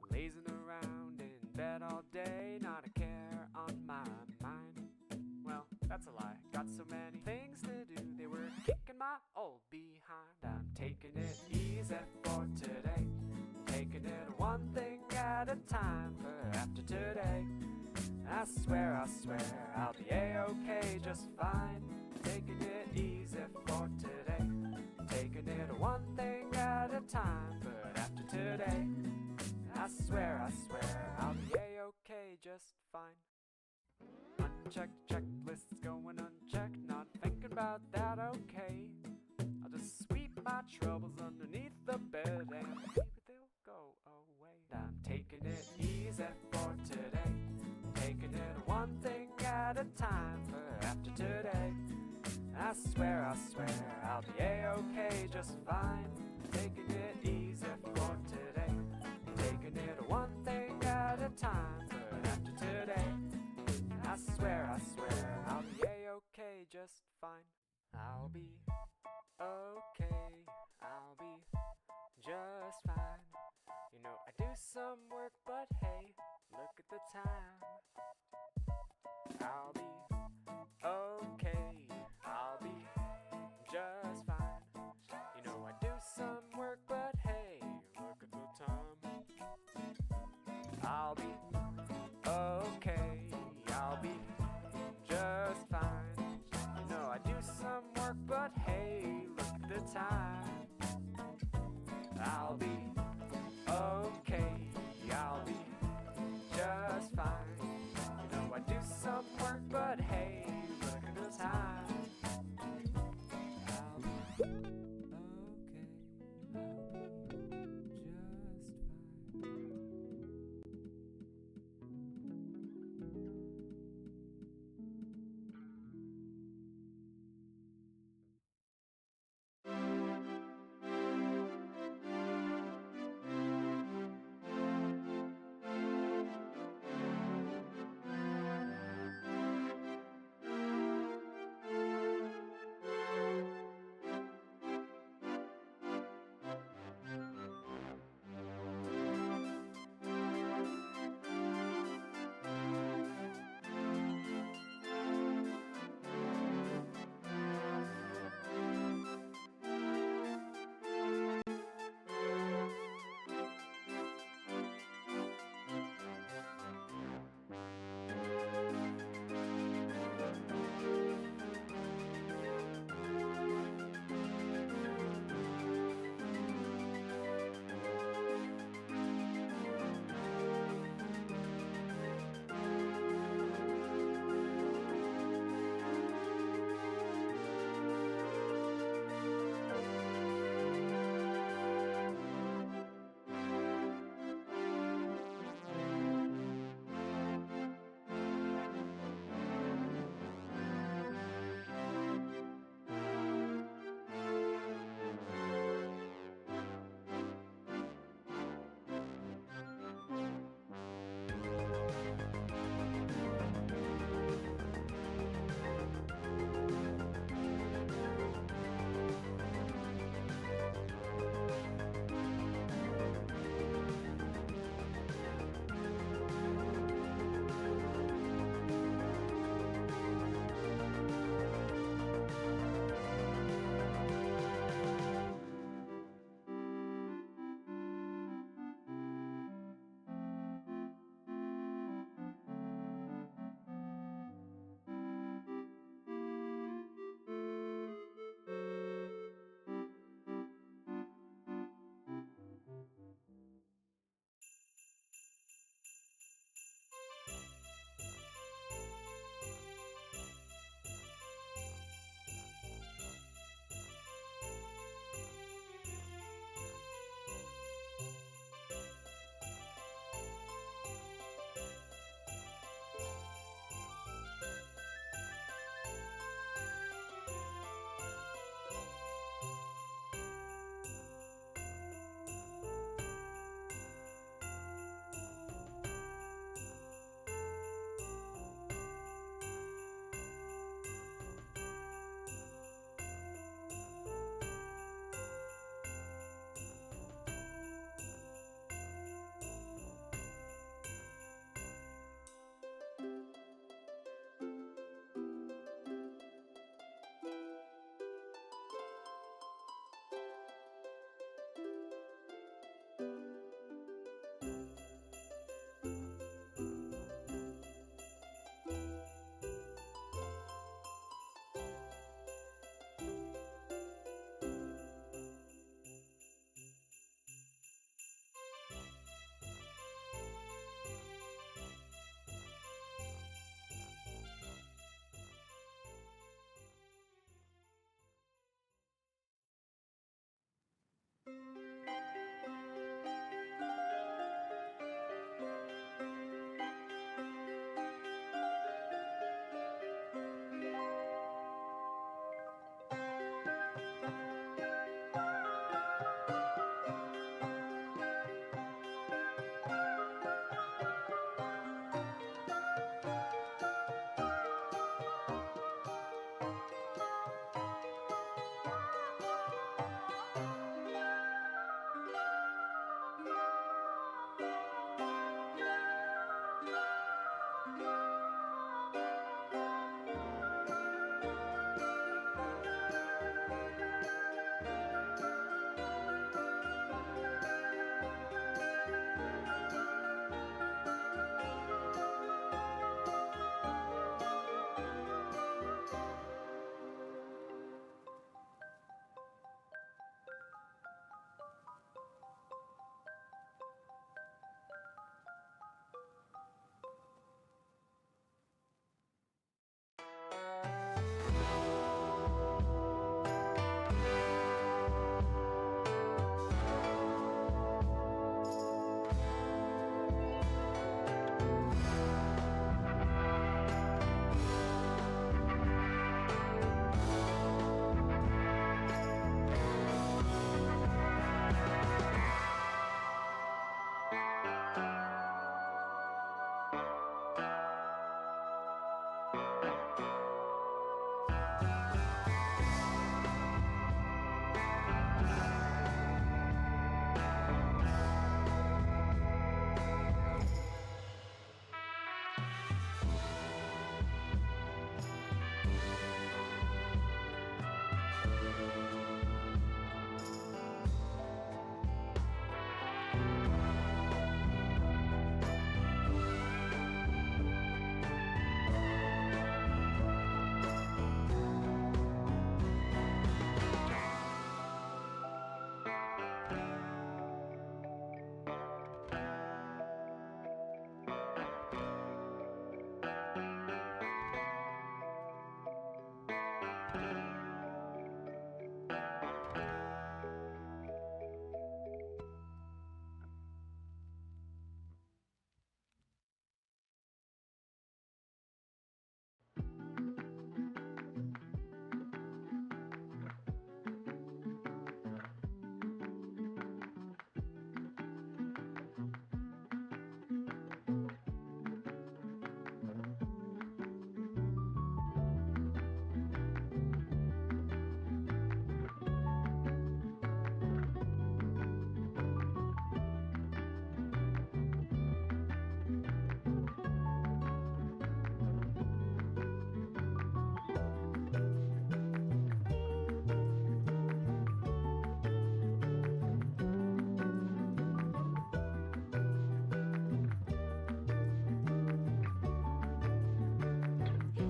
Lazing around in bed all day, not a care on my mind. Well, that's a lie, got so many things to do, they were kicking my old behind. I'm taking it easy for today, taking it one thing at a time. For after today, I swear I'll be a-okay just fine. Taking it easy for today, taking it one thing at a time. But after today, I swear I'll be a-okay just fine. Unchecked checklists going unchecked, not thinking about that, okay. I'll just sweep my troubles underneath the bed and maybe they'll go away. I'm taking it easy for today, taking it one thing at a time. For after today, I swear I'll be a-okay just fine. Taking it easy for today, taking it one thing at a time. But after today, I swear I'll be a-okay just fine. I'll be okay, I'll be just fine. You know I do some work, but hey, look at the time. I'll be okay, I'll be just fine. You know I do some work, but hey, look at the time. I'll be okay, I'll be just fine. You know I do some work, but hey, look at the time. I'll be okay, I'll be just fine. You know I do some work, but hey, look at the time. I'll be okay, I'll be just fine.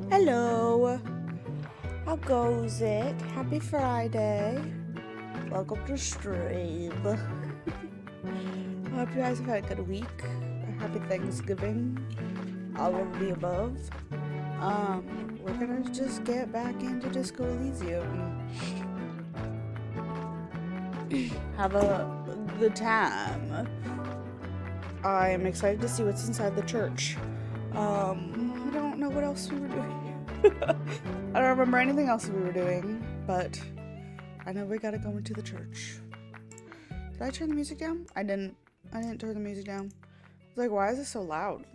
Hello, how goes it? Happy Friday. Welcome to stream. I hope you guys have had a good week. Happy Thanksgiving. All of the above. We're gonna just get back into Disco Elysium. Have a good time. I am excited to see what's inside the church. I don't know what else we were doing. I don't remember anything else we were doing, but I know we gotta go into the church. Did I turn the music down? I didn't turn the music down. I was like, why is it so loud?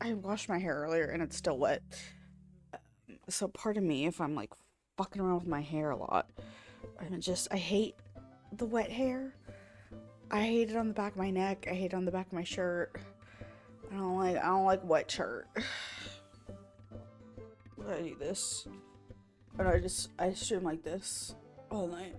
I washed my hair earlier and it's still wet. So pardon me if I'm like fucking around with my hair a lot. I hate the wet hair. I hate it on the back of my neck. I hate it on the back of my shirt. I don't like wet shirt. What do I do this? Or do I stream like this all night.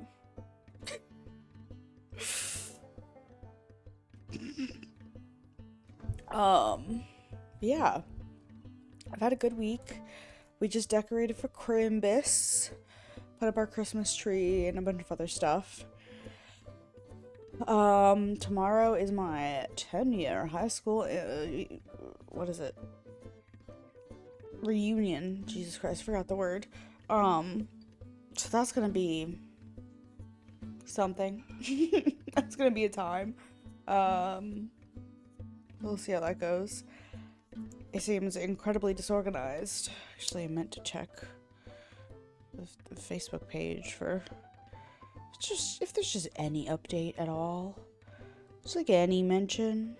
Yeah. I've had a good week. We just decorated for Crimbus. Put up our Christmas tree and a bunch of other stuff. Tomorrow is my 10-year high school, what is it? Reunion. Jesus Christ, I forgot the word. So that's gonna be something. That's gonna be a time. We'll see how that goes. It seems incredibly disorganized. Actually, I meant to check the Facebook page for just if there's just any update at all. Just like any mention.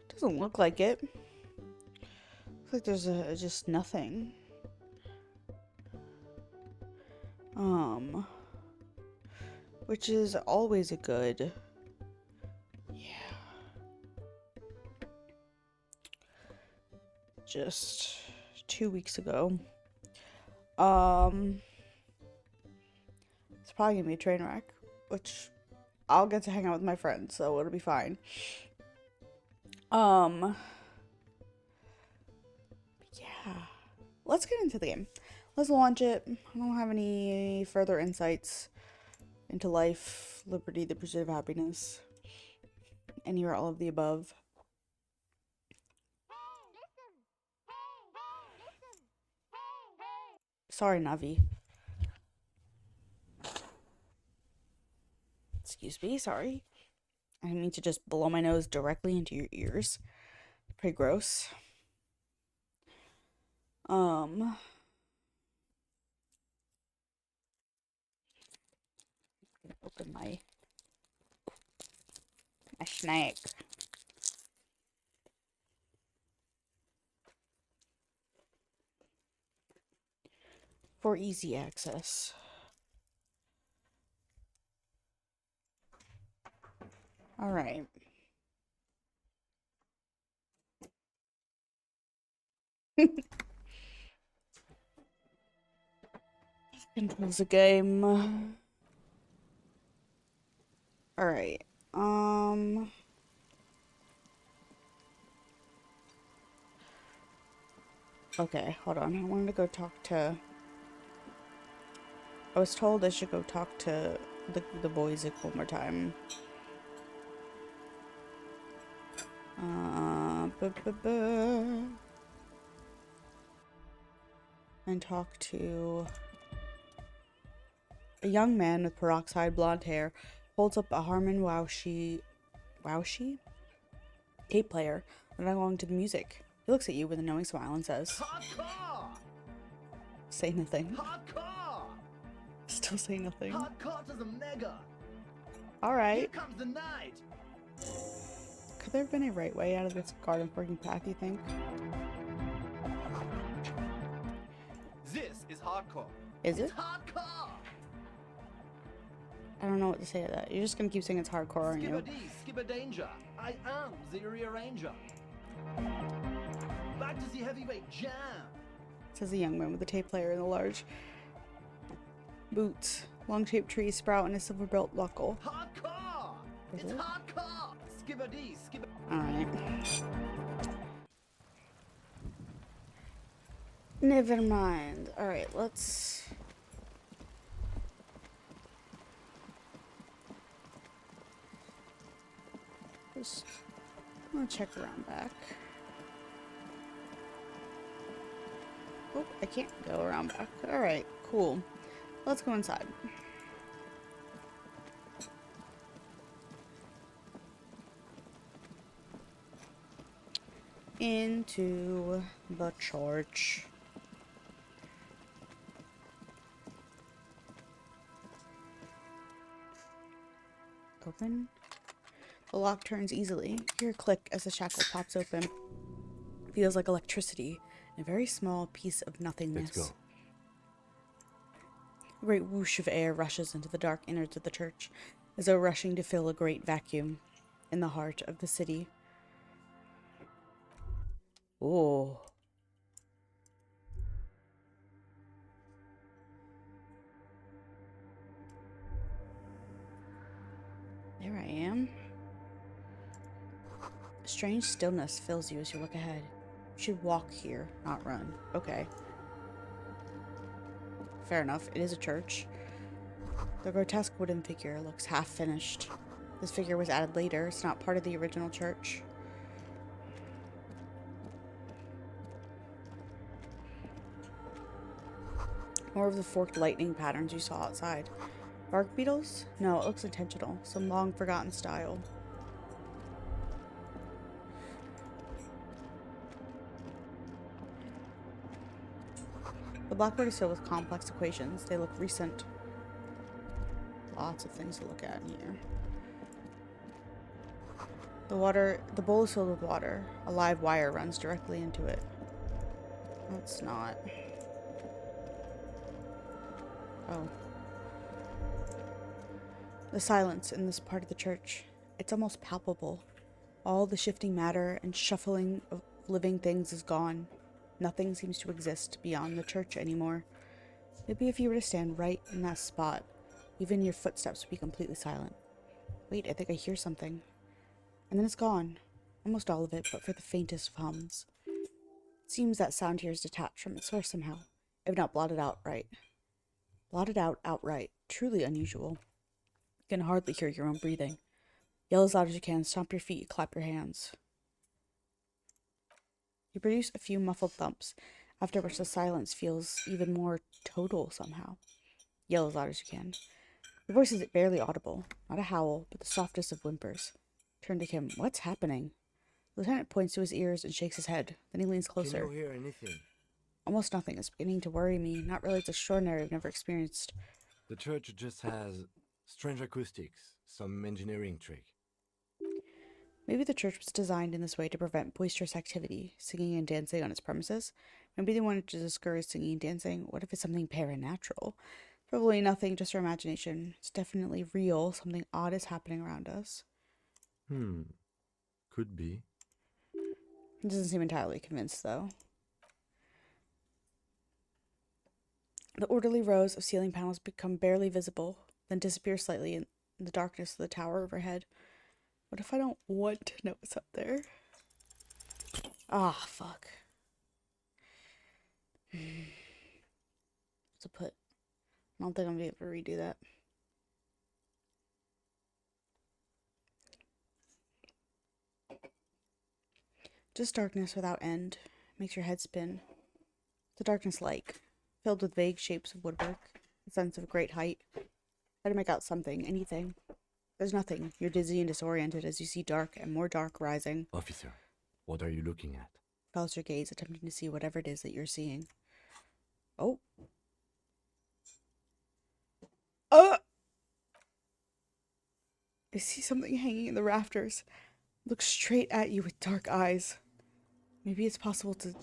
Doesn't look like it. Looks like there's just nothing. Which is always a good. Yeah. Just 2 weeks ago. It's probably gonna be a train wreck, which I'll get to hang out with my friends, so it'll be fine. Yeah. Let's get into the game. Let's launch it. I don't have any further insights into life, liberty, the pursuit of happiness. Any or all of the above. Sorry, Navi. Excuse me, sorry. I didn't mean to just blow my nose directly into your ears. Pretty gross. Open my snack. For easy access. All right. Controls the game. All right. Okay, hold on. I wanted to go talk to. I was told I should go talk to the boys one more time. And talk to a young man with peroxide blonde hair. Holds up a Harman Wowshi tape player and along to the music. He looks at you with a knowing smile and says, "Hardcore!" Say nothing. Hardcore! Still say nothing. Hardcore to the mega. All right. Here comes the night. Could there have been a right way out of this garden forking path, you think? This is hardcore. Is it? It's hardcore. I don't know what to say to that. You're just gonna keep saying it's hardcore, aren't you? Skipper danger. I am the rearranger. Back to the heavyweight jam. Says the young man with the tape player and the large boots. Long-shaped tree sprout and a silver belt buckle. Hardcore. It's hardcore. Skipper. Alright. Never mind. Alright, let's... Just... I'm gonna check around back. Oh, I can't go around back. Alright, cool. Let's go inside. Into the church. Open. The lock turns easily. You hear a click as the shackle pops open. It feels like electricity. A very small piece of nothingness. Let's go. A great whoosh of air rushes into the dark innards of the church, as though rushing to fill a great vacuum in the heart of the city. Oh. There I am. A strange stillness fills you as you look ahead. You should walk here, not run. Okay. Fair enough, it is a church. The grotesque wooden figure looks half finished. This figure was added later, it's not part of the original church. More of the forked lightning patterns you saw outside. Bark beetles? No, it looks intentional. Some long forgotten style. The blackboard is filled with complex equations. They look recent. Lots of things to look at in here. The bowl is filled with water. A live wire runs directly into it. That's not. Oh. The silence in this part of the church. It's almost palpable. All the shifting matter and shuffling of living things is gone. Nothing seems to exist beyond the church anymore. Maybe if you were to stand right in that spot, even your footsteps would be completely silent. Wait, I think I hear something. And then it's gone. Almost all of it, but for the faintest of hums. It seems that sound here is detached from its source somehow, if not blotted out outright. Blotted out outright. Truly unusual. You can hardly hear your own breathing. Yell as loud as you can, stomp your feet, clap your hands. You produce a few muffled thumps, after which the silence feels even more total somehow. Yell as loud as you can. Your voice is barely audible. Not a howl, but the softest of whimpers. Turn to Kim. What's happening? The lieutenant points to his ears and shakes his head. Then he leans closer. Can you hear anything? Almost nothing is beginning to worry me. Not really. It's extraordinary. I've never experienced. The church just has strange acoustics, some engineering trick. Maybe the church was designed in this way to prevent boisterous activity, singing and dancing on its premises. Maybe they wanted to discourage singing and dancing. What if it's something paranatural? Probably nothing, just our imagination. It's definitely real. Something odd is happening around us. Could be. He doesn't seem entirely convinced, though. The orderly rows of ceiling panels become barely visible, then disappear slightly in the darkness of the tower overhead. What if I don't want to know what's up there? Ah, fuck. What's a put? I don't think I'm gonna be able to redo that. Just darkness without end. Makes your head spin. The darkness like, filled with vague shapes of woodwork, a sense of great height. Try to make out something, anything. There's nothing. You're dizzy and disoriented as you see dark and more dark rising. Officer, what are you looking at? Follows your gaze, attempting to see whatever it is that you're seeing. Oh. I see something hanging in the rafters. Looks straight at you with dark eyes. Maybe it's possible to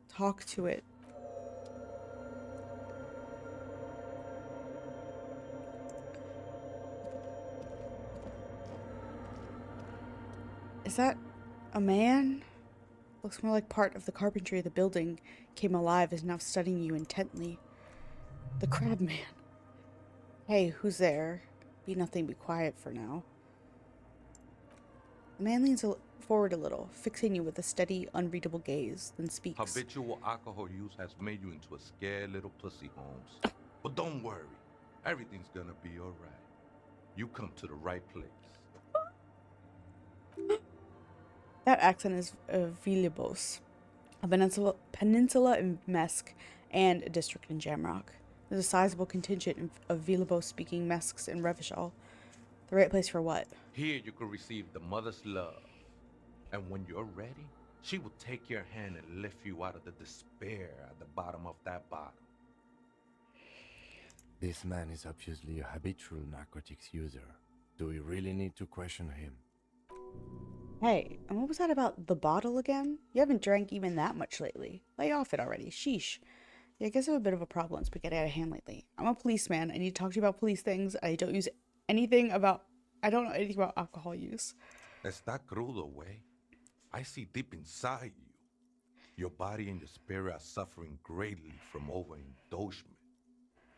talk to it. Is that a man? Looks more like part of the carpentry of the building came alive, is now studying you intently. The crab man. Hey, who's there? Be nothing, be quiet for now. The man leans forward a little, fixing you with a steady, unreadable gaze, then speaks. Habitual alcohol use has made you into a scared little pussy, Holmes. But don't worry. Everything's gonna be alright. You come to the right place. That accent is Vilnius, a peninsula in Mesk, and a district in Jamrock. There's a sizable contingent of Vilnius-speaking Mesks in Revachol. The right place for what? Here you can receive the mother's love. And when you're ready, she will take your hand and lift you out of the despair at the bottom of that bottle. This man is obviously a habitual narcotics user. Do we really need to question him? Hey, and what was that about the bottle again? You haven't drank even that much lately. Lay off it already. Sheesh. Yeah, I guess I have a bit of a problem. It's been getting out of hand lately. I'm a policeman. I need to talk to you about police things. I don't know anything about alcohol use. Está crudo, way. I see deep inside you. Your body and your spirit are suffering greatly from overindulgence.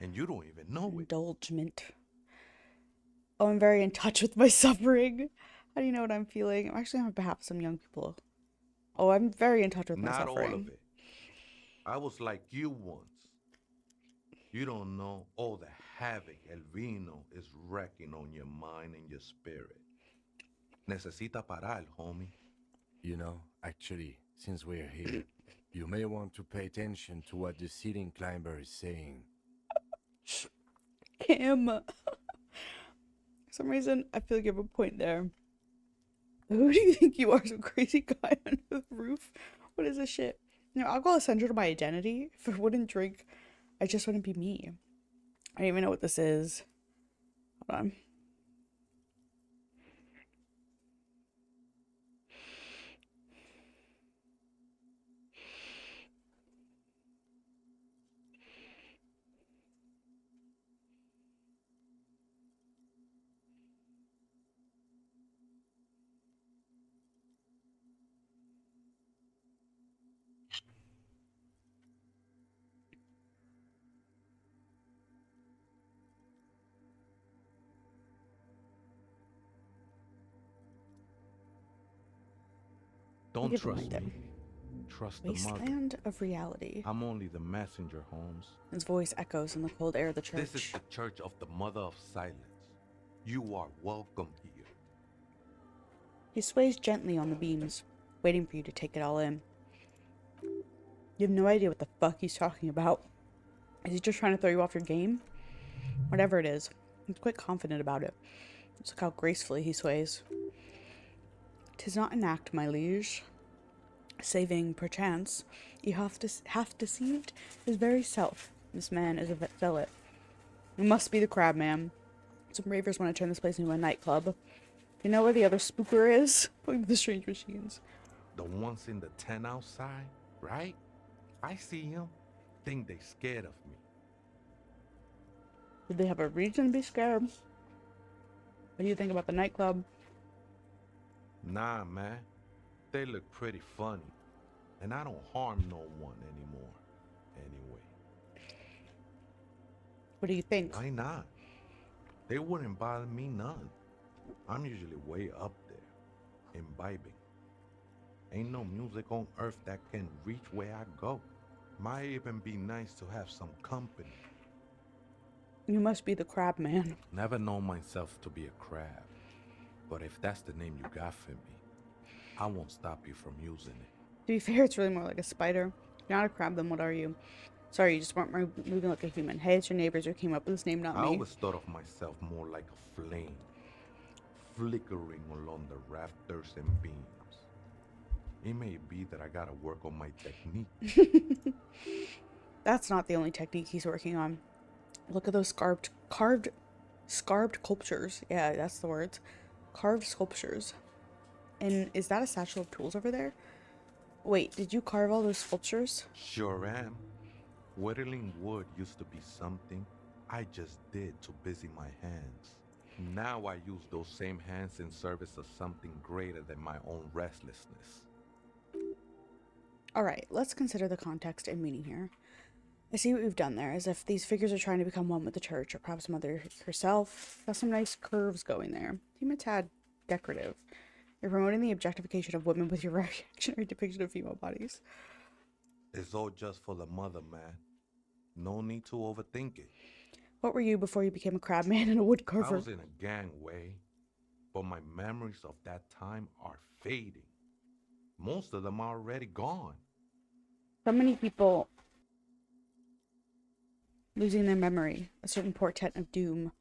And you don't even know it. Indulgement. Oh, I'm very in touch with my suffering. How do you know what I'm feeling? I'm actually on behalf of some young people. Oh, I'm very in touch with my suffering. Not all of it. I was like you once. You don't know all the havoc El Vino is wrecking on your mind and your spirit. Necesita parar, homie. You know, actually, since we're here, you may want to pay attention to what the ceiling climber is saying. Him. For some reason, I feel like you have a point there. Who do you think you are, some crazy guy on the roof? What is this shit? You know, alcohol is central to my identity. If I wouldn't drink, I just wouldn't be me. I don't even know what this is. Hold on. Don't Give trust him like me. Trust the mother. Wasteland of reality. I'm only the messenger, Holmes. His voice echoes in the cold air of the church. This is the church of the Mother of Silence. You are welcome here. He sways gently on the beams, waiting for you to take it all in. You have no idea what the fuck he's talking about. Is he just trying to throw you off your game? Whatever it is, he's quite confident about it. Just look how gracefully he sways. 'Tis not an act, my liege, saving perchance he hath deceived his very self. This man is a zealot. It must be the crab man. Some ravers want to turn this place into a nightclub. You know where the other spooker is? Look at the strange machines. The ones in the tent outside, right? I see him. Think they scared of me. Did they have a reason to be scared? What do you think about the nightclub? Nah, man. They look pretty funny. And I don't harm no one anymore. Anyway. What do you think? Why not? They wouldn't bother me none. I'm usually way up there, imbibing. Ain't no music on earth that can reach where I go. Might even be nice to have some company. You must be the crab man. Never known myself to be a crab. But if that's the name you got for me, I won't stop you from using it. To be fair, it's really more like a spider. If you're not a crab, then what are you? Sorry, you just weren't moving like a human. Hey, it's your neighbors who came up with this name, not I me. always thought of myself more like a flame, flickering along the rafters and beams. It may be that I gotta work on my technique. That's not the only technique he's working on. Look at those carved sculptures. Yeah, that's the words. Carved sculptures. And is that a satchel of tools over there? Wait, did you carve all those sculptures? Sure am. Whittling wood used to be something I just did to busy my hands. Now I use those same hands in service of something greater than my own restlessness. Alright, let's consider the context and meaning here. I see what we've done there, as if these figures are trying to become one with the church, or perhaps Mother herself. Got some nice curves going there. Seem a tad decorative. You're promoting the objectification of women with your reactionary depiction of female bodies. It's all just for the mother, man. No need to overthink it. What were you before you became a crab man and a wood I carver? was in a gangway, but my memories of that time are fading. Most of them are already gone. So many people losing their memory, a certain portent of doom.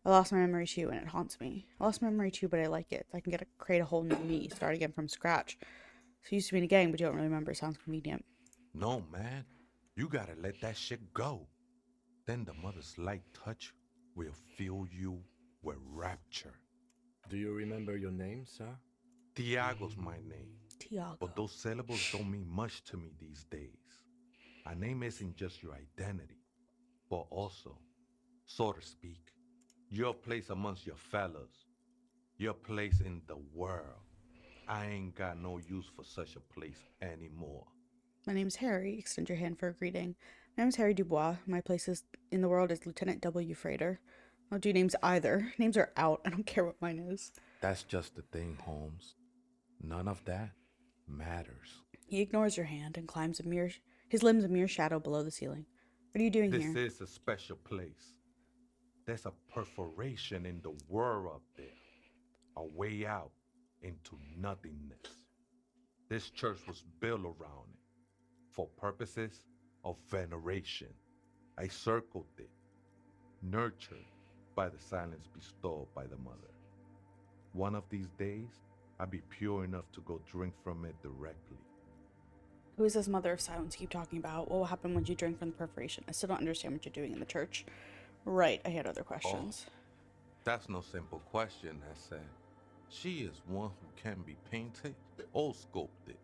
I lost my memory too, and it haunts me. I lost my memory too, but I like it. I can create a whole new me, start again from scratch. So you used to be in a gang, but you don't really remember. It sounds convenient. No, man. You gotta let that shit go. Then the mother's light touch will fill you with rapture. Do you remember your name, sir? Tiago's my name. Tiago. But those syllables don't mean much to me these days. A name isn't just your identity, but also, so to speak, your place amongst your fellows, your place in the world. I ain't got no use for such a place anymore. My name's Harry. Extend your hand for a greeting. My name's Harry Dubois. My place in the world is Lieutenant W. Frater. I don't do names either. Names are out. I don't care what mine is. That's just the thing, Holmes. None of that matters. He ignores your hand and climbs his limbs a mere shadow below the ceiling. What are you doing here? This is a special place. There's a perforation in the world up there. A way out into nothingness. This church was built around it for purposes of veneration. I circled it, nurtured by the silence bestowed by the mother. One of these days, I'll be pure enough to go drink from it directly. Who is this mother of silence you keep talking about? What will happen when you drink from the perforation? I still don't understand what you're doing in the church. Right, I had other questions. That's no simple question, I said. She is one who can be painted or sculpted.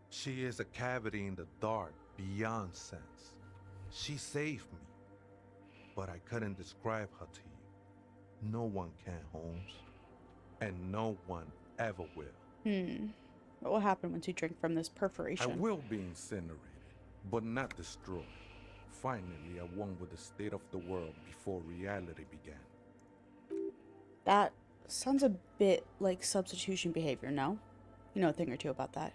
She is a cavity in the dark beyond sense. She saved me, but I couldn't describe her to you. No one can, Holmes, and no one ever will. What will happen once you drink from this perforation? I will be incinerated, but not destroyed. Finally, at one with the state of the world before reality began. That sounds a bit like substitution behavior, no? You know a thing or two about that.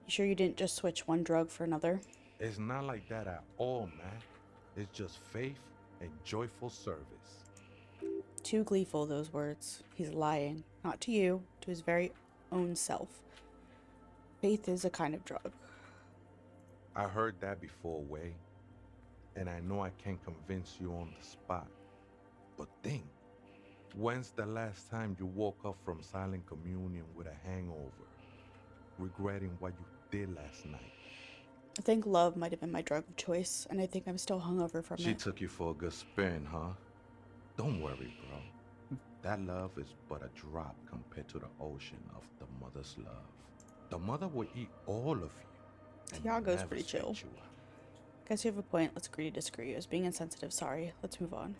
You sure you didn't just switch one drug for another? It's not like that at all, man. It's just faith and joyful service. Too gleeful, those words. He's lying. Not to you, to his very own self. Faith is a kind of drug. I heard that before, Way, and I know I can't convince you on the spot. But think, when's the last time you woke up from silent communion with a hangover, regretting what you did last night? I think love might have been my drug of choice, and I think I'm still hungover from She it. took you for a good spin, huh? Don't worry, bro. That love is but a drop compared to the ocean of the mother's love. The mother will eat all of you. and Tiago's never pretty spit chill. you out. Guess you have a point. Let's agree to disagree. I was being insensitive. Sorry. Let's move on.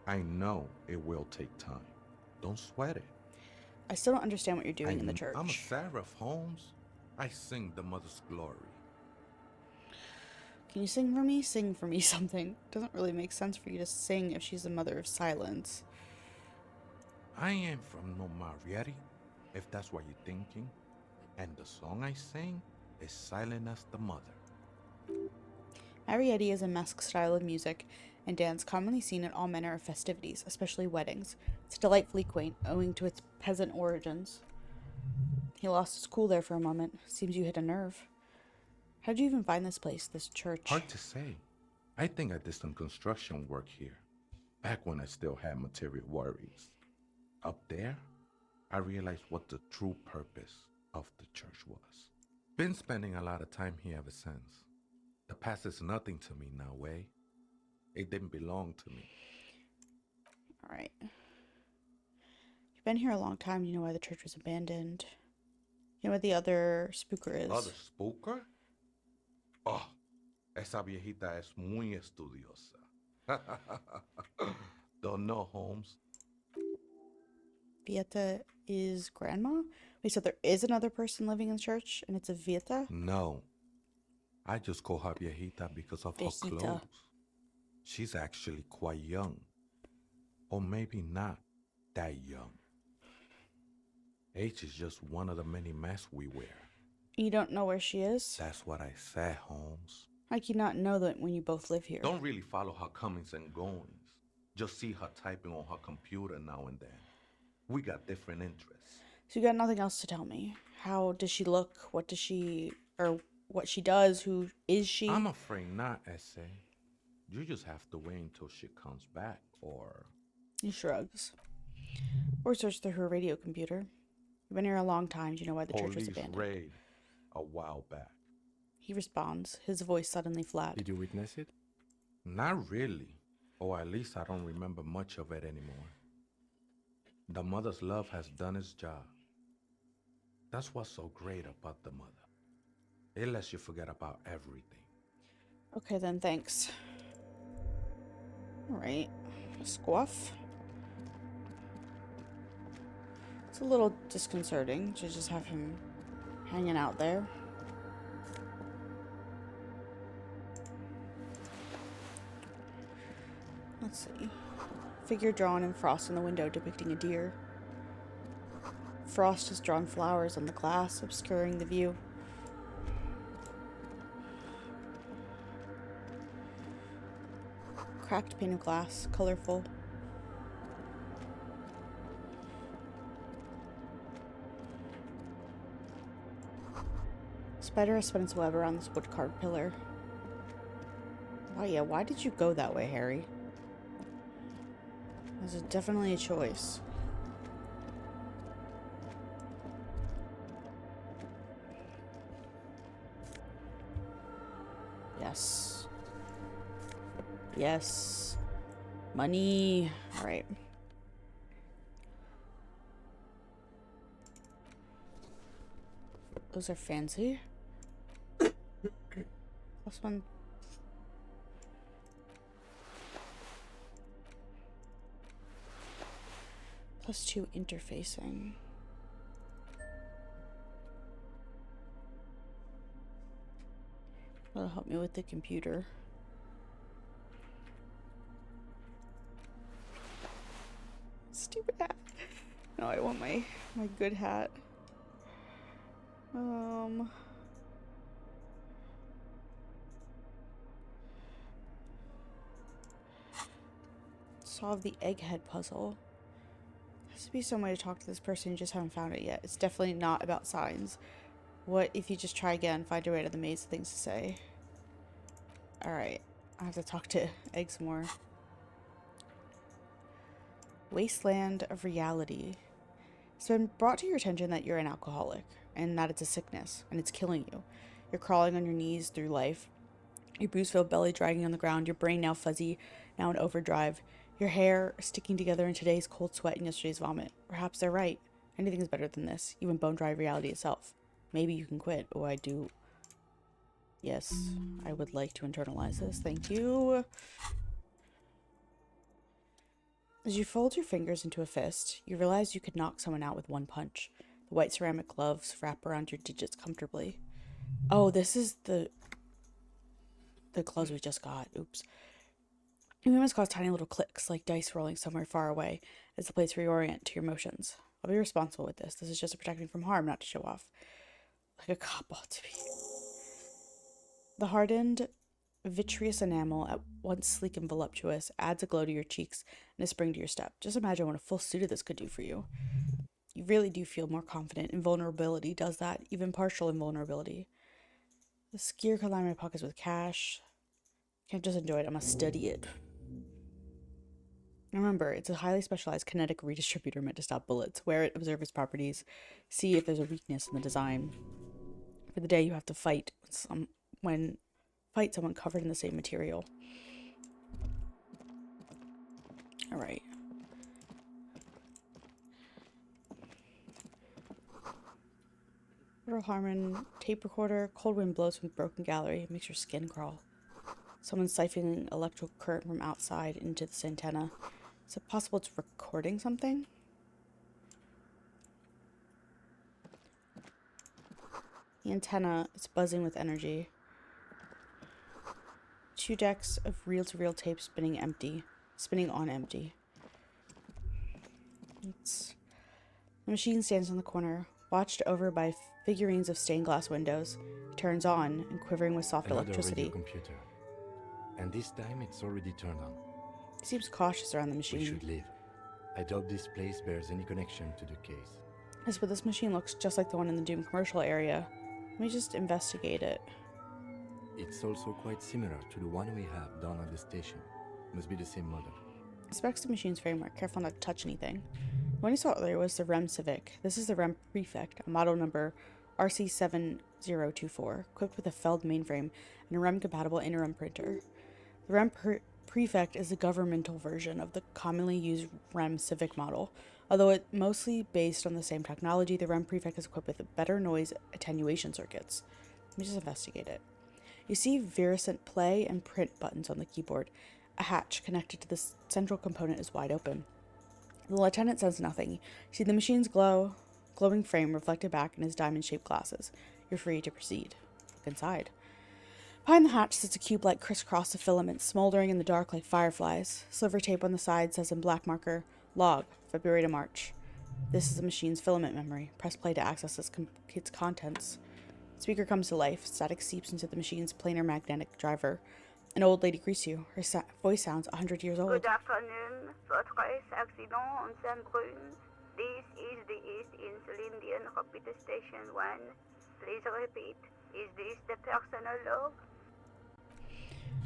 I know it will take time. Don't sweat it. I still don't understand what you're doing in the church. I'm a seraph, Holmes. I sing the mother's glory. Can you sing for me? Sing for me something. Doesn't really make sense for you to sing if she's the mother of silence. I ain't from no Marietti, if that's what you're thinking. And the song I sing is silent as the mother. Marietti is a masque style of music and dance commonly seen at all manner of festivities, especially weddings. It's delightfully quaint, owing to its peasant origins. He lost his cool there for a moment. Seems you hit a nerve. How'd you even find this place, this church? Hard to say. I think I did some construction work here, back when I still had material worries. Up there, I realized what the true purpose of the church was. Been spending a lot of time here ever since. The past is nothing to me now, Way. It didn't belong to me. Alright. You've been here a long time. You know why the church was abandoned. You know what the other spooker is. Other spooker? Oh, esa viejita es muy estudiosa. Don't know, Holmes. Vieta is grandma? Wait, so there is another person living in the church and it's a Vieta? No. I just call her viejita because of her Viejita. clothes. She's actually quite young. Or maybe not that young. H is just one of the many masks we wear. You don't know where she is? That's what I said, Holmes. How can you not know that when you both live here? Don't really follow her comings and goings. Just see her typing on her computer now and then. We got different interests. So you got nothing else to tell me? How does she look? What does she... or what she does? Who is she? I'm afraid not, Essay. You just have to wait until she comes back, or... He shrugs. Or search through her radio computer. You've been here a long time. You know why the church was Police abandoned. raid a while back. He responds, his voice suddenly flat. Did you witness it? Not really. Or at least I don't remember much of it anymore. The mother's love has done its job. That's what's so great about the mother. It lets you forget about everything. Okay then, thanks. Alright. Squaff. It's a little disconcerting to just have him hanging out there. Let's see. Figure drawn in frost in the window depicting a deer. Frost has drawn flowers on the glass, obscuring the view. Cracked pane of glass, colorful. Spider has spun its web around this wood carved pillar. Oh yeah, why did you go that way, Harry? There's definitely a choice. Yes. Yes. Money. Alright. Those are fancy. Plus one. Plus 2 interfacing. That'll help me with the computer. Stupid hat. No, I want my good hat. Solve the egghead puzzle. There has to be some way to talk to this person, you just haven't found it yet. It's definitely not about signs. What if you just try again, find your way to the maze of things to say? Alright, I have to talk to Egg some more. Wasteland of reality. It's been brought to your attention that you're an alcoholic, and that it's a sickness, and it's killing you. You're crawling on your knees through life, your booze-filled belly dragging on the ground, your brain now fuzzy, now in overdrive, your hair sticking together in today's cold sweat and yesterday's vomit. Perhaps they're right. Anything is better than this, even bone-dry reality itself. Maybe you can quit. Oh, I do. Yes, I would like to internalize this. Thank you. As you fold your fingers into a fist, you realize you could knock someone out with one punch. The white ceramic gloves wrap around your digits comfortably. Oh, this is the gloves we just got. Oops. Movements cause tiny little clicks, like dice rolling somewhere far away, as the plates reorient to your motions. I'll be responsible with this. This is just to protect me from harm, not to show off. Like a cop ought to be. The hardened, vitreous enamel, at once sleek and voluptuous, adds a glow to your cheeks and a spring to your step. Just imagine what a full suit of this could do for you. You really do feel more confident. Invulnerability does that, even partial invulnerability. This gear could line my pockets with cash. Can't just enjoy it, I must study it. Remember, it's a highly specialized kinetic redistributor meant to stop bullets. Wear it, observe its properties, see if there's a weakness in the design. For the day you have to fight someone covered in the same material. Alright. Little Harmon, tape recorder, cold wind blows from the broken gallery, makes your skin crawl. Someone's siphoning electrical current from outside into this antenna. Is it possible it's recording something? The antenna is buzzing with energy. 2 decks of reel-to-reel tape spinning on empty. Let's The machine stands in the corner, watched over by figurines of stained glass windows. It turns on, and quivering with soft Another radio electricity. computer. And this time it's already turned on. He seems cautious around the We machine. should leave. I doubt this place bears any connection to the case. Yes, but this machine looks just like the one in the Doom commercial area. Let me just investigate it. It's also quite similar to the one we have down at the station. Must be the same model. Inspects the machine's framework, careful not to touch anything. The one you saw earlier was the REM Civic. This is the REM Prefect, a model number RC7024, equipped with a Feld mainframe and a REM-compatible interim printer. The REM Prefect is the governmental version of the commonly used REM Civic model. Although it's mostly based on the same technology, the REM Prefect is equipped with better noise attenuation circuits. Let me just investigate it. You see Virescent play and print buttons on the keyboard. A hatch connected to the central component is wide open. The lieutenant says nothing. You see the machine's glowing frame reflected back in his diamond-shaped glasses. You're free to proceed. Look inside. Behind the hatch sits a cube-like crisscross of filaments, smoldering in the dark like fireflies. Silver tape on the side says in black marker, Log, February to March. This is the machine's filament memory. Press play to access its contents. The speaker comes to life. Static seeps into the machine's planar magnetic driver. An old lady greets you. Her voice sounds 100 years old. Good afternoon. Votre accident on Saint-Brune. This is the East Insulindian Computer Station 1. Please repeat. Is this the personal log?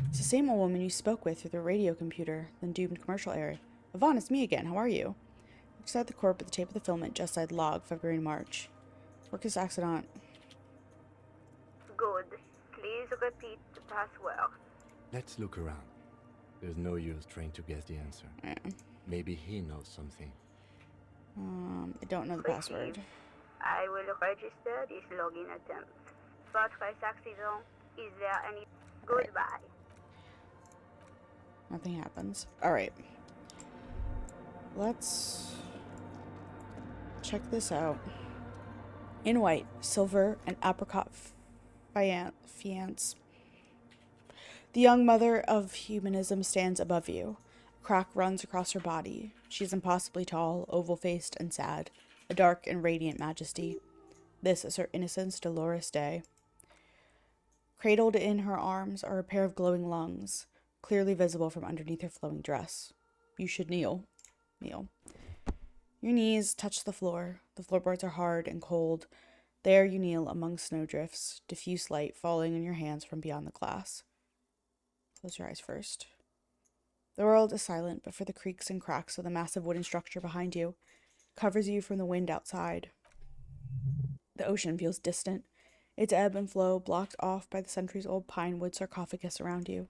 It's the same old woman you spoke with through the radio computer, the doomed commercial area. Yvonne, it's me again. How are you? Inside the corp with the tape of the filament just said log, February and March. Work this accident. Good. Please repeat the password. Let's look around. There's no use trying to guess the answer. Yeah. Maybe he knows something. I don't know the password. I will register this login attempt. Votre accident. Is there any... Goodbye. Nothing happens. Alright. Let's check this out. In white, silver, and apricot fiance. The young mother of humanism stands above you. A crack runs across her body. She is impossibly tall, oval-faced, and sad. A dark and radiant majesty. This is her innocence, Dolores Day. Cradled in her arms are a pair of glowing lungs, clearly visible from underneath her flowing dress. You should kneel. Kneel. Your knees touch the floor. The floorboards are hard and cold. There you kneel among snowdrifts, diffuse light falling on your hands from beyond the glass. Close your eyes first. The world is silent, but for the creaks and cracks of the massive wooden structure behind you, covers you from the wind outside. The ocean feels distant, its ebb and flow blocked off by the centuries-old pine-wood sarcophagus around you.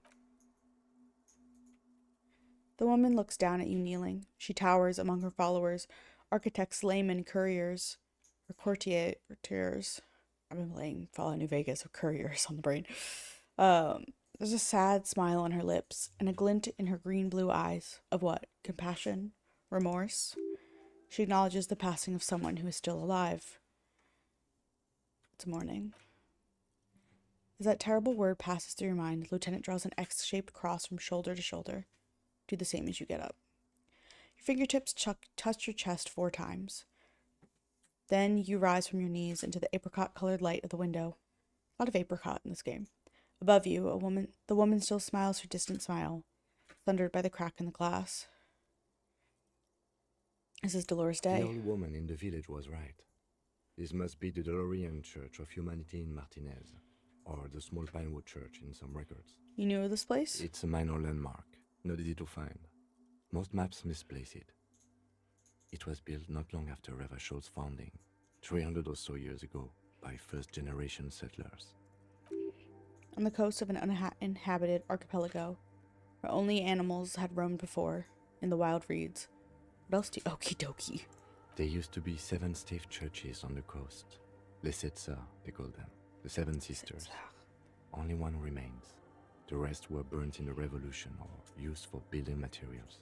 The woman looks down at you kneeling. She towers among her followers, architects, laymen, couriers, or courtiers. I've been playing Fallout New Vegas with couriers on the brain. There's a sad smile on her lips, and a glint in her green-blue eyes. Of what? Compassion? Remorse? She acknowledges the passing of someone who is still alive. It's morning. As that terrible word passes through your mind, the lieutenant draws an X-shaped cross from shoulder to shoulder. Do the same as you get up. Your fingertips touch your chest 4 times. Then you rise from your knees into the apricot-colored light of the window. A lot of apricot in this game. Above you, the woman still smiles her distant smile, thundered by the crack in the glass. This is Dolores Day. The old woman in the village was right. This must be the Delorean Church of Humanity in Martinez, or the small Pinewood Church in some records. You knew of this place? It's a minor landmark, not easy to find. Most maps misplace it. It was built not long after Revachol's founding, 300 or so years ago, by first-generation settlers. On the coast of an uninhabited archipelago, where only animals had roamed before, in the wild reeds. What else do you... Okie dokie. There used to be 7 stave churches on the coast. Les Sept Sœurs, they call them. The 7 Sisters. Only one remains. The rest were burnt in the revolution or used for building materials.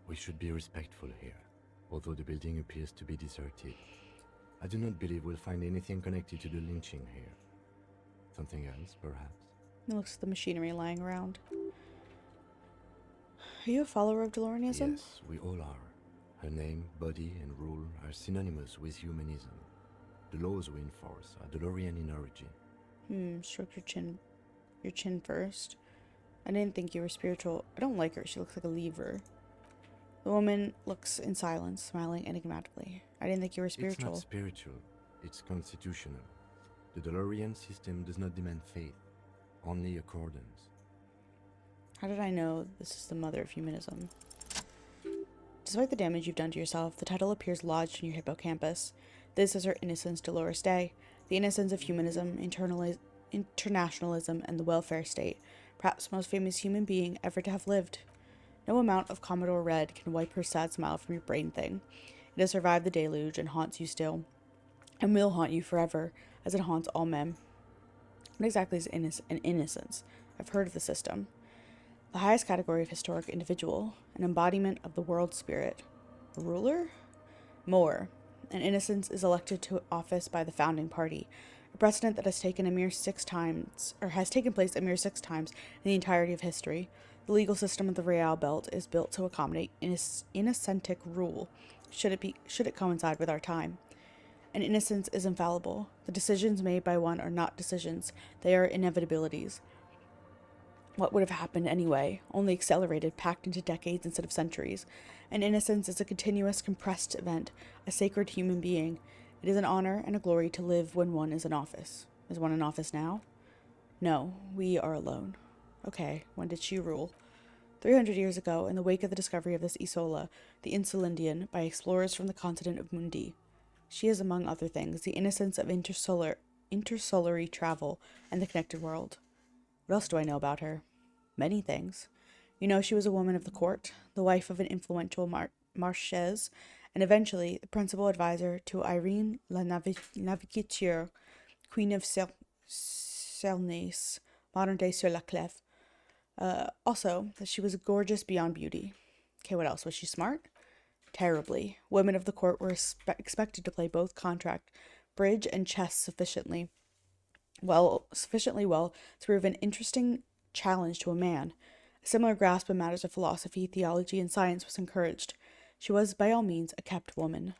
We should be respectful here, although the building appears to be deserted. I do not believe we'll find anything connected to the lynching here. Something else, perhaps? He looks at the machinery lying around. Are you a follower of Deloreanism? Yes, we all are. Her name, body, and rule are synonymous with humanism. The laws we enforce are Delorian in origin. Stroke your chin first. I didn't think you were spiritual. I don't like her. She looks like a lever. The woman looks in silence, smiling enigmatically. I didn't think you were spiritual. It's not spiritual. It's constitutional. The DeLorean system does not demand faith, only accordance. How did I know this is the mother of humanism? Despite the damage you've done to yourself, the title appears lodged in your hippocampus. This is her innocence, Dolores Day, the innocence of humanism, internationalism, and the welfare state, perhaps the most famous human being ever to have lived. No amount of Commodore Red can wipe her sad smile from your brain thing. It has survived the deluge and haunts you still, and will haunt you forever, as it haunts all men. What exactly is an innocence? I've heard of the system. The highest category of historic individual, an embodiment of the world spirit. A ruler? More. An innocence is elected to office by the founding party, a precedent that has taken place a mere 6 times in the entirety of history. The legal system of the Real Belt is built to accommodate innocentic rule, should it coincide with our time. An innocence is infallible. The decisions made by one are not decisions, they are inevitabilities. What would have happened anyway, only accelerated, packed into decades instead of centuries. An innocence is a continuous, compressed event, a sacred human being. It is an honor and a glory to live when one is in office. Is one in office now? No, we are alone. Okay, when did she rule? 300 years ago, in the wake of the discovery of this Isola, the Insulindian, by explorers from the continent of Mundi. She is, among other things, the innocence of intersolary travel and the connected world. What else do I know about her? Many things. You know, she was a woman of the court, the wife of an influential marchese, and eventually the principal advisor to Irene la Navigateur, Queen of Celnace, modern-day Sur la Clef. Also, that she was gorgeous beyond beauty. Okay, what else? Was she smart? Terribly. Women of the court were expected to play both contract, bridge, and chess sufficiently well to prove an interesting challenge to a man. A similar grasp in matters of philosophy, theology, and science was encouraged. She was, by all means, a kept woman.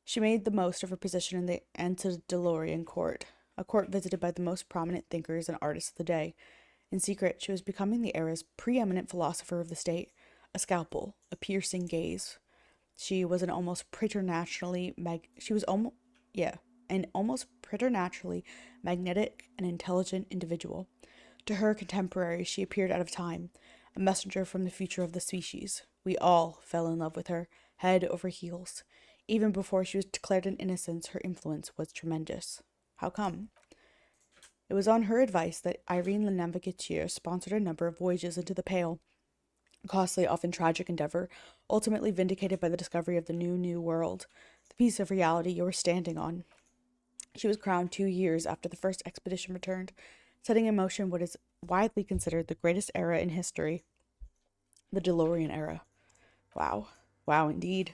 She made the most of her position in the antediluvian court, a court visited by the most prominent thinkers and artists of the day. In secret, she was becoming the era's preeminent philosopher of the state, a scalpel, a piercing gaze. She was an almost preternaturally magnetic and intelligent individual. To her contemporaries, she appeared out of time, a messenger from the future of the species. We all fell in love with her, head over heels. Even before she was declared an innocence, her influence was tremendous. How come? It was on her advice that Irene le Navigateur sponsored a number of voyages into the Pale, a costly, often tragic endeavor, ultimately vindicated by the discovery of the new world, the piece of reality you were standing on. She was crowned 2 years after the first expedition returned, setting in motion what is widely considered the greatest era in history, the DeLorean era. Wow. Wow, indeed.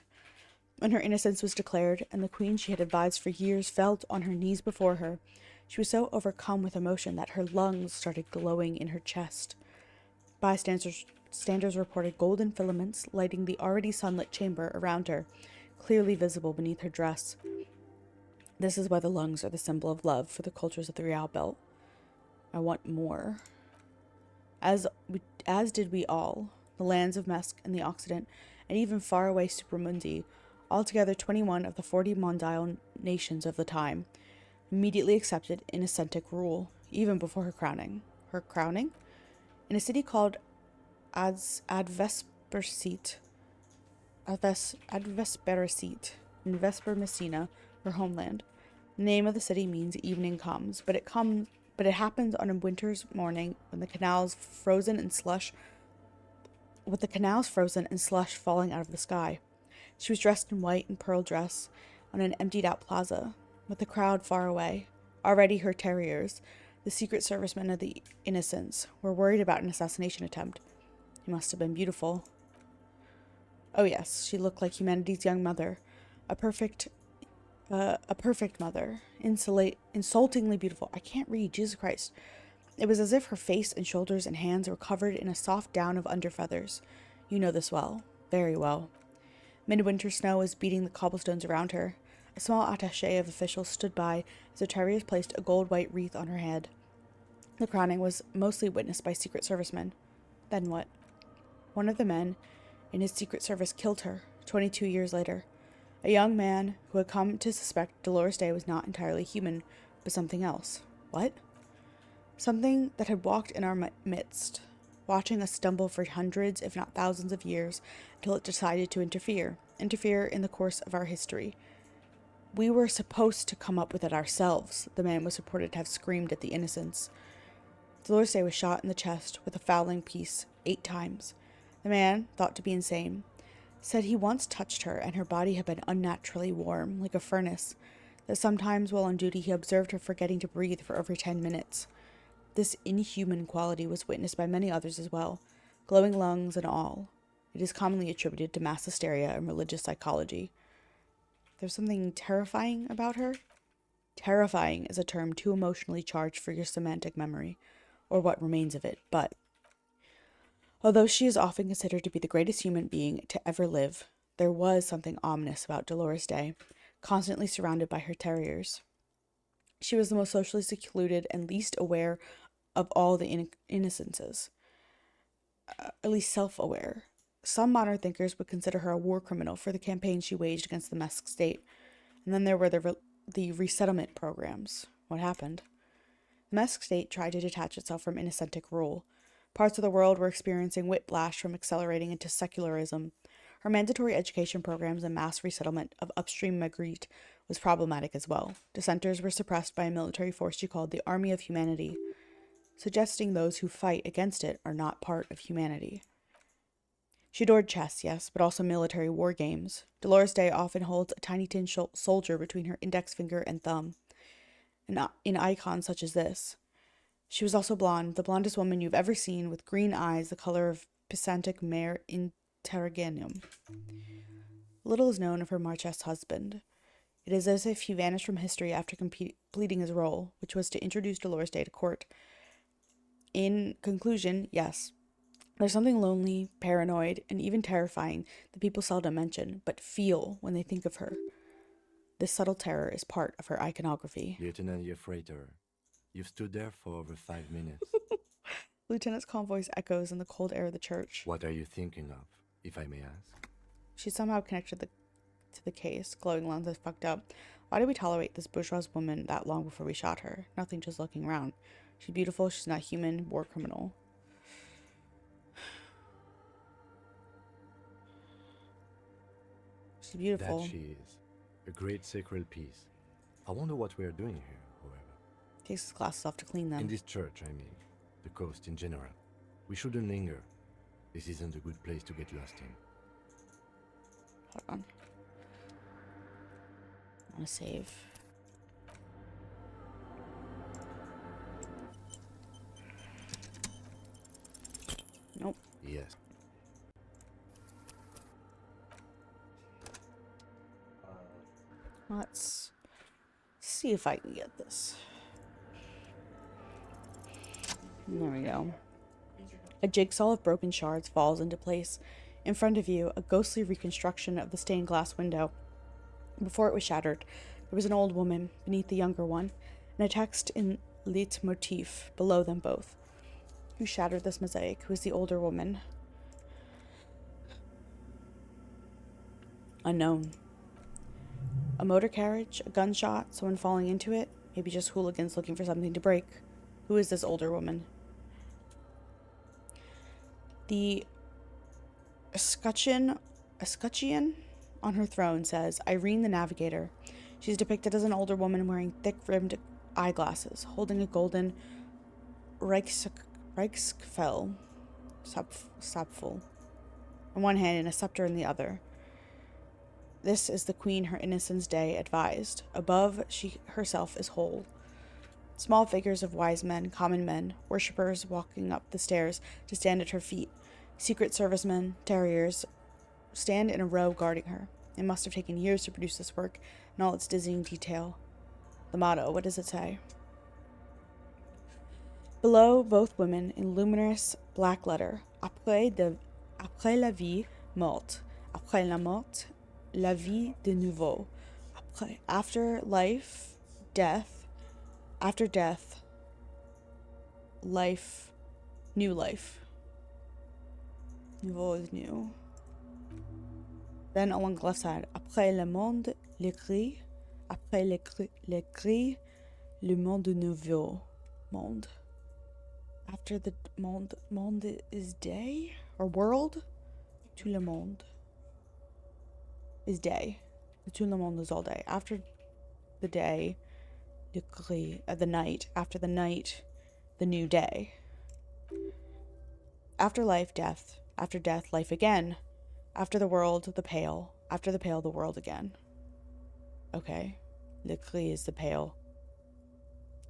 When her innocence was declared, and the queen she had advised for years fell on her knees before her, she was so overcome with emotion that her lungs started glowing in her chest. Bystanders reported golden filaments lighting the already sunlit chamber around her, clearly visible beneath her dress. This is why the lungs are the symbol of love for the cultures of the Real Belt. I want more. As did we all, the lands of Mesk and the Occident, and even faraway Supramundi, altogether 21 of the 40 mondial nations of the time, immediately accepted innocentic rule, even before her crowning. Her crowning? In a city called Advespercite, in Vesper Messina, her homeland. The name of the city means evening comes, but it happens on a winter's morning when the canals frozen and slush falling out of the sky. She was dressed in white and pearl dress on an emptied out plaza, with the crowd far away. Already her terriers, the secret servicemen of the Innocents, were worried about an assassination attempt. He must have been beautiful. Oh yes, she looked like humanity's young mother, a perfect mother, insultingly beautiful. I can't read, Jesus Christ. It was as if her face and shoulders and hands were covered in a soft down of underfeathers. You know this well, very well. Midwinter snow was beating the cobblestones around her. A small attaché of officials stood by as the terriers placed a gold-white wreath on her head. The crowning was mostly witnessed by Secret Servicemen. Then what? One of the men in his Secret Service killed her 22 years later. A young man who had come to suspect Dolores Day was not entirely human, but something else. What? Something that had walked in our midst, watching us stumble for hundreds, if not thousands of years, until it decided to interfere in the course of our history. We were supposed to come up with it ourselves, the man was reported to have screamed at the innocents. Dolores Day was shot in the chest with a fowling piece 8 times. The man, thought to be insane, said he once touched her and her body had been unnaturally warm, like a furnace, that sometimes while on duty he observed her forgetting to breathe for over 10 minutes. This inhuman quality was witnessed by many others as well, glowing lungs and all. It is commonly attributed to mass hysteria and religious psychology. There's something terrifying about her? Terrifying is a term too emotionally charged for your semantic memory, or what remains of it, but although she is often considered to be the greatest human being to ever live, there was something ominous about Dolores Day, constantly surrounded by her terriers. She was the most socially secluded and least aware of all the innocences, at least self-aware. Some modern thinkers would consider her a war criminal for the campaign she waged against the Mesk state. And then there were the resettlement programs. What happened? The Mesk state tried to detach itself from Innocentic rule. Parts of the world were experiencing whiplash from accelerating into secularism. Her mandatory education programs and mass resettlement of upstream Magritte was problematic as well. Dissenters were suppressed by a military force she called the Army of Humanity, suggesting those who fight against it are not part of humanity. She adored chess, yes, but also military war games. Dolores Day often holds a tiny tin soldier between her index finger and thumb, in icons such as this. She was also blonde, the blondest woman you've ever seen, with green eyes the color of Pisantic mare interregnum. Little is known of her Marchese husband. It is as if he vanished from history after completing his role, which was to introduce Dolores Day to court. In conclusion, yes, there's something lonely, paranoid, and even terrifying that people seldom mention, but feel when they think of her. This subtle terror is part of her iconography. Lieutenant Yefreiter, you've stood there for over 5 minutes. Lieutenant's calm voice echoes in the cold air of the church. What are you thinking of, if I may ask? She's somehow connected to the case. Glowing lungs is fucked up. Why did we tolerate this bourgeois woman that long before we shot her? Nothing, just looking around. She's beautiful, she's not human, war criminal. She's beautiful. That she is. A great sacred piece. I wonder what we are doing here, however. Takes his glasses off to clean them. In this church, I mean. The coast in general. We shouldn't linger. This isn't a good place to get lost in. Hold on. I want to save. Nope. Yes. Let's see if I can get this. There we go. A jigsaw of broken shards falls into place. In front of you, a ghostly reconstruction of the stained glass window. Before it was shattered, there was an old woman beneath the younger one, and a text in leitmotif below them both. Who shattered this mosaic? Who is the older woman? Unknown. A motor carriage, a gunshot, someone falling into it, maybe just hooligans looking for something to break. Who is this older woman? The escutcheon on her throne says, Irene the Navigator. She's depicted as an older woman wearing thick-rimmed eyeglasses, holding a golden Reichsfell sapfel in one hand and a scepter in the other. This is the queen her Innocence Day advised. Above, she herself is whole. Small figures of wise men, common men, worshippers walking up the stairs to stand at her feet. Secret servicemen, terriers, stand in a row guarding her. It must have taken years to produce this work in all its dizzying detail. The motto, what does it say? Below both women, in luminous black letter, Après la vie, morte. Après la mort, la vie de nouveau. Après, after life, death, after death, life, new life. Nouveau is new. Then along the left side, après le monde, le gris, après le gris, le monde nouveau. Monde. After the monde, monde is day or world. Tout le monde is day. Tout le monde is all day. After the day, le gris, the night. After the night, the new day. After life, death. After death, life again. After the world, the pale. After the pale, the world again. Okay. Le gris is the pale.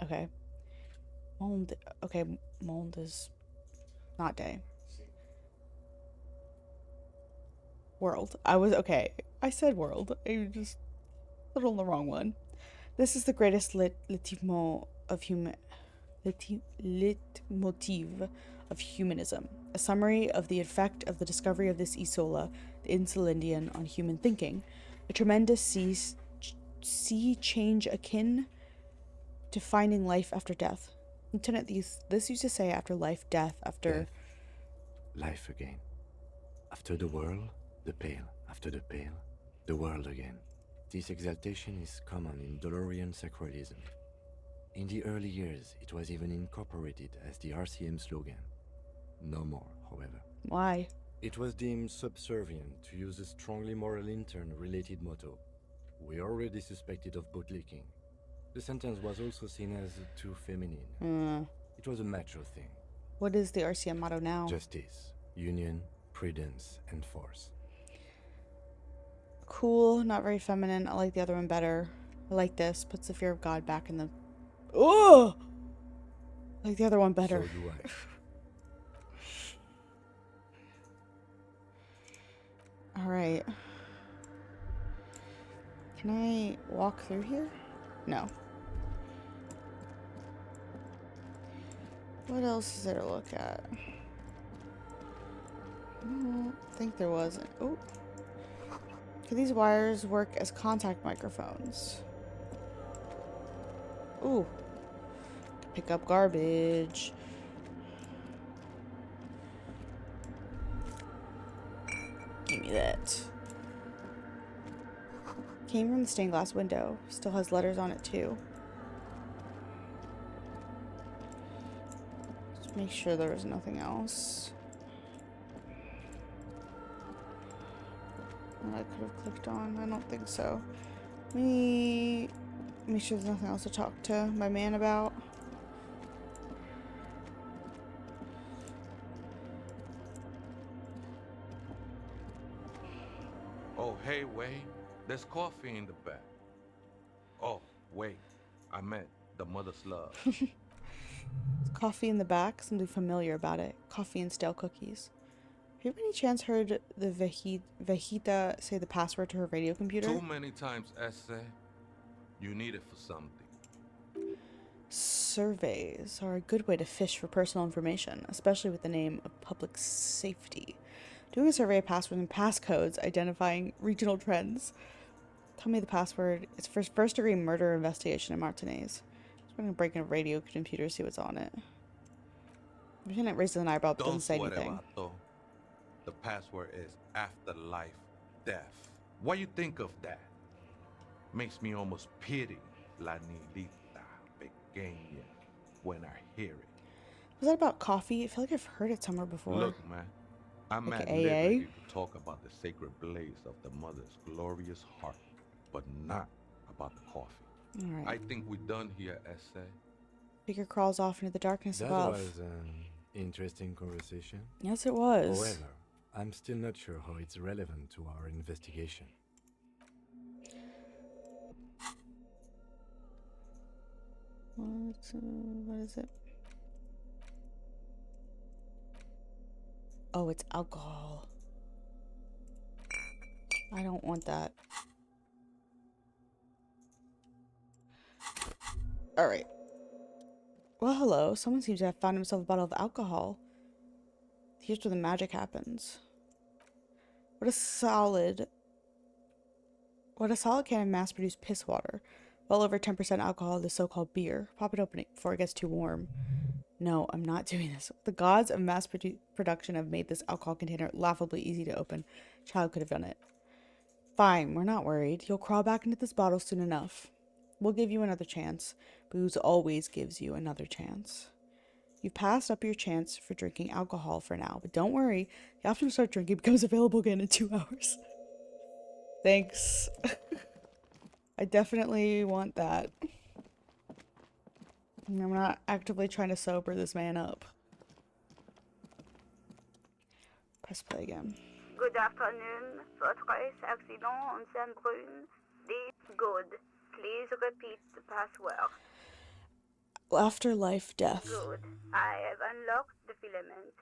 Okay. Monde. Okay, monde is not day. World. Okay. I said world. I just put on the wrong one. This is the greatest leitmotif of humanism. A summary of the effect of the discovery of this Isola, the Insulindian, on human thinking. A tremendous sea change akin to finding life after death. Lieutenant, this used to say after life, death, after... Death. Life again. After the world, the pale. After the pale, the world again. This exaltation is common in Dolorian sacralism. In the early years, it was even incorporated as the RCM slogan. No more, however. Why? It was deemed subservient to use a strongly moral intern-related motto. We already suspected of bootlicking. The sentence was also seen as too feminine. It was a macho thing. What is the RCM motto now? Justice, union, prudence, and force. Cool, not very feminine. I like the other one better. I like this. Puts the fear of God back in the... Oh! I like the other one better. So do I. Alright. Can I walk through here? No. What else is there to look at? I don't think there wasn't. Oh. Can these wires work as contact microphones? Ooh. Pick up garbage. Give me that. Came from the stained glass window. Still has letters on it too. Just make sure there was nothing else. That I could have clicked on. I don't think so. Let me make sure there's nothing else to talk to my man about. Oh, hey, Wade. There's coffee in the back. Oh, wait. I meant the mother's love. There's coffee in the back. Something familiar about it. Coffee and stale cookies. Have you by any chance heard the Vejita say the password to her radio computer? Too many times, essay. You need it for something. Surveys are a good way to fish for personal information, especially with the name of public safety. Doing a survey of passwords and passcodes, identifying regional trends. Tell me the password. It's for first-degree murder investigation in Martinez. I'm going to break in a radio computer, see what's on it. Lieutenant raises an eyebrow but doesn't say anything. The password is afterlife death. What you think of that? Makes me almost pity La Nilita Pequeña when I hear it. Was that about coffee? I feel like I've heard it somewhere before. Look, man. I'm like at AA? liberty to talk about the sacred blaze of the mother's glorious heart, but not about the coffee. All right. I think we're done here, essay. Figure crawls off into the darkness That above. was an interesting conversation. Yes, it was. However, I'm still not sure how it's relevant to our investigation. What is it? Oh, it's alcohol. I don't want that. Alright. Well, hello. Someone seems to have found himself a bottle of alcohol. Here's where the magic happens. What a solid What a solid can of mass-produced piss water. Well over 10% alcohol, this so-called beer. Pop it open before it gets too warm. No, I'm not doing this. The gods of mass production have made this alcohol container laughably easy to open. Child could have done it. Fine, we're not worried. You'll crawl back into this bottle soon enough. We'll give you another chance. Booze always gives you another chance. You've passed up your chance for drinking alcohol for now, but don't worry. The option to start drinking becomes available again in 2 hours. Thanks. I definitely want that. I'm not actively trying to sober this man up. Press play again. Good afternoon. Fortress accident on Saint-Brune. This good. Please repeat the password. Afterlife death. Good. I have unlocked the filament.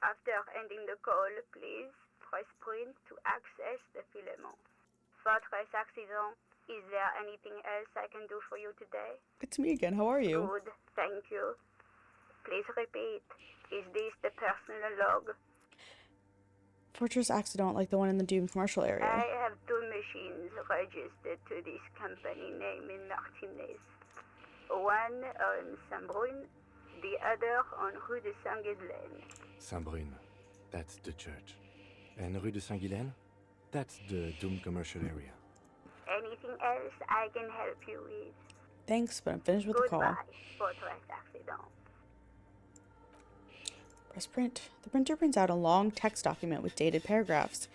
After ending the call, please press print to access the filament. Fortress accident. Is there anything else I can do for you today? It's me again. How are you? Good. Thank you. Please repeat. Is this the personal log? Fortress accident like the one in the Doom commercial area. I have 2 machines registered to this company name in Martinez. One on Saint-Brune, the other on Rue de Saint-Ghislaine. Saint-Brune, that's the church. And Rue de Saint-Ghislaine, that's the Doom commercial area. Anything else I can help you with? Thanks, but I'm finished with the call. Goodbye, Fortress accident. Press print. The printer prints out a long text document with dated paragraphs.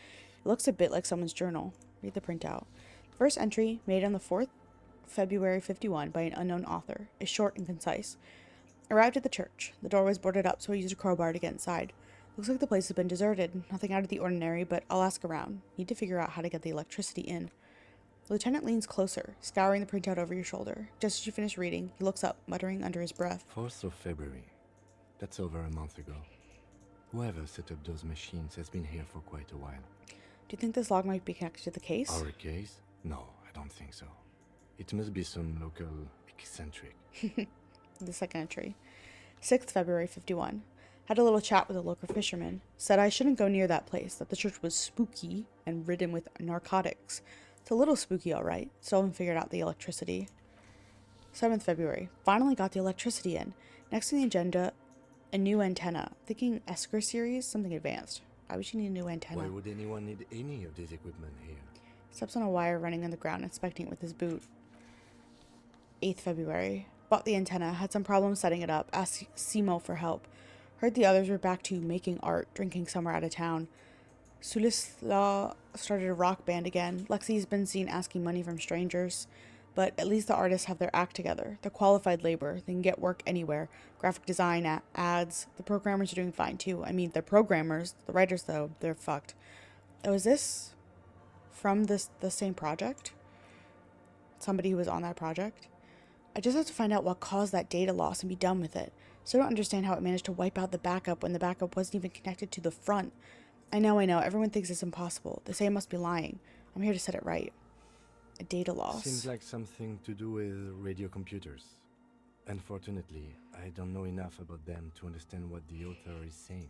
It looks a bit like someone's journal. Read the printout. The first entry, made on the 4th February 51 by an unknown author, is short and concise. Arrived at the church. The door was boarded up, so I used a crowbar to get inside. Looks like the place has been deserted. Nothing out of the ordinary, but I'll ask around. Need to figure out how to get the electricity in. The lieutenant leans closer, scouring the printout over your shoulder. Just as you finish reading, he looks up, muttering under his breath. 4th of February. That's over a month ago. Whoever set up those machines has been here for quite a while. Do you think this log might be connected to the case? Our case? No, I don't think so. It must be some local eccentric. The second entry. 6th February 51. Had a little chat with a local fisherman. Said I shouldn't go near that place, that the church was spooky and ridden with narcotics. It's a little spooky, all right. Still haven't figured out the electricity. 7th February. Finally got the electricity in. Next on the agenda, a new antenna. Thinking Esker series, something advanced. Why would you need a new antenna? Why would anyone need any of this equipment here? Steps on a wire running on the ground, inspecting it with his boot. 8th February. Bought the antenna, had some problems setting it up, asked Simo for help. Heard the others were back to making art, drinking somewhere out of town. Sulisla started a rock band again. Lexi's been seen asking money from strangers. But at least the artists have their act together. They're qualified labor. They can get work anywhere. Graphic design, ads. The programmers are doing fine too. I mean, they're programmers. The writers, though, they're fucked. Oh, is this from the same project? Somebody who was on that project? I just have to find out what caused that data loss and be done with it. Still don't understand how it managed to wipe out the backup when the backup wasn't even connected to the front. I know. Everyone thinks it's impossible. They say I must be lying. I'm here to set it right. A data loss. Seems like something to do with radio computers. Unfortunately, I don't know enough about them to understand what the author is saying.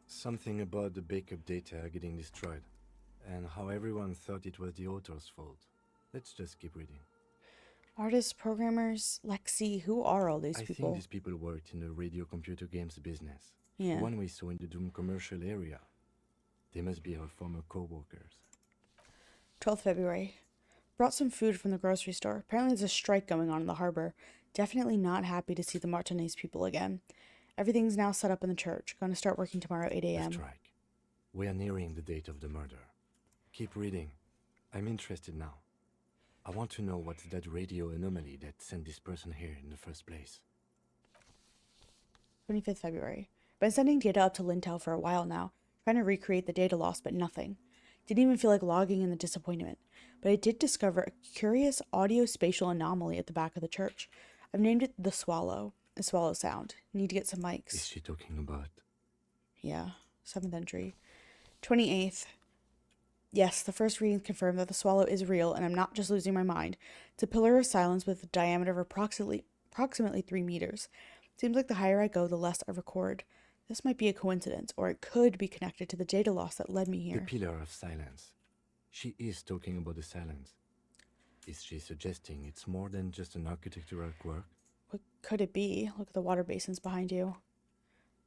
Something about the backup data getting destroyed, and how everyone thought it was the author's fault. Let's just keep reading. Artists, programmers, Lexi, who are all these I people? think these people worked in the radio computer games business. Yeah. The one we saw in the Doom commercial area. They must be our former co-workers. 12th February. Brought some food from the grocery store. Apparently there's a strike going on in the harbor. Definitely not happy to see the Martinez people again. Everything's now set up in the church. Going to start working tomorrow 8 a.m. The strike. We are nearing the date of the murder. Keep reading. I'm interested now. I want to know what's that radio anomaly that sent this person here in the first place. 25th February. Been sending data up to Lintel for a while now. Trying to recreate the data loss, but nothing. Didn't even feel like logging in the disappointment. But I did discover a curious audio-spatial anomaly at the back of the church. I've named it the Swallow. A swallow sound. Need to get some mics. Is she talking about? Yeah. 7th entry. 28th. Yes, the first reading confirmed that the swallow is real, and I'm not just losing my mind. It's a pillar of silence with a diameter of approximately 3 meters. Seems like the higher I go, the less I record. This might be a coincidence, or it could be connected to the data loss that led me here. The pillar of silence. She is talking about the silence. Is she suggesting it's more than just an architectural quirk? What could it be? Look at the water basins behind you.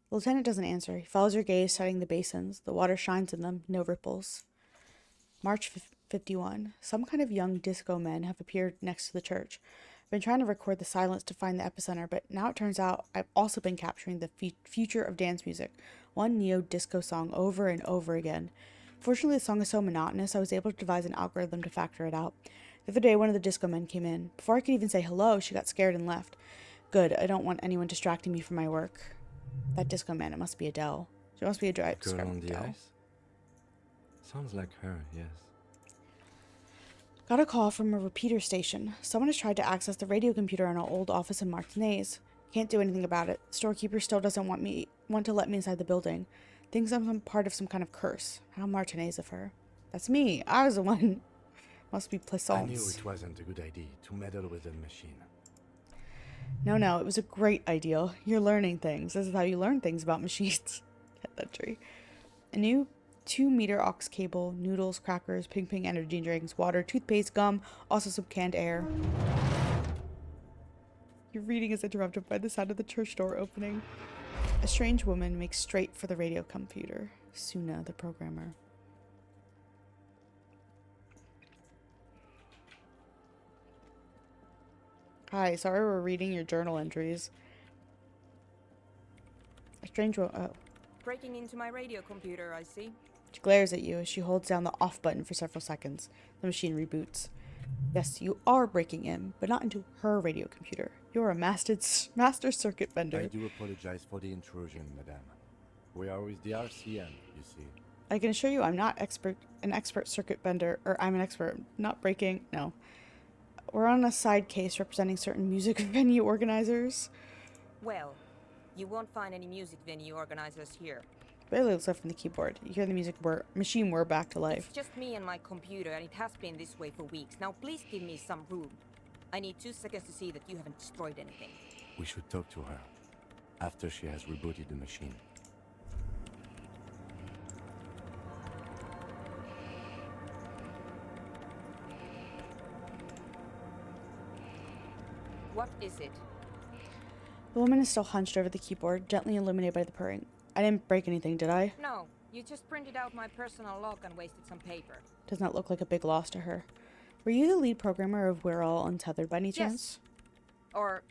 The lieutenant doesn't answer. He follows your gaze, studying the basins. The water shines in them, no ripples. March 51. Some kind of young disco men have appeared next to the church. I've been trying to record the silence to find the epicenter, but now it turns out I've also been capturing the future of dance music, one neo-disco song over and over again. Fortunately, the song is so monotonous, I was able to devise an algorithm to factor it out. The other day, one of the disco men came in. Before I could even say hello, she got scared and left. Good, I don't want anyone distracting me from my work. That disco man, it must be Adele. She must be a drive. Girl on the ice? Sounds like her, yes. Got a call from a repeater station. Someone has tried to access the radio computer in our old office in Martinez. Can't do anything about it. Storekeeper still doesn't want to let me inside the building. Thinks I'm part of some kind of curse. How Martinez of her. That's me. I was the one. Must be Plaisance. I knew it wasn't a good idea to meddle with the machine. No, it was a great idea. You're learning things. This is how you learn things about machines. Hit that tree. A new 2-meter aux cable, noodles, crackers, ping energy drinks, water, toothpaste, gum, also some canned air. Your reading is interrupted by the sound of the church door opening. A strange woman makes straight for the radio computer. Suna, the programmer. Hi, sorry we're reading your journal entries. A strange woman. Oh. Breaking into my radio computer, I see. She glares at you as she holds down the off button for several seconds. The machine reboots. Yes, you are breaking in, but not into her radio computer. You're a master circuit bender. I do apologize for the intrusion, madame. We are with the RCM, you see. I can assure you I'm not an expert circuit bender, or I'm an expert, not breaking, no. We're on a side case representing certain music venue organizers. Well, you won't find any music venue organizers here. Barely looks up from the keyboard. You hear the machine whir back to life. It's just me and my computer, and it has been this way for weeks. Now please give me some room. I need 2 seconds to see that you haven't destroyed anything. We should talk to her after she has rebooted the machine. What is it? The woman is still hunched over the keyboard, gently illuminated by the purring. I didn't break anything, did I? No, you just printed out my personal log and wasted some paper. Does not look like a big loss to her. Were you the lead programmer of We're All Untethered by any chance? Yes. Or,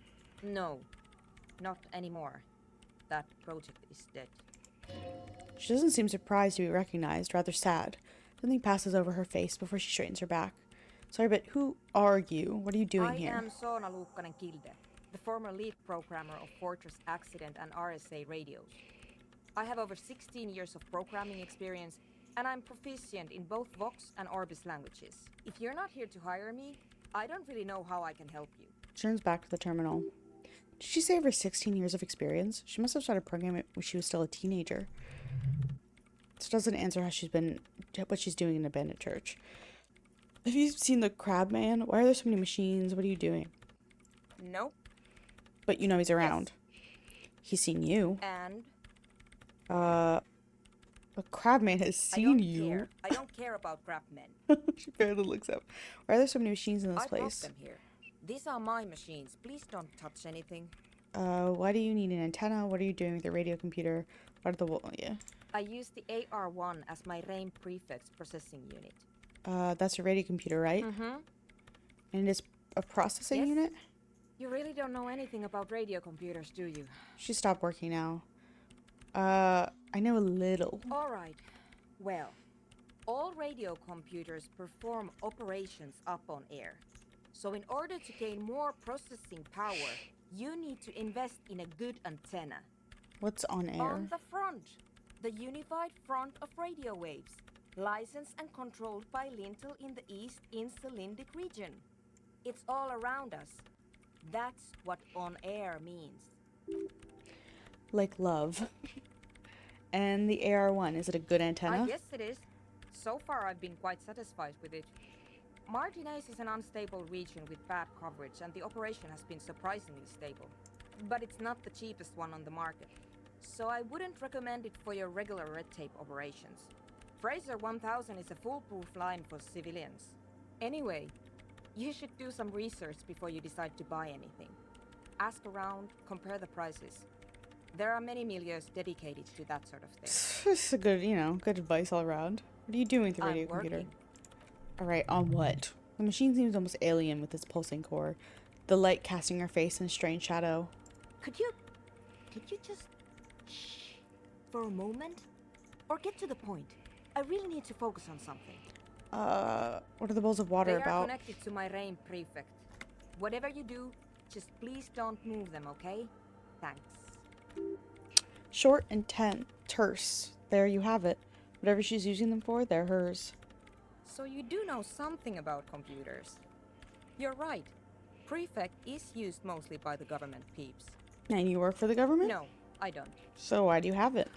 no, not anymore. That project is dead. She doesn't seem surprised to be recognized, rather sad. Something passes over her face before she straightens her back. Sorry, but who are you? What are you doing here? I am Soona Luukkanen-Kilde, the former lead programmer of Fortress Accident and RSA radios. I have over 16 years of programming experience, and I'm proficient in both Vox and Orbis languages. If you're not here to hire me, I don't really know how I can help you. She turns back to the terminal. Did she say over 16 years of experience? She must have started programming when she was still a teenager. This doesn't answer what she's doing in a bandit church. Have you seen the Crab Man? Why are there so many machines? What are you doing? Nope. But you know he's around. Yes. He's seen you. And? The Crab Man has seen you. I don't care about crab men. She barely looks up. Why are there so many machines in this I brought place? them here. These are my machines. Please don't touch anything. Why do you need an antenna? What are you doing with your radio computer? What are the yeah? I use the AR1 as my RAIN prefix processing unit. That's your radio computer, right? Mm-hmm. And it's a processing Yes. unit? You really don't know anything about radio computers, do you? She stopped working now. I know a little. All right. Well, all radio computers perform operations up on air. So in order to gain more processing power, you need to invest in a good antenna. What's on air? On the front, the unified front of radio waves, licensed and controlled by Lintel in the East Insulindic region. It's all around us. That's what on air means. Like love. And the AR1, is it a good antenna? I guess it is. So far I've been quite satisfied with it. Martinez is an unstable region with bad coverage, and the operation has been surprisingly stable. But it's not the cheapest one on the market. So I wouldn't recommend it for your regular red tape operations. Fraser 1000 is a foolproof line for civilians. Anyway, You should do some research before you decide to buy anything. Ask around, compare the prices. There are many milieux dedicated to that sort of thing. This is a good, good advice all around. What are you doing with the radio I'm computer? working. Alright, on what? The machine seems almost alien with its pulsing core. The light casting her face in a strange shadow. Could you just shh for a moment? Or get to the point? I really need to focus on something. What are the bowls of water They are about? connected to my RAIN prefect. Whatever you do, just please don't move them, okay? Thanks. Short and terse. There you have it. Whatever she's using them for, they're hers. So you do know something about computers. You're right. Prefect is used mostly by the government peeps. And you work for the government? No, I don't. So why do you have it?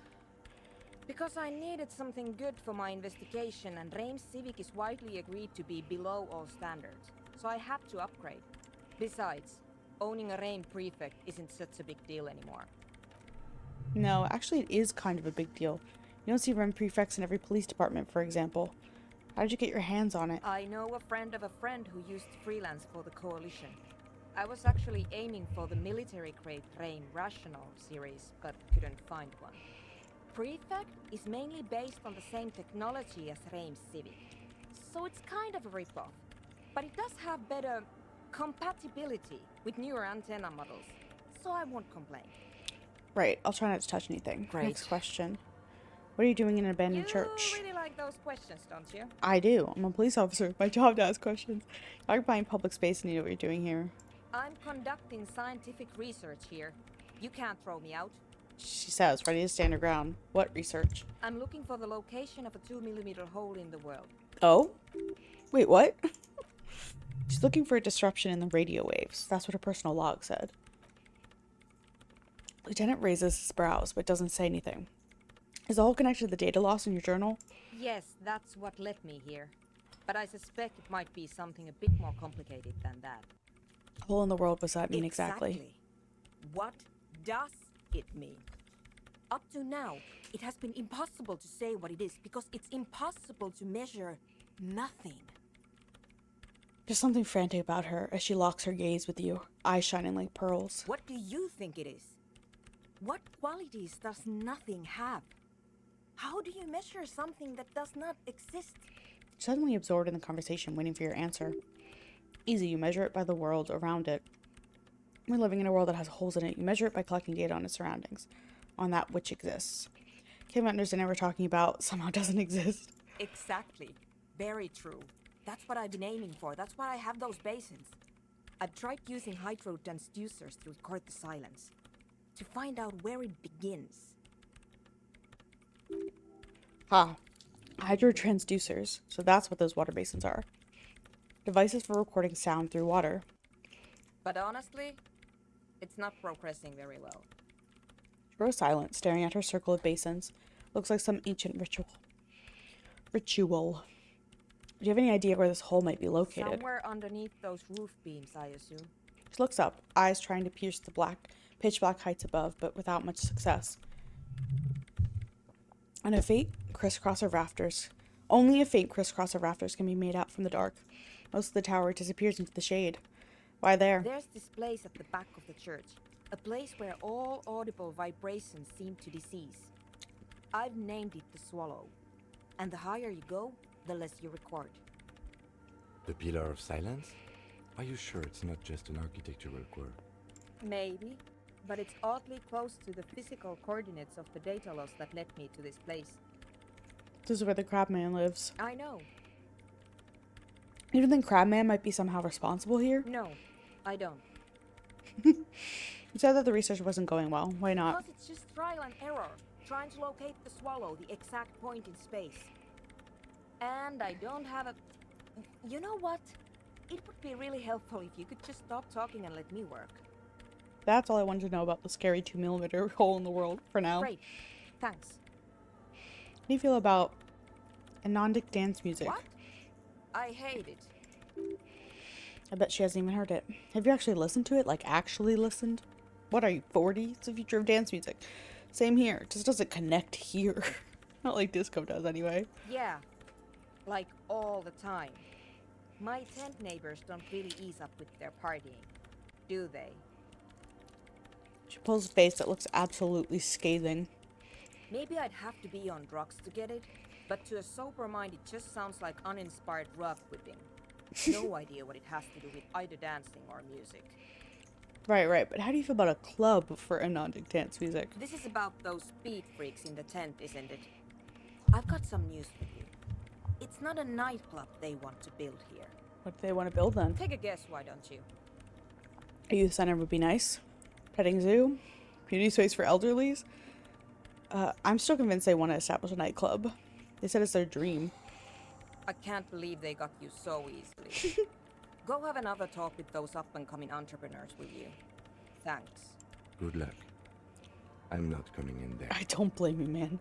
Because I needed something good for my investigation, and RAIN Civic is widely agreed to be below all standards. So I had to upgrade. Besides, owning a RAIN prefect isn't such a big deal anymore. No, actually it is kind of a big deal. You don't see REM prefects in every police department, for example. How did you get your hands on it? I know a friend of a friend who used to freelance for the Coalition. I was actually aiming for the military-grade RAIN Rational series, but couldn't find one. Prefect is mainly based on the same technology as RAIN Civic, so it's kind of a rip-off. But it does have better compatibility with newer antenna models, so I won't complain. Right, I'll try not to touch anything. Great. Next question. What are you doing in an abandoned You church? really like those questions, don't you? I do. I'm a police officer. My job to ask questions. You're occupying public space and you know what you're doing here. I'm conducting scientific research here. You can't throw me out. She says, ready to stand her ground. What research? I'm looking for the location of a 2mm hole in the world. Oh? Wait, what? She's looking for a disruption in the radio waves. That's what her personal log said. Lieutenant raises his brows, but doesn't say anything. Is the hole connected to the data loss in your journal? Yes, that's what led me here. But I suspect it might be something a bit more complicated than that. Hole in the world, what's that mean exactly? What does it mean? Up to now, it has been impossible to say what it is because it's impossible to measure nothing. There's something frantic about her as she locks her gaze with you, eyes shining like pearls. What do you think it is? What qualities does nothing have? How do you measure something that does not exist? Suddenly absorbed in the conversation, waiting for your answer. Easy, you measure it by the world around it. We're living in a world that has holes in it. You measure it by collecting data on its surroundings, on that which exists. Can't understand what we're talking about somehow doesn't exist. Exactly. Very true. That's what I've been aiming for. That's why I have those basins. I've tried using hydro transducers to record the silence, to find out where it begins. Hydro transducers. So that's what those water basins are. Devices for recording sound through water. But honestly, it's not progressing very well. She grows silent, staring at her circle of basins. Looks like some ancient ritual. Do you have any idea where this hole might be located? Somewhere underneath those roof beams, I assume. She looks up, eyes trying to pierce the pitch black heights above, but without much success. And a faint crisscross of rafters. Only a faint crisscross of rafters can be made out from the dark. Most of the tower disappears into the shade. Why there? There's this place at the back of the church. A place where all audible vibrations seem to decease. I've named it the Swallow. And the higher you go, the less you record. The Pillar of Silence? Are you sure it's not just an architectural quirk? Maybe. But it's oddly close to the physical coordinates of the data loss that led me to this place. This is where the Crabman lives. I know. You don't think Crabman might be somehow responsible here? No, I don't. You said that the research wasn't going well. Why not? Because it's just trial and error. Trying to locate the Swallow, the exact point in space. And I don't have a... You know what? It would be really helpful if you could just stop talking and let me work. That's all I wanted to know about the scary 2mm hole in the world for now. Great. Thanks. How do you feel about anondic dance music? What? I hate it. I bet she hasn't even heard it. Have you actually listened to it? Like, actually listened? What are you, 40? It's the future of dance music. Same here. It just doesn't connect here. Not like disco does, anyway. Yeah. Like all the time. My tent neighbors don't really ease up with their partying, do they? She pulls a face that looks absolutely scathing. Maybe I'd have to be on drugs to get it, but to a sober mind it just sounds like uninspired rug whipping. No idea what it has to do with either dancing or music. Right, but how do you feel about a club for anodic dance music? This is about those speed freaks in the tent, isn't it? I've got some news for you. It's not a nightclub they want to build here. What do they want to build then? Take a guess, why don't you? A youth center would be nice. Petting zoo? Community space for elderlies? I'm still convinced they want to establish a nightclub. They said it's their dream. I can't believe they got you so easily. Go have another talk with those up-and-coming entrepreneurs, will you? Thanks. Good luck. I'm not coming in there. I don't blame you, man.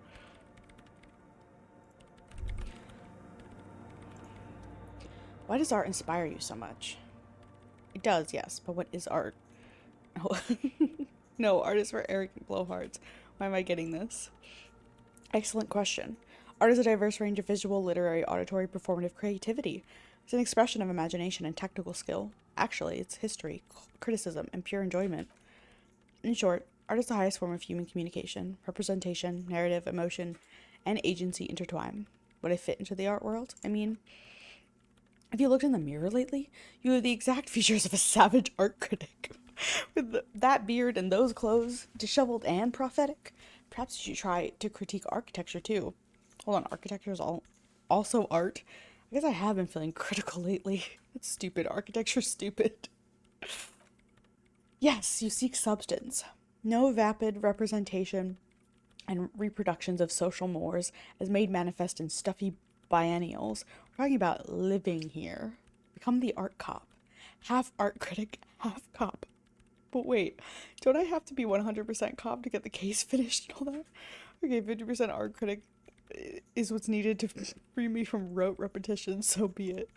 Why does art inspire you so much? It does, yes, but what is art? Oh. No, art is for arrogant blowhards. Why am I getting this? Excellent question. Art is a diverse range of visual, literary, auditory, performative creativity. It's an expression of imagination and technical skill. Actually, it's history, criticism, and pure enjoyment. In short, art is the highest form of human communication, representation, narrative, emotion, and agency intertwine. Would I fit into the art world? I mean, have you looked in the mirror lately? You have the exact features of a savage art critic. With that beard and those clothes, disheveled and prophetic. Perhaps you should try to critique architecture too. Hold on, architecture is also art. I guess I have been feeling critical lately. It's stupid. Architecture's stupid. Yes, you seek substance. No vapid representation and reproductions of social mores as made manifest in stuffy biennials. We're talking about living here. Become the art cop. Half art critic, half cop. But wait, don't I have to be 100% cop to get the case finished and all that? Okay, 50% art critic is what's needed to free me from rote repetition, so be it.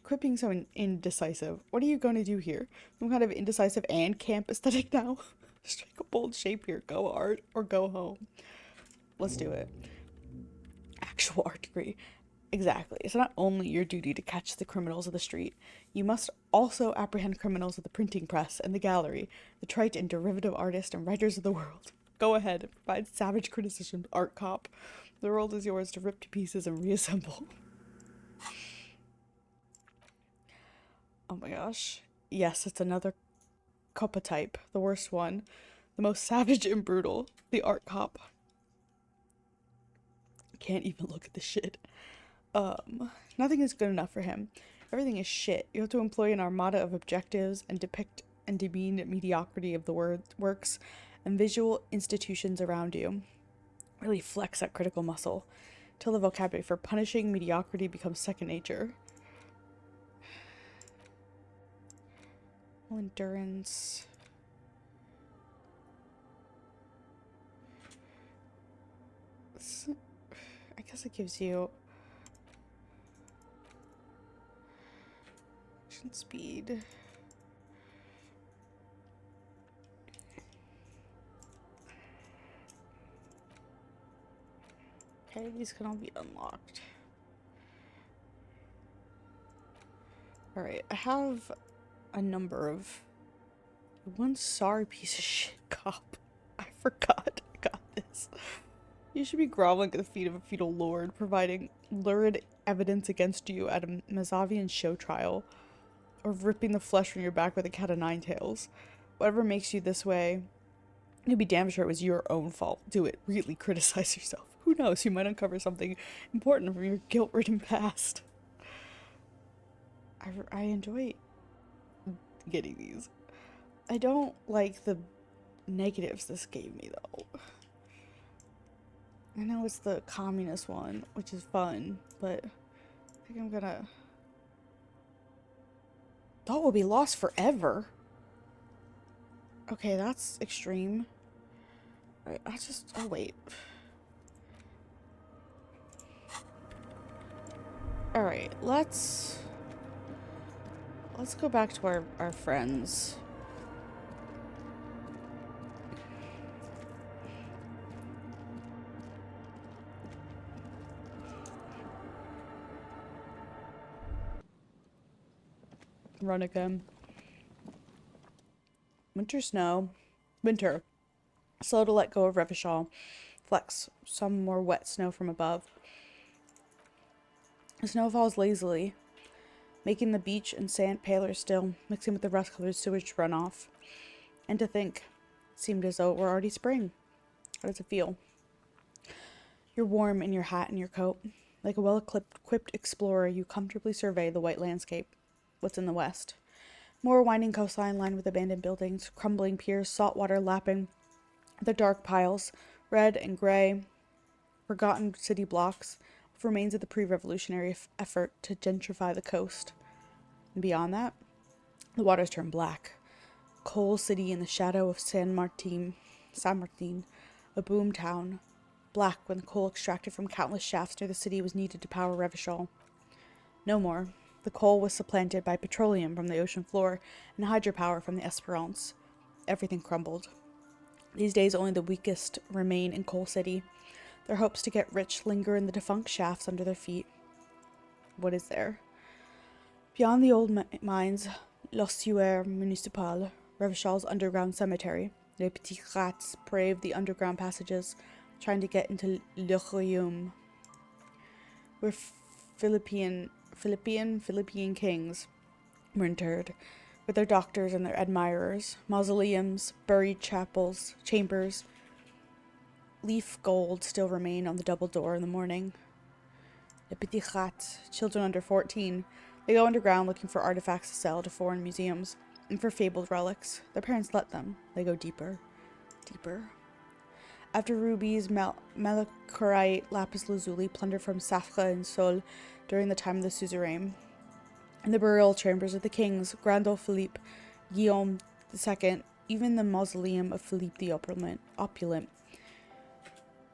Quit being so indecisive. What are you going to do here? Some kind of indecisive and camp aesthetic now? Strike a bold shape here. Go art or go home. Let's do it. Actual art degree. Exactly. It's not only your duty to catch the criminals of the street. You must also apprehend criminals of the printing press and the gallery, the trite and derivative artists and writers of the world. Go ahead and provide savage criticism, art cop. The world is yours to rip to pieces and reassemble. Oh my gosh. Yes, it's another coppa type. The worst one. The most savage and brutal. The art cop. Can't even look at the shit. Nothing is good enough for him. Everything is shit. You have to employ an armada of objectives and depict and demean mediocrity of the works and visual institutions around you. Really flex that critical muscle till the vocabulary for punishing mediocrity becomes second nature. Endurance. I guess it gives you action speed. Okay, these can all be unlocked. Alright, I have a number of one sorry piece of shit cop. I forgot I got this. You should be groveling at the feet of a feudal lord, providing lurid evidence against you at a Mazavian show trial, or ripping the flesh from your back with a cat of nine tails. Whatever makes you this way, you'll be damn sure it was your own fault. Do it. Really criticize yourself. Who knows? You might uncover something important from your guilt-ridden past. I enjoy getting these. I don't like the negatives this gave me, though. I know it's the communist one, which is fun, but I think I'm gonna... Thought will be lost forever. Okay, that's extreme. Alright, I'll wait. Alright, let's go back to our friends. Run again. Winter. Slow to let go of Revachol. Flecks some more wet snow from above. The snow falls lazily, making the beach and sand paler still, mixing with the rust-colored sewage runoff. And to think, it seemed as though it were already spring. How does it feel? You're warm in your hat and your coat. Like a well-equipped explorer, you comfortably survey the white landscape. What's in the west? More winding coastline lined with abandoned buildings, crumbling piers, salt water lapping the dark piles, red and gray, forgotten city blocks, with remains of the pre-revolutionary effort to gentrify the coast. And beyond that, the waters turn black. Coal city in the shadow of San Martin, a boom town, black when the coal extracted from countless shafts near the city was needed to power Revachol. No more. The coal was supplanted by petroleum from the ocean floor and hydropower from the Esperance. Everything crumbled. These days only the weakest remain in Coal City. Their hopes to get rich linger in the defunct shafts under their feet. What is there? Beyond the old mines, l'ossuaire municipal, Revachol's underground cemetery. Les petits rats brave the underground passages, trying to get into Elysium, where Philippine kings were interred, with their doctors and their admirers, mausoleums, buried chapels, chambers. Leaf gold still remain on the double door in the morning. Les petits rats, children under 14, they go underground looking for artifacts to sell to foreign museums, and for fabled relics. Their parents let them. They go deeper. Deeper. After rubies, malachite, lapis lazuli plundered from Safra and Sol during the time of the suzerain. In the burial chambers of the kings, Grandol Philippe, Guillaume II, even the mausoleum of Philippe the Opulent.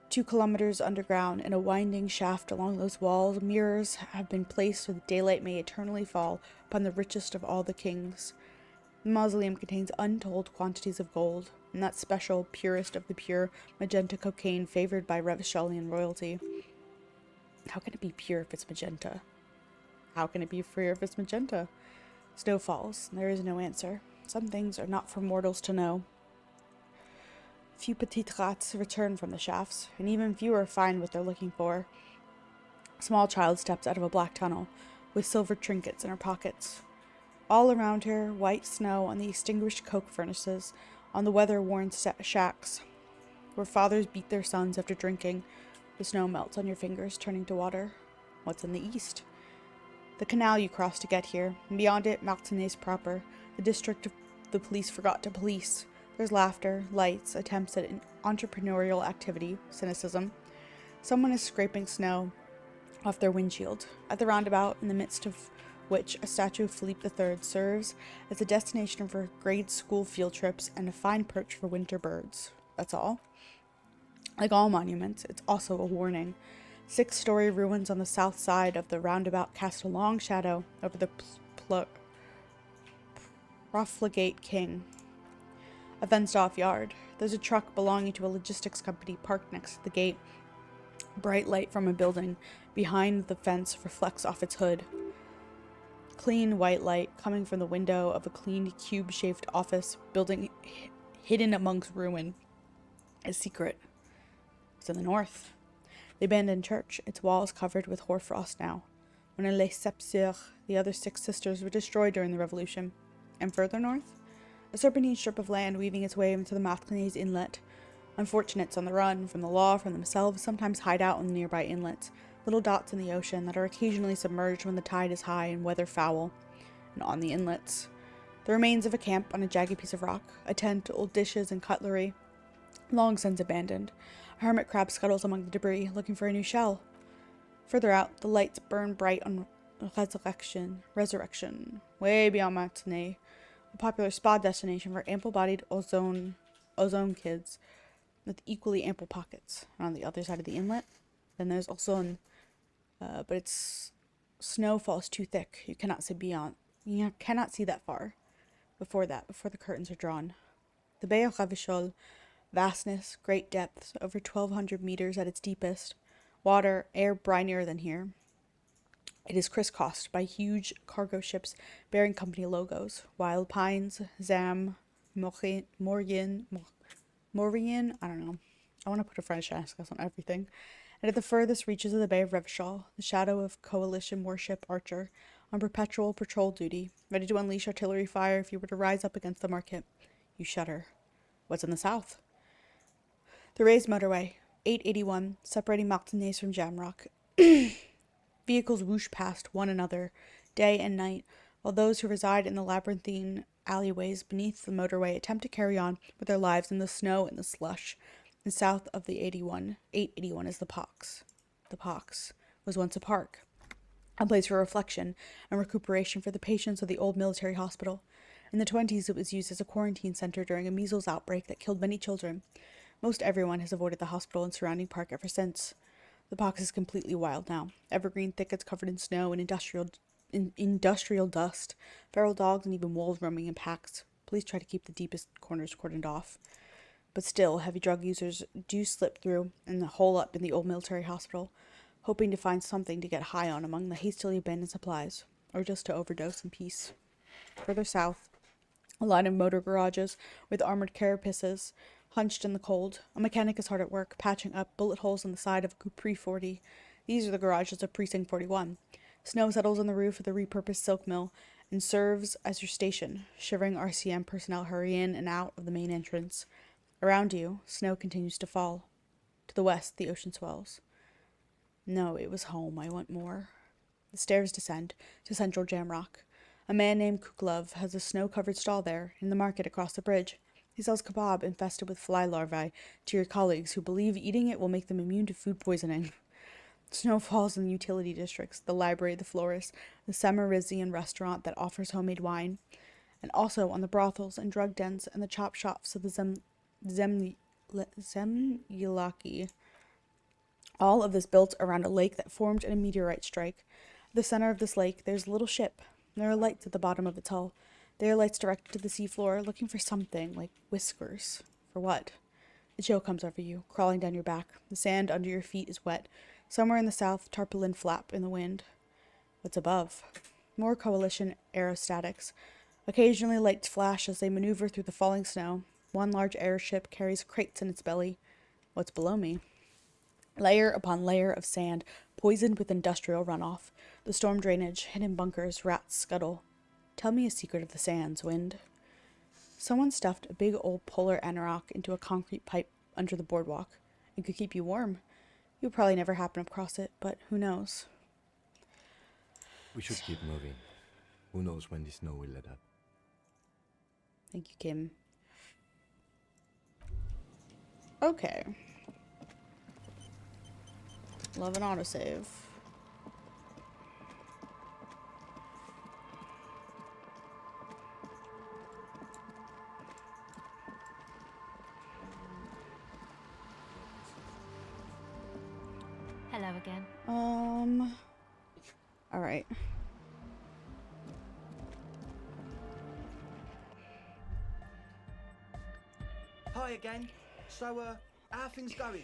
2 kilometers underground, in a winding shaft along those walls, mirrors have been placed so that daylight may eternally fall upon the richest of all the kings. The mausoleum contains untold quantities of gold, and that special, purest of the pure, magenta cocaine favored by Revacholian royalty. How can it be pure if it's magenta? How can it be pure if it's magenta? Snow falls, and there is no answer. Some things are not for mortals to know. Few petits rats return from the shafts, and even fewer find what they're looking for. A small child steps out of a black tunnel, with silver trinkets in her pockets. All around her, white snow on the extinguished coke furnaces, on the weather-worn shacks, where fathers beat their sons after drinking. The snow melts on your fingers, turning to water. What's in the east? The canal you cross to get here, and beyond it, Martinez proper, the district the police forgot to police. There's laughter, lights, attempts at entrepreneurial activity, cynicism. Someone is scraping snow off their windshield. At the roundabout, in the midst of which a statue of Philippe III serves as a destination for grade school field trips and a fine perch for winter birds. That's all. Like all monuments, it's also a warning. 6-story ruins on the south side of the roundabout cast a long shadow over the profligate king. A fenced-off yard. There's a truck belonging to a logistics company parked next to the gate. Bright light from a building behind the fence reflects off its hood. Clean white light coming from the window of a clean cube-shaped office building hidden amongst ruin. A secret. It's in the north. The abandoned church, its walls covered with hoarfrost now. When Les Septieurs, the other 6 sisters, were destroyed during the Revolution. And further north? A serpentine strip of land weaving its way into the Martinez Inlet. Unfortunates on the run from the law, from themselves, sometimes hide out in the nearby inlets, little dots in the ocean that are occasionally submerged when the tide is high and weather foul. And on the inlets, the remains of a camp on a jagged piece of rock, a tent, old dishes and cutlery, long since abandoned. A hermit crab scuttles among the debris, looking for a new shell. Further out, the lights burn bright on Resurrection, way beyond Martinez, a popular spa destination for ample-bodied ozone kids with equally ample pockets. And on the other side of the inlet, then there's Ozone, but its snow falls too thick. You cannot see beyond. You cannot see that far. Before the curtains are drawn. The Bay of Revachol, vastness, great depths, over 1,200 meters at its deepest. Water, air brinier than here. It is crisscrossed by huge cargo ships bearing company logos. Wild Pines, Zam, Morian, I don't know. I want to put a French accent on everything. And at the furthest reaches of the Bay of Revachol, the shadow of coalition warship Archer, on perpetual patrol duty, ready to unleash artillery fire if you were to rise up against the market. You shudder. What's in the south? The raised motorway, 881, separating Martinez from Jamrock. Vehicles whoosh past one another, day and night, while those who reside in the labyrinthine alleyways beneath the motorway attempt to carry on with their lives in the snow and the slush. And south of the 881 is the Pox. The Pox was once a park, a place for reflection and recuperation for the patients of the old military hospital. In the 1920s, it was used as a quarantine center during a measles outbreak that killed many children. Most everyone has avoided the hospital and surrounding park ever since. The Pox is completely wild now. Evergreen thickets covered in snow and industrial dust. Feral dogs and even wolves roaming in packs. Police try to keep the deepest corners cordoned off. But still, heavy drug users do slip through and hole up in the old military hospital, hoping to find something to get high on among the hastily abandoned supplies, or just to overdose in peace. Further south, a line of motor garages with armored carapaces hunched in the cold. A mechanic is hard at work, patching up bullet holes in the side of a Capri 40. These are the garages of Precinct 41. Snow settles on the roof of the repurposed silk mill and serves as your station. Shivering RCM personnel hurry in and out of the main entrance. Around you, snow continues to fall. To the west, the ocean swells. No, it was home. I want more. The stairs descend to central Jamrock. A man named Kuklov has a snow-covered stall there, in the market across the bridge. He sells kebab infested with fly larvae to your colleagues who believe eating it will make them immune to food poisoning. Snow falls in the utility districts, the library, the florist, the Samarizian restaurant that offers homemade wine, and also on the brothels and drug dens and the chop shops of the Zemyulaki. All of this built around a lake that formed in a meteorite strike. At the center of this lake, there's a little ship. There are lights at the bottom of its hull. They are lights directed to the seafloor, looking for something, like whiskers. For what? A chill comes over you, crawling down your back. The sand under your feet is wet. Somewhere in the south, tarpaulin flap in the wind. What's above? More coalition aerostatics. Occasionally lights flash as they maneuver through the falling snow. One large airship carries crates in its belly. What's below me? Layer upon layer of sand, poisoned with industrial runoff. The storm drainage, hidden bunkers, rats scuttle. Tell me a secret of the sands, wind. Someone stuffed a big old polar anorak into a concrete pipe under the boardwalk. It could keep you warm. You'll probably never happen across it, but who knows? We should keep moving. Who knows when the snow will let up? Thank you, Kim. Okay. Love an autosave. Hello again. Alright. Hi again. So, how are things going?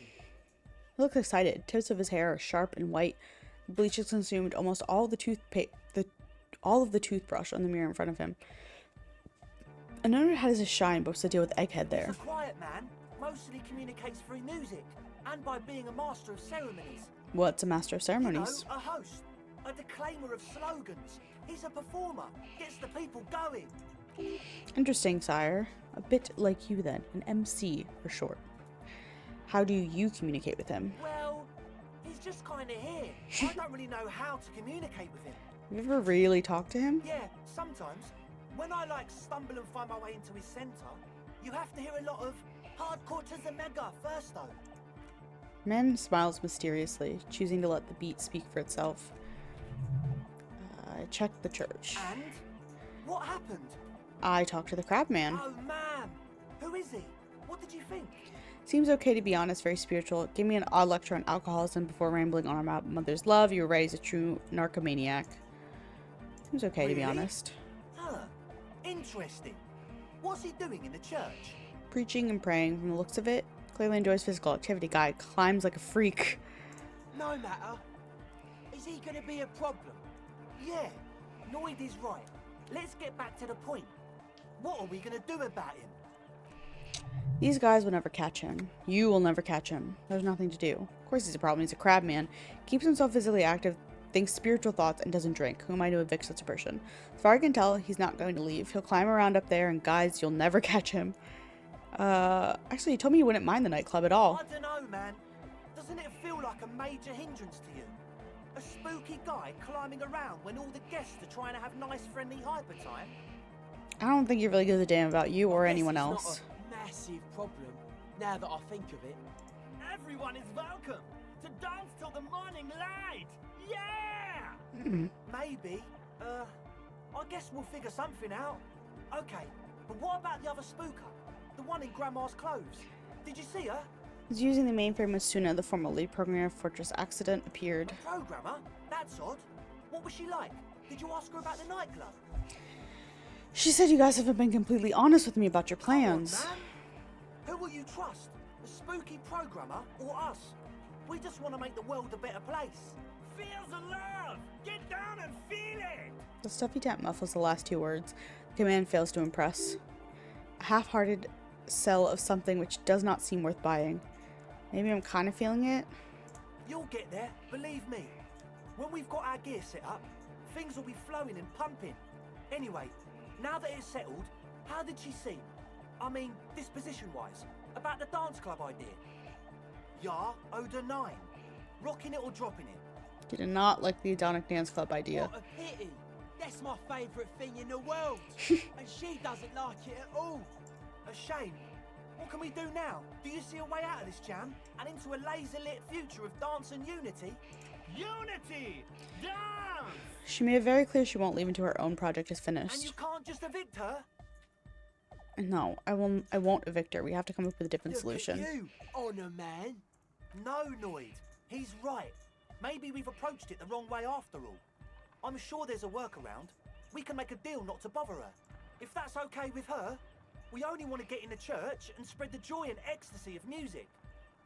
He looks excited. Tips of his hair are sharp and white. The bleach has consumed almost all of the toothbrush on the mirror in front of him. Another hat is a shine, but what's the deal with Egghead there? He's a quiet man, mostly communicates through music, and by being a master of ceremonies. What's a master of ceremonies? You know, a host, a declaimer of slogans. He's a performer, gets the people going. Interesting, sire. A bit like you then, an MC for short. How do you communicate with him? Well, he's just kind of here. I don't really know how to communicate with him. Have you ever really talked to him? Yeah, sometimes. When I stumble and find my way into his centre, you have to hear a lot of hardcore to the mega first though. Man smiles mysteriously, choosing to let the beat speak for itself. I checked the church. And? What happened? I talked to the crab man. Oh man! Who is he? What did you think? Seems okay to be honest, very spiritual. Give me an odd lecture on alcoholism before rambling on about mother's love. You were raised a true narcomaniac. Seems okay to be honest. Huh. Interesting. What's he doing in the church? Preaching and praying from the looks of it. Clearly enjoys physical activity. Guy climbs like a freak. No matter. Is he gonna be a problem? Yeah, Noid is right. Let's get back to the point. What are we gonna do about him? These guys will never catch him. You will never catch him. There's nothing to do. Of course he's a problem. He's a crab man. Keeps himself physically active, thinks spiritual thoughts, and doesn't drink. Who am I to evict such a person? As far as I can tell, he's not going to leave. He'll climb around up there, and guys, you'll never catch him. Actually, he told me he wouldn't mind the nightclub at all. I don't know, man. Doesn't it feel like a major hindrance to you? A spooky guy climbing around when all the guests are trying to have nice, friendly hyper time? I don't think he really gives a damn about you or I guess anyone it's else. Not a massive problem, now that I think of it. Everyone is welcome to dance till the morning light. Yeah! Maybe. I guess we'll figure something out. Okay, but what about the other spooker? The one in Grandma's clothes? Did you see her? He's using the mainframe as Suna, the former lead programmer of Fortress Accident, appeared. A programmer? That's odd. What was she like? Did you ask her about the nightclub? She said you guys haven't been completely honest with me about your plans. Come on, man. Who will you trust? A spooky programmer or us? We just want to make the world a better place. Feel the love! Get down and feel it! The stuffy tap muffles the last two words. The command fails to impress. A half-hearted sell of something which does not seem worth buying. Maybe I'm kind of feeling it. You'll get there, believe me. When we've got our gear set up, things will be flowing and pumping. Anyway, now that it's settled, how did she seem? I mean, disposition-wise, about the dance club idea. Yeah, Oda 9. Rocking it or dropping it? You did not like the Adonic Dance Club idea. What a pity. That's my favourite thing in the world. And she doesn't like it at all. A shame. What can we do now? Do you see a way out of this jam and into a laser-lit future of dance and unity? Unity! Dance! She made it very clear she won't leave until her own project is And you finished. can't just evict her? No, I won't evict her. We have to come up with a different solution. Look at you, honour man. No, Noid. He's right. Maybe we've approached it the wrong way after all. I'm sure there's a workaround. We can make a deal not to bother her. If that's okay with her, we only want to get in the church and spread the joy and ecstasy of music.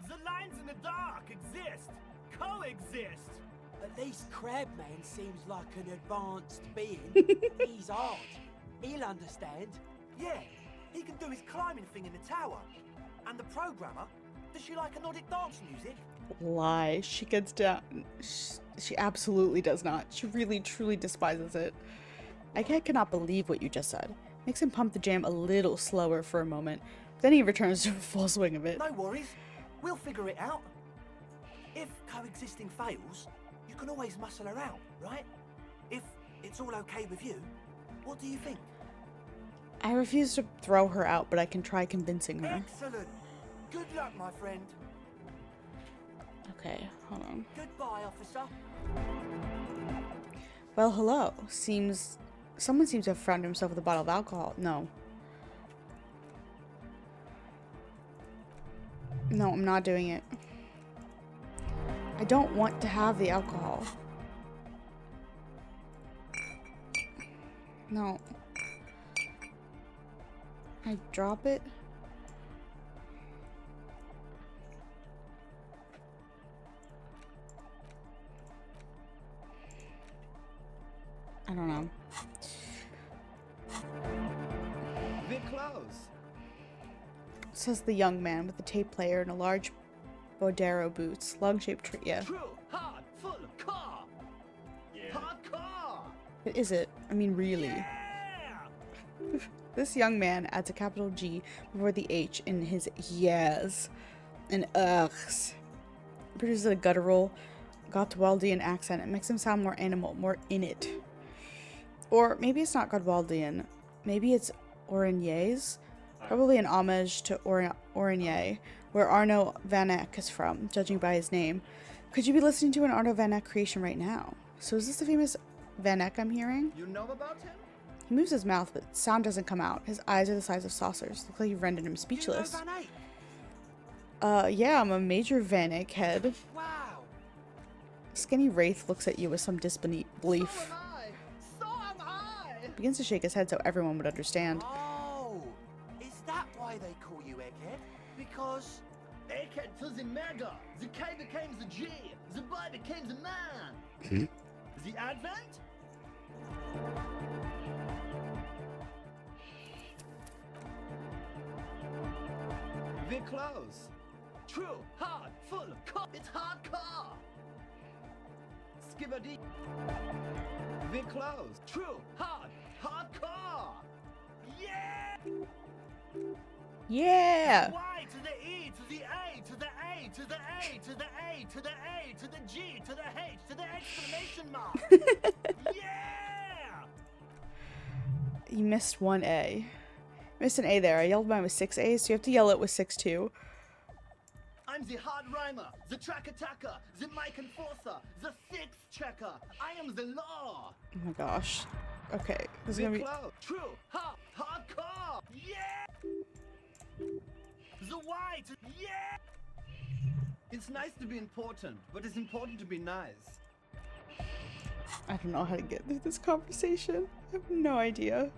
The lines in the dark exist. Coexist. At least Crabman seems like an advanced being. He's hard. He'll understand. Yeah, he can do his climbing thing in the tower. And the programmer, does she like Nordic dance music? Lie. She gets down. She absolutely does not. She really, truly despises it. I cannot believe what you just said. Makes him pump the jam a little slower for a moment. Then he returns to a full swing of it. No worries. We'll figure it out. If coexisting fails, you can always muscle her out, right? If it's all okay with you, what do you think? I refuse to throw her out, but I can try convincing her. Excellent. Good luck, my friend. Okay, hold on. Goodbye, officer. Well, hello. Someone seems to have found himself with a bottle of alcohol. No. No, I'm not doing it. I don't want to have the alcohol. No. Can I drop it? I don't know. Bit close. Says the young man with the tape player and a large Bodero boots. Lung-shaped tree. Yeah. True, hard, full of car. Yeah. Hard car. But is it? I mean, really. Yeah! This young man adds a capital G before the H in his yes and ughs. Produces a guttural Gotwaldian accent. It makes him sound more animal, more in it. Or maybe it's not Gotwaldian. Maybe it's Orignyes. Probably an homage to Origny, where Arno van Eyck is from, judging by his name. Could you be listening to an Arno van Eyck creation right now? So is this the famous Van Eyck I'm hearing? You know about him? He moves his mouth, but sound doesn't come out. His eyes are the size of saucers. Looks like you've rendered him speechless. You know Van Eyck? Yeah, I'm a major Van Eyck head. Wow. Skinny Wraith looks at you with some disbelief. So am I. So am I. Begins to shake his head so everyone would understand. Oh, is that why they call you Egghead? Because Egghead to the mega. The K became the G. The boy became the man. The Advent? We're close. True, hard, full, it's hardcore. Skibberdy. We're close. True, hard, hardcore. Yeah! Yeah. Y to the E to the A to the A to the A to the A to the A to the G to the H to the exclamation mark. Yeah! You missed one A. Missed an A there. I yelled mine with 6 A's, so you have to yell it with 6 too. I'm the hard rhymer, the track attacker, the mic enforcer, the sixth checker. I am the law. Oh my gosh. Okay. This is We're gonna be. close. True, hardcore. Yeah! The Y to yeah! It's nice to be important, but it's important to be nice. I don't know how to get through this conversation. I have no idea.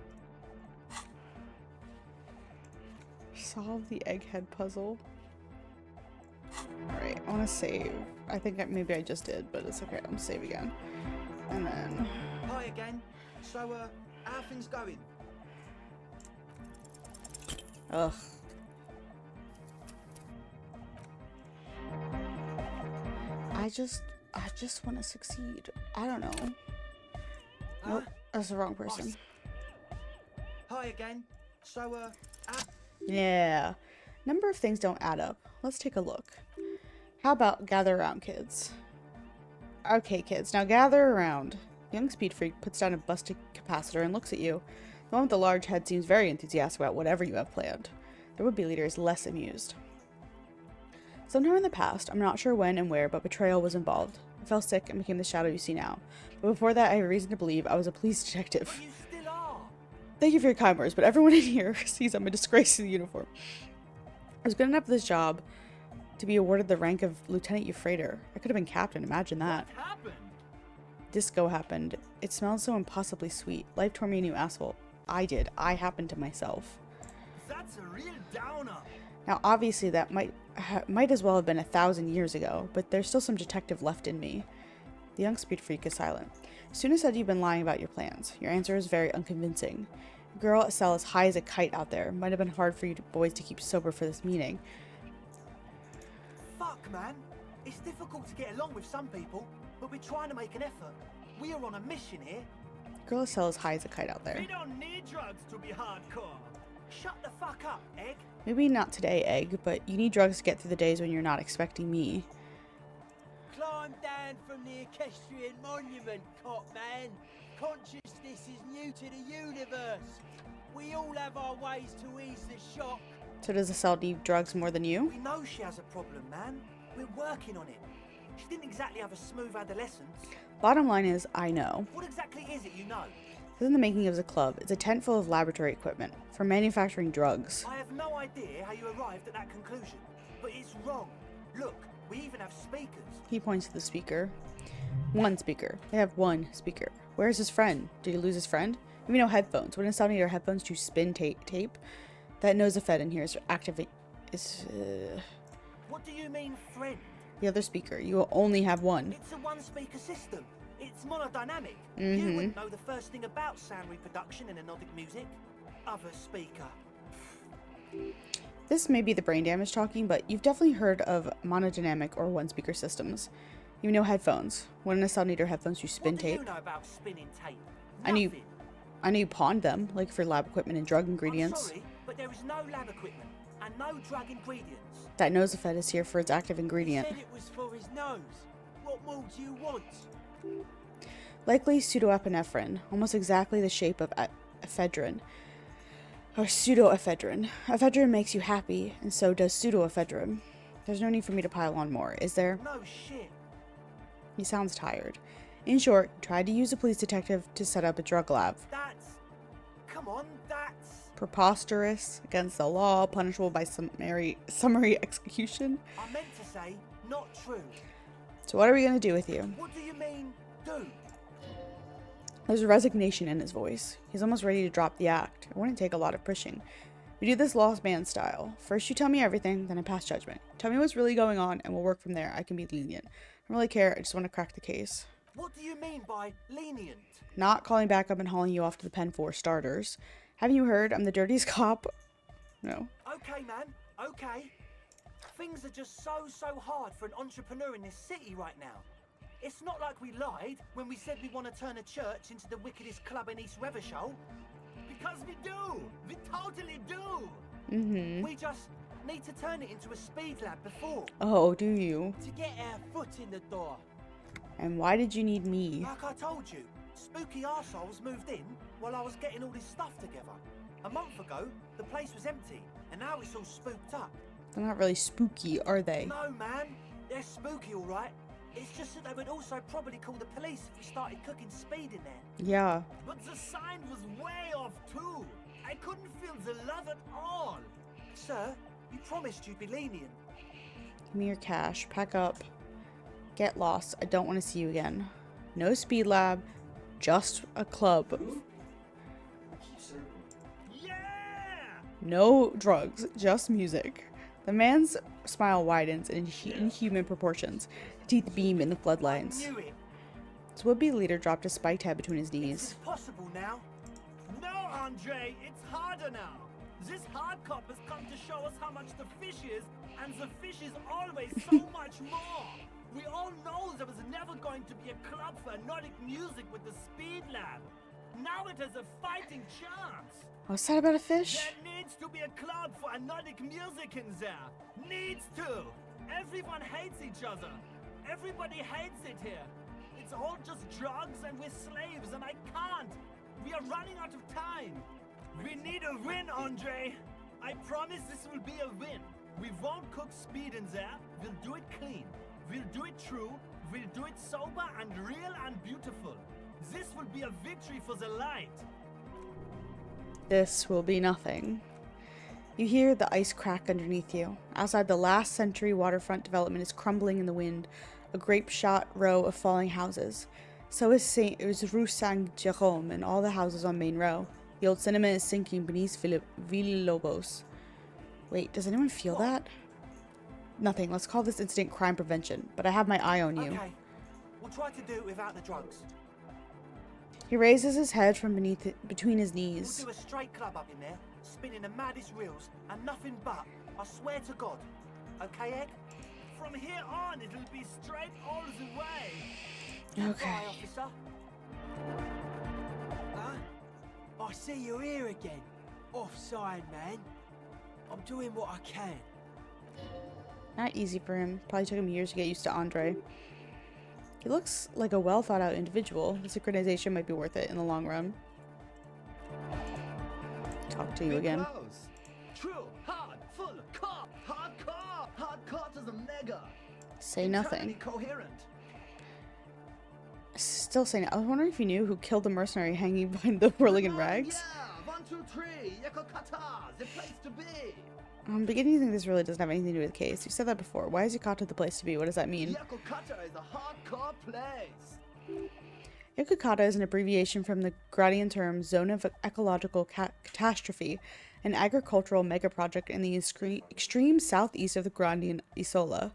Solve the egghead puzzle. Alright, I want to save. I think maybe I just did, but it's okay. I'm gonna save again. And then. Hi again. So, how things going? Ugh. I just want to succeed. I don't know. Nope, that's the wrong person. Hi again. So, Yeah. Number of things don't add up. Let's take a look. How about gather around, kids? Okay, kids, now gather around. Young Speed Freak puts down a busted capacitor and looks at you. The one with the large head seems very enthusiastic about whatever you have planned. The would-be leader is less amused. Sometime in the past, I'm not sure when and where, but betrayal was involved. I fell sick and became the shadow you see now. But before that, I have reason to believe I was a police detective. But you still are. Thank you for your kind words, but everyone in here sees I'm a disgrace to the uniform. I was good enough for this job to be awarded the rank of Lieutenant Euphrator. I could have been captain, imagine that. What happened? Disco happened. It smelled so impossibly sweet. Life tore me a new asphalt. I did. I happened to myself. That's a real downer. Now, obviously, that might as well have been 1,000 years ago, but there's still some detective left in me. The young Speed Freak is silent. Suna said you've been lying about your plans. Your answer is very unconvincing. A girl at cell as high as a kite out there. Might have been hard for you boys to keep sober for this meeting. Fuck, man. It's difficult to get along with some people, but we're trying to make an effort. We are on a mission here. Girl at cell as high as a kite out there. We don't need drugs to be hardcore. Shut the fuck up, Egg. Maybe not today, Egg, but you need drugs to get through the days when you're not expecting me. Climb down from the equestrian monument, cop man. Consciousness is new to the universe. We all have our ways to ease the shock. So does the cell need drugs more than you? We know she has a problem, man. We're working on it. She didn't exactly have a smooth adolescence. Bottom line is, I know. What exactly is it you know? This is the making of the club. It's a tent full of laboratory equipment for manufacturing drugs. I have no idea how you arrived at that conclusion, but it's wrong. Look, we even have speakers. He points to the speaker. One speaker. They have one speaker. Where's his friend? Did he lose his friend? Even no headphones. Wouldn't sound your headphones to spin tape? That nosefed in here is activate. What do you mean, friend? The other speaker. You will only have one. It's a one-speaker system. It's monodynamic. Mm-hmm. You wouldn't know the first thing about sound reproduction in anodic music. Other speaker. This may be the brain damage talking, but you've definitely heard of monodynamic or one-speaker systems. You know headphones. Wouldn't a cell need her headphones to spin What tape? do you know about spinning tape? I knew Nothing. you pawned them, like for lab equipment and drug ingredients. I'm sorry, but there is no lab equipment and no drug ingredients. That nosefed is here for its active He ingredient. said it was for his nose. What more do you want? Likely pseudoepinephrine, almost exactly the shape of ephedrine. Or pseudoephedrine. Ephedrine makes you happy, and so does pseudoephedrine. There's no need for me to pile on more, is there? No shit. He sounds tired. In short, you tried to use a police detective to set up a drug lab. That's... Come on, that's... Preposterous, against the law, punishable by summary execution. I meant to say, not true. So what are we going to do with you? What do you mean, do? There's a resignation in his voice. He's almost ready to drop the act. It wouldn't take a lot of pushing. We do this lost man style. First you tell me everything, then I pass judgment. Tell me what's really going on, and we'll work from there. I can be lenient. I don't really care, I just want to crack the case. What do you mean by lenient? Not calling back up and hauling you off to the pen for starters. Haven't you heard? I'm the dirtiest cop. No. Okay, man, okay. Things are just so hard for an entrepreneur in this city right now. It's not like we lied when we said we want to turn a church into the wickedest club in East Revershow. Because we do! We totally do! Mm-hmm. We just need to turn it into a speed lab before. Oh, do you? To get our foot in the door. And why did you need me? Like I told you, spooky arseholes moved in while I was getting all this stuff together. A month ago, the place was empty, and now it's all spooked up. They're not really spooky, are they? No, man. They're spooky, all right. It's just that they would also probably call the police if we started cooking speed in there. Yeah. But the sign was way off too. I couldn't feel the love at all. Sir, you promised you'd be lenient. Give me your cash. Pack up. Get lost. I don't want to see you again. No speed lab. Just a club. Yeah! No drugs. Just music. The man's smile widens in inhuman proportions. Teeth beam in the floodlines. Knew it. His would-be leader dropped his spiked head between his It's knees. possible now. No, Andre, it's harder now. This hard cop has come to show us how much the fish is, and the fish is always so much more. We all know there was never going to be a club for Nordic music with the Speed Lab. Now it has a fighting chance. What's that about a fish? There needs to be a club for Nordic music in there. Needs to. Everyone hates each other. Everybody hates it here. It's all just drugs and we're slaves and I can't. We are running out of time. We need a win, Andre. I promise this will be a win. We won't cook speed in there. We'll do it clean. We'll do it true. We'll do it sober and real and beautiful. This will be a victory for the light. This will be nothing. You hear the ice crack underneath you. Outside, the last century waterfront development is crumbling in the wind, a grape-shot row of falling houses. So is Rue Saint-Jérôme and all the houses on Main Row. The old cinema is sinking beneath Villalobos. Wait, does anyone feel that? Nothing. Let's call this incident crime prevention, but I have my eye on you. Okay, we'll try to do it without the drugs. He raises his head from between his We'll knees. do a straight club up in there, spinning the maddest reels, and nothing but, I swear to God. Okay, Egg? From here on, it'll be straight all the way. Okay. Bye, officer. Huh? I see you're here again. Offside, man. I'm doing what I can. Not easy for him. Probably took him years to get used to Andre. He looks like a well thought out individual. The synchronization might be worth it in the long run. Talk to you again. Close. True, hard, full, cop, hardcore. Hardcore to the mega. Say nothing. Internally coherent. Still saying it. I was wondering if you knew who killed the mercenary hanging behind the whirling in rags. Yeah, 1, 2, 3. Yakokata, the place to be. I'm beginning to think this really doesn't have anything to do with the case. You said that before. Why is Yokata the place to be? What does that mean? Yakokata is a hardcore place. Yokata is an abbreviation from the Gradian term Zone of Ecological Catastrophe, an agricultural megaproject in the extreme southeast of the Gradian Isola.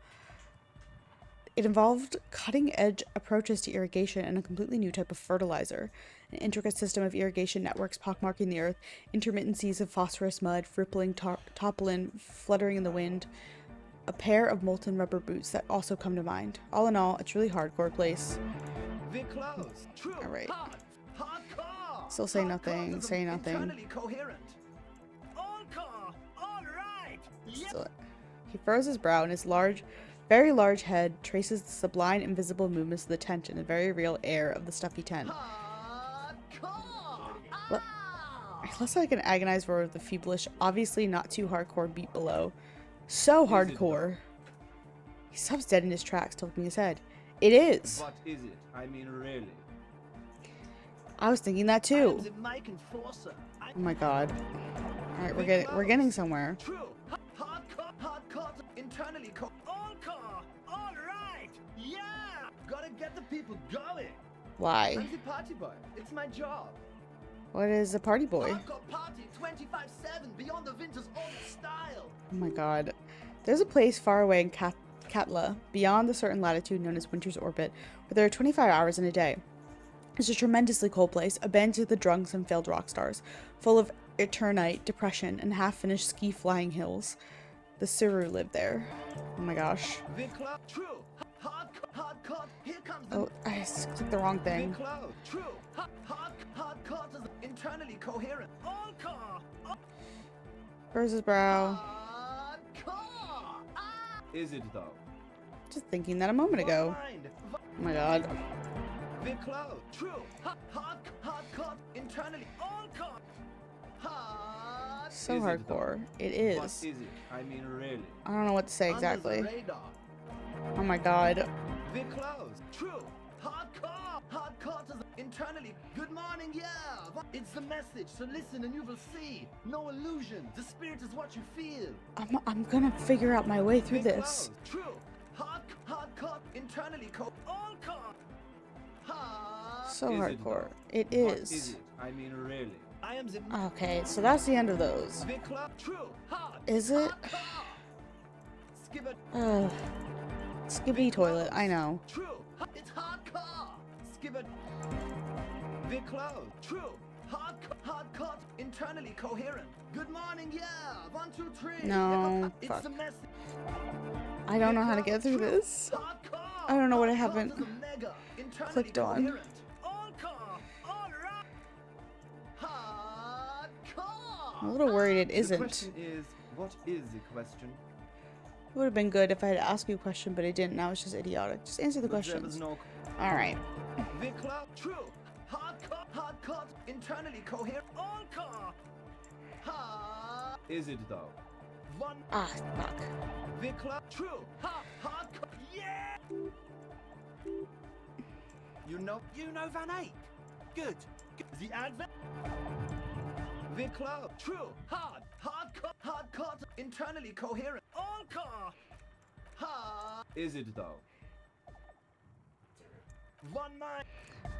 It involved cutting-edge approaches to irrigation and a completely new type of fertilizer, an intricate system of irrigation networks pockmarking the earth, intermittencies of phosphorus mud, rippling toppling, fluttering in the wind, a pair of molten rubber boots that also come to mind. All in all, a truly hardcore place. We're close. True, Alright. hard, hardcore. Still say Hardcore nothing, is say nothing. Internally coherent. All core, all right. Yeah. Still, he furrows his brow and his very large head traces the sublime invisible movements of the tent in the very real air of the stuffy tent. Hardcore. Less like an agonized roar of the feeblish, obviously not too hardcore beat below. So hardcore. He stops dead in his tracks, tilting his head. It is. What is it? I mean, really. I was thinking that I am too. the mic enforcer. Oh my god. All right, we're getting somewhere. True. Hardcore, internally all core, all right. Yeah. Gotta get the people going. Why? I'm the party boy. It's my job. What is a party boy? Hardcore party 25/7 beyond the winter's old style. Oh my god. There's a place far away in Ketla, beyond the certain latitude known as Winter's Orbit, where there are 25 hours in a day. It's a tremendously cold place, abandoned to the drunks and failed rock stars, full of eternite, depression, and half-finished ski-flying hills. The Suru live there. Oh my gosh. Oh, I just clicked the wrong thing. Internally coherent. Where's his brow? Is it though? Just thinking that a moment ago. Oh my god. True. Hardcore. Internally. So hardcore. It is. What is it? I mean, really. I don't know what to say exactly. Oh my god. True. Hardcore to the internally. Good morning, yeah. It's the message, so listen and you will see. No illusion. The spirit is what you feel. I'm gonna figure out my way through this. True. Hardcore. Internally. So hardcore. It is. What is it? I mean, really. I am the Okay, so that's the end of those. True. Hard. Is it? Skip it. Skippy toilet, I know. True. It's hardcore. Skip it. Big close. True. Hardcore. Internally coherent. Good morning, yeah. 1, 2, 3. No. It's Fuck. the message. I don't know how to get through this. I don't know what I haven't clicked on. I'm a little worried it The isn't. question is, what is the question? It would have been good if I had asked you a question, but it didn't. Now it's just idiotic. Just answer the questions. Alright. True. Hardcore. Internally coherent. Is it though? Ah, fuck. True. Hardcore. Yeah. You know Van Eyck. Good. The advent. True. Hardcore. Internally coherent. Is it though? One mind.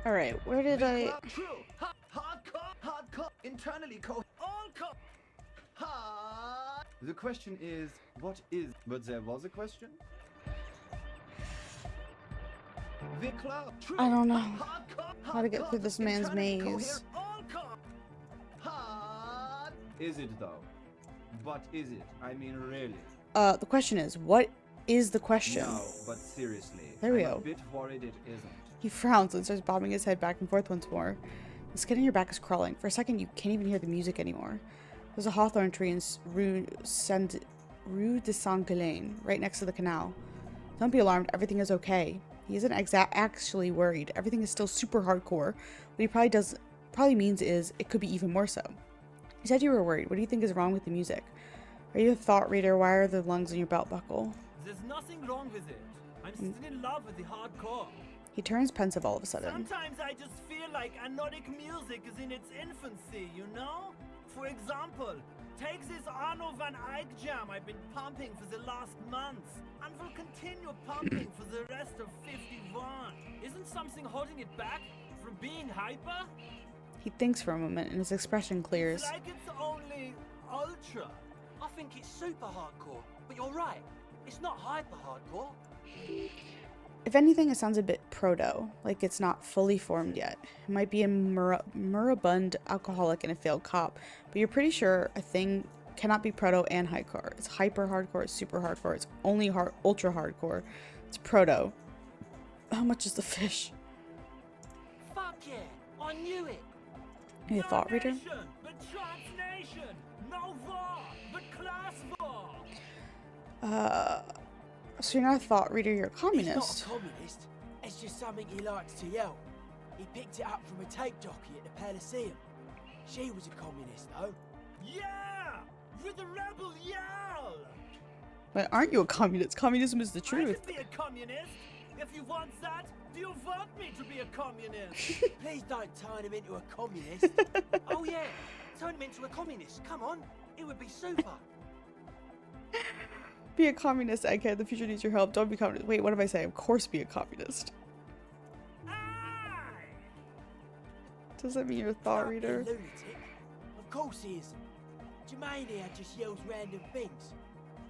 Alright, where did I... True. Hardcore. Internally coherent. The question is, what is? But there was a question. I don't know how to get through this man's maze. Is it though? What is it? I mean, really. The question is, what is the question? No, but seriously. There we I'm go. a bit worried it isn't. He frowns and starts bobbing his head back and forth once more. The skin on your back is crawling. For a second, you can't even hear the music anymore. There's a hawthorn tree in Rue de Saint-Ghislain, right next to the canal. Don't be alarmed. Everything is okay. He isn't actually worried. Everything is still super hardcore. What he probably means is it could be even more so. You said you were worried. What do you think is wrong with the music? Are you a thought reader? Why are the lungs in your belt buckle? There's nothing wrong with it. I'm still in love with the hardcore. He turns pensive all of a sudden. Sometimes I just feel like anodic music is in its infancy, you know? For example, take this Arno van Eyck jam I've been pumping for the last month, and will continue pumping for the rest of 51. Isn't something holding it back from being hyper? He thinks for a moment and his expression clears. It's like it's only ultra. I think it's super hardcore, but you're right. It's not hyper hardcore. If anything, it sounds a bit proto, like it's not fully formed yet. It might be a moribund alcoholic and a failed cop, but you're pretty sure a thing cannot be proto and hardcore. It's hyper hardcore, it's super hardcore, it's only ultra hardcore. It's proto. How much is the fish? Fuck yeah, I knew it. Are you a thought reader? Nation, but transnation. No war, but class war. So you're not a thought reader, you're a He's communist. not a communist. It's just something he likes to yell. He picked it up from a tape jockey at the Elysium. She was a communist, though. Yeah, with the rebel yell. But aren't you a communist? Communism is the I truth. can be a communist. If you want that, do you want me to be a communist? Please don't turn him into a communist. Oh yeah, turn him into a communist. Come on, it would be super. Be a communist, egghead. The future needs your help. Don't be communist. Wait, what did I say? Of course be a communist. Aye. Does that mean you're a thought Fucking reader? lunatic. Of course he isn't. Germania just yells random things.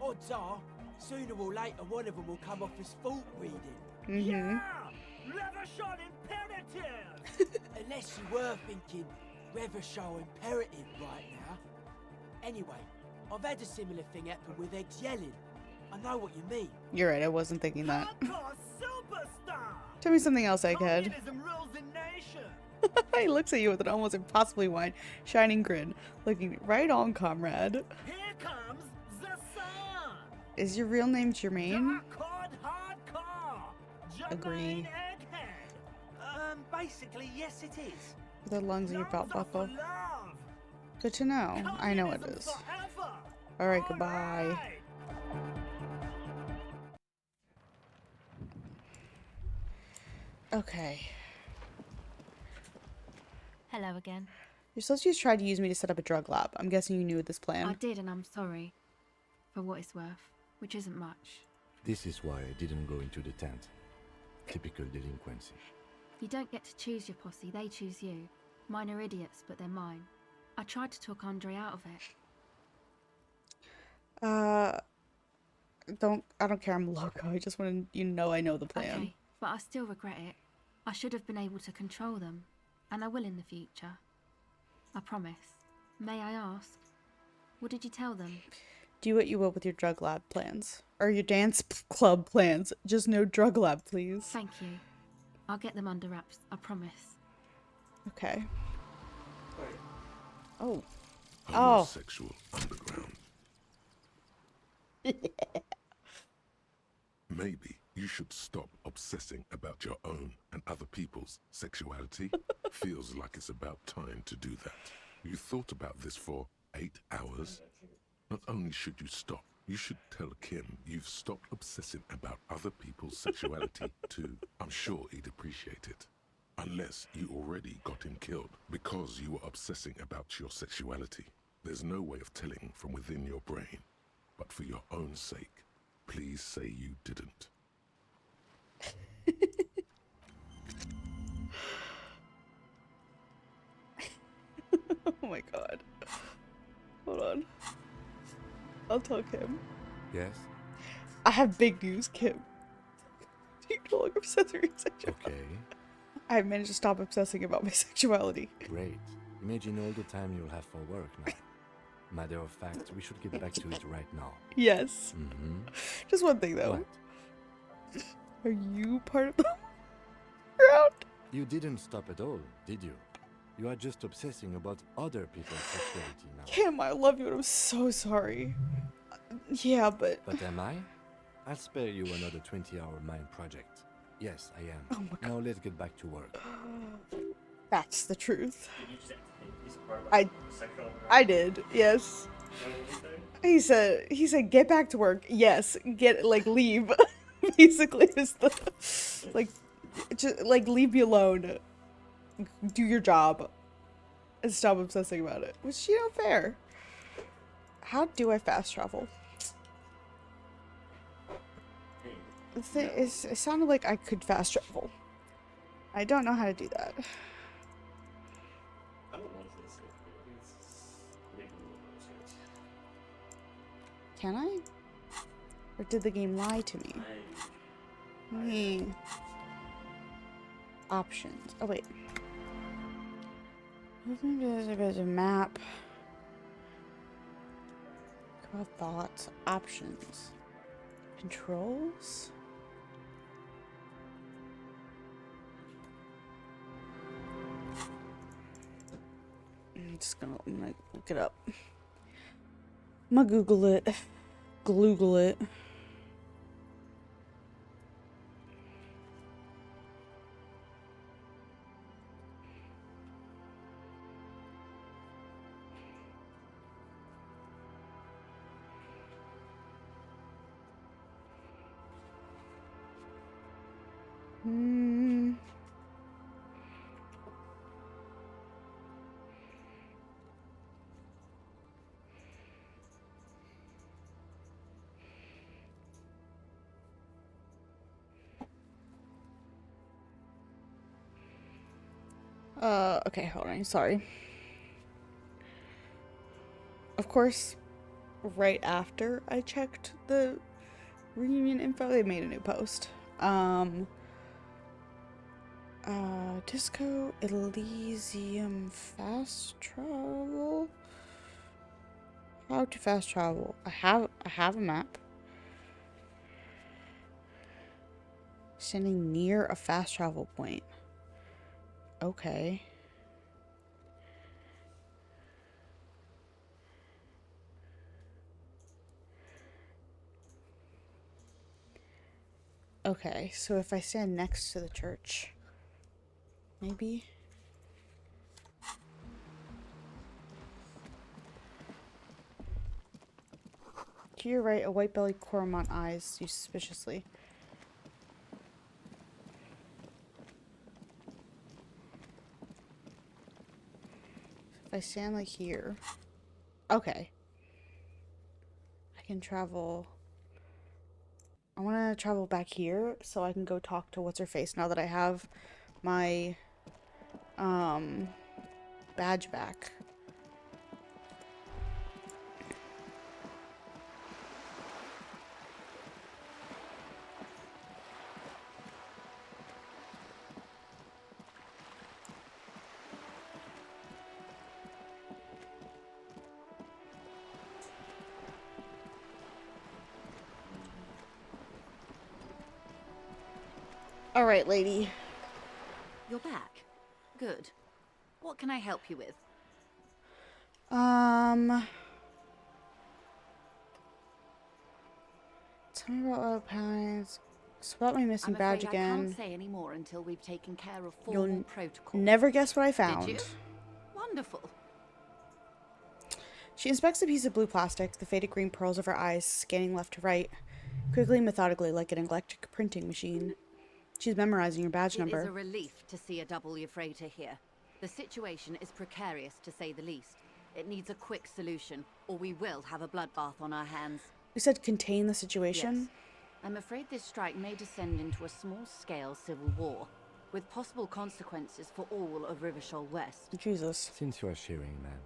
Odds are, Sooner or later, one of them will come off as fault reading. Yeah! Reversion imperative! Unless you were thinking Reverso imperative right now. Anyway, I've had a similar thing happen with eggs yelling. I know what you mean. You're right, I wasn't thinking that. Hardcore superstar! Tell me something else, Egghead. Communism rules the nation! He looks at you with an almost impossibly wide, shining grin, looking right on, comrade. Here comes the sun! Is your real name Jermaine? Hardcore! Agree. Basically, yes it is. The lungs in your belt buckle. Love! Good to know. I know it is. Alright, goodbye. Okay. Hello again. Your associates tried to use me to set up a drug lab. I'm guessing you knew this plan. I did, and I'm sorry. For what it's worth, which isn't much. This is why I didn't go into the tent. Typical delinquency. You don't get to choose your posse, they choose you. Mine are idiots, but they're mine. I tried to talk Andre out of it. I don't care, I'm loco. I just want you to know I know the plan. Okay, but I still regret it. I should have been able to control them, and I will in the future. I promise. May I ask, what did you tell them? Do what you will with your drug lab plans. Or your dance club plans. Just no drug lab, please. Thank you. I'll get them under wraps, I promise. Okay. Oh. Homosexual underground. Maybe you should stop obsessing about your own and other people's sexuality. Feels like it's about time to do that. You thought about this for 8 hours? Not only should you stop, you should tell Kim you've stopped obsessing about other people's sexuality too. I'm sure he'd appreciate it. Unless you already got him killed because you were obsessing about your sexuality. There's no way of telling from within your brain. But for your own sake, please say you didn't. Oh my god. Hold on. I'll tell Kim. Yes? I have big news, Kim. You no longer obsess with your sexuality. Okay. I managed to stop obsessing about my sexuality. Great. Imagine all the time you'll have for work now. Matter of fact, we should get back to it right now. Yes. Mm-hmm. Just one thing though. What? Are you part of the crowd? You didn't stop at all, did you? You are just obsessing about other people's sexuality now. Kim, I love you and I'm so sorry. Yeah, but... But am I? I'll spare you another 20-hour mind project. Yes, I am. Oh my god. Now let's get back to work. That's the truth. I did, yes. He said, get back to work. Yes, leave. Basically, is the, just, leave me alone. Do your job. And stop obsessing about it. Which, fair. How do I fast travel? It sounded like I could fast travel. I don't know how to do that. Can I? Or did the game lie to me? Options. Oh wait. There's a map. Thoughts. Options. Controls. I'm gonna look it up. I'm gonna Google it. Gloogle it. Okay, hold on, sorry. Of course, right after I checked the Reunion info. They made a new post. Disco Elysium fast travel. How to fast travel? I have a map. Standing near a fast travel point. Okay. Okay, so if I stand next to the church, maybe. To your right, a white-bellied cormorant eyes you suspiciously. If I stand like here, okay. I can travel. I want to travel back here so I can go talk to what's her face now that I have my badge back. All right, lady. You're back. Good. What can I help you with? Tell me about Wild Pines. Spot my missing I'm badge afraid again. I can't say any more until we've taken care of You'll formal protocol. never guess what I found. Did you? Wonderful. She inspects a piece of blue plastic, the faded green pearls of her eyes scanning left to right, quickly and methodically like an electric printing machine. She's memorizing your badge number. It is a relief to see a W freighter here. The situation is precarious, to say the least. It needs a quick solution, or we will have a bloodbath on our hands. You said contain the situation? Yes. I'm afraid this strike may descend into a small-scale civil war, with possible consequences for all of Rivershoal West. Jesus. Since you are sharing, ma'am,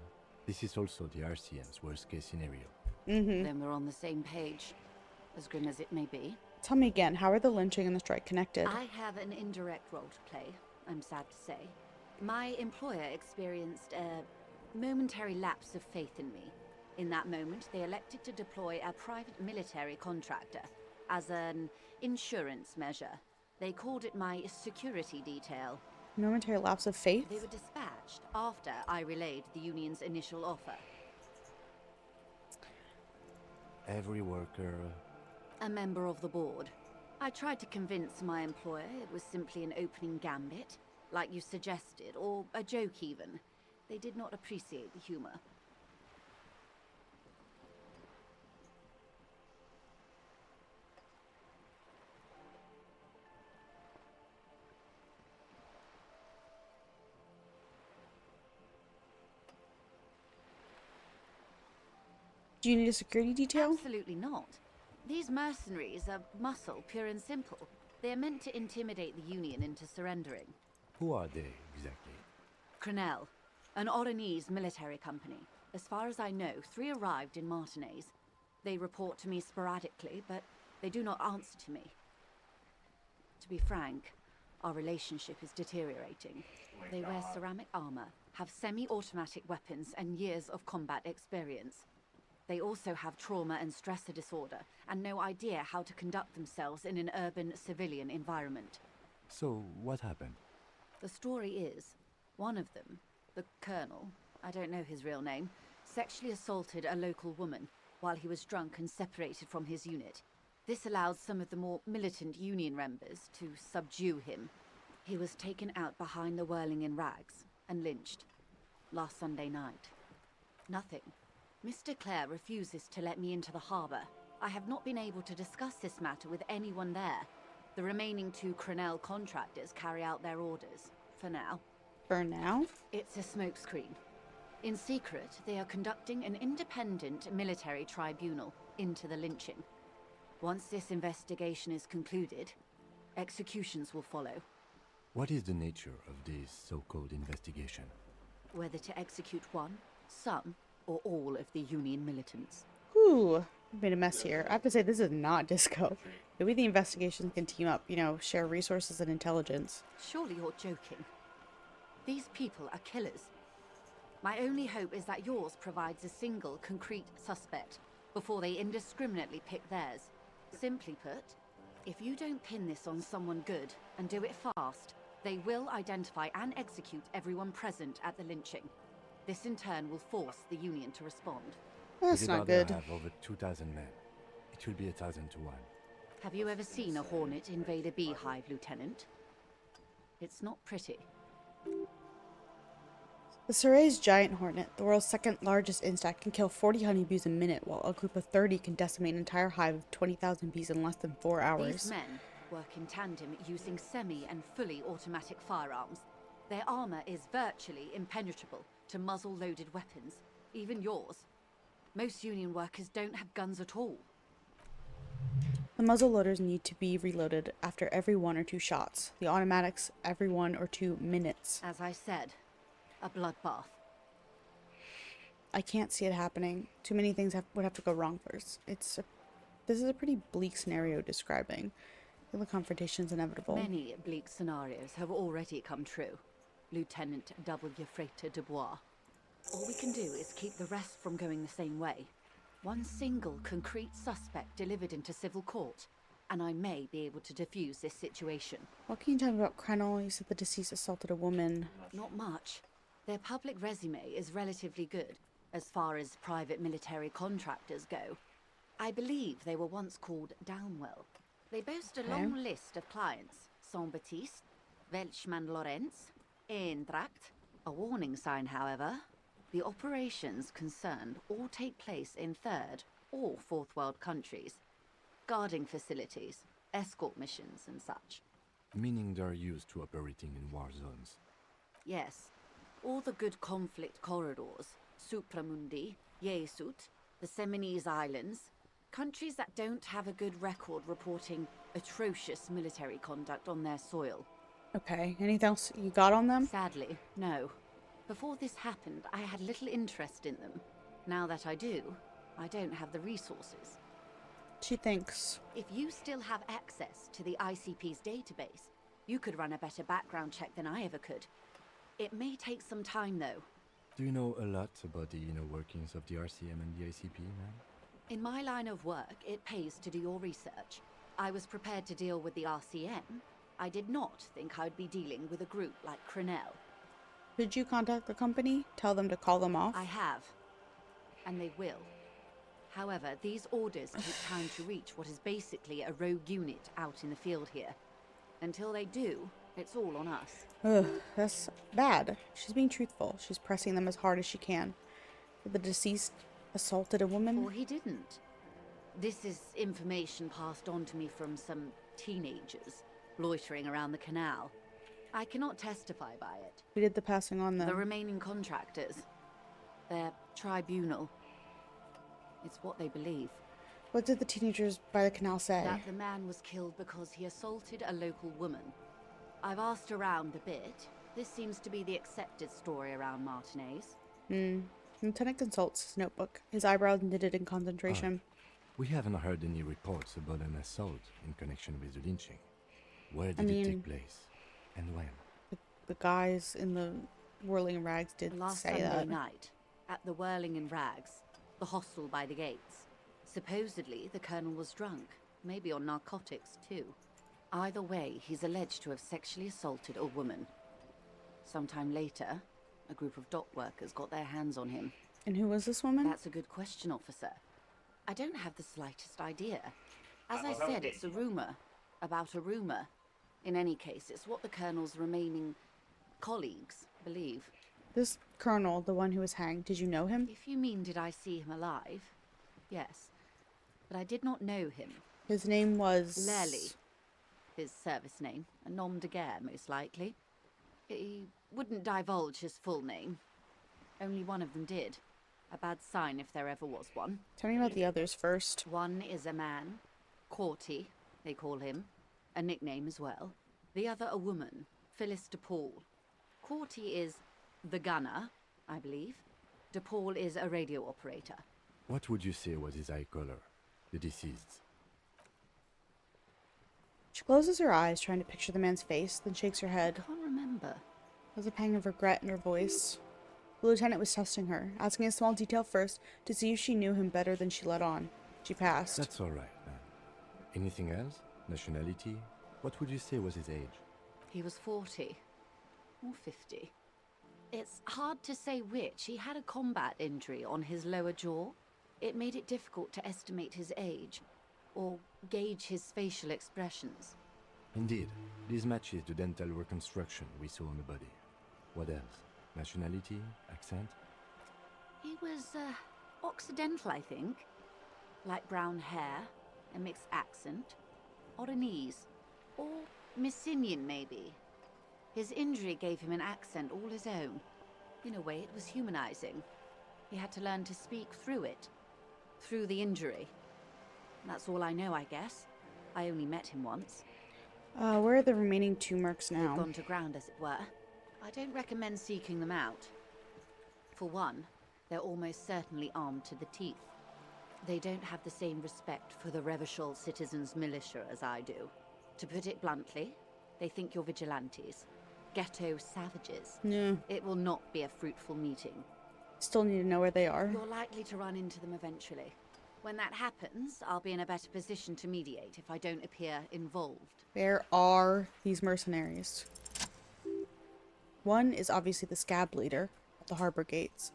this is also the RCM's worst-case scenario. Then we're on the same page, as grim as it may be. Tell me again, how are the lynching and the strike connected? I have an indirect role to play, I'm sad to say. My employer experienced a momentary lapse of faith in me. In that moment, they elected to deploy a private military contractor as an insurance measure. They called it my security detail. Momentary lapse of faith? They were dispatched after I relayed the union's initial offer. Every worker... A member of the board. I tried to convince my employer it was simply an opening gambit, like you suggested, or a joke even. They did not appreciate the humor. Do you need a security detail? Absolutely not. These mercenaries are muscle, pure and simple. They are meant to intimidate the Union into surrendering. Who are they, exactly? Crenell, an Oranese military company. As far as I know, 3 arrived in Martinez. They report to me sporadically, but they do not answer to me. To be frank, our relationship is deteriorating. They wear ceramic armor, have semi-automatic weapons, and years of combat experience. They also have trauma and stressor disorder, and no idea how to conduct themselves in an urban civilian environment. So, what happened? The story is, one of them, the Colonel, I don't know his real name, sexually assaulted a local woman while he was drunk and separated from his unit. This allowed some of the more militant Union members to subdue him. He was taken out behind the whirling in rags and lynched last Sunday night. Nothing. Mr. Clare refuses to let me into the harbour. I have not been able to discuss this matter with anyone there. The remaining 2 Crenell contractors carry out their orders, for now. For now? It's a smokescreen. In secret, they are conducting an independent military tribunal into the lynching. Once this investigation is concluded, executions will follow. What is the nature of this so-called investigation? Whether to execute one, some, or all of the Union militants. Whew. Ooh, I've made a mess here. I have to say, this is not disco. Maybe the investigations can team up, you know, share resources and intelligence. Surely you're joking. These people are killers. My only hope is that yours provides a single, concrete suspect before they indiscriminately pick theirs. Simply put, if you don't pin this on someone good and do it fast, they will identify and execute everyone present at the lynching. This in turn will force the Union to respond. That's not good. have over 2,000 men. It will be 1,000 to 1. Have you ever seen a hornet invade a beehive, Lieutenant? It's not pretty. The Surrey's giant hornet, the world's second largest insect, can kill 40 honeybees a minute, while a group of 30 can decimate an entire hive of 20,000 bees in less than 4 hours. These men work in tandem using semi and fully automatic firearms. Their armor is virtually impenetrable to muzzle-loaded weapons, even yours. Most Union workers don't have guns at all. The muzzle loaders need to be reloaded after every 1 or 2 shots. The automatics every 1 or 2 minutes. As I said, a bloodbath. I can't see it happening. Too many things would have to go wrong first. This is a pretty bleak scenario describing. The confrontation is inevitable. Many bleak scenarios have already come true, Lieutenant W. Frater de Bois. All we can do is keep the rest from going the same way. One single concrete suspect delivered into civil court, and I may be able to defuse this situation. What can you tell me about Krenel? You said the deceased assaulted a woman. Not much. Their public resume is relatively good, as far as private military contractors go. I believe they were once called Downwell. They boast a long list of clients. Saint-Baptiste, Welchman-Lorenz, Eintracht. A warning sign, however. The operations concerned all take place in third or fourth world countries. Guarding facilities, escort missions and such. Meaning they're used to operating in war zones. Yes. All the good conflict corridors, Supramundi, Yesut, the Seminese Islands, countries that don't have a good record reporting atrocious military conduct on their soil. Okay, anything else you got on them? Sadly, no. Before this happened, I had little interest in them. Now that I do, I don't have the resources. She thinks. If you still have access to the ICP's database, you could run a better background check than I ever could. It may take some time, though. Do you know a lot about the inner workings of the RCM and the ICP, ma'am? In my line of work, it pays to do your research. I was prepared to deal with the RCM. I did not think I'd be dealing with a group like Crenel. Did you contact the company? Tell them to call them off? I have. And they will. However, these orders take time to reach what is basically a rogue unit out in the field here. Until they do, it's all on us. Ugh, that's bad. She's being truthful. She's pressing them as hard as she can. The deceased assaulted a woman? Or he didn't. This is information passed on to me from some teenagers loitering around the canal. I cannot testify by it. Who did the passing on, though? The remaining contractors. Their tribunal. It's what they believe. What did the teenagers by the canal say? That the man was killed because he assaulted a local woman. I've asked around a bit. This seems to be the accepted story around Martinez. Lieutenant consults his notebook. His eyebrows knitted in concentration. We haven't heard any reports about an assault in connection with the lynching. Where did it take place? And when? The guys in the whirling rags did Last say Sunday that. night, at the Whirling in Rags, the hostel by the gates. Supposedly, the colonel was drunk, maybe on narcotics too. Either way, he's alleged to have sexually assaulted a woman. Sometime later, a group of dock workers got their hands on him. And who was this woman? That's a good question, officer. I don't have the slightest idea. As I said, it's a rumor. About a rumor. In any case, it's what the colonel's remaining colleagues believe. This colonel, the one who was hanged, did you know him? If you mean did I see him alive? Yes. But I did not know him. His name was... Lely. His service name. A nom de guerre, most likely. He wouldn't divulge his full name. Only one of them did. A bad sign if there ever was one. Tell me about the others first. One is a man. Corty, they call him. A nickname as well. The other a woman. Phyllis DePaul. Corty is the gunner, I believe. DePaul is a radio operator. What would you say was his eye color, the deceased? She closes her eyes, trying to picture the man's face, then shakes her I head. can't remember. There's a pang of regret in her voice. The lieutenant was testing her, asking a small detail first to see if she knew him better than she let on. She passed. That's all right, then. Anything else? Nationality? What would you say was his age? He was 40. Or 50. It's hard to say which. He had a combat injury on his lower jaw. It made it difficult to estimate his age, or gauge his facial expressions. Indeed, this matches the dental reconstruction we saw on the body. What else? Nationality? Accent? He was, Occidental, I think. Light brown hair, a mixed accent, Oranese, or Messinian, maybe. His injury gave him an accent all his own. In a way, it was humanizing. He had to learn to speak through it, through the injury. That's all I know, I guess. I only met him once. Where are the remaining 2 mercs now? They've gone to ground, as it were. I don't recommend seeking them out. For one, they're almost certainly armed to the teeth. They don't have the same respect for the Revachol citizens' militia as I do. To put it bluntly, they think you're vigilantes. Ghetto savages. Yeah. It will not be a fruitful meeting. Still need to know where they are. You're likely to run into them eventually. When that happens, I'll be in a better position to mediate if I don't appear involved. Where are these mercenaries? One is obviously the scab leader at the harbor gates.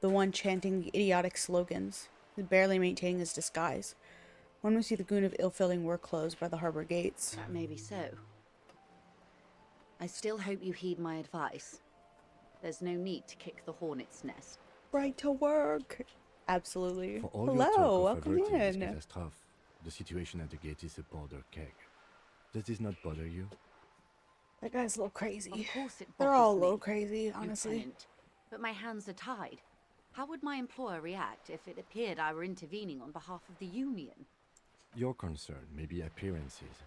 The one chanting the idiotic slogans, barely maintaining his disguise. One must be the goon of ill-filling work clothes by the harbor gates. Maybe so. I still hope you heed my advice. There's no need to kick the hornet's nest. Right to work. Absolutely. For all Hello, your talk of welcome averting this in. catastrophe, the situation at the gate is a powder keg. Does this not bother you? That guy's a little crazy. Of course it They're all a bothers little me, crazy, honestly. Lieutenant. But my hands are tied. How would my employer react if it appeared I were intervening on behalf of the Union? Your concern may be appearances.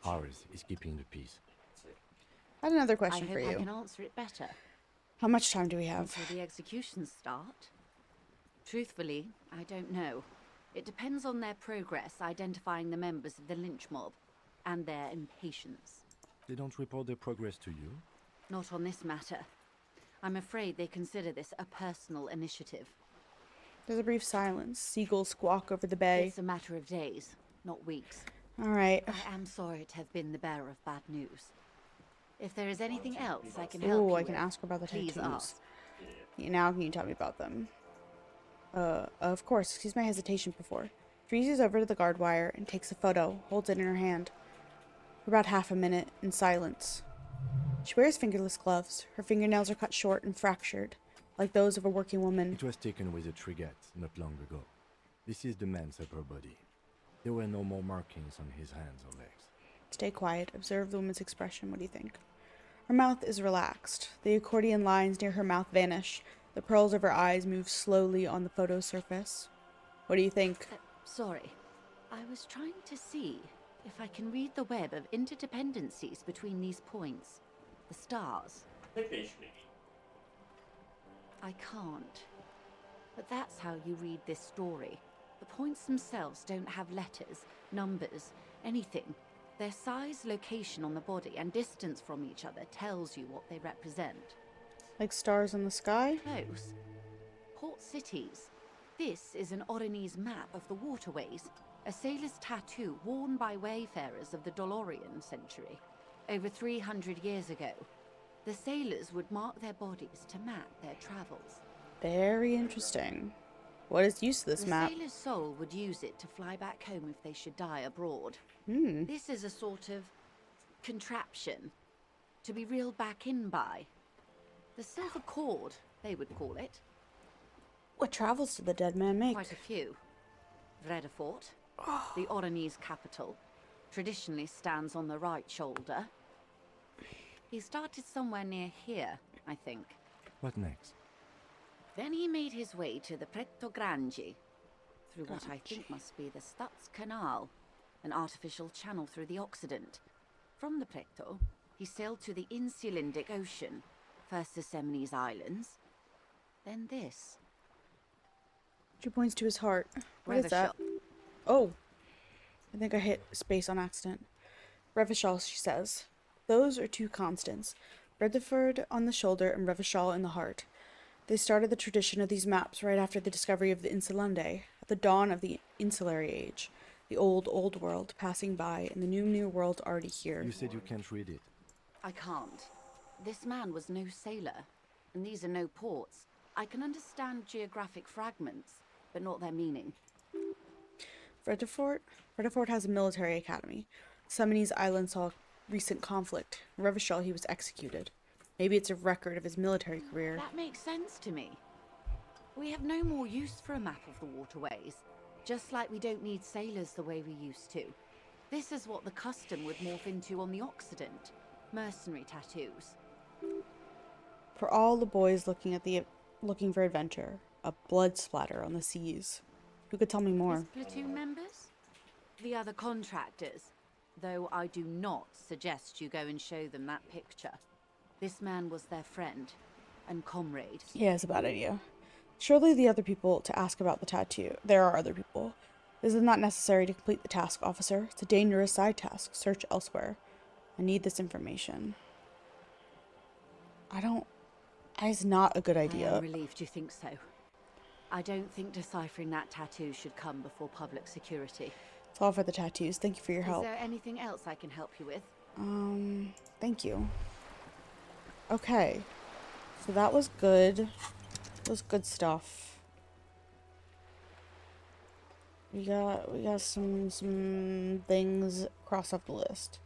Ours is keeping the peace. I had another question I for hope I you. can answer it better. How much time do we have? Until the executions start? Truthfully, I don't know. It depends on their progress identifying the members of the lynch mob, and their impatience. They don't report their progress to you? Not on this matter. I'm afraid they consider this a personal initiative. There's a brief silence. Seagulls squawk over the bay. It's a matter of days, not weeks. All right. I am sorry to have been the bearer of bad news. If there is anything else I can help you I can with, ask her about the please tattoos. ask. Yeah, now can you tell me about them? Of course. Excuse my hesitation before. She reaches over to the guard wire and takes a photo, holds it in her hand. For about half a minute, in silence. She wears fingerless gloves. Her fingernails are cut short and fractured, like those of a working woman. It was taken with a trigger not long ago. This is the man's upper body. There were no more markings on his hands or legs. Stay quiet. Observe the woman's expression. What do you think? Her mouth is relaxed. The accordion lines near her mouth vanish. The pearls of her eyes move slowly on the photo surface. What do you think? Sorry. I was trying to see if I can read the web of interdependencies between these points. The stars. I can't. But that's how you read this story. The points themselves don't have letters, numbers, anything. Their size, location on the body, and distance from each other tells you what they represent. Like stars in the sky? Close. Port cities. This is an Oranese map of the waterways, a sailor's tattoo worn by wayfarers of the Dolorian century. Over 300 years ago, the sailors would mark their bodies to map their travels. Very interesting. What is use of this map? The sailor's soul would use it to fly back home if they should die abroad. This is a sort of contraption to be reeled back in by. The silver cord, they would call it. What travels did the dead man make? Quite a few. Vredefort, the Oranese capital, traditionally stands on the right shoulder. He started somewhere near here, I think. What next? Then he made his way to the Pretto Grande, through what I think must be the Stad's Canal, an artificial channel through the Occident. From the Pretto, he sailed to the Insulindic Ocean, first the Semines Islands, then this. She points to his heart. What is that? Oh. I think I hit space on accident. Revachol, she says. Those are two constants. Bredeford on the shoulder and Revachol in the heart. They started the tradition of these maps right after the discovery of the Insulundae, at the dawn of the Insulary Age. The old world passing by, and the new world already here. You said you can't read it. I can't. This man was no sailor, and these are no ports. I can understand geographic fragments, but not their meaning. Bredeford has a military academy. Summonese Island saw recent conflict. Revachol, he was executed. Maybe it's a record of his military career. That makes sense to me. We have no more use for a map of the waterways, just like we don't need sailors the way we used to. This is what the custom would morph into on the Occident. Mercenary tattoos. For all the boys looking for adventure, a blood splatter on the seas. Who could tell me more? His platoon members? The other contractors. Though I do not suggest you go and show them that picture. This man was their friend and comrade. Yeah, it's a bad idea. Surely the other people to ask about the tattoo. There are other people. This is not necessary to complete the task, officer. It's a dangerous side task. Search elsewhere. I need this information. It's not a good idea. I am relieved you think so. I don't think deciphering that tattoo should come before public security. It's all for the tattoos. Thank you for your help. Is there anything else I can help you with? Thank you. Okay. So that was good. That was good stuff. We got some things crossed off the list.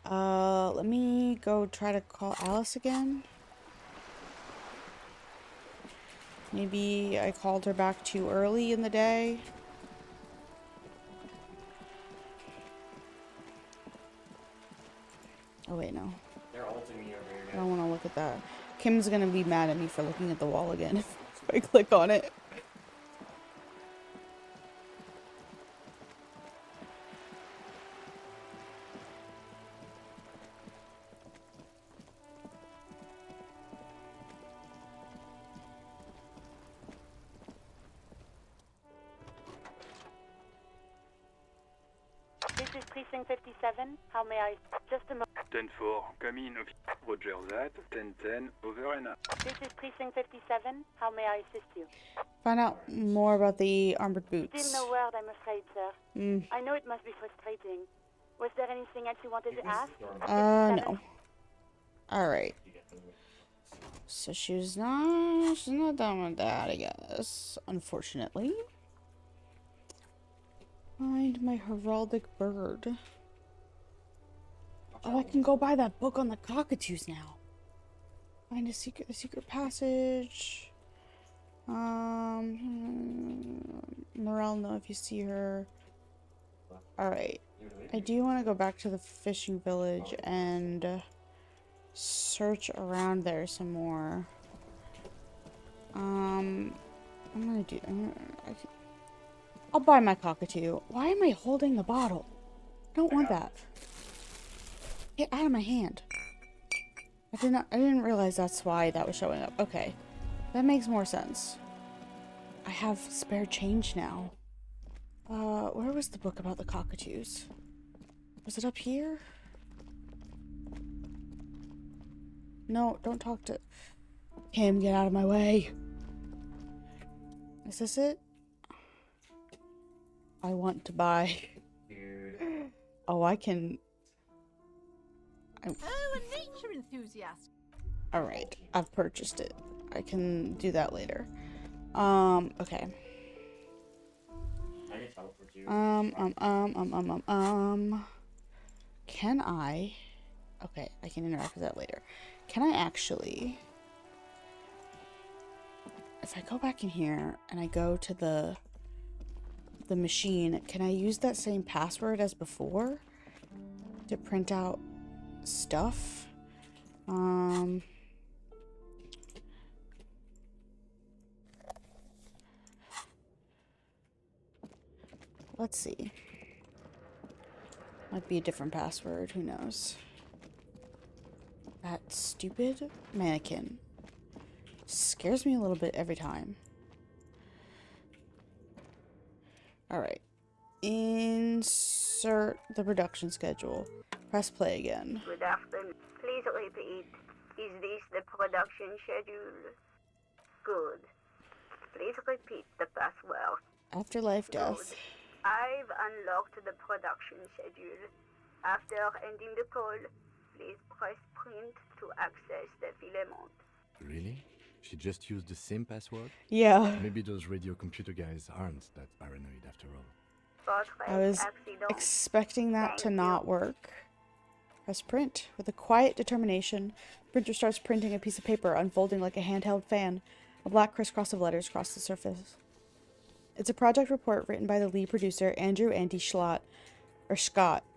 Let me go try to call Alice again. Maybe I called her back too early in the day. Oh wait, no. They're ulting me over here. I don't want to look at that. Kim's gonna be mad at me for looking at the wall again if I click on it. This is Precinct 57. How may I... Just a moment. 10-4, come in. Roger that. 10-10, over and out. This is Precinct 57. How may I assist you? Find out more about the armored boots. Still no word, I'm afraid, sir. I know it must be frustrating. Was there anything else you wanted to ask? No. Alright. So she's not done with that, I guess. Unfortunately. Find my heraldic bird. Oh, I can go buy that book on the cockatoos now. Find the secret passage. Morel, know if you see her. Alright. I do want to go back to the fishing village and search around there some more. I'll buy my cockatoo. Why am I holding the bottle? I don't want that. Get out of my hand. I didn't realize that's why that was showing up. Okay. That makes more sense. I have spare change now. Where was the book about the cockatoos? Was it up here? No, don't talk to him. Get out of my way. Is this it? I want to buy. Dude. Oh, I can. Oh, a nature enthusiast. Alright, I've purchased it. I can do that later. Okay. I need teleport you. Can I? Okay, I can interact with that later. Can I actually? If I go back in here and I go to the machine, can I use that same password as before to print out stuff? Let's see. Might be a different password, who knows. That stupid mannequin scares me a little bit every time. Alright. Insert the production schedule. Press play again. Good afternoon. Please repeat. Is this the production schedule? Good. Please repeat the password. Afterlife death. Good. I've unlocked the production schedule. After ending the call, please press print to access the filament. Really? She just used the same password? Yeah. Maybe those radio computer guys aren't that paranoid after all. I was expecting that to not work. Press print. With a quiet determination, the printer starts printing a piece of paper, unfolding like a handheld fan. A black crisscross of letters cross the surface. It's a project report written by the lead producer, Andrew Andy Scott,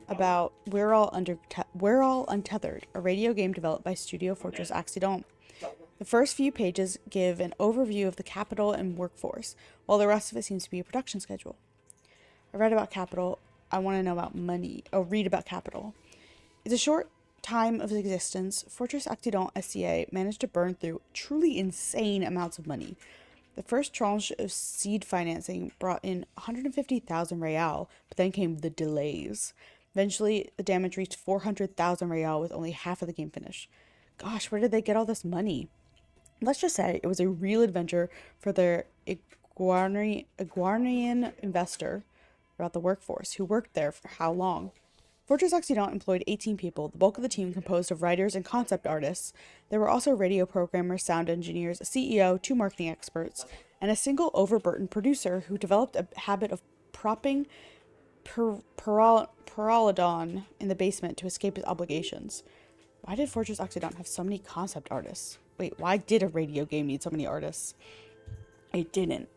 about We're All Untethered, a radio game developed by Studio Fortress Accident. The first few pages give an overview of the capital and workforce, while the rest of it seems to be a production schedule. I read about capital. I want to know about money. Read about capital. It's a short time of existence. Fortress Accident SCA managed to burn through truly insane amounts of money. The first tranche of seed financing brought in 150,000 real, but then came the delays. Eventually, the damage reached 400,000 real with only half of the game finished. Gosh, where did they get all this money? Let's just say it was a real adventure for their Iguanian investor about the workforce, who worked there for how long. Fortress Accident employed 18 people, the bulk of the team composed of writers and concept artists. There were also radio programmers, sound engineers, a CEO, 2 marketing experts, and a single overburdened producer who developed a habit of propping Peralodon in the basement to escape his obligations. Why did Fortress Accident have so many concept artists? Wait, why did a radio game need so many artists? It didn't.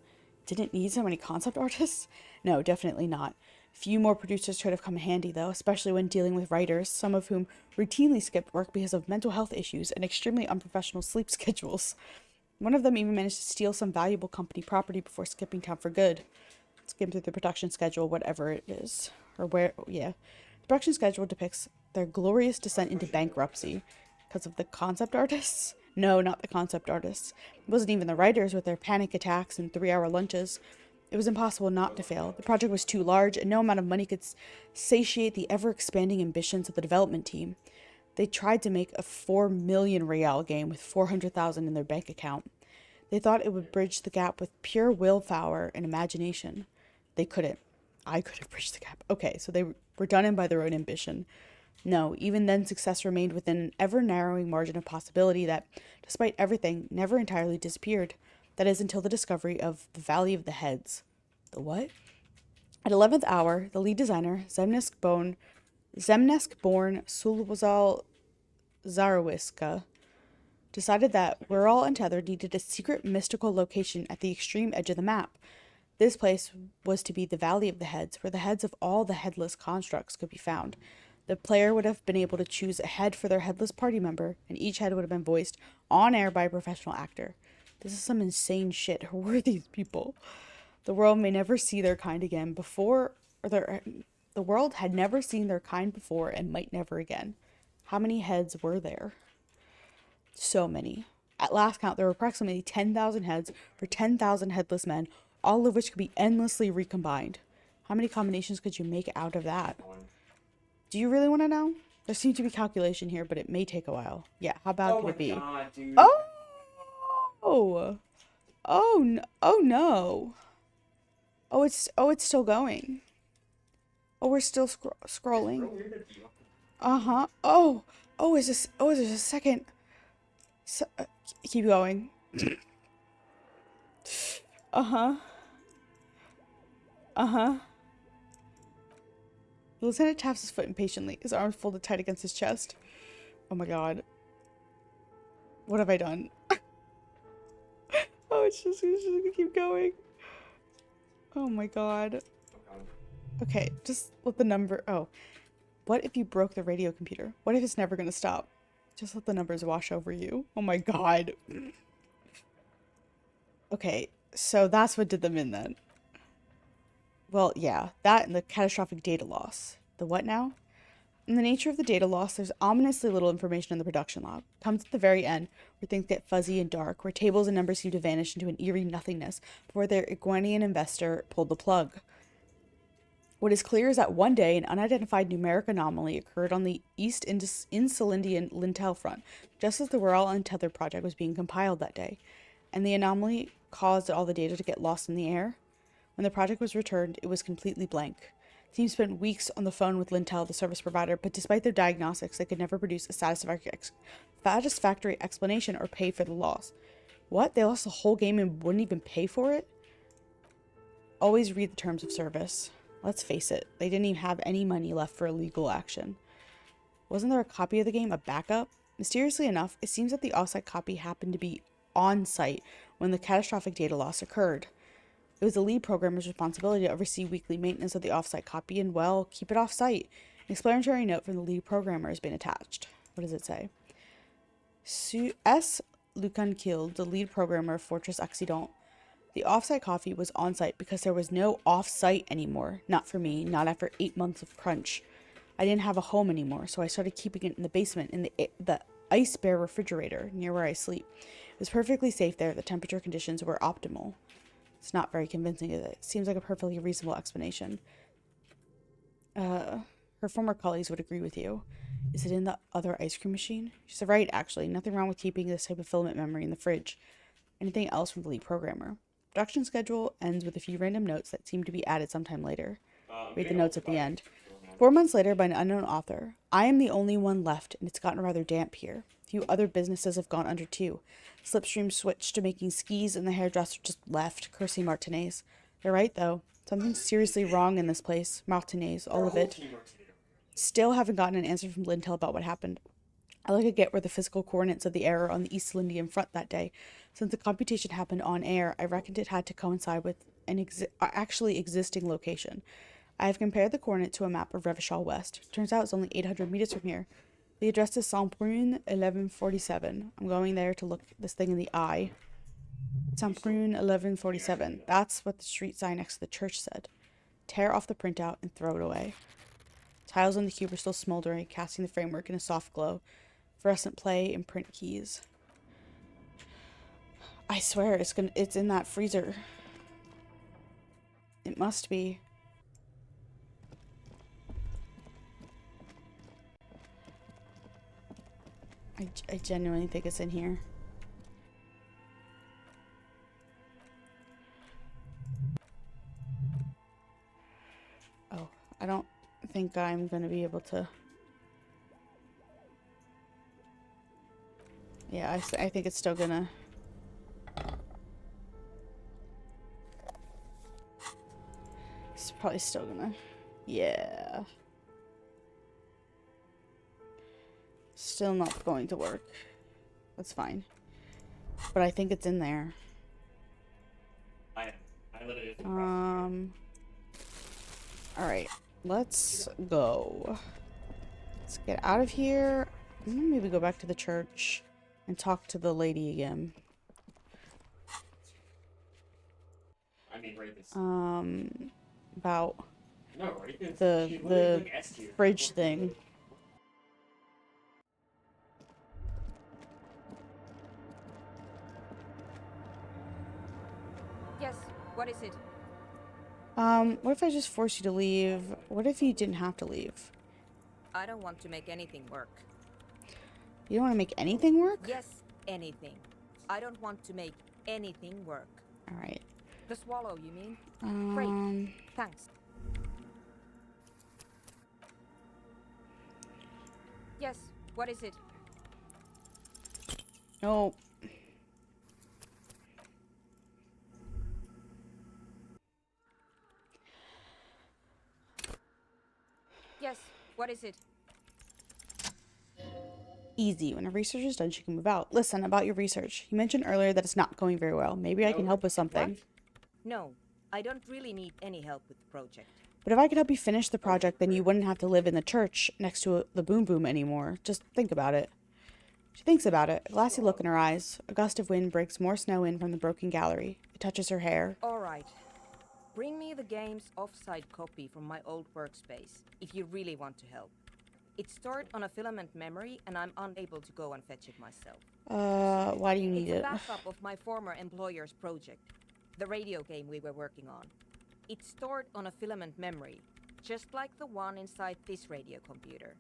Did it need so many concept artists? No, definitely not. Few more producers could have come handy, though, especially when dealing with writers, some of whom routinely skipped work because of mental health issues and extremely unprofessional sleep schedules. One of them even managed to steal some valuable company property before skipping town for good. Skim through the production schedule, whatever it is. The production schedule depicts their glorious descent into bankruptcy because of the concept artists. No, not the concept artists. It wasn't even the writers with their panic attacks and 3-hour lunches. It was impossible not to fail. The project was too large, and no amount of money could satiate the ever-expanding ambitions of the development team. They tried to make a 4 million real game with 400,000 in their bank account. They thought it would bridge the gap with pure willpower and imagination. They couldn't. I could have bridged the gap. Okay, so they were done in by their own ambition. No, even then success remained within an ever-narrowing margin of possibility that, despite everything, never entirely disappeared. That is, until the discovery of the Valley of the Heads. The what? At 11th hour, the lead designer, Zemnesk-born Sulwazal Zarawiska, decided that We're All Untethered needed a secret mystical location at the extreme edge of the map. This place was to be the Valley of the Heads, where the heads of all the headless constructs could be found. The player would have been able to choose a head for their headless party member, and each head would have been voiced on air by a professional actor. This is some insane shit. Who were these people? The world may never see their kind again the world had never seen their kind before and might never again. How many heads were there? So many. At last count, there were approximately 10,000 heads for 10,000 headless men, all of which could be endlessly recombined. How many combinations could you make out of that? Do you really want to know? There seems to be calculation here, but it may take a while. Yeah, how bad could it be? God, dude. Oh no. Oh, it's still going. Oh, we're still scrolling. Uh-huh. Oh, there's a second. Keep going. Uh-huh. The lieutenant taps his foot impatiently, his arms folded tight against his chest. Oh my god. What have I done? Oh, it's just gonna keep going. Oh my god. Okay, just let the number... Oh. What if you broke the radio computer? What if it's never gonna stop? Just let the numbers wash over you. Oh my god. Okay, so that's what did them in then. Well, yeah, that and the catastrophic data loss. The what now? In the nature of the data loss, there's ominously little information in the production log. It comes at the very end, where things get fuzzy and dark, where tables and numbers seem to vanish into an eerie nothingness, before their Iguanian investor pulled the plug. What is clear is that one day an unidentified numeric anomaly occurred on the East Insulindian Lintel front, just as the Rural Untethered project was being compiled that day, and the anomaly caused all the data to get lost in the air. When the project was returned, it was completely blank. The team spent weeks on the phone with Lintel, the service provider, but despite their diagnostics, they could never produce a satisfactory explanation or pay for the loss. What? They lost the whole game and wouldn't even pay for it? Always read the terms of service. Let's face it, they didn't even have any money left for legal action. Wasn't there a copy of the game, a backup? Mysteriously enough, it seems that the offsite copy happened to be on site when the catastrophic data loss occurred. It was the lead programmer's responsibility to oversee weekly maintenance of the offsite copy and, well, keep it off-site. An explanatory note from the lead programmer has been attached. What does it say? S. Lucankil, the lead programmer of Fortress Accident. The offsite copy was on-site because there was no off-site anymore. Not for me, not after 8 months of crunch. I didn't have a home anymore, so I started keeping it in the basement in the Ice Bear refrigerator near where I sleep. It was perfectly safe there. The temperature conditions were optimal. It's not very convincing, is it? Seems like a perfectly reasonable explanation. Her former colleagues would agree with you. Is it in the other ice cream machine? She's right, actually. Nothing wrong with keeping this type of filament memory in the fridge. Anything else from the lead programmer? Production schedule ends with a few random notes that seem to be added sometime later. Read the notes at the end. 4 months later, by an unknown author. I am the only one left, and it's gotten rather damp here. A few other businesses have gone under too. Slipstream switched to making skis, and the hairdresser just left, cursing Martinez. They're right, though. Something's seriously wrong in this place. Martinez, all of it. Still haven't gotten an answer from Lintel about what happened. All I could get were the physical coordinates of the error on the East Lindian front that day. Since the computation happened on air, I reckoned it had to coincide with an actually existing location. I have compared the coordinate to a map of Revachol West. Turns out it's only 800 meters from here. The address is Saint-Prune 1147. I'm going there to look this thing in the eye. Saint-Prune 1147. That's what the street sign next to the church said. Tear off the printout and throw it away. Tiles on the cube are still smoldering, casting the framework in a soft glow. Fluorescent play and print keys. I swear it's in that freezer. It must be. I genuinely think it's in here. Oh, I don't think I'm gonna be able to. Yeah, I think it's still gonna. It's probably still gonna. Yeah. Still not going to work. That's fine. But I think it's in there. I literally. Alright. Let's go. Let's get out of here. I'm gonna maybe go back to the church and talk to the lady again. I mean, right this. About No, right this. the fridge thing. Yes, what is it? What if I just forced you to leave? What if you didn't have to leave? I don't want to make anything work. You don't want to make anything work? Yes, anything. I don't want to make anything work. Alright. The swallow, you mean? Great. Thanks. Yes, what is it? No. Yes, what is it? Easy. When a research is done, she can move out. Listen, about your research. You mentioned earlier that it's not going very well. Maybe I can help with something. What? No, I don't really need any help with the project. But if I could help you finish the project, then you wouldn't have to live in the church next to the boom boom anymore. Just think about it. She thinks about it, a glassy look in her eyes. A gust of wind breaks more snow in from the broken gallery. It touches her hair. All right. Bring me the game's off-site copy from my old workspace, if you really want to help. It's stored on a filament memory, and I'm unable to go and fetch it myself. Why do you need it? It's a backup of my former employer's project, the radio game we were working on. It's stored on a filament memory, just like the one inside this radio computer.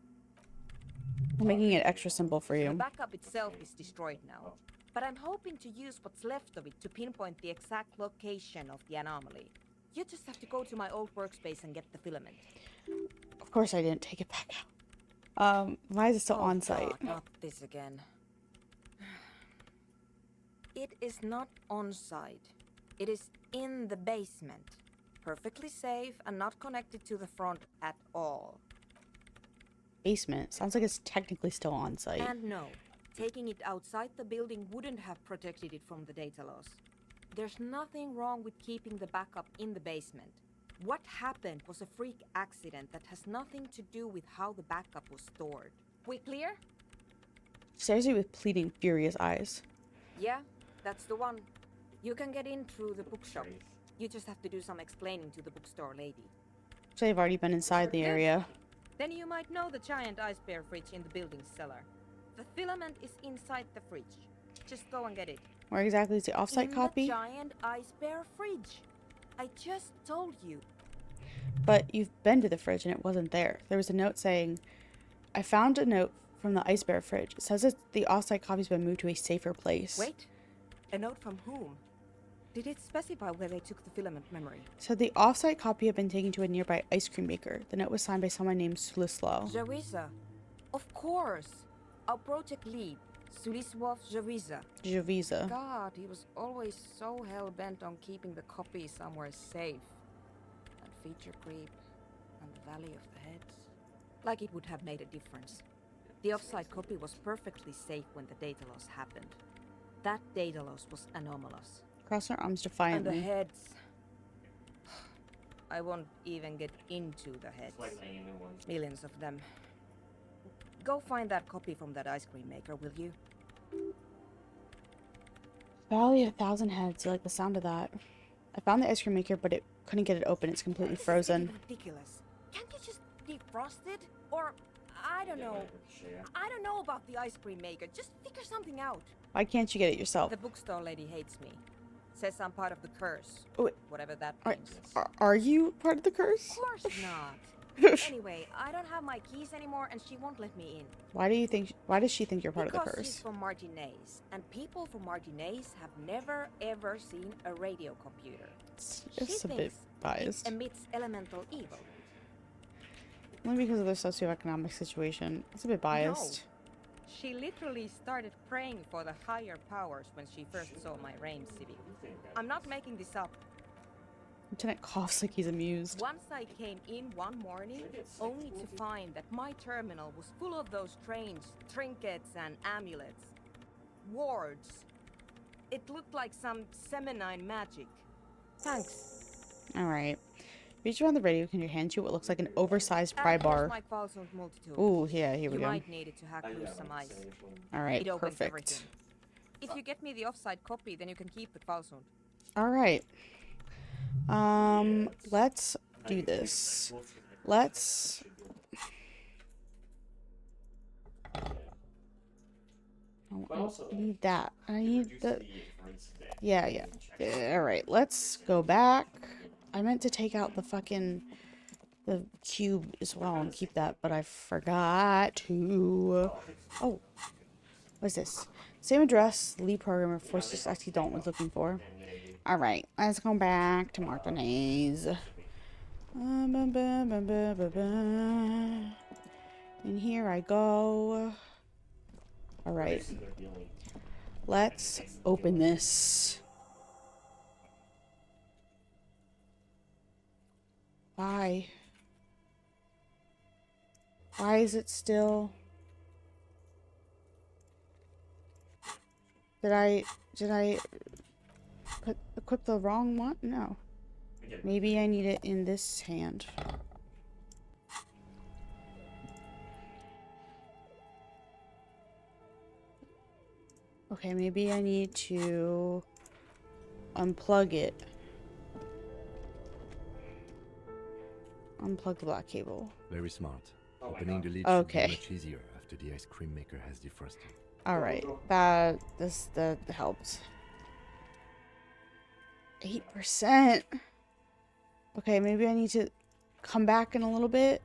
I'm making it extra simple for The you. backup itself is destroyed now, but I'm hoping to use what's left of it to pinpoint the exact location of the anomaly. You just have to go to my old workspace and get the filament. Of course I didn't take it back out. Why is it still on site? God, not this again. It is not on site. It is in the basement. Perfectly safe and not connected to the front at all. Basement. Sounds like it's technically still on site. And no, taking it outside the building wouldn't have protected it from the data loss. There's nothing wrong with keeping the backup in the basement. What happened was a freak accident that has nothing to do with how the backup was stored. We clear? Stares at you with pleading, furious eyes. Yeah, that's the one. You can get in through the bookshop. You just have to do some explaining to the bookstore lady. So I've already been inside the area. Then you might know the giant ice bear fridge in the building's cellar. The filament is inside the fridge. Just go and get it. Where exactly is the offsite copy? The giant ice bear fridge. I just told you. But you've been to the fridge and it wasn't there. There was a note saying, I found a note from the ice bear fridge. It says that the offsite copy's been moved to a safer place. Wait, a note from whom? Did it specify where they took the filament memory? So the offsite copy had been taken to a nearby ice cream maker. The note was signed by someone named Sulislo. Jawiza. Of course. Our project lead, Suliswov Jawiza. God, he was always so hell-bent on keeping the copy somewhere safe. And feature creep, and the Valley of the Heads. Like it would have made a difference. The offsite copy was perfectly safe when the data loss happened. That data loss was anomalous. Cross her arms And defiantly. the heads. I won't even get into the heads. Millions of them. Go find that copy from that ice cream maker, will you? Valley of 1,000 Heads. You like the sound of that? I found the ice cream maker, but it couldn't get it open. It's completely frozen. This is ridiculous. Can't you just defrost it? Or, I don't know. I don't know about the ice cream maker. Just figure something out. Why can't you get it yourself? The bookstore lady hates me. Says I'm part of the curse. Oh, wait. Whatever that means. Are you part of the curse? Of course not. Anyway, I don't have my keys anymore and she won't let me in. Why does she think you're part of the Because curse? she's from Martinez, and people from Martinez have never ever seen a radio computer. It's a bit biased. It emits elemental evil. Only because of their socioeconomic situation. It's a bit biased. No. She literally started praying for the higher powers when she first saw my Rain City. I'm not making this up. Lieutenant coughs like he's amused. Once I came in one morning, only to find that my terminal was full of those strange trinkets and amulets. Wards. It looked like some Seminine magic. Thanks. Alright. Reach around the radio and you hand you what looks like an oversized pry bar. Ooh, yeah, here we go. You might need it to hack loose some ice. Alright, It opens perfect. everything. If you get me the offside copy, then you can keep the Falsund. Alright. Let's do this. Let's... Oh, I need that. I need the... Yeah. Alright, let's go back. I meant to take out the fucking... the cube as well and keep that, but I forgot to... Oh. What's this? Same address, lead programmer, Forces Accident was looking for. Alright, let's go back to Martinez. And here I go. Alright. Let's open this. Why? Why is it still... Did I equip the wrong one? No. Maybe I need it in this hand. Okay, maybe I need to unplug it. Unplug the black cable. Very smart. Opening the lid should be much easier after the ice cream maker has defrosted. Alright, that helped. 8%. Okay, maybe I need to come back in a little bit.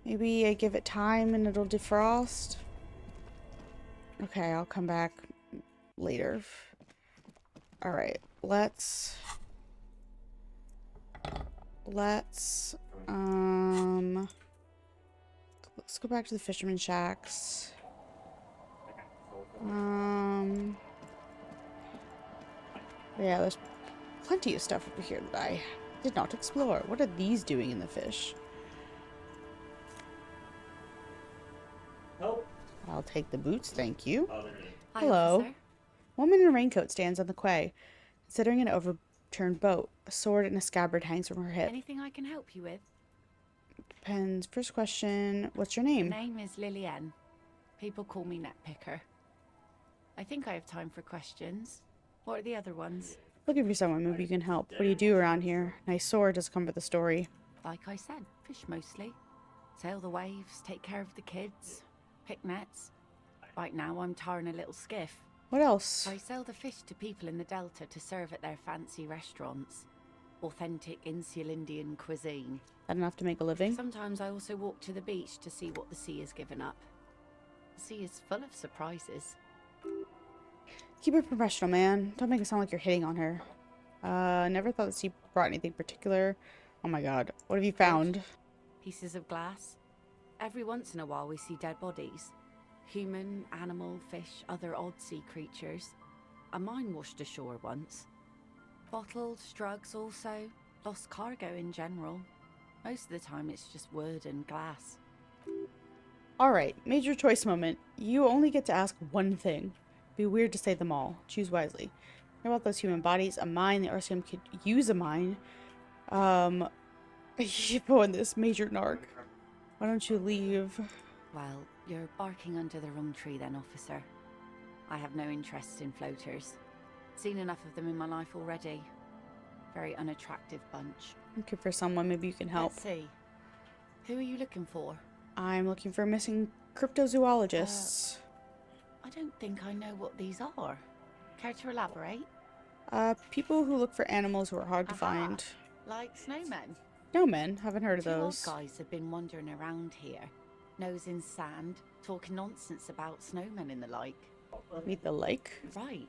Maybe I give it time and it'll defrost. Okay, I'll come back later. Alright, let's go back to the fisherman shacks. Yeah, there's plenty of stuff over here that I did not explore. What are these doing in the fish? Help. I'll take the boots, thank you. Oh, there it is. Hi, Hello. officer. Woman in a raincoat stands on the quay, considering an overturned boat. A sword and a scabbard hangs from her hip. Anything I can help you with? Depends. First question, what's your name? Name is Lillian. People call me Netpicker. I think I have time for questions. What are the other ones? Looking for someone, maybe you can help. What do you do around here? Nice sword doesn't come with the story. Like I said, fish mostly. Sail the waves, take care of the kids, pick nets. Right now I'm tarring a little skiff. What else? I sell the fish to people in the Delta to serve at their fancy restaurants. Authentic Insular Indian cuisine. That enough to make a living? Sometimes I also walk to the beach to see what the sea has given up. The sea is full of surprises. Keep it professional, man. Don't make it sound like you're hitting on her. Never thought the sea brought anything particular. Oh my god. What have you found? Pieces of glass. Every once in a while we see dead bodies. Human, animal, fish, other odd sea creatures. A mine washed ashore once. Bottles, drugs also. Lost cargo in general. Most of the time it's just wood and glass. Alright, major choice moment. You only get to ask one thing. Be weird to say them all. Choose wisely. What about those human bodies? A mine. The RCM could use a mine. But in this major narc. Why don't you leave? Well, you're barking under the wrong tree then, officer. I have no interest in floaters. Seen enough of them in my life already. Very unattractive bunch. Looking for someone, maybe you can help. Let's see. Who are you looking for? I'm looking for missing cryptozoologists. I don't think I know what these are. Care to elaborate? People who look for animals who are hard to find. Like snowmen? Snowmen? Haven't heard of Two old those. guys have been wandering around here, nose in sand, talking nonsense about snowmen and the like. Meet the like? Right.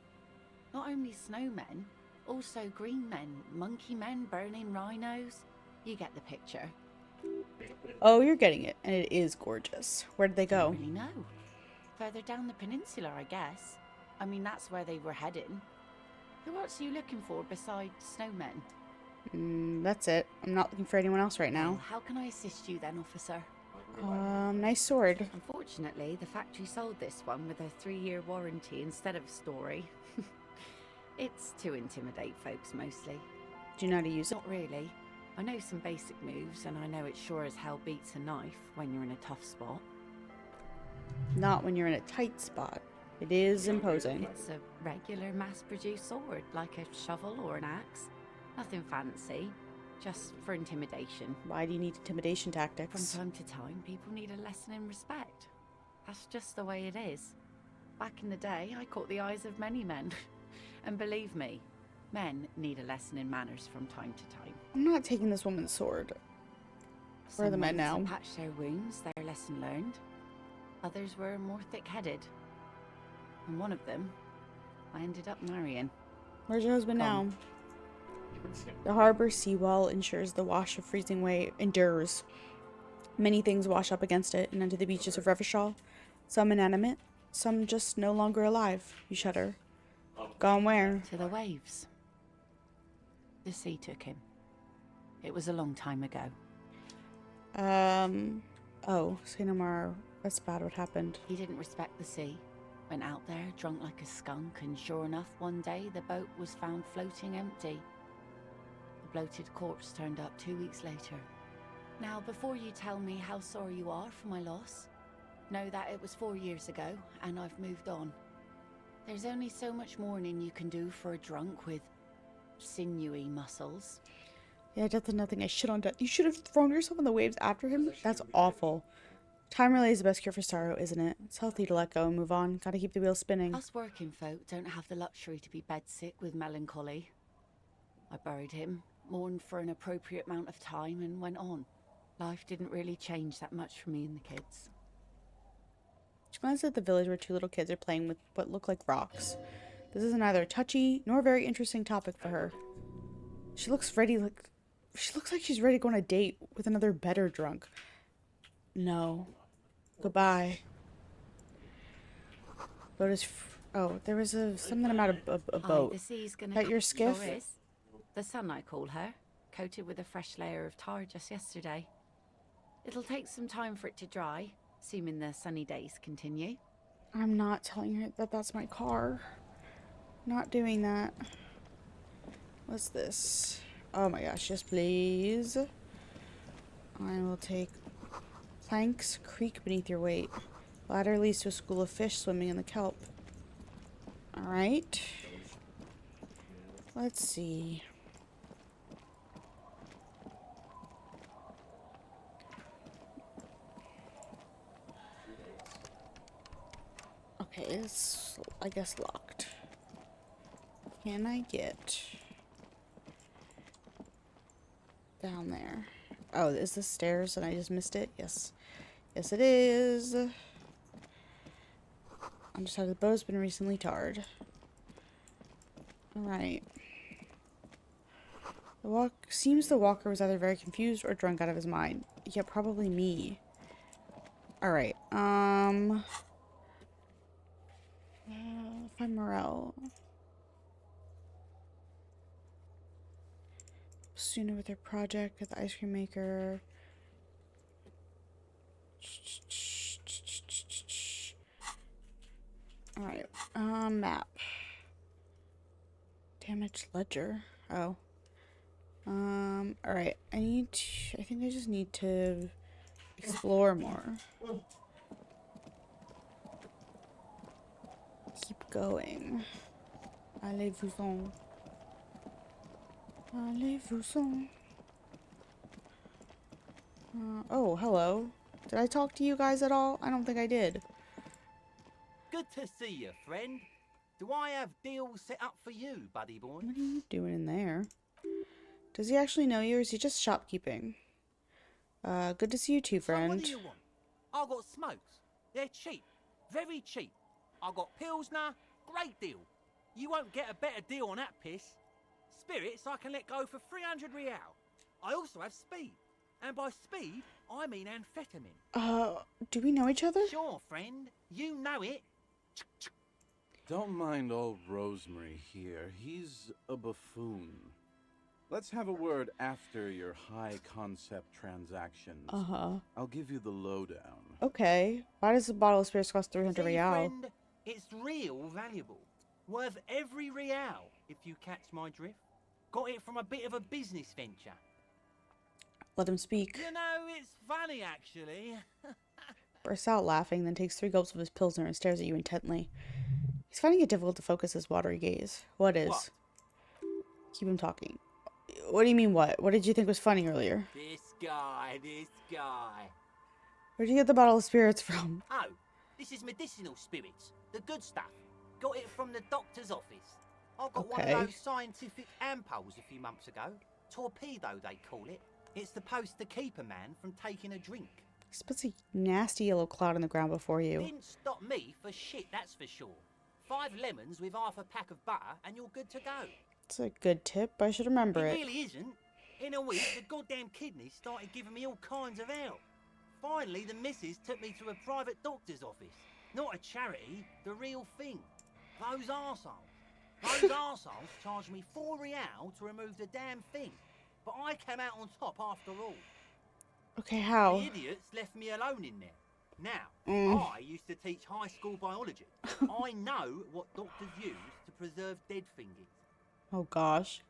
Not only snowmen, also green men, monkey men, burning rhinos. You get the picture. Oh, you're getting it. And it is gorgeous. Where did they go? I don't really know. Further down the peninsula, I guess. I mean, that's where they were heading. Who else are you looking for besides snowmen? That's it. I'm not looking for anyone else right now. Well, how can I assist you then, officer? Nice sword. Unfortunately, the factory sold this one with a 3-year warranty instead of a story. It's to intimidate folks mostly. Do you know how to use it? Not really. I know some basic moves, and I know it sure as hell beats a knife when you're in a tough spot. Not when you're in a tight spot. It is imposing. It's a regular mass-produced sword, like a shovel or an axe. Nothing fancy, just for intimidation. Why do you need intimidation tactics? From time to time, people need a lesson in respect. That's just the way it is. Back in the day, I caught the eyes of many men. And believe me, men need a lesson in manners from time to time. I'm not taking this woman's sword. Where are the men now? Patched their wounds, their lesson learned. Others were more thick-headed. And one of them, I ended up marrying. Where's your husband now? The harbor seawall ensures the wash of freezing wave endures. Many things wash up against it and onto the beaches of Revachol. Some inanimate, some just no longer alive. You shudder. Gone where? To the waves. The sea took him. It was a long time ago. Oh, say no more. That's bad what happened. He didn't respect the sea. Went out there, drunk like a skunk, and sure enough, one day the boat was found floating empty. The bloated corpse turned up 2 weeks later. Now, before you tell me how sorry you are for my loss, know that it was 4 years ago, and I've moved on. There's only so much mourning you can do for a drunk with sinewy muscles. Yeah, death is nothing. I shit on death. You should have thrown yourself in the waves after him. That's awful. Time really is the best cure for sorrow, isn't it? It's healthy to let go and move on. Gotta keep the wheel spinning. Us working folk don't have the luxury to be bedsick with melancholy. I buried him, mourned for an appropriate amount of time, and went on. Life didn't really change that much for me and the kids. She glanced at the village where two little kids are playing with what look like rocks. This is neither a touchy nor very interesting topic for her. She looks like she's ready to go on a date with another better drunk. No. Goodbye. Boat is oh, there was something about a boat. The sea's gonna Is that your skiff? Sure is. The sun, I call her, coated with a fresh layer of tar just yesterday. It'll take some time for it to dry, assuming the sunny days continue. I'm not telling her that that's my car. Not doing that. What's this? Oh my gosh, yes please. I will take planks creak beneath your weight. Ladder leads to a school of fish swimming in the kelp. Alright. Let's see. Okay, it's, I guess, locked. Can I get down there? Oh, is this stairs and I just missed it? Yes. Yes, it is. Underside of the boat has been recently tarred. Alright. Seems the walker was either very confused or drunk out of his mind. Yeah, probably me. Alright, find Morel. Sooner with her project at the ice cream maker. Alright, map. Damaged ledger. Oh. Alright, I think I just need to explore more. Keep going. Allez-vous-en. Allez-vous-en. Oh, hello. Did I talk to you guys at all? I don't think I did. Good to see you, friend. Do I have deals set up for you, buddy boy? What are you doing in there? Does he actually know you, or is he just shopkeeping? Good to see you too, friend. So what do you want? I got smokes. They're cheap. Very cheap. I got Pilsner. Great deal. You won't get a better deal on that piss. Spirits I can let go for 300 real. I also have speed. And by speed, I mean amphetamine. Do we know each other? Sure, friend. You know it. Don't mind old Rosemary here. He's a buffoon. Let's have a word after your high-concept transactions. I'll give you the lowdown. Okay. Why does a bottle of spirits cost 300 real? Friend, it's real valuable. Worth every real, if you catch my drift. Got it from a bit of a business venture. Let him speak. You know, it's funny, actually. Bursts out laughing, then takes 3 gulps of his Pilsner and stares at you intently. He's finding it difficult to focus his watery gaze. What is? What? Keep him talking. What do you mean what? What did you think was funny earlier? This guy. Where'd you get the bottle of spirits from? Oh, this is medicinal spirits. The good stuff. Got it from the doctor's office. I got one of those scientific ampules a few months ago. Torpedo, they call it. It's supposed to keep a man from taking a drink. He puts a nasty yellow cloud on the ground before you. Didn't stop me for shit, that's for sure. 5 lemons with half a pack of butter and you're good to go. It's a good tip. I should remember it. It really isn't. In a week, the goddamn kidneys started giving me all kinds of help. Finally, the missus took me to a private doctor's office. Not a charity, the real thing. Those arseholes. Those arseholes charged me 4 real to remove the damn thing. But I came out on top after all. Okay, how? The idiots left me alone in there. Now, I used to teach high school biology. I know what doctors use to preserve dead fingers. Oh gosh.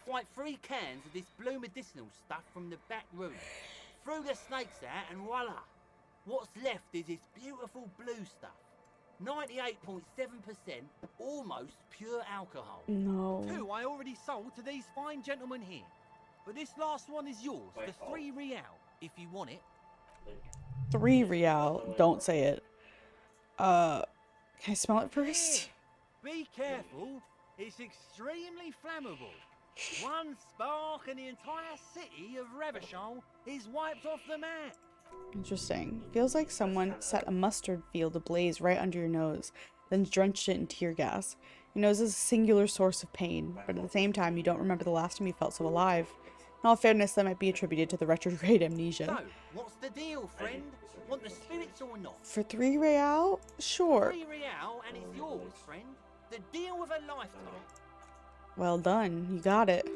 Fight 3 cans of this blue medicinal stuff from the back room. Threw the snakes out and voila. What's left is this beautiful blue stuff. 98.7%, almost pure alcohol. No. 2 I already sold to these fine gentlemen here. But this last one is yours, for 3 real, if you want it. 3 real. Don't say it. Can I smell it first? Be careful. It's extremely flammable. One spark and the entire city of Revachol is wiped off the map. Interesting. Feels like someone set a mustard field ablaze right under your nose, then drenched it in tear gas. Your nose is a singular source of pain, but at the same time, you don't remember the last time you felt so alive. In all fairness, that might be attributed to the retrograde amnesia. So, what's the deal, friend? Want the spirits or not? For 3 real? Sure. 3 real and it's yours, friend. The deal of a lifetime. Well done. You got it.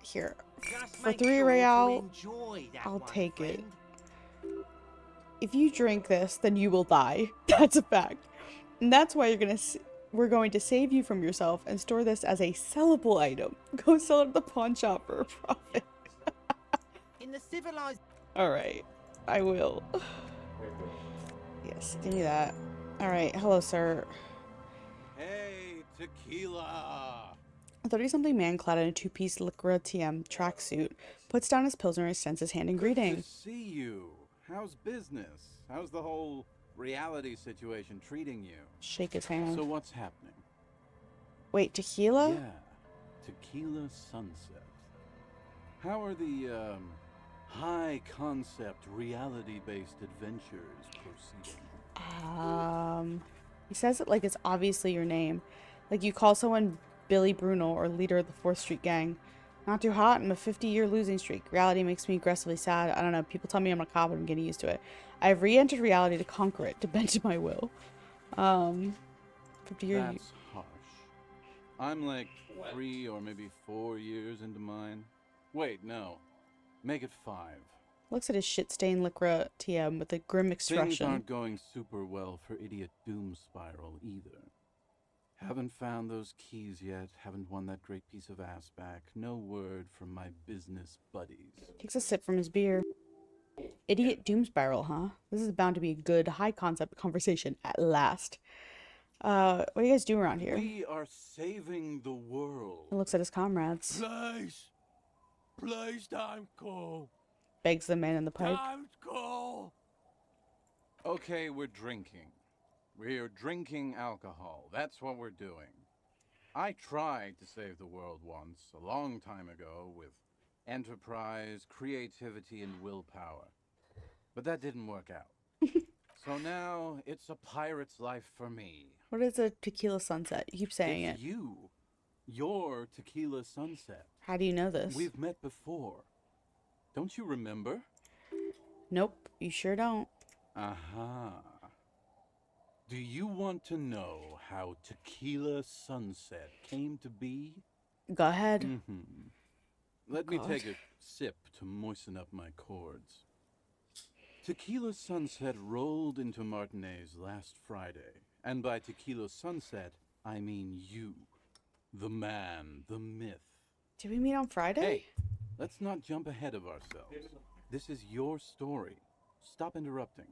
Here. Just For make 3 sure to real, enjoy that I'll one, take it. friend. If you drink this, then you will die. That's a fact. And that's why we're going to save you from yourself and store this as a sellable item. Go sell it at the pawn shop for a profit. In the civilized... Alright. I will. Yes, give me that. Alright, hello, sir. Hey, tequila! A 30-something man clad in a 2-piece Lycra TM tracksuit puts down his pilsner and extends his hand in greeting. Good to see you. How's business? How's the whole reality situation treating you? Shake his hand. So what's happening? Wait, tequila? Yeah, tequila sunset. How are the, high-concept, reality-based adventures proceeding? He says it like it's obviously your name. Like you call someone Billy Bruno or leader of the 4th Street Gang. Not too hot. I'm a 50-year losing streak. Reality makes me aggressively sad. I don't know. People tell me I'm a cop, but I'm getting used to it. I've re-entered reality to conquer it, to bend to my will. 50 years. That's harsh. I'm like 3 or maybe 4 years into mine. Wait, no. Make it 5. Looks at his shit-stained Lycra TM with a grim expression. Things aren't going super well for Idiot Doom Spiral either. Haven't found those keys yet, haven't won that great piece of ass back. No word from my business buddies. Takes a sip from his beer. Idiot Doom Spiral, huh? This is bound to be a good, high-concept conversation at last. What do you guys do around here? We are saving the world. He looks at his comrades. Please don't go. Begs the man in the pipe. Don't go. Okay, we're drinking. We're drinking alcohol. That's what we're doing. I tried to save the world once, a long time ago, with enterprise, creativity, and willpower. But that didn't work out. So now, it's a pirate's life for me. What is a tequila sunset? You keep saying It's it. you. Your tequila sunset. How do you know this? We've met before. Don't you remember? Nope, you sure don't. Aha. Do you want to know how Tequila Sunset came to be? Go ahead. Let me God. take a sip to moisten up my cords. Tequila Sunset rolled into Martinez last Friday. And by Tequila Sunset, I mean you. The man, the myth. Did we meet on Friday? Hey, let's not jump ahead of ourselves. This is your story. Stop interrupting.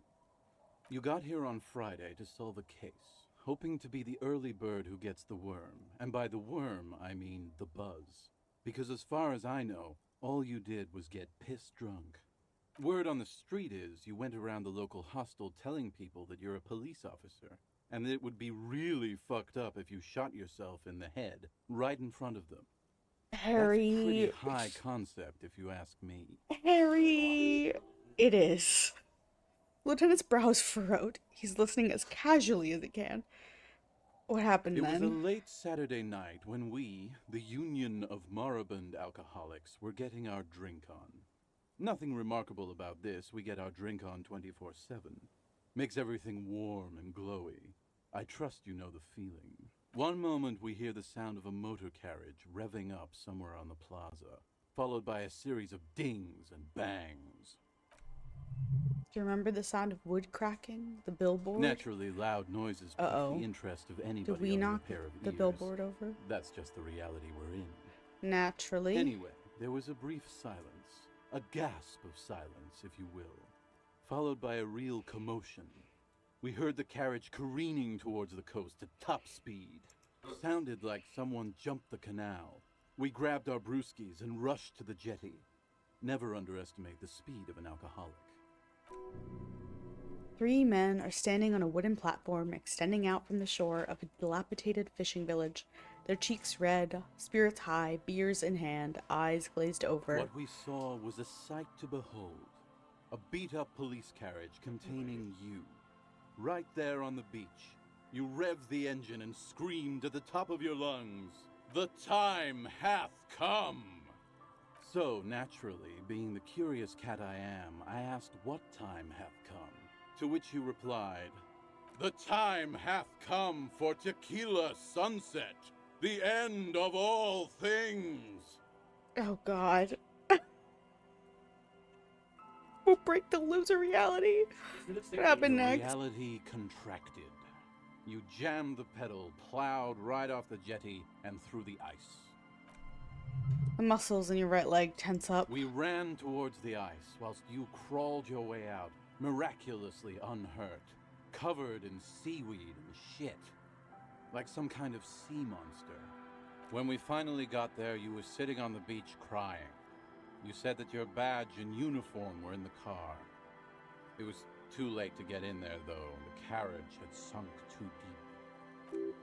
You got here on Friday to solve a case, hoping to be the early bird who gets the worm. And by the worm, I mean the buzz. Because as far as I know, all you did was get piss drunk. Word on the street is you went around the local hostel telling people that you're a police officer, and that it would be really fucked up if you shot yourself in the head right in front of them. Harry. That's pretty high concept, if you ask me. Harry. It is. Lieutenant's brows furrowed. He's listening as casually as he can. What happened It then? was a late Saturday night when we, the Union of Moribund Alcoholics, were getting our drink on. Nothing remarkable about this. We get our drink on 24/7. Makes everything warm and glowy. I trust you know the feeling. One moment we hear the sound of a motor carriage revving up somewhere on the plaza, followed by a series of dings and bangs. Do you remember the sound of wood cracking? The billboard? Naturally, loud noises pique the interest of anybody Did we owning knock a pair of the ears. billboard over? That's just the reality we're in. Naturally. Anyway, there was a brief silence, a gasp of silence, if you will, followed by a real commotion. We heard the carriage careening towards the coast at top speed. Sounded like someone jumped the canal. We grabbed our brewskis and rushed to the jetty. Never underestimate the speed of an alcoholic. 3 men are standing on a wooden platform extending out from the shore of a dilapidated fishing village. their cheeks red, spirits high, beers in hand, eyes glazed over. What we saw was a sight to behold. A beat-up police carriage containing you. Right there on the beach, you revved the engine and screamed at the top of your lungs, "The time hath come!" So, naturally, being the curious cat I am, I asked what time hath come, to which you replied, "The time hath come for tequila sunset, the end of all things." Oh God. We'll break the loser reality. What happened The next? reality contracted. You jammed the pedal, plowed right off the jetty, and through the ice. The muscles in your right leg tense up. We ran towards the ice, whilst you crawled your way out, miraculously unhurt, covered in seaweed and shit, like some kind of sea monster. When we finally got there, you were sitting on the beach crying. You said that your badge and uniform were in the car. It was too late to get in there, though. The carriage had sunk too deep.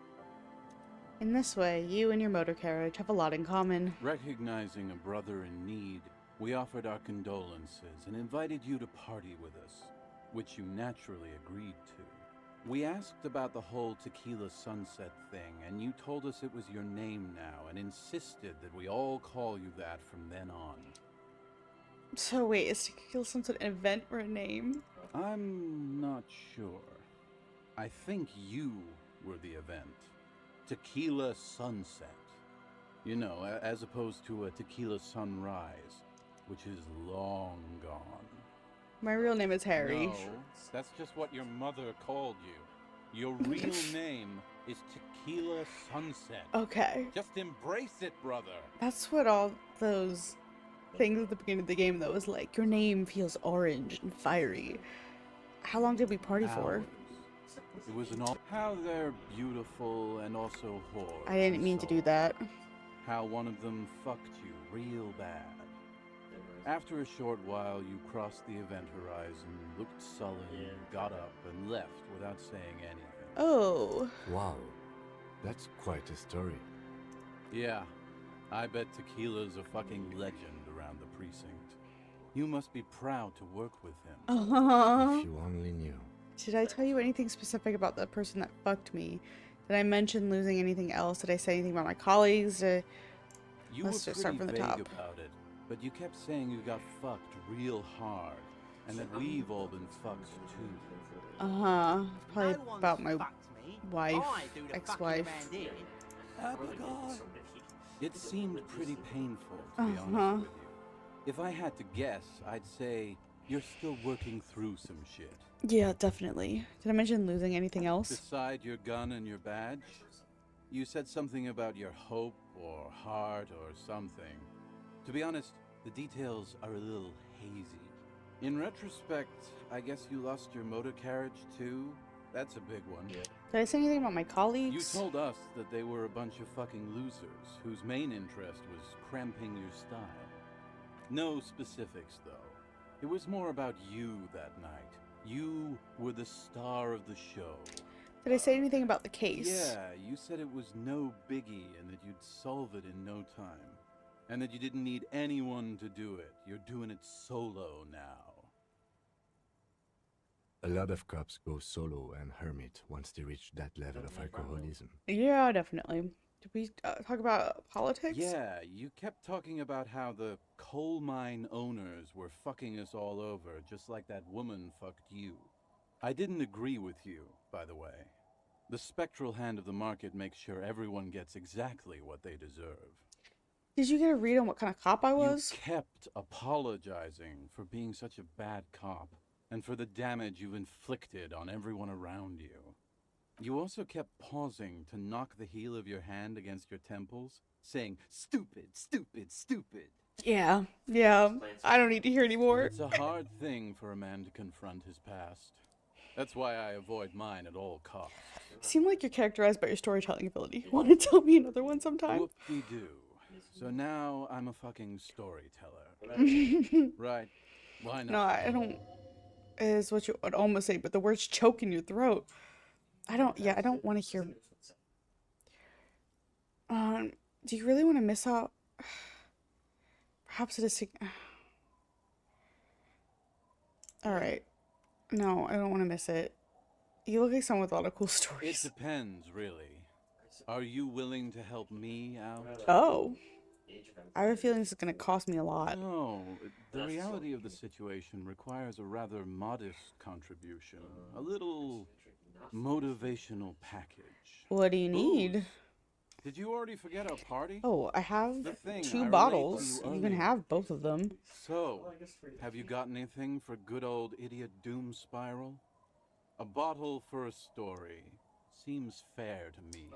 In this way, you and your motor carriage have a lot in common. Recognizing a brother in need, we offered our condolences and invited you to party with us, which you naturally agreed to. We asked about the whole tequila sunset thing, and you told us it was your name now and insisted that we all call you that from then on. So wait, is tequila sunset an event or a name? I'm not sure. I think you were the event. Tequila sunset. You know, as opposed to a tequila sunrise, which is long gone. My real name is Harry. No, that's just what your mother called you. Your real name is Tequila Sunset. Okay. Just embrace it, brother. That's what all those things at the beginning of the game that was like, your name feels orange and fiery. How long did we party for? It was an all. How they're beautiful and also whores. I didn't mean to do that. How one of them fucked you real bad. After a short while, you crossed the event horizon, looked sullen, got up, and left without saying anything. Oh. Wow, that's quite a story. Yeah, I bet Tequila's a fucking legend around the precinct. You must be proud to work with him. Uh-huh. If you only knew. Did I tell you anything specific about the person that fucked me? Did I mention losing anything else? Did I say anything about my colleagues? You Let's were just start pretty from the vague top. about it, but you kept saying you got fucked real hard, and that we've all been fucked too. Uh-huh. Probably No one's about my fucked me. wife, I do the ex-wife. fucking around here. It seemed pretty painful, to be honest with you. If I had to guess, I'd say you're still working through some shit. Yeah, definitely. Did I mention losing anything else? Beside your gun and your badge, you said something about your hope or heart or something. To be honest, the details are a little hazy. In retrospect, I guess you lost your motor carriage too? That's a big one. Did I say anything about my colleagues? You told us that they were a bunch of fucking losers whose main interest was cramping your style. No specifics, though. It was more about you that night. You were the star of the show. Did I say anything about the case? Yeah, you said it was no biggie and that you'd solve it in no time. And that you didn't need anyone to do it. You're doing it solo now. A lot of cops go solo and hermit once they reach that level of alcoholism. Yeah, definitely. Did we talk about politics? Yeah, you kept talking about how the coal mine owners were fucking us all over, just like that woman fucked you. I didn't agree with you, by the way. The spectral hand of the market makes sure everyone gets exactly what they deserve. Did you get a read on what kind of cop I was? You kept apologizing for being such a bad cop, and for the damage you've inflicted on everyone around you. You also kept pausing to knock the heel of your hand against your temples, saying, "Stupid, stupid, stupid." Yeah. I don't need to hear anymore. It's a hard thing for a man to confront his past. That's why I avoid mine at all costs. Seem like you're characterized by your storytelling ability. Want to tell me another one sometime? Whoop-de-doo. So now I'm a fucking storyteller. Right. Why not? No, I don't. Is what you would almost say, but the words choke in your throat. I don't want to hear. Do you really want to miss out? Perhaps it is. Alright. No, I don't want to miss it. You look like someone with a lot of cool stories. It depends, really. Are you willing to help me out? Oh. I have a feeling this is going to cost me a lot. No, the reality of the situation requires a rather modest contribution. A little motivational package. What do you need? Did you already forget our party? Oh, I have The thing 2 I bottles. relayed to You can earlier. have both of them. So, have you got anything for good old idiot Doom Spiral? A bottle for a story. Seems fair to me.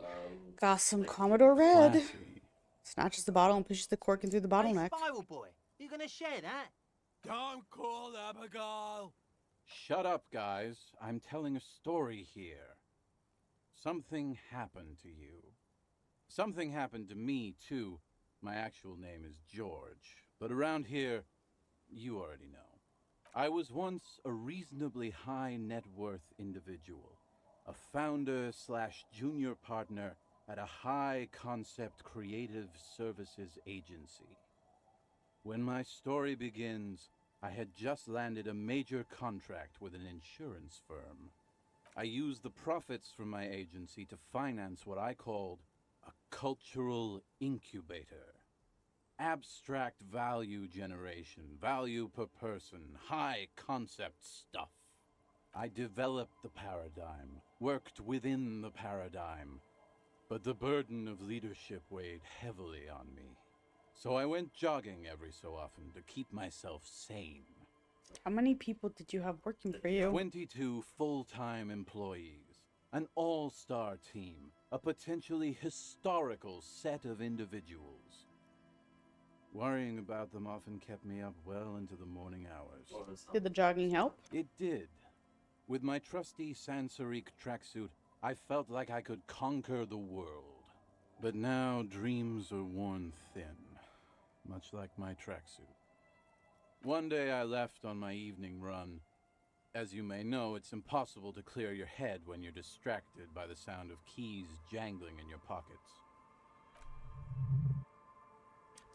Got some Commodore Red. Classy. Snatches the bottle and pushes the cork in through the bottleneck. Hey, Spiral Boy, you gonna share that? Don't call Abigail! Shut up, guys. I'm telling a story here. Something happened to you. Something happened to me, too. My actual name is George, but around here, you already know. I was once a reasonably high net worth individual, a founder/junior partner at a high concept creative services agency. When my story begins, I had just landed a major contract with an insurance firm. I used the profits from my agency to finance what I called a cultural incubator. Abstract value generation, value per person, high concept stuff. I developed the paradigm, worked within the paradigm, but the burden of leadership weighed heavily on me. So I went jogging every so often to keep myself sane. How many people did you have working for you? 22 full-time employees, an all-star team, a potentially historical set of individuals. Worrying about them often kept me up well into the morning hours. Did the jogging help? It did. With my trusty Sansarique tracksuit, I felt like I could conquer the world. But now dreams are worn thin, much like my tracksuit. One day I left on my evening run. As you may know, it's impossible to clear your head when you're distracted by the sound of keys jangling in your pockets.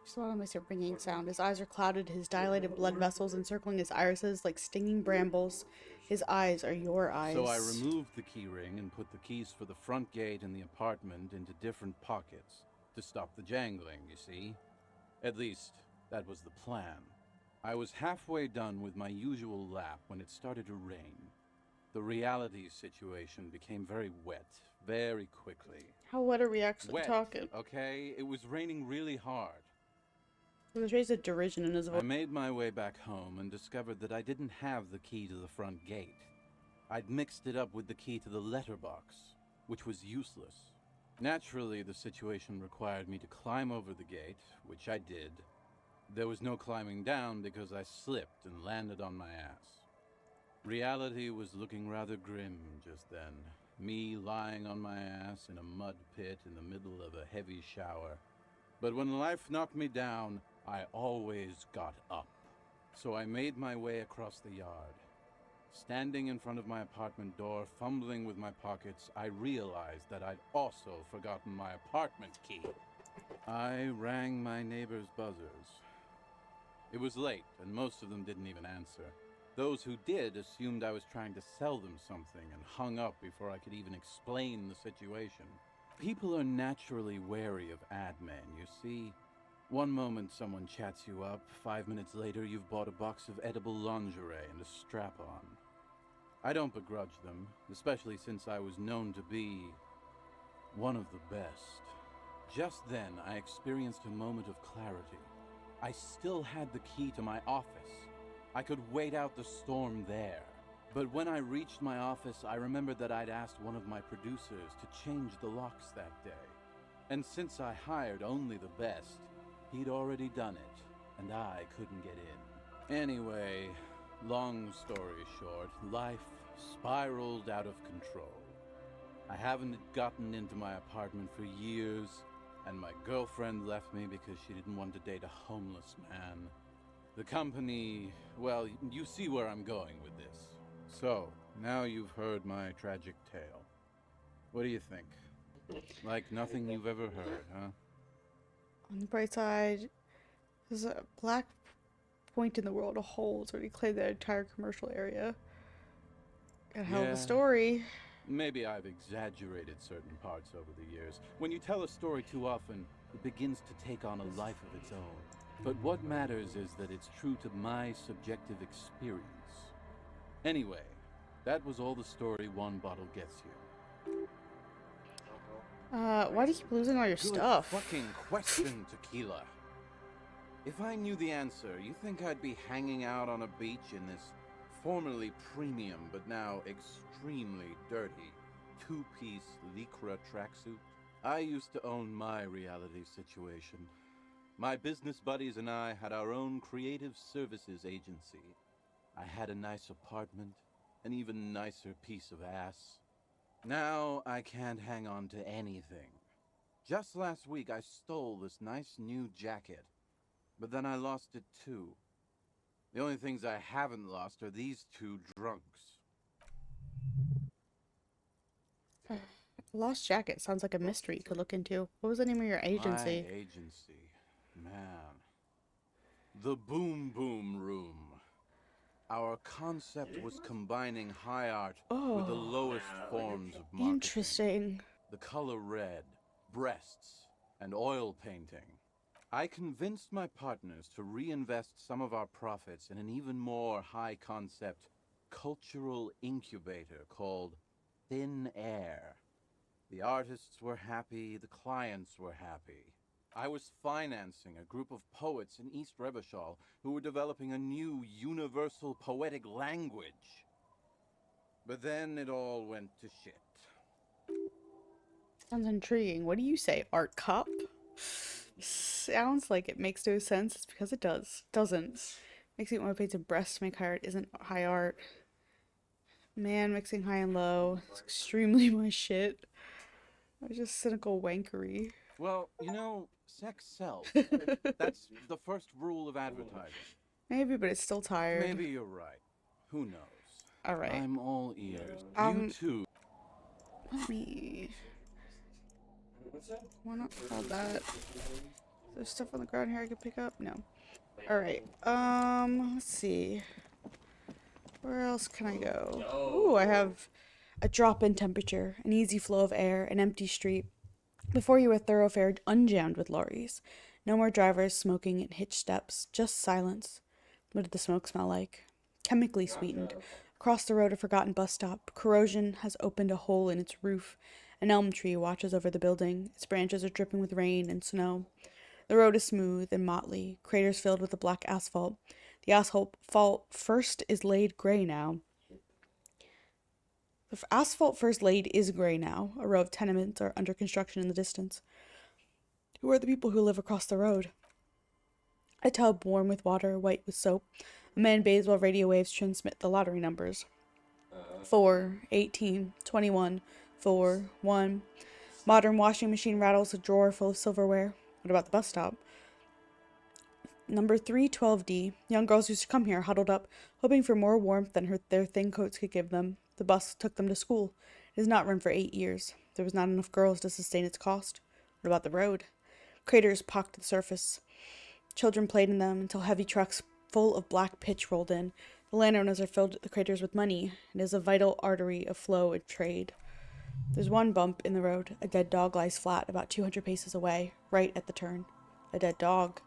Just want to miss your ringing sound. His eyes are clouded, his dilated blood vessels encircling his irises like stinging brambles. His eyes are your eyes. So I removed the key ring and put the keys for the front gate and the apartment into different pockets to stop the jangling, you see? At least, that was the plan. I was halfway done with my usual lap when it started to rain. The reality situation became very wet, very quickly. How wet are we actually Wet, talking? okay? It was raining really hard. There's raised a derision in his voice. I made my way back home and discovered that I didn't have the key to the front gate. I'd mixed it up with the key to the letterbox, which was useless. Naturally, the situation required me to climb over the gate, which I did. There was no climbing down because I slipped and landed on my ass. Reality was looking rather grim just then. Me lying on my ass in a mud pit in the middle of a heavy shower. But when life knocked me down, I always got up. So I made my way across the yard. Standing in front of my apartment door, fumbling with my pockets, I realized that I'd also forgotten my apartment key. I rang my neighbors' buzzers. It was late, and most of them didn't even answer. Those who did assumed I was trying to sell them something and hung up before I could even explain the situation. People are naturally wary of ad men, you see. One moment someone chats you up, 5 minutes later you've bought a box of edible lingerie and a strap-on. I don't begrudge them, especially since I was known to be one of the best. Just then, I experienced a moment of clarity. I still had the key to my office. I could wait out the storm there. But when I reached my office, I remembered that I'd asked one of my producers to change the locks that day. And since I hired only the best, he'd already done it, and I couldn't get in. Anyway, long story short, life spiraled out of control. I haven't gotten into my apartment for years, and my girlfriend left me because she didn't want to date a homeless man. The company, well, you see where I'm going with this. So, now you've heard my tragic tale. What do you think? Like nothing you've ever heard, huh? On the bright side, there's a black point in the world of holes where he claimed that entire commercial area. Got a hell of a story. Maybe I've exaggerated certain parts over the years. When you tell a story too often, it begins to take on a life of its own. But what matters is that it's true to my subjective experience. Anyway, that was all the story one bottle gets you. Why do you keep losing all your stuff? Fucking question, Tequila. If I knew the answer, you think I'd be hanging out on a beach in this formerly premium but now extremely dirty two-piece lycra tracksuit? I used to own my reality situation. My business buddies and I had our own creative services agency. I had a nice apartment, an even nicer piece of ass. Now I can't hang on to anything. Just last week I stole this nice new jacket, but then I lost it too. The only things I haven't lost are these two drunks. Lost Jacket sounds like a mystery you could look into. What was the name of your agency? My agency. Man. The Boom Boom Room. Our concept was combining high art with the lowest forms of marketing. Interesting. The color red, breasts, and oil painting. I convinced my partners to reinvest some of our profits in an even more high-concept cultural incubator called Thin Air. The artists were happy, the clients were happy. I was financing a group of poets in East Revachol who were developing a new universal poetic language. But then it all went to shit. Sounds intriguing. What do you say, Art Cop? Sounds like it makes no sense. It's because it does. Doesn't. Makes me want to paint some breasts to make high art isn't high art. Man mixing high and low. It's extremely my shit. It's just cynical wankery. Well, you know, sex sells. That's the first rule of advertising. Maybe, but it's still tired. Maybe you're right. Who knows? Alright. I'm all ears. You too. Let me... Why not all that? There's stuff on the ground here I could pick up? No. Alright. Let's see. Where else can I go? Ooh, I have a drop in temperature, an easy flow of air, an empty street. Before you a thoroughfare unjammed with lorries. No more drivers smoking and hitched steps, just silence. What did the smoke smell like? Chemically sweetened. Across the road, a forgotten bus stop. Corrosion has opened a hole in its roof. An elm tree watches over the building. Its branches are dripping with rain and snow. The road is smooth and motley, craters filled with the black asphalt. The asphalt first is laid gray now. The asphalt first laid is gray now. A row of tenements are under construction in the distance. Who are the people who live across the road? A tub warm with water, white with soap. A man bathes while radio waves transmit the lottery numbers. 4, 18, 21, 4, 1. Modern washing machine rattles a drawer full of silverware. What about the bus stop? Number 312D. Young girls used to come here, huddled up, hoping for more warmth than their thin coats could give them. The bus took them to school. It has not run for 8 years. There was not enough girls to sustain its cost. What about the road? Craters pocked the surface. Children played in them until heavy trucks full of black pitch rolled in. The landowners have filled the craters with money. It is a vital artery of flow and trade. There's one bump in the road. A dead dog lies flat about 200 paces away, right at the turn. A dead dog.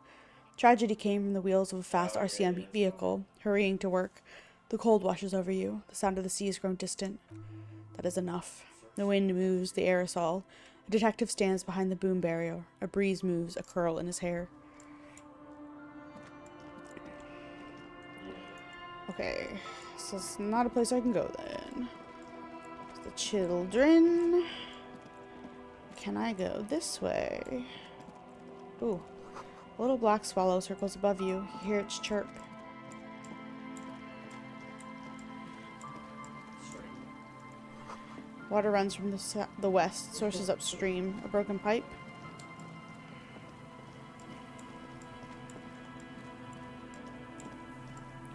Tragedy came from the wheels of a fast RCM vehicle, hurrying to work. The cold washes over you. The sound of the sea has grown distant. That is enough. The wind moves the aerosol. A detective stands behind the boom barrier. A breeze moves a curl in his hair. Okay, so it's not a place I can go then. The children. Can I go this way? Ooh. A little black swallow circles above you. You hear its chirp. Water runs from the west, sources upstream. A broken pipe.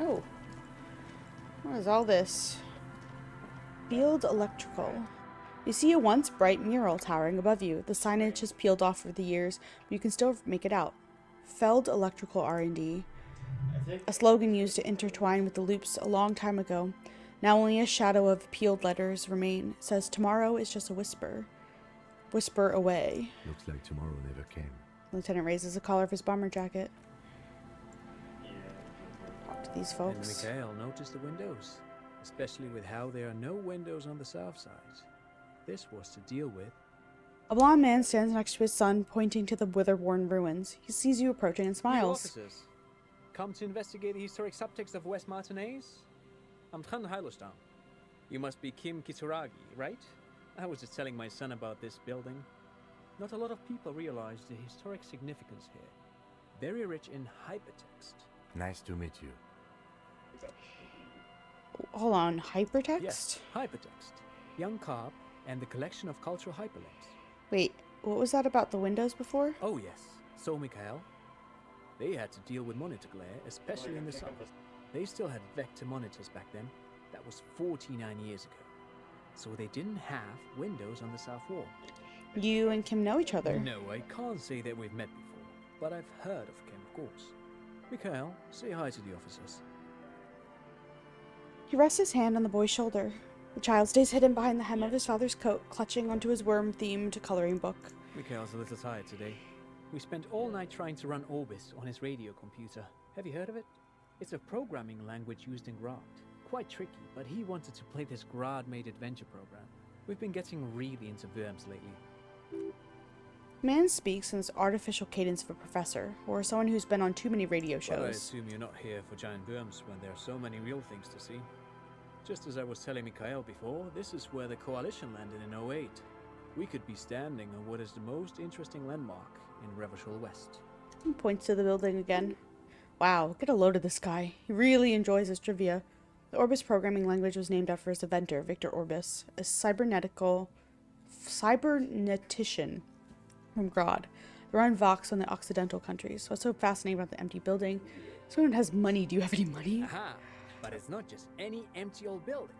Oh. What is all this? Field electrical. You see a once bright mural towering above you. The signage has peeled off over the years, but you can still make it out. Feld Electrical R&D. A slogan used to intertwine with the loops a long time ago. Now only a shadow of peeled letters remain. It says, tomorrow is just a whisper. Whisper away. Looks like tomorrow never came. Lieutenant raises the collar of his bomber jacket. Talk to these folks. And Mikhail noticed the windows, especially with how there are no windows on the south side. This was to deal with. A blond man stands next to his son, pointing to the weather-worn ruins. He sees you approaching and smiles. Officers, come to investigate the historic subtext of West Martinez? I'm Tran Heilostam. You must be Kim Kitsuragi, right? I was just telling my son about this building. Not a lot of people realize the historic significance here. Very rich in hypertext. Nice to meet you. Hold on, hypertext? Yes, hypertext. Young Carp and the collection of cultural hyperlinks. Wait, what was that about the windows before? Oh yes, so Mikhail. They had to deal with monitor glare, especially in the summer. They still had vector monitors back then. That was 49 years ago. So they didn't have windows on the south wall. You and Kim know each other? No, I can't say that we've met before, but I've heard of Kim, of course. Mikhail, say hi to the officers. He rests his hand on the boy's shoulder. The child stays hidden behind the hem of his father's coat, clutching onto his worm-themed coloring book. Mikhail's a little tired today. We spent all night trying to run Orbis on his radio computer. Have you heard of it? It's a programming language used in Grad. Quite tricky, but he wanted to play this Grad-made adventure program. We've been getting really into worms lately. Man speaks in this artificial cadence of a professor, or someone who's been on too many radio shows. But I assume you're not here for giant worms when there are so many real things to see. Just as I was telling Mikhail before, this is where the Coalition landed in 08. We could be standing on what is the most interesting landmark in Revachol West. He points to the building again. Wow, get a load of this guy. He really enjoys his trivia. The Orbis programming language was named after its inventor, Victor Orbis, a cybernetician from Grad. They're on Vox on the Occidental countries. What's so fascinating about the empty building? Someone has money. Do you have any money? Aha! But it's not just any empty old building.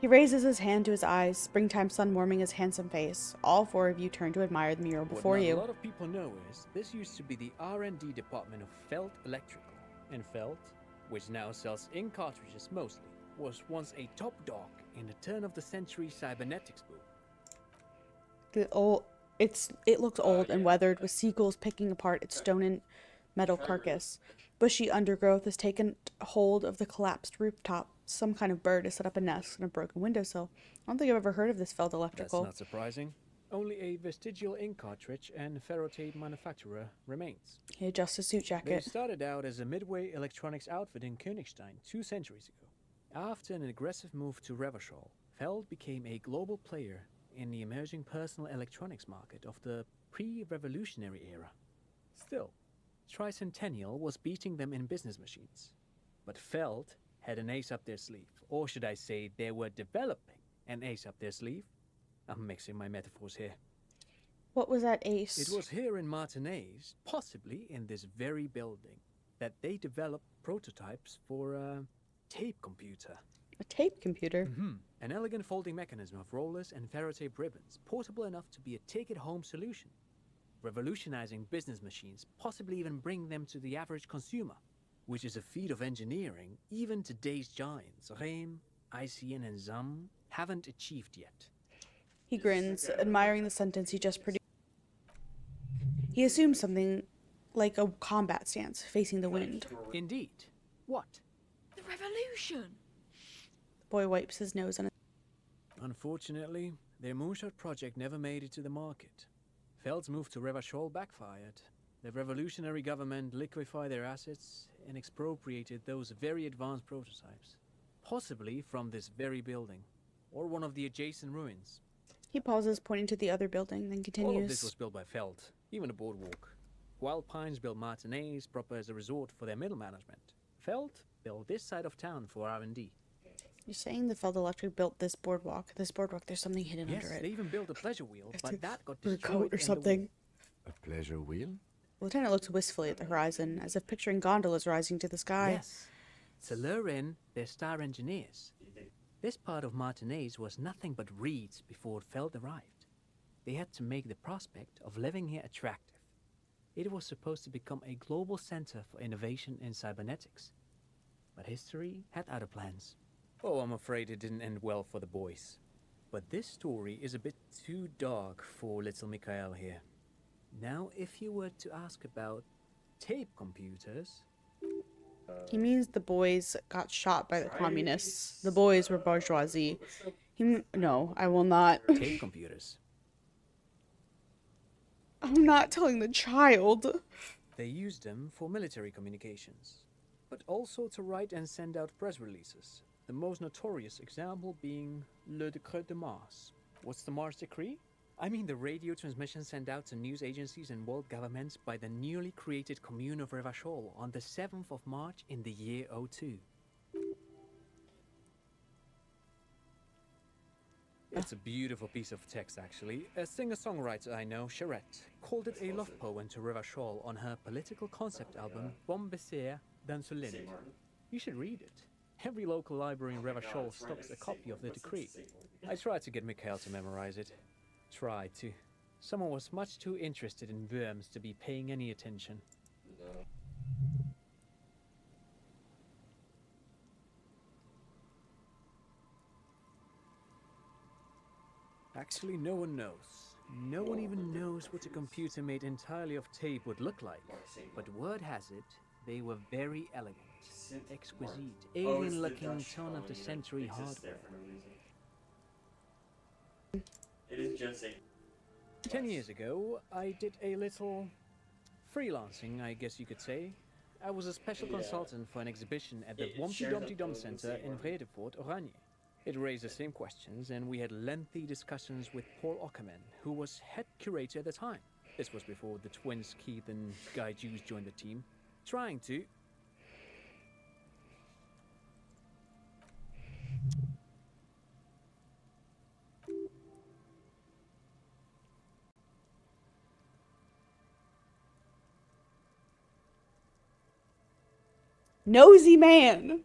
He raises his hand to his eyes, springtime sun warming his handsome face. All four of you turn to admire the mural before you. What a lot of people know is this used to be the R&D department of Felt Electrical. And Felt, which now sells ink cartridges mostly, was once a top dog in the turn-of-the-century cybernetics boom. It looks old and weathered, with seagulls picking apart its stone and metal carcass. Bushy undergrowth has taken hold of the collapsed rooftop. Some kind of bird has set up a nest on a broken windowsill. I don't think I've ever heard of this Feld Electrical. That's not surprising. Only a vestigial ink cartridge and ferrotape manufacturer remains. He adjusts his suit jacket. They started out as a midway electronics outfit in Königstein 2 centuries ago. After an aggressive move to Revachol, Feld became a global player in the emerging personal electronics market of the pre-revolutionary era. Still, Tricentennial was beating them in business machines. But Feld had an ace up their sleeve. Or should I say, they were developing an ace up their sleeve? I'm mixing my metaphors here. What was that ace? It was here in Martinez, possibly in this very building, that they developed prototypes for a tape computer. A tape computer? Mm-hmm. An elegant folding mechanism of rollers and ferrotape ribbons, portable enough to be a take-it-home solution. Revolutionizing business machines, possibly even bring them to the average consumer, which is a feat of engineering even today's giants, Rehm, ICN and ZAM, haven't achieved yet. He grins, admiring the sentence he just produced. He assumes something like a combat stance, facing the wind. Indeed. What? The revolution! The boy wipes his nose on it. Unfortunately, their moonshot project never made it to the market. Feld's move to Revachol backfired. The revolutionary government liquefied their assets and expropriated those very advanced prototypes. Possibly from this very building, or one of the adjacent ruins. He pauses, pointing to the other building, then continues. All of this was built by Feld, even the boardwalk. Wild Pines built Martinez proper as a resort for their middle management. Feld built this side of town for R&D. You're saying the Feld Electric built this boardwalk? This boardwalk, there's something hidden Yes, under it. they even built a pleasure wheel, but that got Or a destroyed coat or in the something. war. A pleasure wheel? Lieutenant looks wistfully at the horizon, as if picturing gondolas rising to the sky. Yes, to lure in their star engineers. This part of Martinaise was nothing but reeds before Feld arrived. They had to make the prospect of living here attractive. It was supposed to become a global center for innovation in cybernetics. But history had other plans. Oh, I'm afraid it didn't end well for the boys. But this story is a bit too dark for little Mikhail here. Now, if you were to ask about tape computers... He means the boys got shot by the communists. The boys were bourgeoisie. No, I will not. Tape computers. I'm not telling the child. They used them for military communications, but also to write and send out press releases. The most notorious example being Le Décret de Mars. What's the Mars Decree? I mean the radio transmission sent out to news agencies and world governments by the newly created Commune of Revachol on the 7th of March in the year 02. It's a beautiful piece of text, actually. A singer-songwriter I know, Charette, called it a love poem to Revachol on her political concept album, Bombessier d'Insuline. You should read it. Every local library in Revachol stocks a copy of the decree. I tried to get Mikhail to memorize it. Tried to. Someone was much too interested in Worms to be paying any attention. Actually, no one knows. No one even knows what a computer made entirely of tape would look like. But word has it, they were very elegant, exquisite, alien-looking turn-of-the-century hardware. It is just a... 10 years ago, I did a little freelancing, I guess you could say. I was a special consultant for an exhibition at the Wompty Dumpty Dum Center in Vredefort, Oranje. It raised the same questions, and we had lengthy discussions with Paul Ockerman, who was head curator at the time. This was before the twins Keith and Guy Jews joined the team, trying to... Nosy man!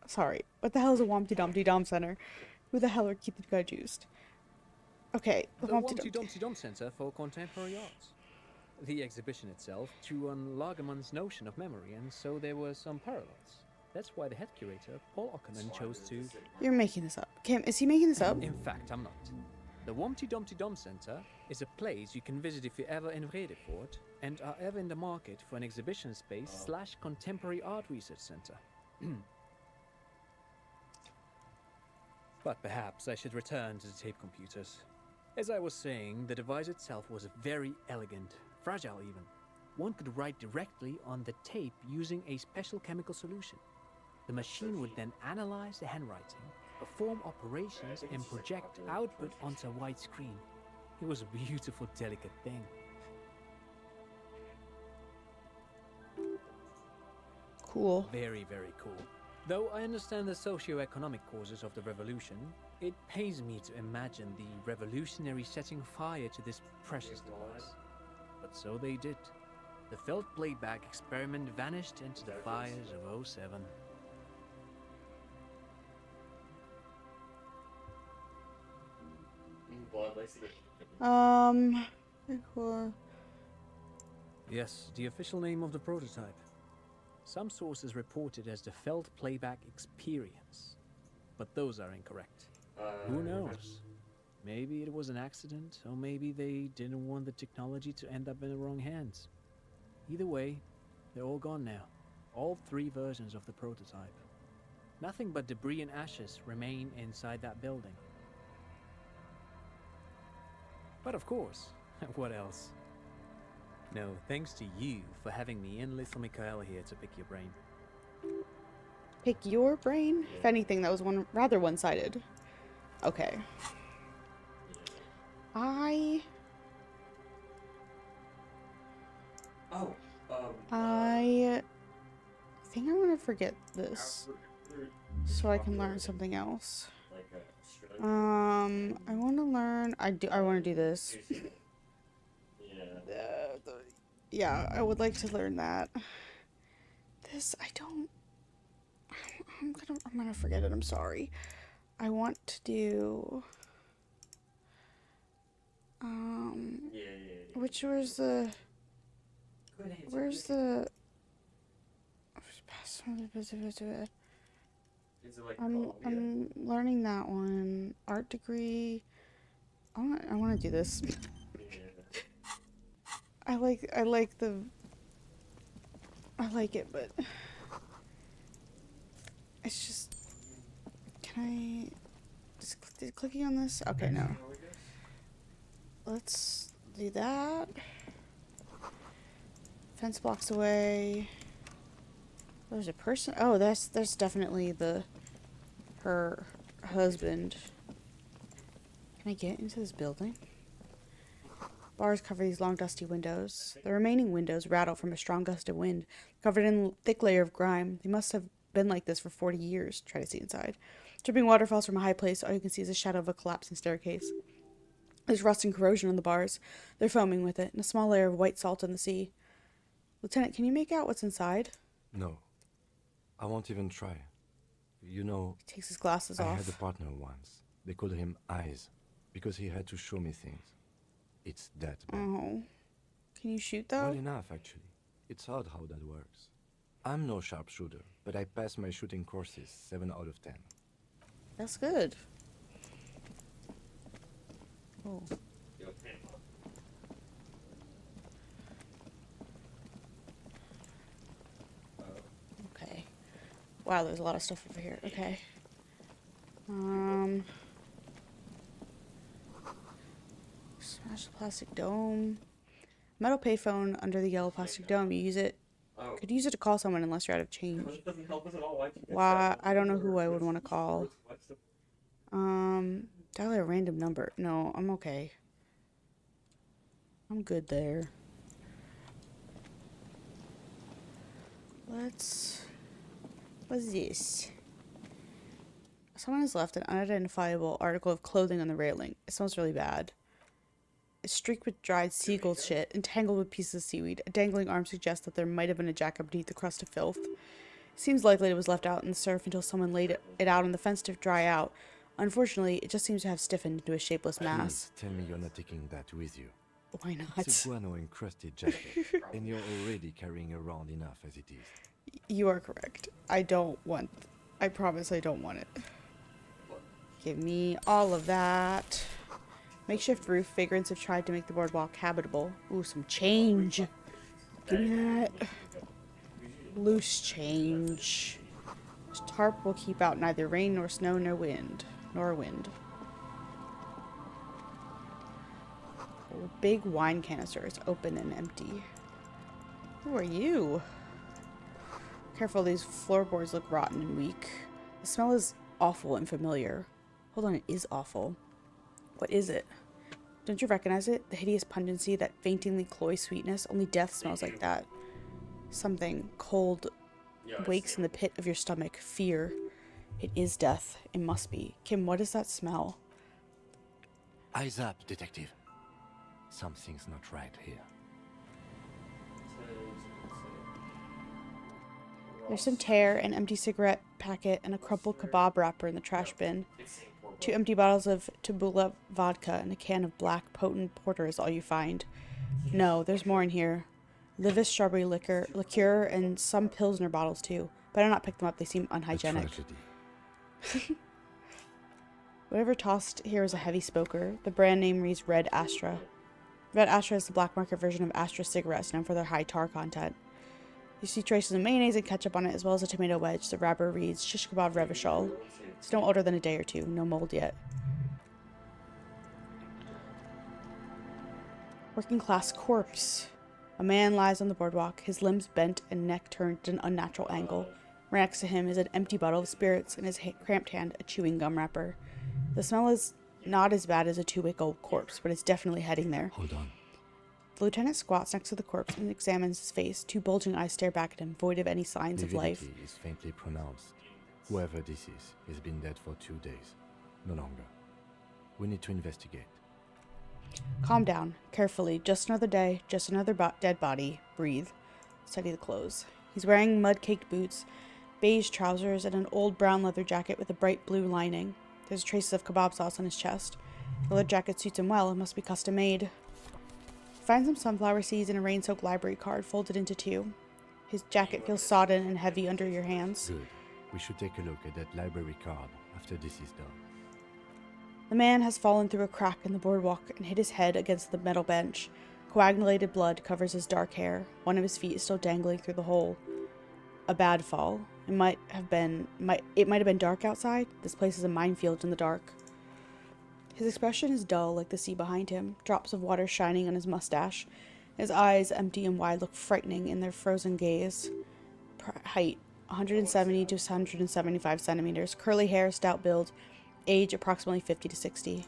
Sorry, what the hell is a Wompty Dumpty Dum Center? Who the hell are Keith and Guy Jews? Okay, the Wompty Dumpty Dum Center for Contemporary Art. The exhibition itself drew on Lagerman's notion of memory, and so there were some parallels. That's why the head curator, Paul Ockerman, chose to... You're making this up. Kim, is he making this up? In fact, I'm not. The Wompty Dumpty Dum Center is a place you can visit if you're ever in Vredefort and are ever in the market for an exhibition space / contemporary art research center. But perhaps I should return to the tape computers. As I was saying, the device itself was very elegant, fragile even. One could write directly on the tape using a special chemical solution. The machine would then analyze the handwriting, perform operations, and project output onto a white screen. It was a beautiful, delicate thing. Cool. Very, very cool. Though I understand the socio-economic causes of the revolution, it pains me to imagine the revolutionaries setting fire to this precious device. But so they did. The Feld playback experiment vanished into the fires of 07. Yes, the official name of the prototype. Some sources report it as the Feld Playback Experience, but those are incorrect. Who knows? Maybe it was an accident, or maybe they didn't want the technology to end up in the wrong hands. Either way, they're all gone now. All 3 versions of the prototype. Nothing but debris and ashes remain inside that building. But of course, what else? No, thanks to you for having me and little Mikhail here to pick your brain. Pick your brain? If anything, that was rather one-sided. Okay. I think I'm gonna forget this so I can learn something else. I want to learn. I want to do this. Yeah, I would like to learn that. This, I don't I'm gonna forget it. I'm sorry. I want to do. Which was the. Where's the. I'm learning that one. Art degree. I want to do this. I like it, but it's just. Can I just clicking on this? Okay, no. Let's do that. Fence blocks away. There's a person. Oh, that's definitely her husband. Can I get into this building? Bars cover these long dusty windows. The remaining windows rattle from a strong gust of wind, covered in a thick layer of grime. They must have been like this for 40 years. Try to see inside. Dripping water falls from a high place. All you can see is the shadow of a collapsing staircase. There's rust and corrosion on the bars. They're foaming with it, and a small layer of white salt in the sea. Lieutenant, can you make out what's inside? No. I won't even try. You know, He takes his glasses off. I had a partner once. They called him Eyes, because he had to show me things. It's that bad. Oh. Can you shoot, though? Well enough, actually. It's odd how that works. I'm no sharpshooter, but I passed my shooting courses 7 out of 10. That's good. Oh. Okay. Wow, there's a lot of stuff over here. Okay. Smash the plastic dome. Metal payphone under the yellow plastic dome. You use it. Could use it to call someone unless you're out of change. Why? I don't know who I would want to call. Dial a random number. No, I'm okay. I'm good there. What's this? Someone has left an unidentifiable article of clothing on the railing. It smells really bad. It's streaked with dried seagull shit, entangled with pieces of seaweed. A dangling arm suggests that there might have been a jacket beneath the crust of filth. It seems likely it was left out in the surf until someone laid it out on the fence to dry out. Unfortunately, it just seems to have stiffened into a shapeless mass. Please tell me you're not taking that with you. Why not? It's a guano-encrusted jacket, and you're already carrying around enough as it is. You are correct. I promise I don't want it. Give me all of that. Makeshift roof. Vagrants have tried to make the boardwalk habitable. Ooh, some change. Give me that. Loose change. This tarp will keep out neither rain nor snow nor wind. A big wine canister is open and empty. Who are you? Careful, these floorboards look rotten and weak. The smell is awful and familiar. Hold on, it is awful. What is it? Don't you recognize it? The hideous pungency, that faintingly cloy sweetness. Only death smells like that. Something cold wakes in the pit of your stomach. Fear. It is death. It must be. Kim, what is that smell? Eyes up, detective. Something's not right here. There's some tear, an empty cigarette packet, and a crumpled kebab wrapper in the trash bin. 2 empty bottles of Tabula vodka and a can of black potent porter is all you find. No, there's more in here. Livis strawberry liqueur, and some Pilsner bottles too. Better not pick them up, they seem unhygienic. Whatever tossed here is a heavy smoker. The brand name reads Red Astra. Red Astra is the black market version of Astra cigarettes, known for their high tar content. You see traces of mayonnaise and ketchup on it, as well as a tomato wedge. The wrapper reads Shish Kebab Revachol. It's no older than a day or two. No mold yet. Working class corpse. A man lies on the boardwalk, his limbs bent and neck turned at an unnatural angle. Right next to him is an empty bottle of spirits, in his cramped hand a chewing gum wrapper. The smell is not as bad as a 2-week-old corpse, but it's definitely heading there. Hold on. The lieutenant squats next to the corpse and examines his face. 2 bulging eyes stare back at him, void of any signs of life. Lividity is faintly pronounced. Whoever this is, he's been dead for 2 days. No longer. We need to investigate. Calm down. Carefully. Just another day. Just another dead body. Breathe. Study the clothes. He's wearing mud-caked boots, beige trousers and an old brown leather jacket with a bright blue lining. There's traces of kebab sauce on his chest. The leather jacket suits him well and must be custom made. Find some sunflower seeds and a rain-soaked library card folded into two. His jacket feels sodden and heavy under your hands. Good. We should take a look at that library card after this is done. The man has fallen through a crack in the boardwalk and hit his head against the metal bench. Coagulated blood covers his dark hair. One of his feet is still dangling through the hole. A bad fall. It might have been dark outside. This place is a minefield in the dark. His expression is dull like the sea behind him, drops of water shining on his mustache. His eyes, empty and wide, look frightening in their frozen gaze. Height, 170 to 175 centimeters. Curly hair, stout build. Age, approximately 50 to 60.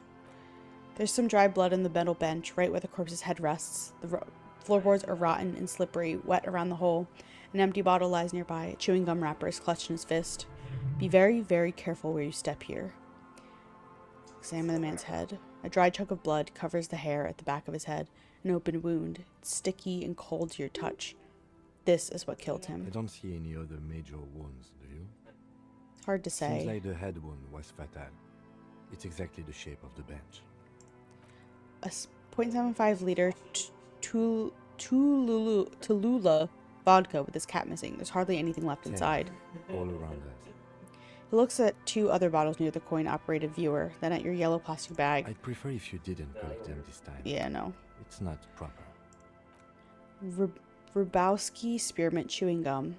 There's some dry blood on the metal bench, right where the corpse's head rests. The floorboards are rotten and slippery, wet around the hole. An empty bottle lies nearby. A chewing gum wrapper is clutched in his fist. Be very, very careful where you step here. Examine the man's head. A dry chunk of blood covers the hair at the back of his head. An open wound. It's sticky and cold to your touch. This is what killed him. I don't see any other major wounds, do you? It's hard to say. Seems like the head wound was fatal. It's exactly the shape of the bench. A 0.75 liter Tulula vodka with his cap missing. There's hardly anything left inside. All around us. He looks at two other bottles near the coin-operated viewer, then at your yellow plastic bag. I'd prefer if you didn't collect them this time. Yeah, no. It's not proper. Rubowski spearmint chewing gum.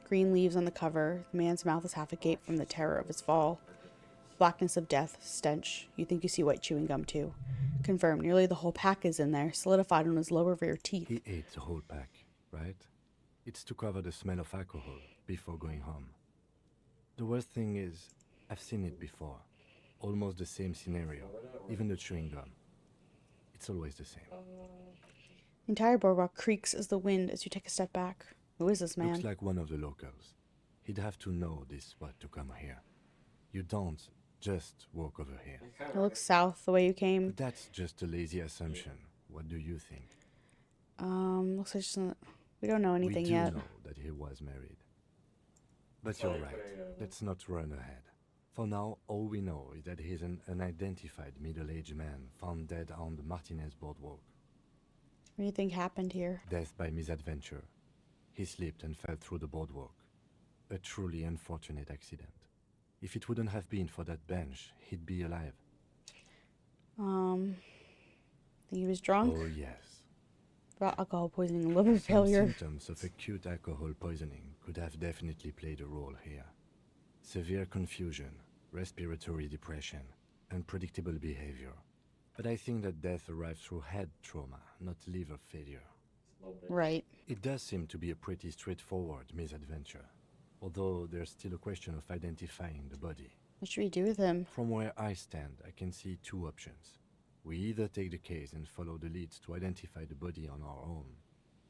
Green leaves on the cover. The man's mouth is half agape from the terror of his fall. Blackness of death, stench. You think you see white chewing gum too. Confirmed. Nearly the whole pack is in there, solidified on his lower rear teeth. He ate the whole pack, right? It's to cover the smell of alcohol before going home. The worst thing is, I've seen it before. Almost the same scenario. Even the chewing gum. It's always the same. The entire boardwalk creaks as the wind as you take a step back. Who is this man? Looks like one of the locals. He'd have to know this spot to come here. You don't just walk over here. He looks south the way you came. But that's just a lazy assumption. What do you think? Looks like just we don't know anything we do yet. know that he was married. But you're right. Let's not run ahead. For now, all we know is that he's an unidentified middle-aged man found dead on the Martinez boardwalk. What do you think happened here? Death by misadventure. He slipped and fell through the boardwalk. A truly unfortunate accident. If it wouldn't have been for that bench, he'd be alive. Think he was drunk? Oh, yes. About alcohol poisoning and liver failure. Symptoms of acute alcohol poisoning could have definitely played a role here. Severe confusion, respiratory depression, unpredictable behavior. But I think that death arrived through head trauma, not liver failure. Right. It does seem to be a pretty straightforward misadventure, although there's still a question of identifying the body. What should we do with him? From where I stand, I can see two options. We either take the case and follow the leads to identify the body on our own,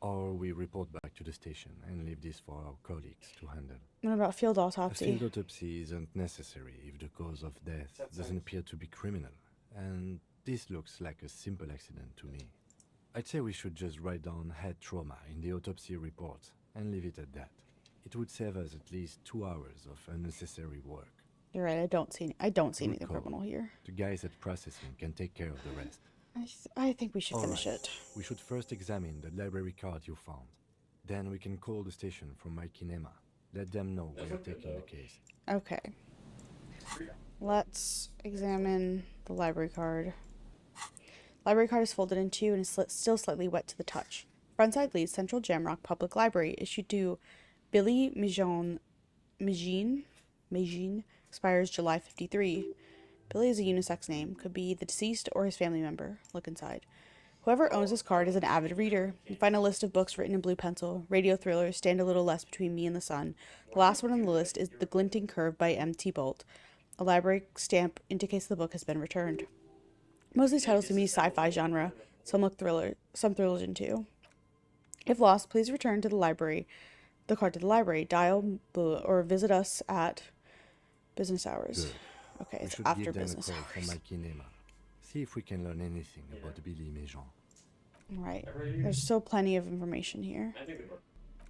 or we report back to the station and leave this for our colleagues to handle. What about field A autopsy? field autopsy isn't necessary if the cause of death doesn't appear to be criminal, and this looks like a simple accident to me. I'd say we should just write down head trauma in the autopsy report and leave it at that. It would save us at least 2 hours of unnecessary work. You're right. I don't see Good anything call. criminal here. The guys at processing can take care of the rest. I think we should All finish right. it. We should first examine the library card you found. Then we can call the station from my kinema. Let them know we are taking the case. Okay. Let's examine the library card. Library card is folded in two and is still slightly wet to the touch. Front side leads Central Jamrock Public Library, issued to Billy Magine, expires July 53. Billy is a unisex name, could be the deceased or his family member. Look inside. Whoever owns this card is an avid reader. You find a list of books written in blue pencil. Radio thrillers, Stand a Little Less Between Me and the Sun. The last one on the list is The Glinting Curve by M.T. Bolt. A library stamp indicates the book has been returned. Most of these titles to me sci-fi genre. Some thrillers into. If lost, please return to the card to the library. Dial or visit us at business hours. Good. Okay, We it's should after give them business a call from hours. my kinema. See if we can learn anything about Billy Méjean. Right. There's still plenty of information here.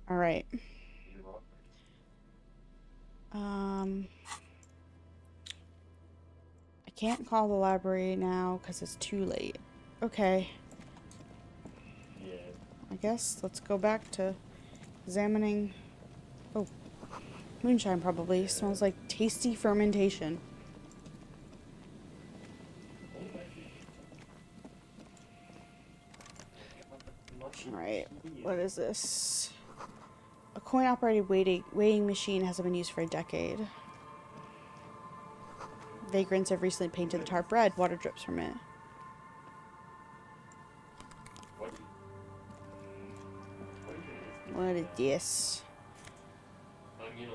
All right. I can't call the library now because it's too late. Okay. Yeah. I guess let's go back to examining. Oh, moonshine probably. Yeah. Smells like tasty fermentation. Alright, what is this? A coin-operated weighing machine hasn't been used for a decade. Vagrants have recently painted the tarp red. Water drips from it. What is this?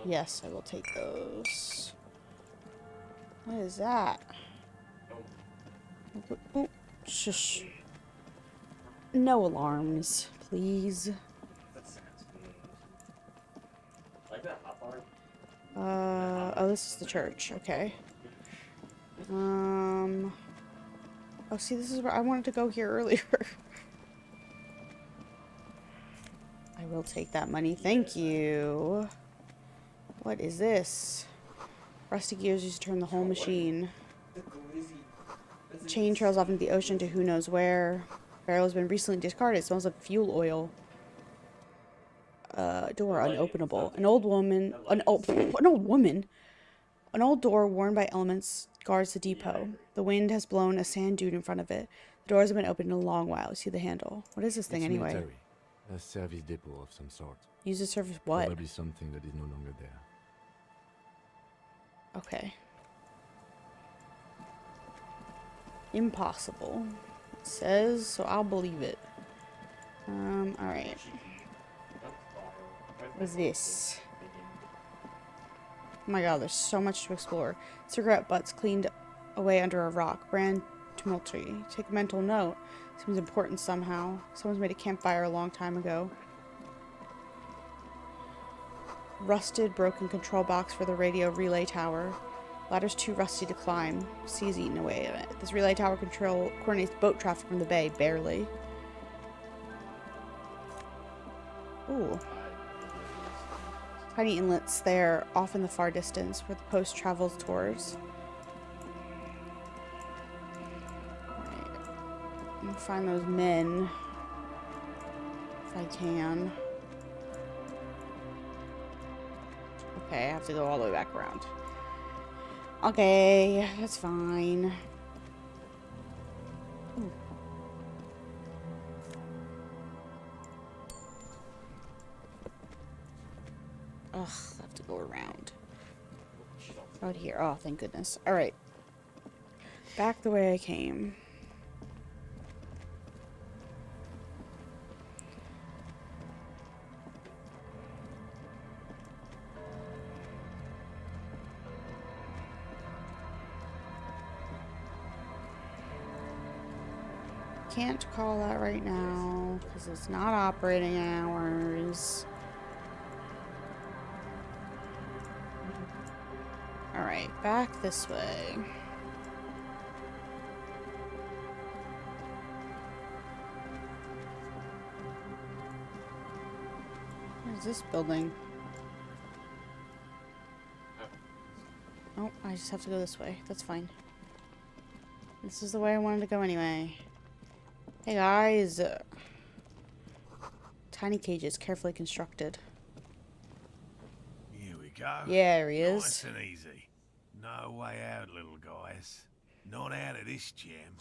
Yes, I will take those. What is that? Oh, shush. No alarms, please. Oh, this is the church. Okay. Oh, see, this is where I wanted to go here earlier. I will take that money. Thank you. What is this? Rusty gears used to turn the whole machine. Chain trails off into the ocean to who knows where. Barrel has been recently discarded. It smells like fuel oil. Door unopenable. An old door worn by elements guards the depot. The wind has blown a sand dune in front of it. The doors have been opened in a long while. You see the handle. What is this thing anyway? Military. A service depot of some sort. Use to service what? Probably something that is no longer there. Okay. Impossible. It says, so I'll believe it. Alright. What is this? Oh my god, there's so much to explore. Cigarette butts cleaned away under a rock. Brand tumultuary. Take a mental note. Seems important somehow. Someone's made a campfire a long time ago. Rusted, broken control box for the radio relay tower. Ladder's too rusty to climb. Sea's eaten away at it. This relay tower coordinates boat traffic from the bay, barely. Ooh. Tiny inlets there, off in the far distance, where the post travels towards. Alright. I'm gonna find those men. If I can. Okay, I have to go all the way back around. Okay, that's fine. Ooh. Ugh, I have to go around. Out here. Oh, thank goodness. Alright. Back the way I came. Can't call that right now because it's not operating hours. Alright, back this way. Where's this building? Oh, I just have to go this way. That's fine. This is the way I wanted to go anyway. Hey guys. Tiny cages, carefully constructed. Here we go. Yeah, there he is. Nice and easy. No way out, little guys. Not out of this jam.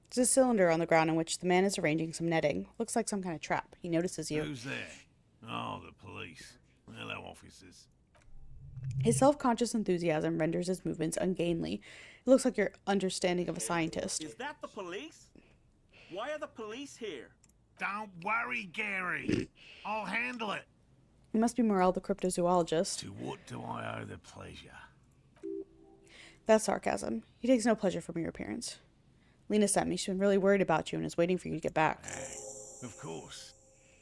There's a cylinder on the ground in which the man is arranging some netting. Looks like some kind of trap. He notices you. Who's there? Oh, the police. Hello, officers. His self-conscious enthusiasm renders his movements ungainly. It looks like your understanding of a scientist. Is that the police? Why are the police here? Don't worry, Gary. I'll handle it. He must be Morel, the cryptozoologist. To what do I owe the pleasure? That's sarcasm. He takes no pleasure from your appearance. Lena sent me. She's been really worried about you and is waiting for you to get back. Of course.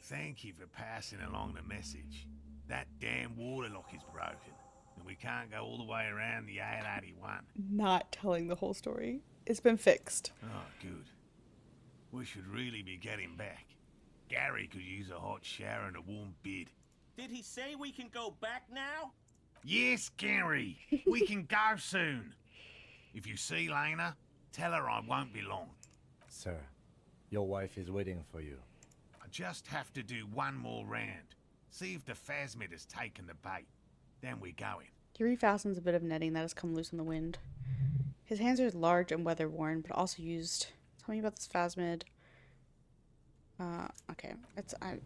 Thank you for passing along the message. That damn water lock is broken, and we can't go all the way around the 881. Not telling the whole story. It's been fixed. Oh, good. We should really be getting back. Gary could use a hot shower and a warm bed. Did he say we can go back now? Yes, Gary. We can go soon. If you see Lena, tell her I won't be long. Sir, your wife is waiting for you. I just have to do one more round. See if the phasmid has taken the bait. Then we're going. He refastens a bit of netting that has come loose in the wind. His hands are large and weather-worn, but also used. Tell me about this phasmid. Okay. It's fine.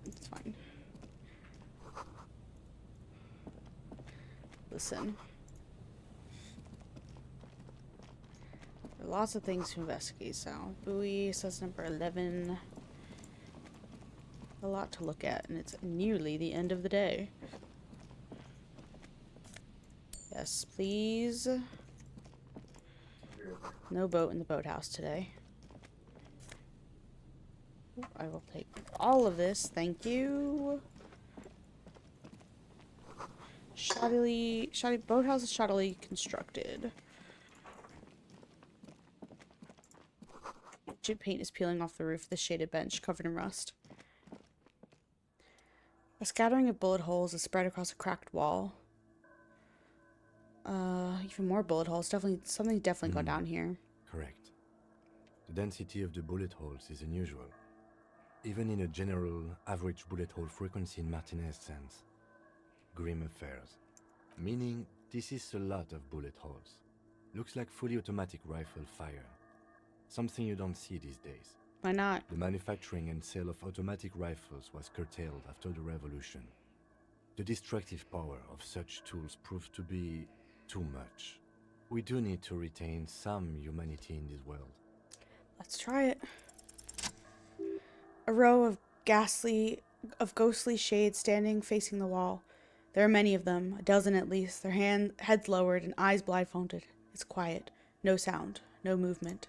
Listen. There are lots of things to investigate, so buoy says number 11. A lot to look at, and it's nearly the end of the day. Yes, please. No boat in the boathouse today. Ooh, I will take all of this, thank you. Shoddy boathouse is shoddily constructed. Chip paint is peeling off the roof of the shaded bench, covered in rust. A scattering of bullet holes is spread across a cracked wall. Even more bullet holes. Something's definitely gone down here. Correct. The density of the bullet holes is unusual. Even in a general average bullet hole frequency in Martinez sense. Grim affairs. Meaning, this is a lot of bullet holes. Looks like fully automatic rifle fire. Something you don't see these days. Why not? The manufacturing and sale of automatic rifles was curtailed after the revolution. The destructive power of such tools proved to be too much. We do need to retain some humanity in this world. Let's try it. A row of ghostly shades standing facing the wall. There are many of them, a dozen at least, their heads lowered and eyes blindfolded. It's quiet. No sound. No movement.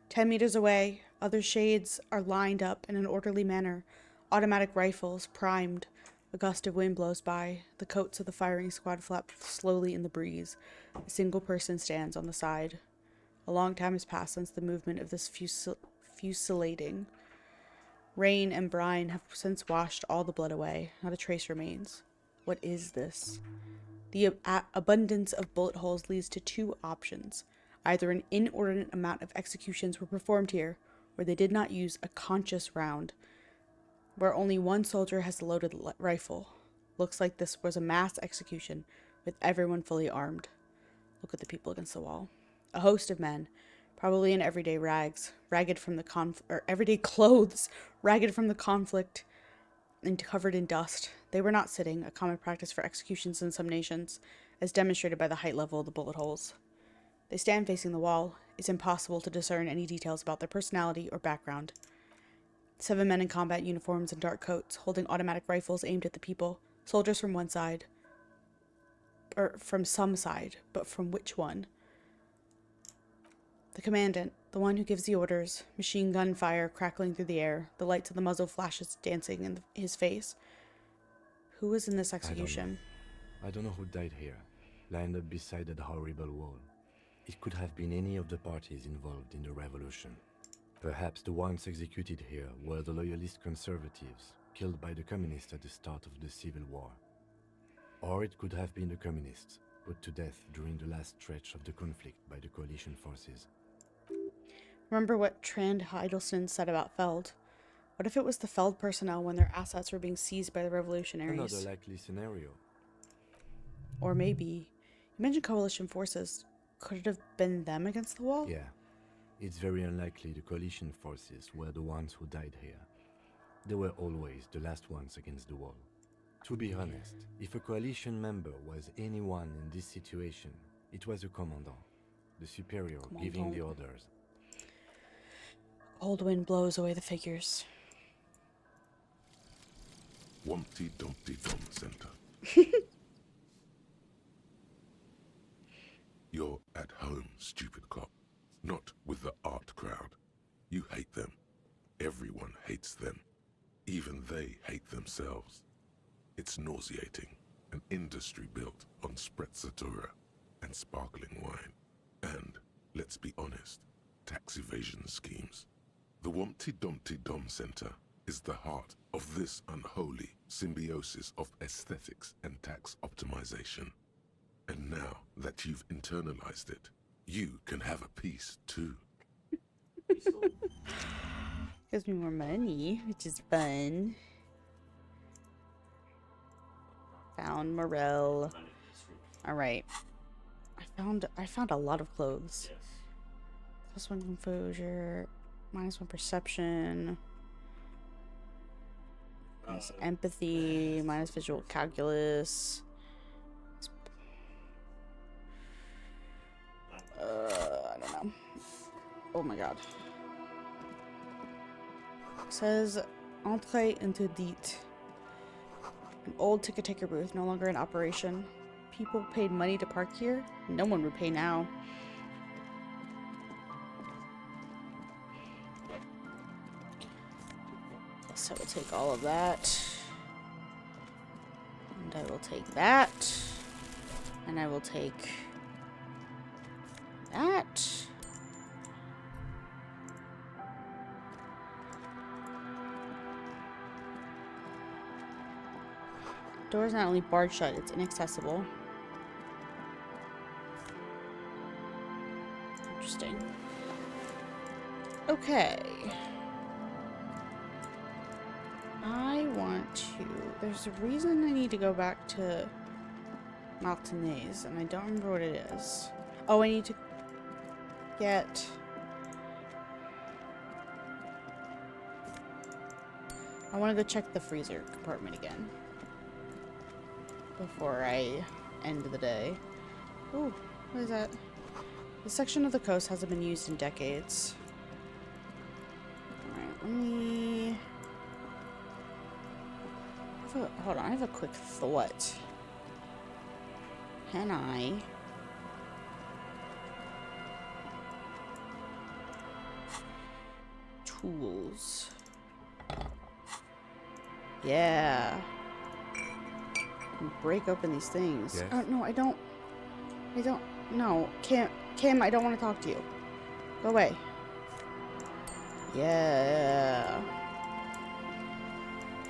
10 meters away, other shades are lined up in an orderly manner. Automatic rifles, primed. A gust of wind blows by. The coats of the firing squad flap slowly in the breeze. A single person stands on the side. A long time has passed since the movement of this fusilating. Rain and brine have since washed all the blood away. Not a trace remains. What is this? The abundance of bullet holes leads to two options. Either an inordinate amount of executions were performed here, or they did not use a conscious round, where only one soldier has a loaded rifle. Looks like this was a mass execution, with everyone fully armed. Look at the people against the wall. A host of men, probably in everyday rags, everyday clothes, ragged from the conflict, and covered in dust. They were not sitting, a common practice for executions in some nations, as demonstrated by the height level of the bullet holes. They stand facing the wall. It's impossible to discern any details about their personality or background. 7 men in combat uniforms and dark coats, holding automatic rifles aimed at the people. Soldiers from one side. Or from some side, but from which one? The commandant, the one who gives the orders, machine gun fire crackling through the air, the lights of the muzzle flashes dancing in his face. Who was in this execution? I don't know who died here, lined up beside that horrible wall. It could have been any of the parties involved in the revolution. Perhaps the ones executed here were the loyalist conservatives, killed by the communists at the start of the Civil War. Or it could have been the communists, put to death during the last stretch of the conflict by the coalition forces. Remember what Trand Hiddleston said about Feld? What if it was the Feld personnel when their assets were being seized by the revolutionaries? Another likely scenario. Or maybe, you mentioned coalition forces. Could it have been them against the wall? Yeah. It's very unlikely the coalition forces were the ones who died here. They were always the last ones against the wall. To be honest, if a coalition member was anyone in this situation, it was a commandant, the superior giving the orders. Cold wind blows away the figures. Wumpty Dumpty Dum Center. You're at home, stupid cop. Not with the art crowd. You hate them. Everyone hates them. Even they hate themselves. It's nauseating. An industry built on sprezzatura and sparkling wine. And, let's be honest, tax evasion schemes. The Wumpty Dumpty Dum Center is the heart of this unholy symbiosis of aesthetics and tax optimization. And now that you've internalized it, you can have a piece too. Gives me more money, which is fun. Found Morel. Alright. I found a lot of clothes. +1 composure, -1 perception, minus empathy, minus visual calculus. I don't know. Oh my god. It says Entrée interdite. An old ticket taker booth, no longer in operation. People paid money to park here. No one would pay now. So I will take all of that. And I will take that. And I will take that. Door is not only barred shut, it's inaccessible. Interesting. Okay. I want to... There's a reason I need to go back to Martinez, and I don't remember what it is. Oh, I need to get... I want to go check the freezer compartment again before I end the day. Ooh, what is that? This section of the coast hasn't been used in decades. Alright, let me... hold on, I have a quick thought. Can I... Tools. Yeah. Break open these things. Yes. Oh, no, I don't. No. Kim, I don't want to talk to you. Go away. Yeah.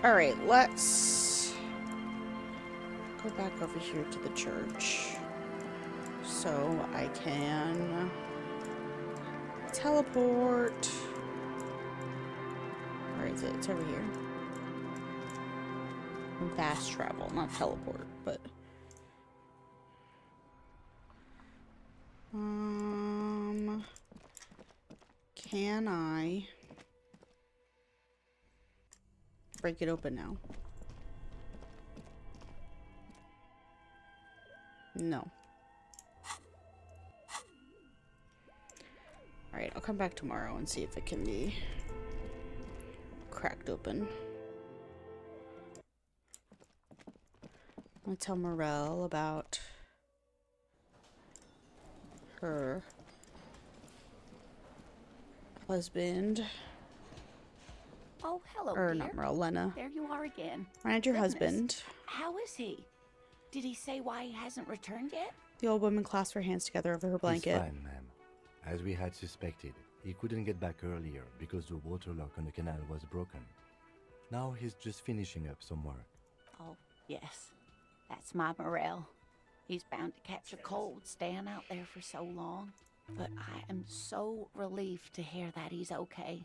Alright, let's go back over here to the church. So I can teleport. Where is it? It's over here. Fast travel, not teleport, but can I break it open now? No. Alright, I'll come back tomorrow and see if it can be cracked open. I'm gonna tell Morel about her husband. Oh, hello, Or dear. not Morel, Lena. There you are again. Find your Goodness. husband. How is he? Did he say why he hasn't returned yet? The old woman clasped her hands together over her blanket. He's fine, ma'am. As we had suspected, he couldn't get back earlier because the water lock on the canal was broken. Now he's just finishing up some work. Oh, yes. That's my Morel. He's bound to catch a cold staying out there for so long. But I am so relieved to hear that he's okay.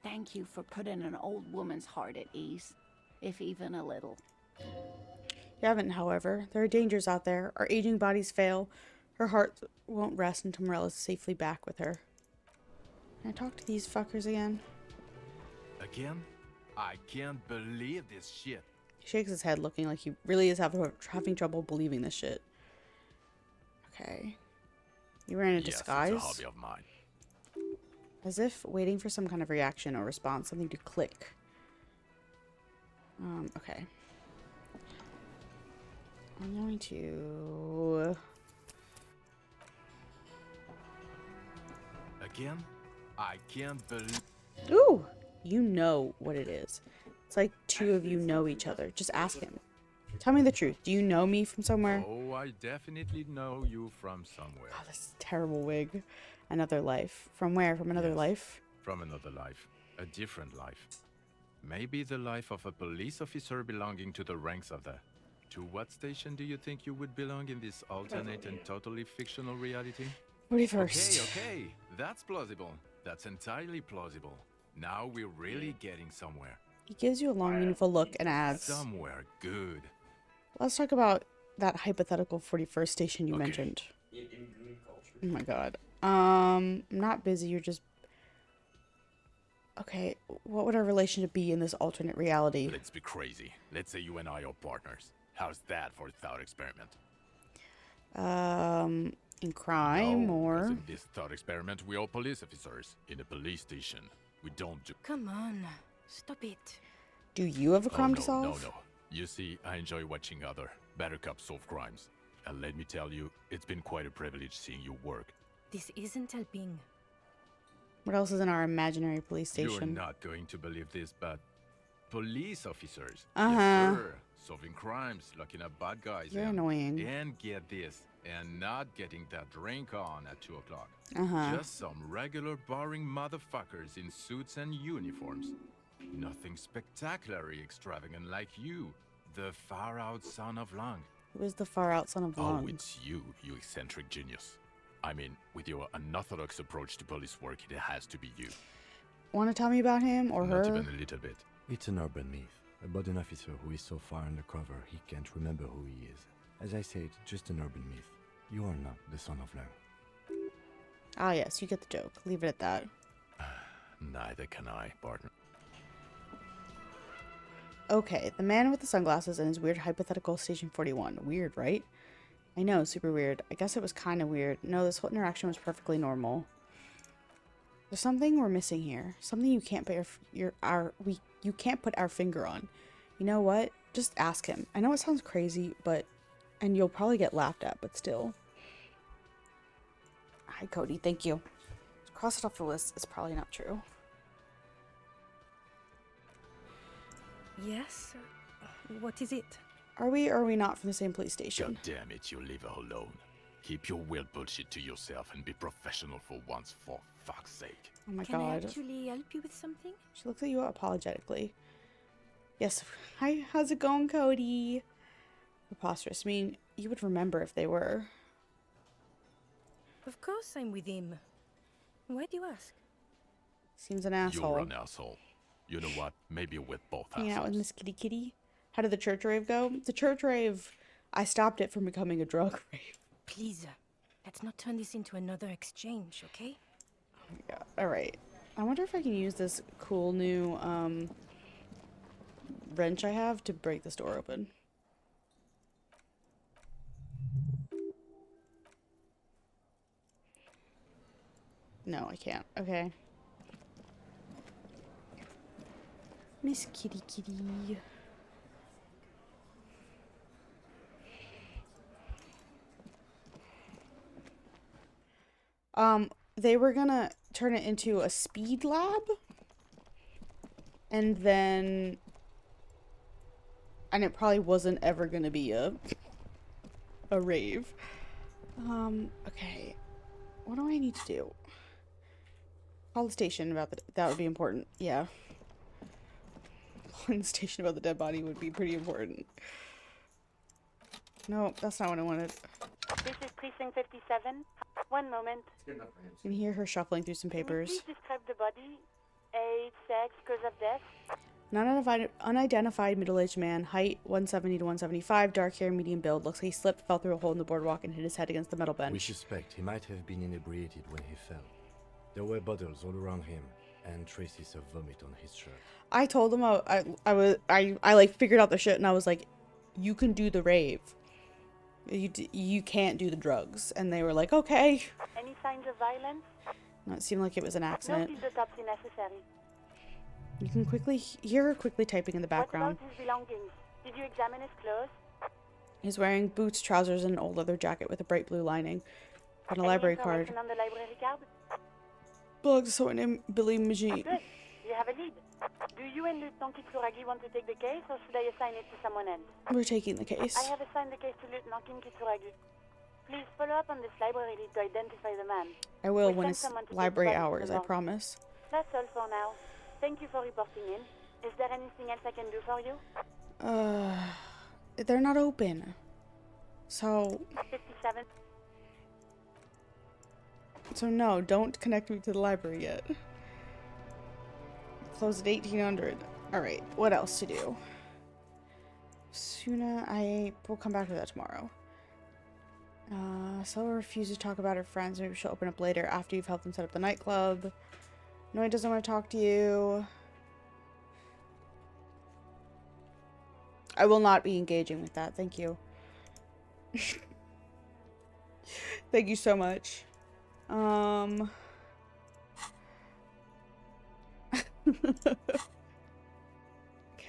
Thank you for putting an old woman's heart at ease, if even a little. You haven't, however. There are dangers out there. Our aging bodies fail. Her heart won't rest until Morel is safely back with her. Can I talk to these fuckers again? Again? I can't believe this shit. He shakes his head, looking like he really is having trouble believing this shit. Okay. You were in a disguise? Yes, it's a hobby of mine. As if waiting for some kind of reaction or response, something to click. Okay. I'm going to... Again? I can't believe... Ooh! You know what it is. It's like two of you know each other. Just ask him. Tell me the truth. Do you know me from somewhere? Oh, I definitely know you from somewhere. Oh, this terrible wig. Another life. From where? From another life? From another life. A different life. Maybe the life of a police officer belonging to the ranks of the To what station do you think you would belong in this alternate and totally fictional reality? 41st. Okay, that's plausible. That's entirely plausible. Now we're really getting somewhere. He gives you a long, meaningful look and adds, Somewhere good. let's talk about that hypothetical 41st station you mentioned. Oh my god. I'm not busy, you're just... Okay, what would our relationship be in this alternate reality? Let's be crazy. Let's say you and I are partners. How's that for a thought experiment? In crime, no, or... in this thought experiment, we are police officers in a police station. We don't do... Come on, stop it. Do you have a crime to no, solve? No. You see, I enjoy watching other better cops solve crimes. And let me tell you, it's been quite a privilege seeing you work. This isn't helping. What else is in our imaginary police station? You're not going to believe this, but police officers. Uh-huh. Yes, sir. Solving crimes, locking up bad guys. You're annoying. And get this, and not getting that drink on at 2 o'clock. Uh-huh. Just some regular boring motherfuckers in suits and uniforms. Nothing spectacularly extravagant like you, the far-out son of Lang. Who is the far-out son of Long? Oh, it's you eccentric genius. I mean, with your unorthodox approach to police work, it has to be you. Want to tell me about him or her? Not even a little bit. It's an urban myth about an officer who is so far undercover he can't remember who he is. As I said, just an urban myth. You are not the son of Lang. Ah yes, you get the joke. Leave it at that. Neither can I, partner. Okay, the man with the sunglasses and his weird hypothetical Station 41. Weird, right? I know, super weird. I guess it was kind of weird. No, this whole interaction was perfectly normal. There's something we're missing here. Something you can't put you can't put our finger on. You know what? Just ask him. I know it sounds crazy, and you'll probably get laughed at, but still. Hi, Cody. Thank you. Cross it off the list. It's probably not true. Yes? What is it? Are we or are we not from the same police station? God damn it, you leave her alone. Keep your weird bullshit to yourself and be professional for once, for fuck's sake. Oh my Can god. I actually help you with something? She looks at you apologetically. Yes. Hi, how's it going, Cody? Preposterous. I mean, you would remember if they were. Of course I'm with him. Why do you ask? Seems an asshole. You're an asshole. You know what? Maybe we're both Hanging assholes. out with Miss Kitty Kitty. How did the church rave go? The church rave, I stopped it from becoming a drug rave. Please, let's not turn this into another exchange, okay? Oh my god. Alright. I wonder if I can use this cool new wrench I have to break this door open. No, I can't. Okay. Miss Kitty Kitty. They were gonna turn it into a speed lab. And it probably wasn't ever gonna be a rave. Okay. What do I need to do? Call the station about that would be important. Yeah. Calling the station about the dead body would be pretty important. No, that's not what I wanted. This is Precinct 57. One moment. You can hear her shuffling through some papers. Please describe the body. Age, sex, cause of death. An unidentified middle-aged man, height 170 to 175, dark hair, medium build. Looks like he slipped, fell through a hole in the boardwalk, and hit his head against the metal bench. We suspect he might have been inebriated when he fell. There were bottles all around him, and traces of vomit on his shirt. I told him I like figured out the shit, and I was like, "You can do the rave. You can't do the drugs." And they were like, "Okay." Any signs of violence? No, it seemed like it was an No accident. field autopsy necessary. You can quickly hear her quickly typing in the background. What about his belongings? Did you examine his clothes? He's wearing boots, trousers, and an old leather jacket with a bright blue lining. And a library card. Information on the library card? Belongs to someone named Billy Magee. Good. You have a lead. Do you and Lieutenant Kitsuragi want to take the case, or should I assign it to someone else? We're taking the case. I have assigned the case to Lieutenant Kitsuragi. Please follow up on this library lead to identify the man. I will We when sent it's someone to take library the body to hours, the I morgue. promise. That's all for now. Thank you for reporting in. Is there anything else I can do for you? they're not open. So 57. So no, don't connect me to the library yet. Close at 1800. Alright, what else to do? Suna, we'll come back to that tomorrow. Stella refuses to talk about her friends. Maybe she'll open up later after you've helped them set up the nightclub. No, he doesn't want to talk to you. I will not be engaging with that. Thank you. Thank you so much. Can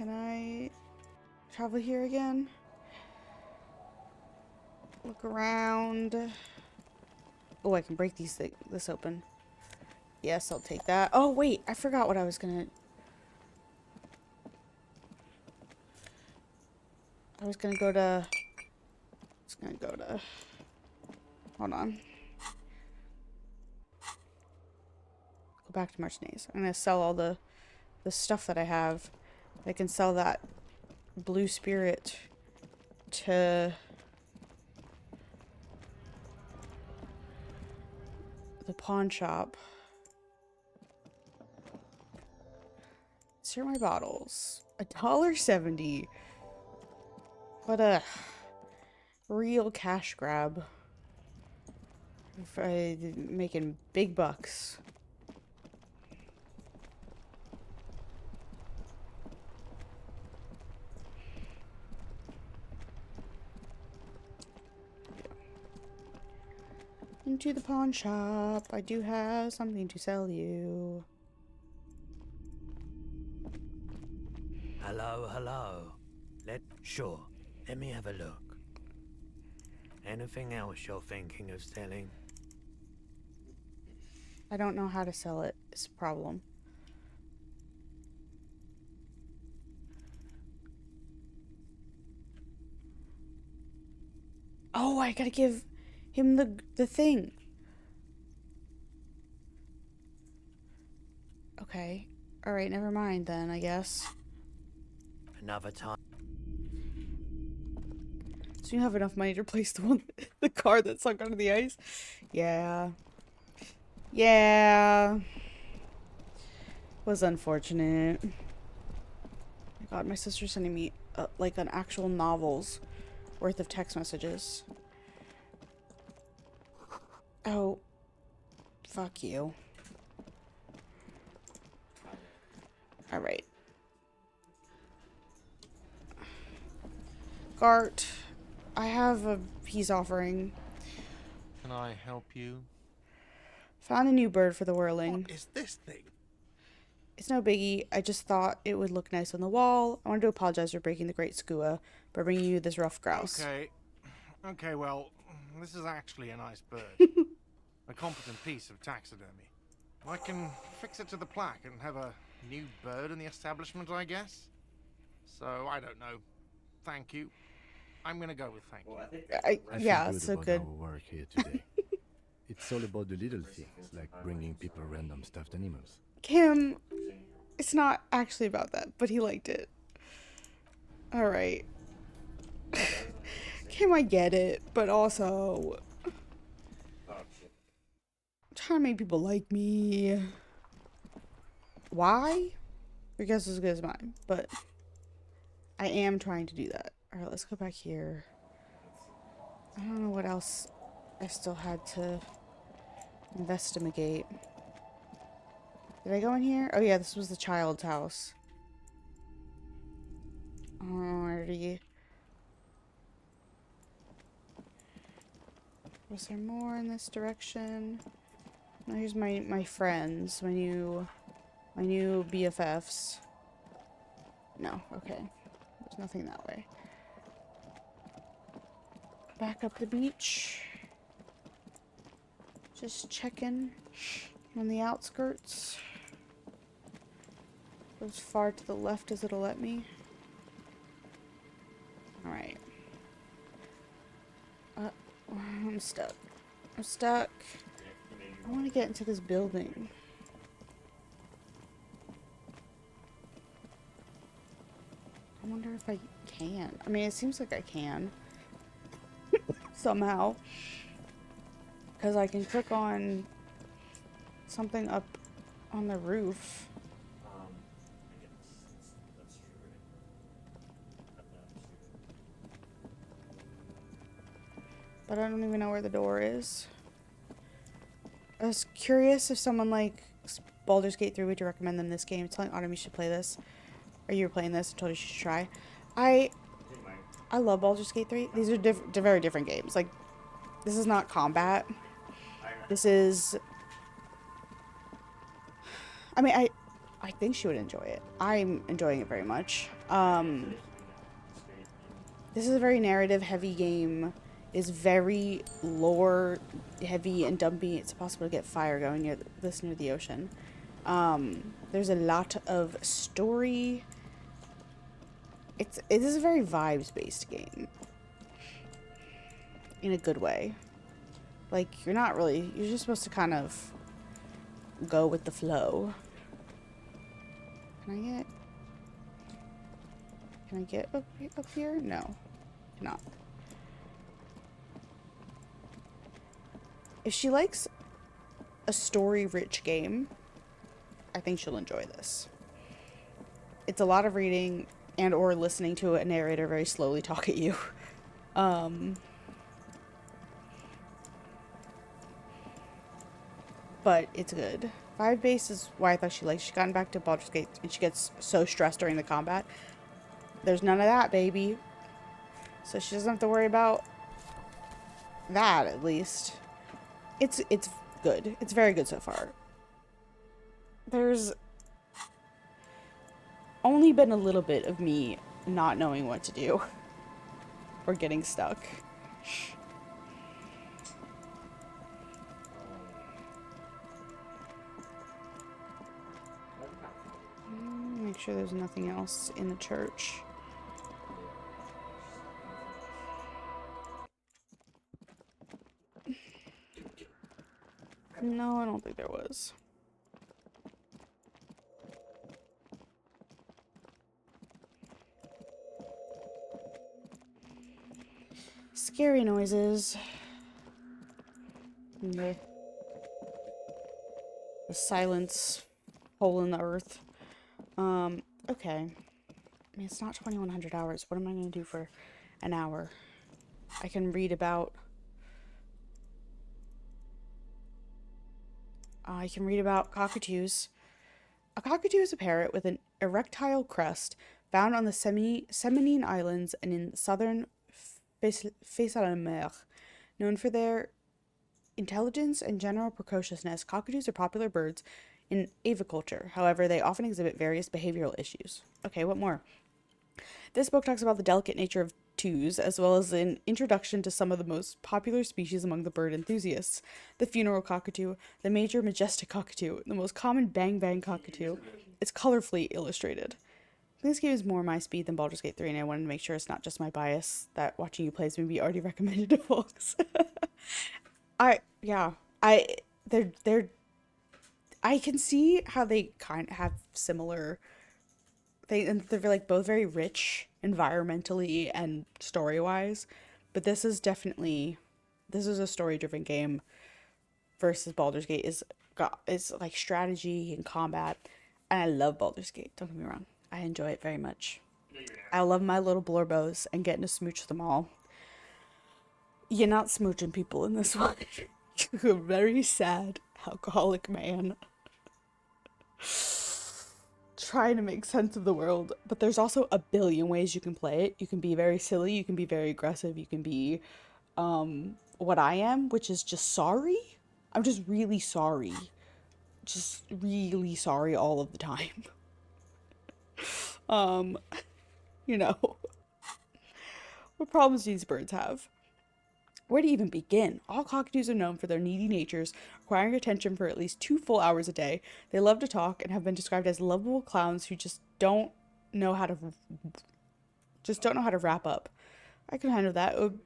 I travel here again? Look around. Oh, I can break this open. Yes, I'll take that. Oh, wait, I forgot what I was gonna... go to... Hold on. Go back to Martinez. I'm gonna sell all the stuff that I have. I can sell that blue spirit to the pawn shop. Here are my bottles. $1.70. What a real cash grab. For making big bucks. Into the pawn shop. I do have something to sell you. Hello. Sure. Let me have a look. Anything else you're thinking of selling? I don't know how to sell it. It's a problem. Oh, I gotta give him the thing. Okay. Alright, never mind then, I guess. Another time. So you have enough money to replace the car that sunk under the ice? Yeah. Yeah. Was unfortunate. Oh my god, my sister's sending me like an actual novel's worth of text messages. Oh. Fuck you. Alright. Gart, I have a peace offering. Can I help you? Found a new bird for the whirling. What is this thing? It's no biggie. I just thought it would look nice on the wall. I wanted to apologize for breaking the great skua by bringing you this rough grouse. Okay, well, this is actually a nice bird. A competent piece of taxidermy. I can fix it to the plaque and have a new bird in the establishment, I guess. So, I don't know. Thank you. I'm gonna go with thank you. Yeah, it's so good. Our work here today. It's all about the little things, like bringing people random stuffed animals. Kim, it's not actually about that, but he liked it. Alright. Kim, I get it, but also... I'm trying to make people like me. Why? Your guess is as good as mine, but I am trying to do that. Alright, let's go back here. I don't know what else I still had to investigate. Did I go in here? Oh yeah, this was the child's house. Alrighty. Was there more in this direction? No, here's my friends, my new BFFs. No, okay. There's nothing that way. Back up the beach. Just checking on the outskirts. Go as far to the left as it'll let me. Alright. I'm stuck. I'm stuck. I want to get into this building. I wonder if I can. I mean, it seems like I can. Somehow. Because I can click on something up on the roof. But I don't even know where the door is. I was curious if someone like Baldur's Gate 3 would you recommend them this game. Telling Autumn you should play this. Or you were playing this and told you should try. I love Baldur's Gate 3. These are very different games. Like, this is not combat. This is... I mean, I think she would enjoy it. I'm enjoying it very much. This is a very narrative-heavy game. It's very lore-heavy and dumpy. It's possible to get fire going near the ocean. There's a lot of story. It is a very vibes-based game. In a good way. Like, you're just supposed to kind of go with the flow. Can I get up here? No. Cannot. If she likes a story-rich game, I think she'll enjoy this. It's a lot of reading and or listening to a narrator very slowly talk at you. But it's good. Vibe base is why I thought she liked. She's gotten back to Baldur's Gate and she gets so stressed during the combat. There's none of that, baby. So she doesn't have to worry about that, at least. It's good. It's very good so far. There's only been a little bit of me not knowing what to do. Or getting stuck. Make sure there's nothing else in the church. No, I don't think there was. Scary noises. The silence hole in the earth. Okay. I mean, it's not 2100 hours. What am I going to do for an hour? I can read about... I can read about cockatoos. A cockatoo is a parrot with an erectile crest found on the Seminoan Islands and in southern Face-à-la-Mer. Known for their intelligence and general precociousness, cockatoos are popular birds in aviculture. However, they often exhibit various behavioral issues. Okay, what more? This book talks about the delicate nature of twos, as well as an introduction to some of the most popular species among the bird enthusiasts. The funeral cockatoo, the major majestic cockatoo, the most common bang-bang cockatoo. It's colorfully illustrated. This game is more my speed than Baldur's Gate 3, and I wanted to make sure it's not just my bias that watching you play is maybe already recommended to folks. I can see how they kind of have similar things, and they're like both very rich environmentally and story-wise, but this is a story-driven game versus Baldur's Gate is like strategy and combat, and I love Baldur's Gate, don't get me wrong. I enjoy it very much. I love my little blorbos and getting to smooch them all. You're not smooching people in this one. You're a very sad alcoholic man trying to make sense of the world, but there's also a billion ways you can play it. You can be very silly, you can be very aggressive, you can be what I am, which is just sorry. I'm just really sorry. Just really sorry all of the time. You know. What problems do these birds have? Where to even begin? All cockatoos are known for their needy natures, requiring attention for at least 2 full hours a day. They love to talk and have been described as lovable clowns who just don't know how to wrap up. I can handle that. It would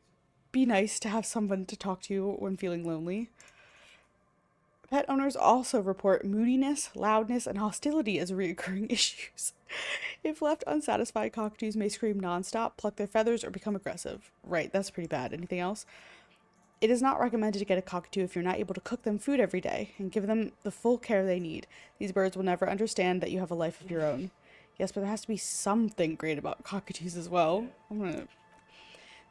be nice to have someone to talk to when feeling lonely. Pet owners also report moodiness, loudness, and hostility as recurring issues. If left unsatisfied, cockatoos may scream nonstop, pluck their feathers, or become aggressive. Right, that's pretty bad. Anything else? It is not recommended to get a cockatoo if you're not able to cook them food every day and give them the full care they need. These birds will never understand that you have a life of your own. Yes, but there has to be something great about cockatoos as well. This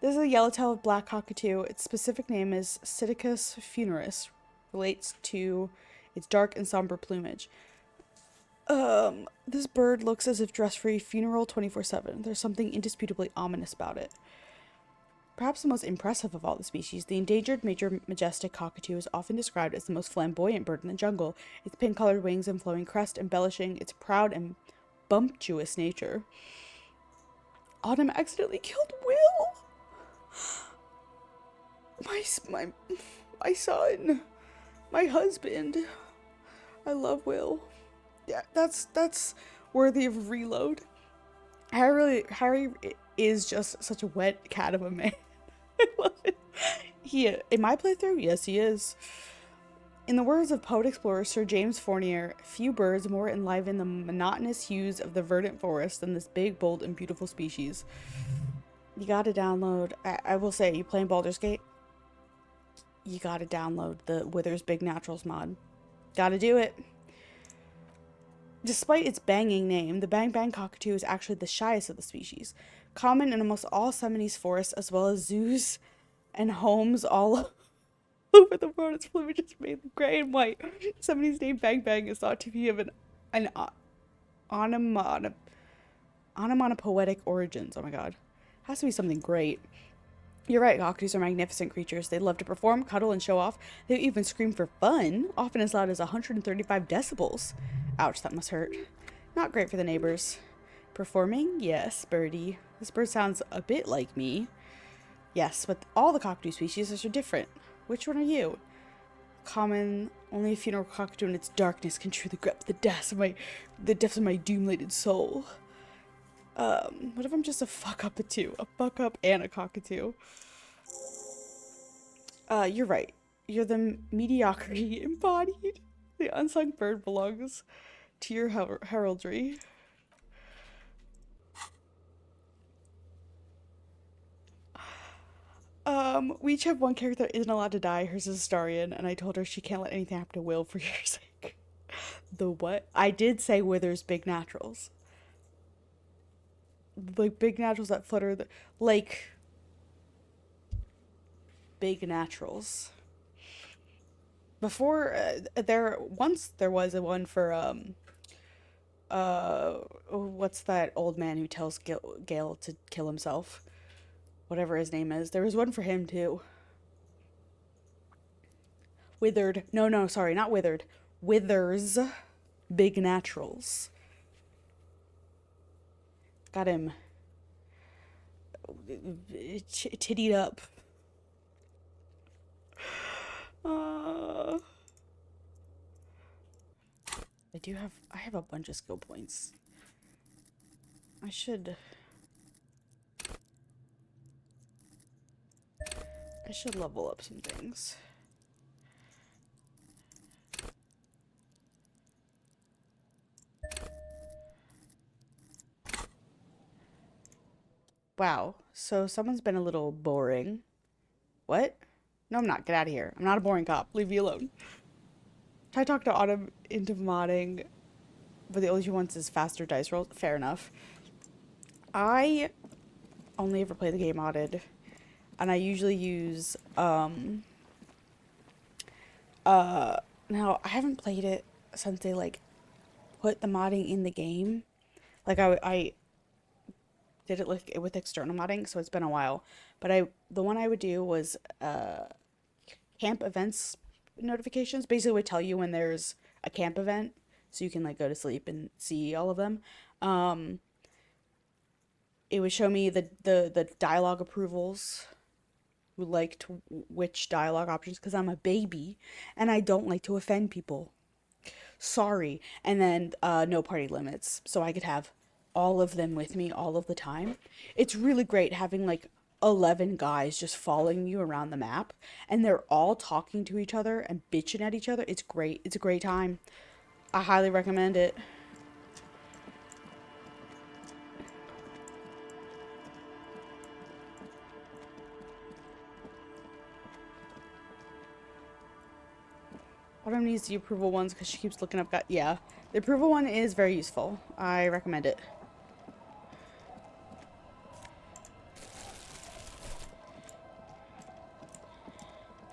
is a yellow-tailed black cockatoo. Its specific name is Psittacus funeris. Relates to its dark and somber plumage. This bird looks as if dressed for a funeral 24/7. There's something indisputably ominous about it. Perhaps the most impressive of all the species, the endangered major majestic cockatoo is often described as the most flamboyant bird in the jungle, its pink-colored wings and flowing crest embellishing its proud and bumptious nature. Autumn accidentally killed Will! My son. My husband. I love Will. Yeah, that's worthy of reload. Harry is just such a wet cat of a man. I love it. In my playthrough, yes, he is. In the words of poet explorer Sir James Fournier, few birds more enliven the monotonous hues of the verdant forest than this big, bold, and beautiful species. You gotta download. I will say, you playing Baldur's Gate? You gotta download the Withers Big Naturals mod. Gotta do it. Despite its banging name, the Bang Bang cockatoo is actually the shyest of the species. Common in almost all Seminoese forests, as well as zoos and homes all over the world. Its plumage is mainly gray and white. Seminoese name Bang Bang is thought to be of an onomatopoetic origins. Oh my god. Has to be something great. You're right, cockatoos are magnificent creatures. They love to perform, cuddle, and show off. They even scream for fun, often as loud as 135 decibels. Ouch, that must hurt. Not great for the neighbors. Performing? Yes, birdie. This bird sounds a bit like me. Yes, but all the cockatoo species are different. Which one are you? Common, only a funeral cockatoo in its darkness can truly grip the depths of my doom-laden soul. What if I'm just a fuck up and a cockatoo? You're right. You're the mediocrity embodied. The unsung bird belongs to your heraldry. We each have one character that isn't allowed to die. Hers is Astarion, and I told her she can't let anything happen to Will for your sake. The what? I did say Withers Big Naturals. Like big naturals that flutter like big naturals. Before there was a one for what's that old man who tells Gale to kill himself? Whatever his name is. There was one for him too. Withered. No, sorry, not Withered. Withers Big Naturals. Got him tittied up. I have a bunch of skill points. I should level up some things. Wow, so someone's been a little boring. What? No, I'm not. Get out of here. I'm not a boring cop. Leave me alone. I talked to Autumn into modding, but the only she wants is faster dice rolls. Fair enough. I only ever play the game modded, and I usually use, now, I haven't played it since they, like, put the modding in the game. Like, I did it with external modding, so it's been a while. But the one I would do was camp events notifications. Basically, would tell you when there's a camp event, so you can like go to sleep and see all of them. It would show me the dialogue approvals, who liked which dialogue options, because I'm a baby and I don't like to offend people. Sorry. And then no party limits, so I could have all of them with me all of the time. It's really great having like 11 guys just following you around the map, and they're all talking to each other and bitching at each other. It's great. It's a great time. I highly recommend it. Autumn needs the approval ones because she keeps looking up. Yeah, the approval one is very useful. I recommend it.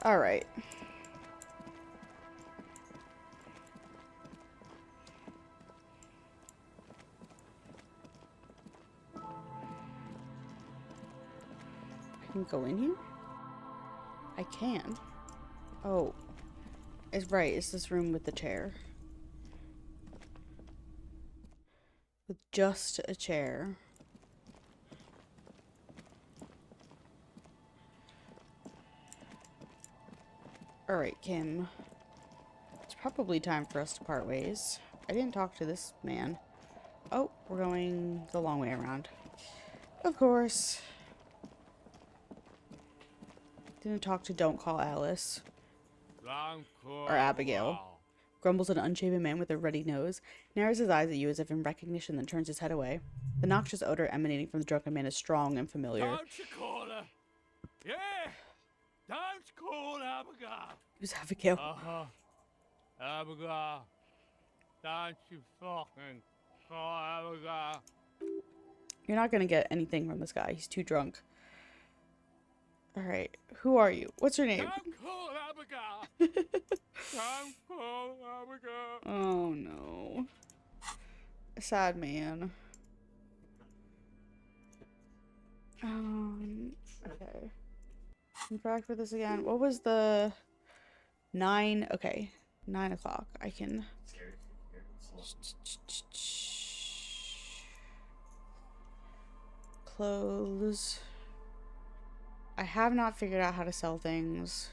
All right. I can go in here? I can. Oh. It's right. It's this room with the chair. With just a chair. Alright, Kim. It's probably time for us to part ways. I didn't talk to this man. Oh, we're going the long way around. Of course. Didn't talk to Don't Call Alice. Or Abigail. Grumbles an unshaven man with a ruddy nose, narrows his eyes at you as if in recognition, then turns his head away. The noxious odor emanating from the drunken man is strong and familiar. Don't you call her? Yeah! Don't call Abigail! Who's Abigail? Abigail. Don't you fucking call Abigail. You're not gonna get anything from this guy. He's too drunk. Alright, who are you? What's your name? Don't call Abigail! Don't call Abigail! Oh no. A sad man. Okay. I'm back for this again. What was the 9? Okay, 9 o'clock. I can. Clothes. I have not figured out how to sell things,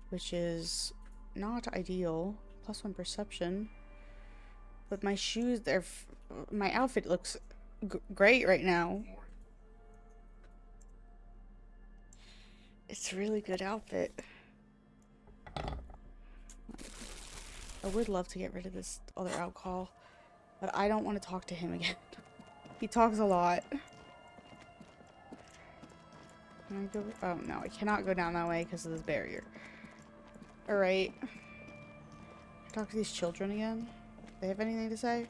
which is not ideal. +1 perception. But my shoes, my outfit looks great right now. It's a really good outfit. I would love to get rid of this other alcohol, but I don't want to talk to him again. He talks a lot. Can I go? Oh no, I cannot go down that way because of this barrier. Alright. Talk to these children again. They have anything to say?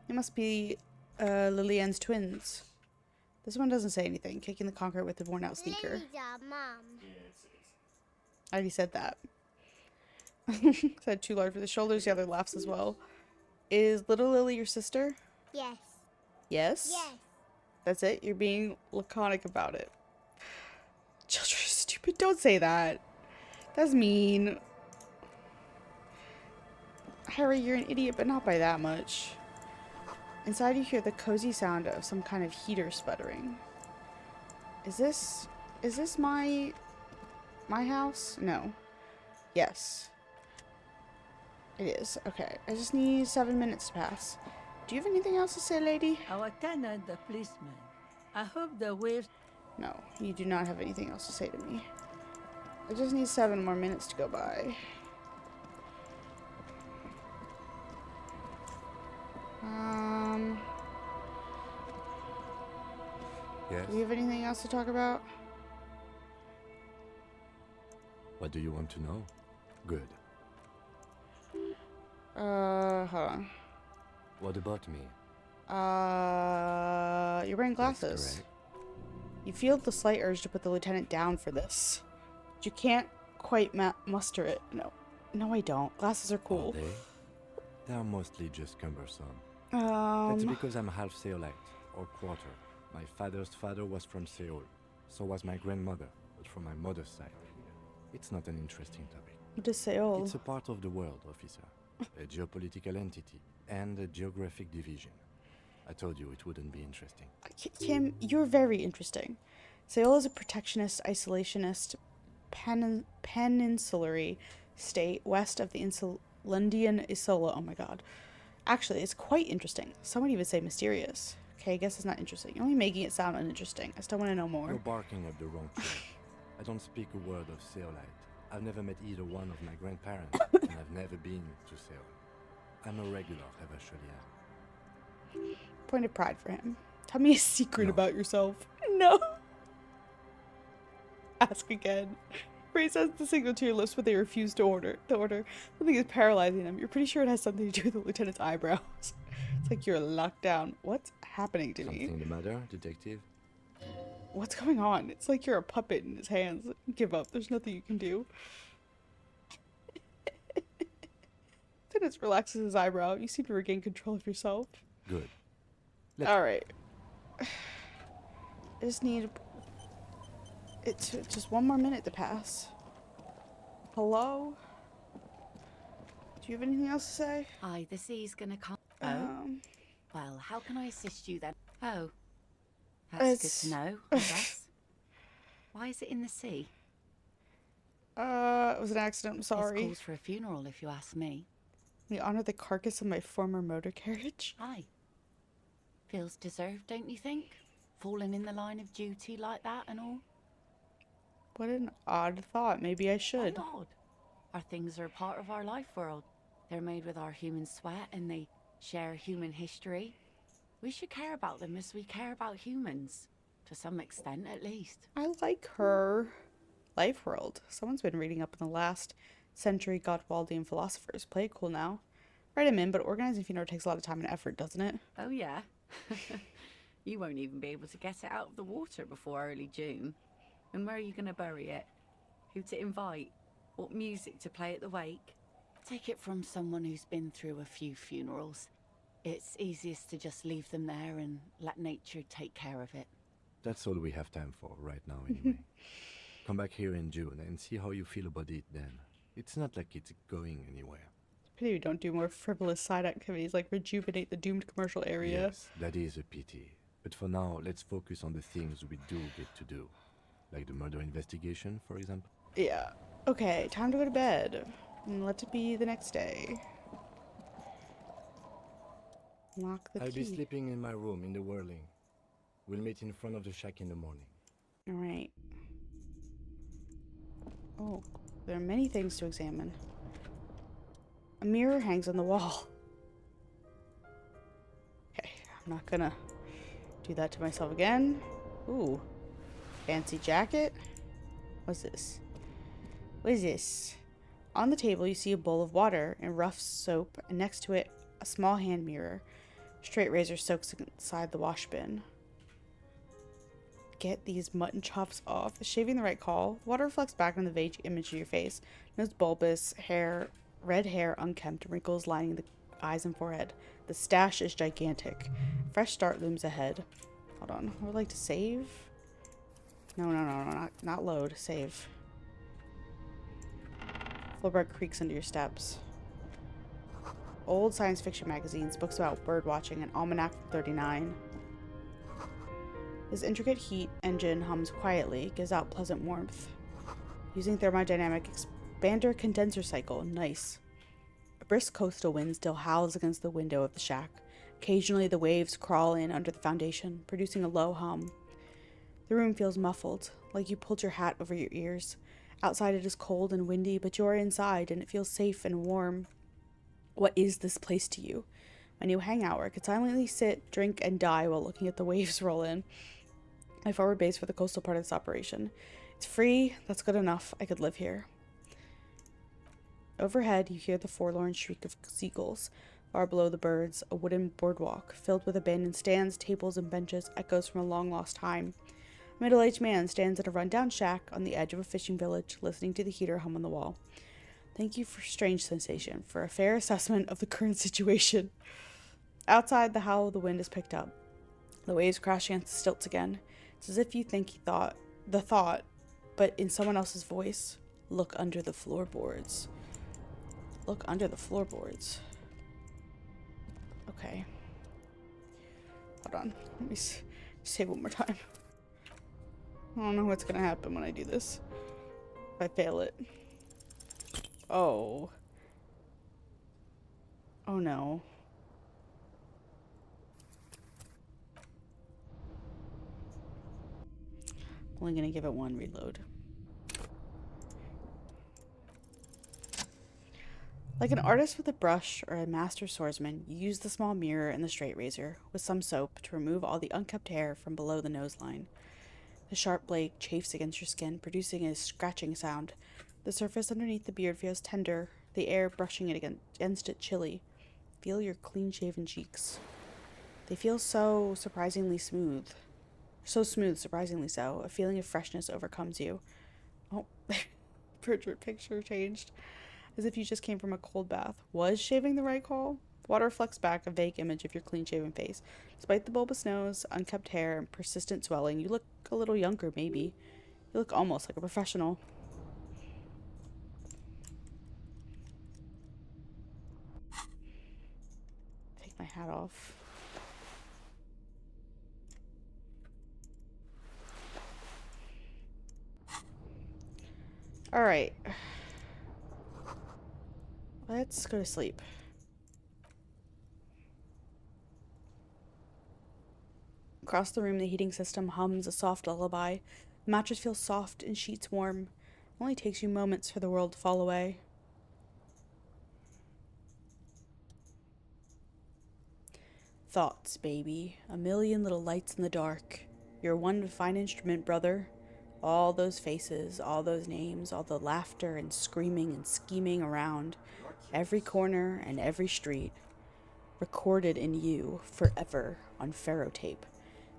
It must be Lillian's twins. This one doesn't say anything. Kicking the concrete with the worn out sneaker. I already said that. Said too large for the shoulders. The other laughs as well. Is little Lily your sister? Yes. Yes? Yes. That's it? You're being laconic about it. Children are stupid. Don't say that. That's mean. Harry, you're an idiot, but not by that much. Inside you hear the cozy sound of some kind of heater sputtering. Is this my house? No. Yes. It is. Okay. I just need 7 minutes to pass. Do you have anything else to say, lady? Our tenant, the policeman. I hope the waves... No, you do not have anything else to say to me. I just need 7 more minutes to go by. Yes? Do you have anything else to talk about? What do you want to know? Good. Hold on. What about me? You're wearing glasses. That's correct. You feel the slight urge to put the lieutenant down for this. But you can't quite muster it. No, I don't. Glasses are cool. Are they? They are mostly just cumbersome. That's because I'm half Seolite, or quarter. My father's father was from Seoul. So was my grandmother, but from my mother's side. It's not an interesting topic. What is Seoul? It's a part of the world, officer. A geopolitical entity and a geographic division. I told you it wouldn't be interesting. Kim, you're very interesting. Seoul is a protectionist, isolationist, peninsulary state west of the Insulindian Isola. Oh my god. Actually, it's quite interesting. Some would even say mysterious. Okay, I guess it's not interesting. You're only making it sound uninteresting. I still want to know more. You're barking up the wrong tree. I don't speak a word of Seolite. I've never met either one of my grandparents, and I've never been to Seoul. I'm a regular, Revacholian. Point of pride for him. Tell me a secret No. about yourself. No. Ask again. Ray says the signal to your lips, but they refuse to order. The order. Something is paralyzing them. You're pretty sure it has something to do with the lieutenant's eyebrows. It's like you're locked down. What's happening to me? Something the matter, detective? What's going on? It's like you're a puppet in his hands. Give up. There's nothing you can do. Lieutenant relaxes his eyebrow. You seem to regain control of yourself. Good. Alright. I just need... It's just one more minute to pass. Hello? Do you have anything else to say? Aye, the sea's gonna come. Oh? Well, how can I assist you then? Oh. That's good to know, I guess. Why is it in the sea? It was an accident, I'm sorry. This calls for a funeral, if you ask me. We honor the carcass of my former motor carriage. Aye. Feels deserved, don't you think? Falling in the line of duty like that and all? What an odd thought. Maybe I should. Why odd? Our things are a part of our life world. They're made with our human sweat and they share human history. We should care about them as we care about humans. To some extent, at least. I like her life world. Someone's been reading up on the last century Gottwaldian philosophers. Play it cool now. Write him in, but organizing funeral takes a lot of time and effort, doesn't it? Oh, yeah. You won't even be able to get it out of the water before early June. And where are you going to bury it? Who to invite? What music to play at the wake? Take it from someone who's been through a few funerals. It's easiest to just leave them there and let nature take care of it. That's all we have time for right now, anyway. Come back here in June and see how you feel about it then. It's not like it's going anywhere. Pity we don't do more frivolous side activities like rejuvenate the doomed commercial area. Yes, that is a pity. But for now, let's focus on the things we do get to do. Like the murder investigation, for example. Yeah. Okay, time to go to bed. And let it be the next day. Lock the I'll key. be sleeping in my room in the whirling. We'll meet in front of the shack in the morning. Alright. Oh, there are many things to examine. A mirror hangs on the wall. Okay, I'm not gonna do that to myself again. Ooh. Fancy jacket? What's this? What is this? On the table, you see a bowl of water and rough soap, and next to it, a small hand mirror. Straight razor soaks inside the wash bin. Get these mutton chops off. Shaving the right call. The water reflects back on the vague image of your face. Nose bulbous, red hair unkempt, wrinkles lining the eyes and forehead. The stash is gigantic. Fresh start looms ahead. Hold on. I would like to save. No, not load. Save. Floorboard creaks under your steps. Old science fiction magazines, books about bird watching, an almanac from 39. This intricate heat engine hums quietly, gives out pleasant warmth. Using thermodynamic expander condenser cycle. Nice. A brisk coastal wind still howls against the window of the shack. Occasionally the waves crawl in under the foundation, producing a low hum. The room feels muffled, like you pulled your hat over your ears. Outside it is cold and windy, but you're inside and it feels safe and warm. What is this place to you? My new hangout where I could silently sit, drink, and die while looking at the waves roll in. My forward base for the coastal part of this operation. It's free, that's good enough. I could live here. Overhead, you hear the forlorn shriek of seagulls. Far below the birds, a wooden boardwalk, filled with abandoned stands, tables, and benches, echoes from a long-lost time. A middle-aged man stands at a rundown shack on the edge of a fishing village, listening to the heater hum on the wall. Thank you for strange sensation, for a fair assessment of the current situation. Outside, the howl of the wind is picked up. The waves crash against the stilts again. It's as if you think he thought, but in someone else's voice. Look under the floorboards. Look under the floorboards. Okay. Hold on. Let me say it one more time. I don't know what's gonna happen when I do this. If I fail it. Oh. Oh no. Only gonna give it one reload. Like an artist with a brush or a master swordsman, you use the small mirror and the straight razor with some soap to remove all the unkept hair from below the nose line. The sharp blade chafes against your skin, producing a scratching sound. The surface underneath the beard feels tender, the air brushing it against it chilly. Feel your clean-shaven cheeks. They feel so surprisingly smooth. So smooth, surprisingly so. A feeling of freshness overcomes you. Oh, portrait picture changed. As if you just came from a cold bath. Was shaving the right call? Water reflects back a vague image of your clean-shaven face. Despite the bulbous nose, unkept hair, and persistent swelling, you look a little younger, maybe. You look almost like a professional. Take my hat off. Alright. Let's go to sleep. Across the room, the heating system hums a soft lullaby. The mattress feels soft and sheets warm. It only takes you moments for the world to fall away. Thoughts, baby. A million little lights in the dark. Your one fine instrument, brother. All those faces, all those names, all the laughter and screaming and scheming around. Every corner and every street. Recorded in you forever on ferro tape.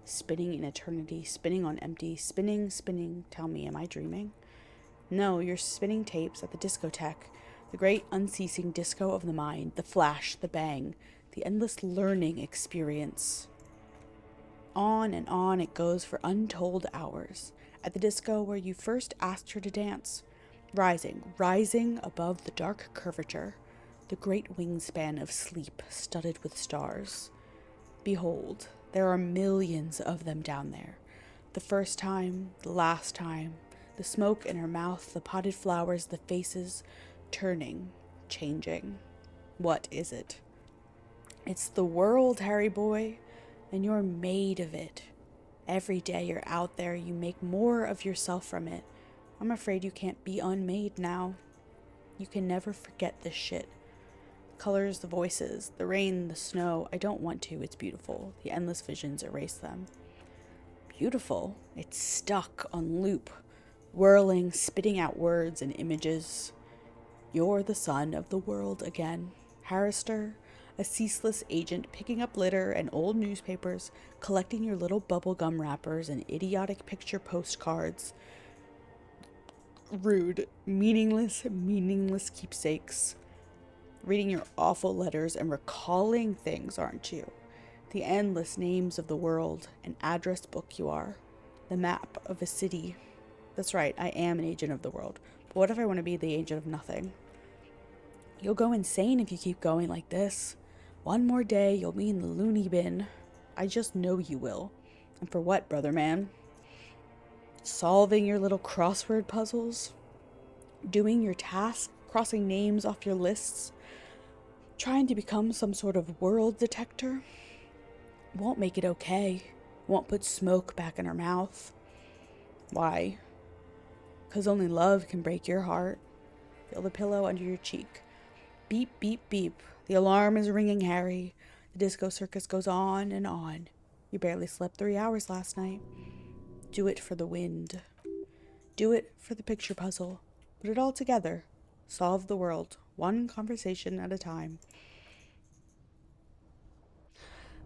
Spinning in eternity, spinning on empty, spinning, spinning. Tell me, am I dreaming? No, you're spinning tapes at the discotheque. The great unceasing disco of the mind. The flash, the bang. The endless learning experience. On and on it goes for untold hours. At the disco where you first asked her to dance. Rising above the dark curvature. The great wingspan of sleep studded with stars. Behold, there are millions of them down there. The first time, the last time, the smoke in her mouth, the potted flowers, the faces, turning, changing. What is it? It's the world, Harry boy, and you're made of it. Every day you're out there, you make more of yourself from it. I'm afraid you can't be unmade now. You can never forget this shit. The colors, the voices, the rain, the snow. I don't want to, it's beautiful. The endless visions erase them. Beautiful? It's stuck on loop, whirling, spitting out words and images. You're the son of the world again. Harrister, a ceaseless agent picking up litter and old newspapers, collecting your little bubblegum wrappers and idiotic picture postcards. Rude, meaningless keepsakes. Reading your awful letters and recalling things, aren't you? The endless names of the world, an address book you are. The map of a city. That's right, I am an agent of the world. But what if I want to be the agent of nothing? You'll go insane if you keep going like this. One more day, you'll be in the loony bin. I just know you will. And for what, brother man? Solving your little crossword puzzles? Doing your tasks? Crossing names off your lists? Trying to become some sort of world detector? Won't make it okay. Won't put smoke back in her mouth. Why? 'Cause only love can break your heart. Feel the pillow under your cheek. Beep, beep, beep. The alarm is ringing, Harry. The disco circus goes on and on. You barely slept 3 hours last night. Do it for the wind. Do it for the picture puzzle. Put it all together. Solve the world, one conversation at a time.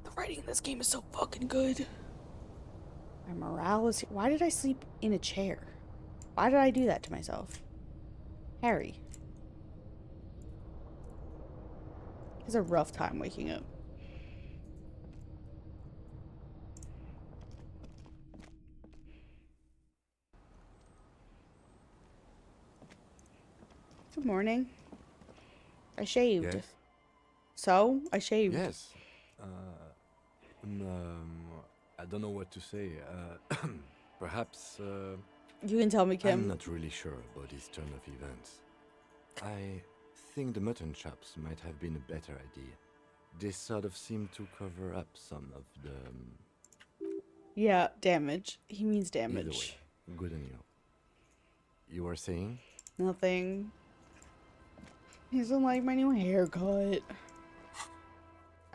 The writing in this game is so fucking good. My morale is... Why did I sleep in a chair? Why did I do that to myself? Harry. It's a rough time waking up. Good morning. I shaved. Yes? So? I shaved. Yes. I don't know what to say. Perhaps... You can tell me, Kim. I'm not really sure about this turn of events. I think the mutton chops might have been a better idea. They sort of seem to cover up some of the... Yeah, damage. He means Either damage. way, Good on you. You were saying? Nothing. He doesn't like my new haircut.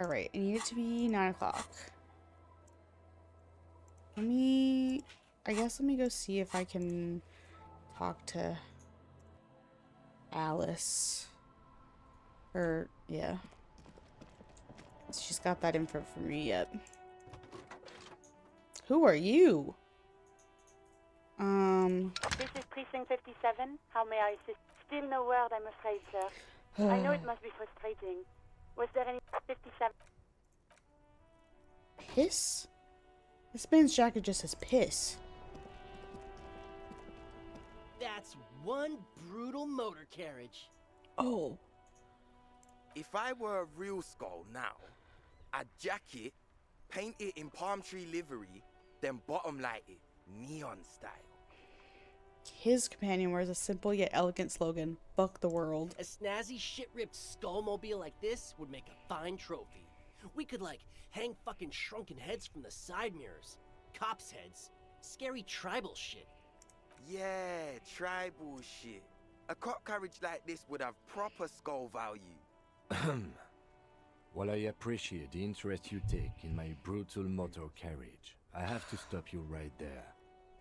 Alright, I need it to be 9 o'clock. I guess let me go see if I can talk to Alice. Yeah. She's got that info for me yet. Who are you? This is Precinct 57. How may I assist? Still no word, I'm afraid, sir. I know it must be frustrating. Was there any 57? Piss? This man's jacket just says piss. That's one brutal motor carriage. Oh. If I were a real skull now, I'd jack it, paint it in palm tree livery, then bottom light it, neon style. His companion wears a simple yet elegant slogan, "Fuck the world." A snazzy, shit-ripped skullmobile like this would make a fine trophy. We could, like, hang fucking shrunken heads from the side mirrors. Cops' heads. Scary tribal shit. Yeah, tribal shit. A cop carriage like this would have proper skull value. While I appreciate the interest you take in my brutal motor carriage, I have to stop you right there.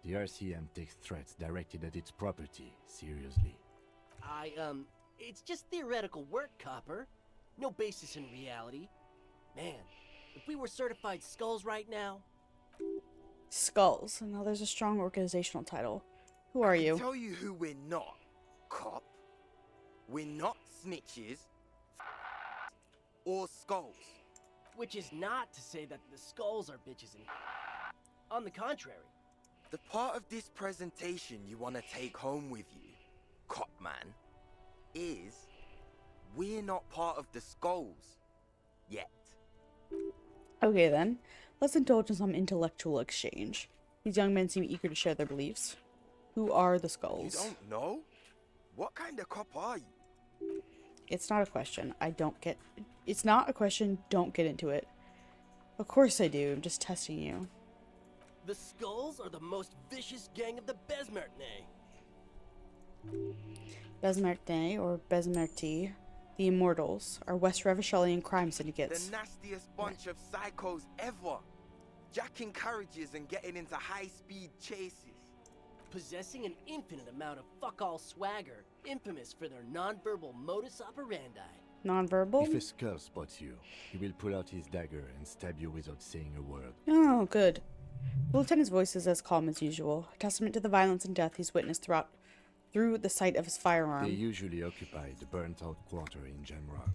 The RCM takes threats directed at its property seriously. It's just theoretical work, Copper. No basis in reality. Man, if we were certified skulls right now... Skulls. Now there's a strong organizational title. Who are you? I tell you who we're not, cop. We're not snitches or skulls. Which is not to say that the skulls are bitches and... On the contrary. The part of this presentation you want to take home with you, cop man, is we're not part of the skulls yet. Okay then, let's indulge in some intellectual exchange. These young men seem eager to share their beliefs. Who are the skulls? You don't know? What kind of cop are you? It's not a question. It's not a question. Don't get into it. Of course I do. I'm just testing you. The Skulls are the most vicious gang of the Besmertne. Besmertne, or Besmerti, the Immortals, are West Revacholian crime syndicates. The nastiest bunch of psychos ever. Jacking carriages and getting into high-speed chases. Possessing an infinite amount of fuck-all swagger, infamous for their non-verbal modus operandi. Non-verbal? If a skull spots you, he will pull out his dagger and stab you without saying a word. Oh, good. The lieutenant's voice is as calm as usual, a testament to the violence and death he's witnessed through the sight of his firearm. They usually occupy the burnt-out quarter in Jamrock,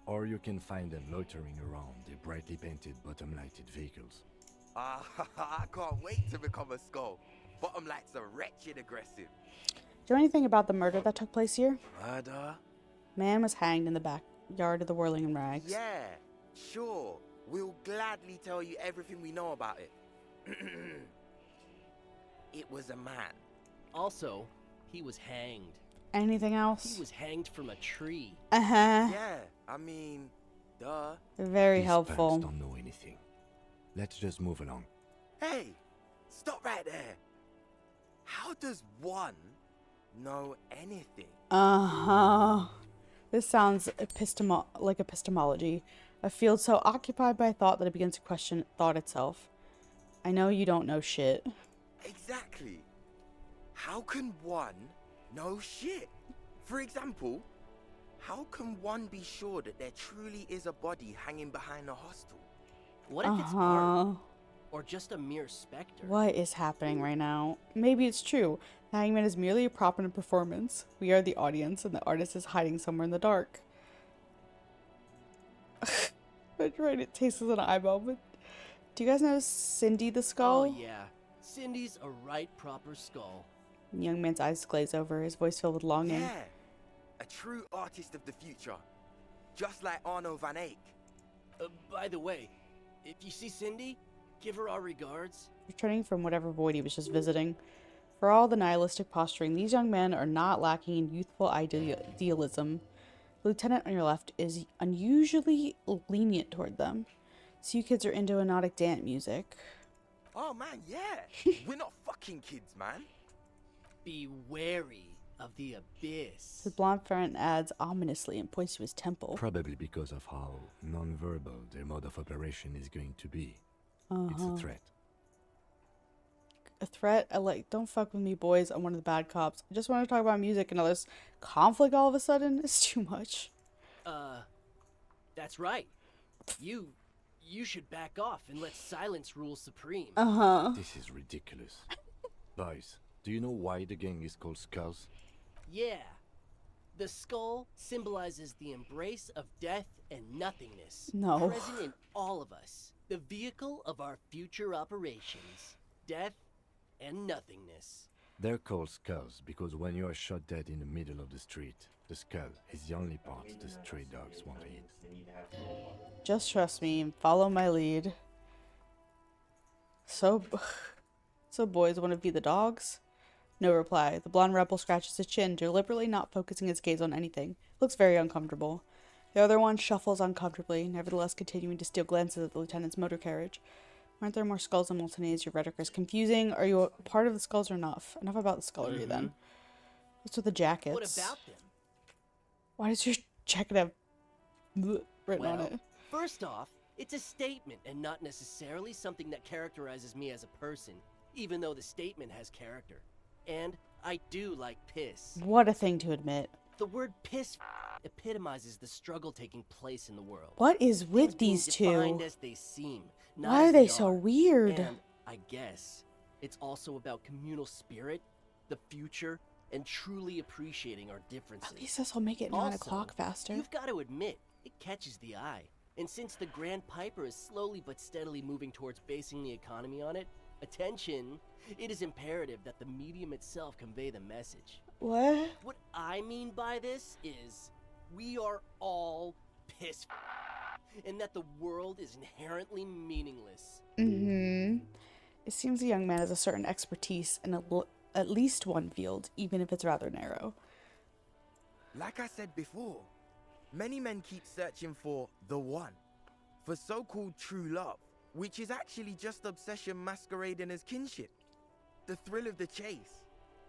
or you can find them loitering around their brightly painted, bottom-lighted vehicles. I can't wait to become a skull. Bottom lights are wretched aggressive. Do you know anything about the murder that took place here? Murder? Man was hanged in the backyard of the Whirling in Rags. Yeah, sure. We'll gladly tell you everything we know about it. It was a man. Also, he was hanged. Anything else? He was hanged from a tree. Yeah, I mean, duh. Very These helpful. punks don't know anything. Let's just move along. Hey, stop right there. How does one know anything? This sounds like epistemology. A field so occupied by thought that it begins to question thought itself. I know you don't know shit. Exactly. How can one know shit? For example, how can one be sure that there truly is a body hanging behind a hostel? What if it's art? Or just a mere specter? What is happening right now? Maybe it's true. The hangman is merely a prop in a performance. We are the audience, and the artist is hiding somewhere in the dark. I tried to taste as an eyeball, but do you guys know Cindy the Skull? Oh yeah, Cindy's a right proper skull. The young man's eyes glaze over, his voice filled with longing. Yeah, a true artist of the future, just like Arno van Eyck. By the way, if you see Cindy, give her our regards. Returning from whatever void he was just visiting. For all the nihilistic posturing, these young men are not lacking in youthful idealism. The lieutenant on your left is unusually lenient toward them. So you kids are into hypnotic dance music. Oh man, yeah. We're not fucking kids, man. Be wary of the abyss. His blonde friend adds ominously and points to his temple. Probably because of how non-verbal their mode of operation is going to be. It's a threat. A threat? Don't fuck with me, boys. I'm one of the bad cops. I just want to talk about music and all this conflict all of a sudden. It's too much. That's right. You should back off and let silence rule supreme. This is ridiculous. Boys, do you know why the gang is called Skulls? Yeah. The skull symbolizes the embrace of death and nothingness. No. Present in all of us. The vehicle of our future operations. Death and nothingness. They're called Skulls because when you are shot dead in the middle of the street, the skull is the only part the stray dogs won't eat. Just trust me and follow my lead. So boys want to be the dogs? No reply. The blonde rebel scratches his chin, deliberately not focusing his gaze on anything. Looks very uncomfortable. The other one shuffles uncomfortably, nevertheless continuing to steal glances at the lieutenant's motor carriage. Aren't there more skulls in Multinaise? Your rhetoric is confusing. Are you a part of the skulls or enough? Enough about the scullery then. What's with the jackets? What about them? Why does your jacket have written on it? First off, it's a statement and not necessarily something that characterizes me as a person, even though the statement has character. And I do like piss. What a thing to admit. The word piss epitomizes the struggle taking place in the world. What is with these two? As they seem, why are they so weird? And I guess it's also about communal spirit, the future, and truly appreciating our differences. At least this will make it 9 o'clock faster. You've got to admit, it catches the eye. And since the Grand Piper is slowly but steadily moving towards basing the economy on it, attention, it is imperative that the medium itself convey the message. What? What I mean by this is, we are all pissed, and that the world is inherently meaningless. It seems the young man has a certain expertise in at least one field, even if it's rather narrow. Like I said before, many men keep searching for the one, for so-called true love, which is actually just obsession masquerading as kinship. The thrill of the chase,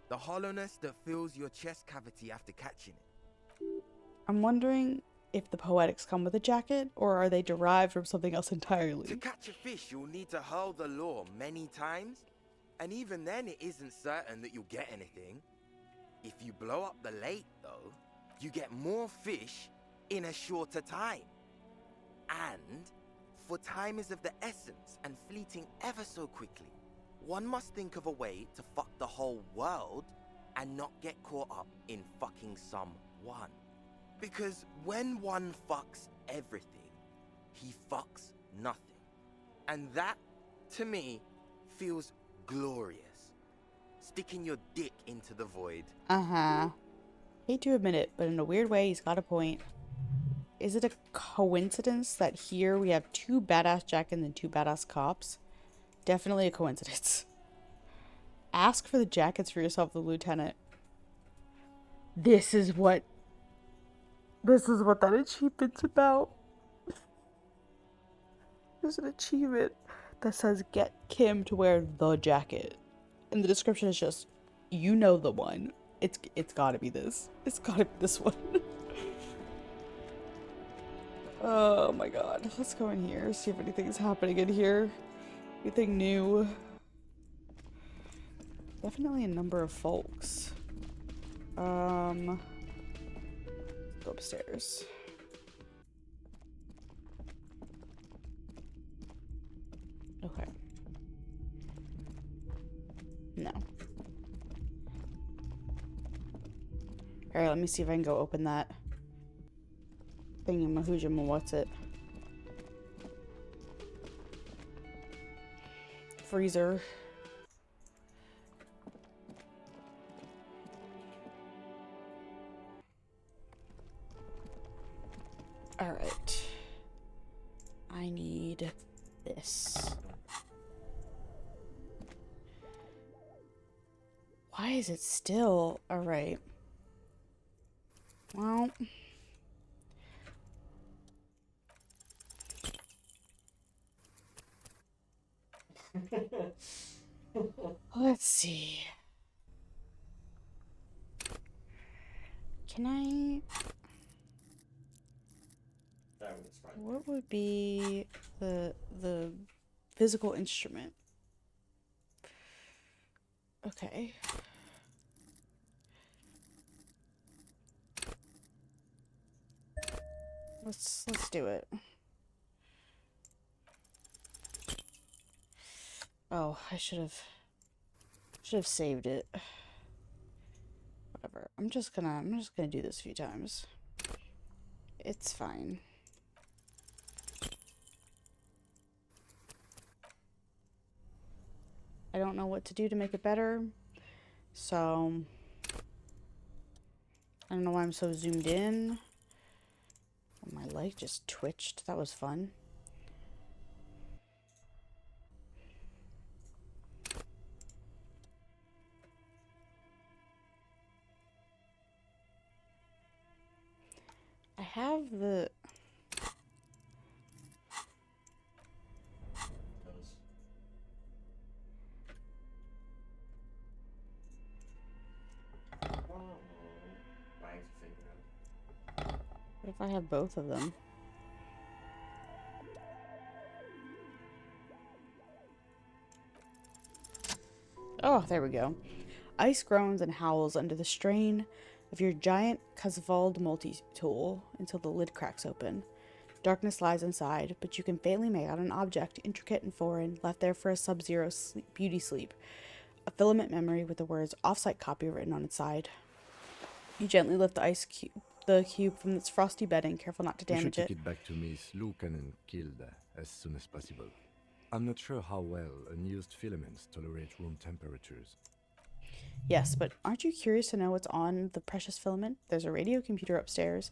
the hollowness that fills your chest cavity after catching it. I'm wondering if the poetics come with a jacket, or are they derived from something else entirely? To catch a fish, you'll need to hurl the lure many times, and even then it isn't certain that you'll get anything. If you blow up the lake, though, you get more fish in a shorter time. And, for time is of the essence and fleeting ever so quickly, one must think of a way to fuck the whole world and not get caught up in fucking someone. Because when one fucks everything, he fucks nothing. And that, to me, feels glorious. Sticking your dick into the void. Hate to admit it, but in a weird way, he's got a point. Is it a coincidence that here we have 2 badass jackets and 2 badass cops? Definitely a coincidence. Ask for the jackets for yourself, the lieutenant. This is what that achievement's about. There's an achievement that says get Kim to wear the jacket. And the description is just, you know the one. It's gotta be this. It's gotta be this one. Oh my god. Let's go in here, see if anything's happening in here. Anything new. Definitely a number of folks. Go upstairs. Okay. No. Alright, let me see if I can go open that thingy-mahoojum. What's it? Freezer. Alright. I need this. Why is it still? Alright. Well. Let's see. Can I... That would explain. What would be the physical instrument? Okay. Let's do it. Oh, I should have saved it. Whatever. I'm just gonna do this a few times. It's fine. I don't know what to do to make it better. So I don't know why I'm so zoomed in. Oh, my leg just twitched. That was fun. I have the... What if I have both of them? Oh, there we go. Ice groans and howls under the strain of your giant Casvald multi-tool until the lid cracks open. Darkness lies inside, but you can faintly make out an object, intricate and foreign, left there for a sub-zero beauty sleep. A filament memory with the words "offsite copy" written on its side. You gently lift the cube from its frosty bedding, careful not to damage We should take it. it back to Miss Lucan and killed as soon as possible. I'm not sure how well unused filaments tolerate room temperatures. Yes, but aren't you curious to know what's on the precious filament? There's a radio computer upstairs.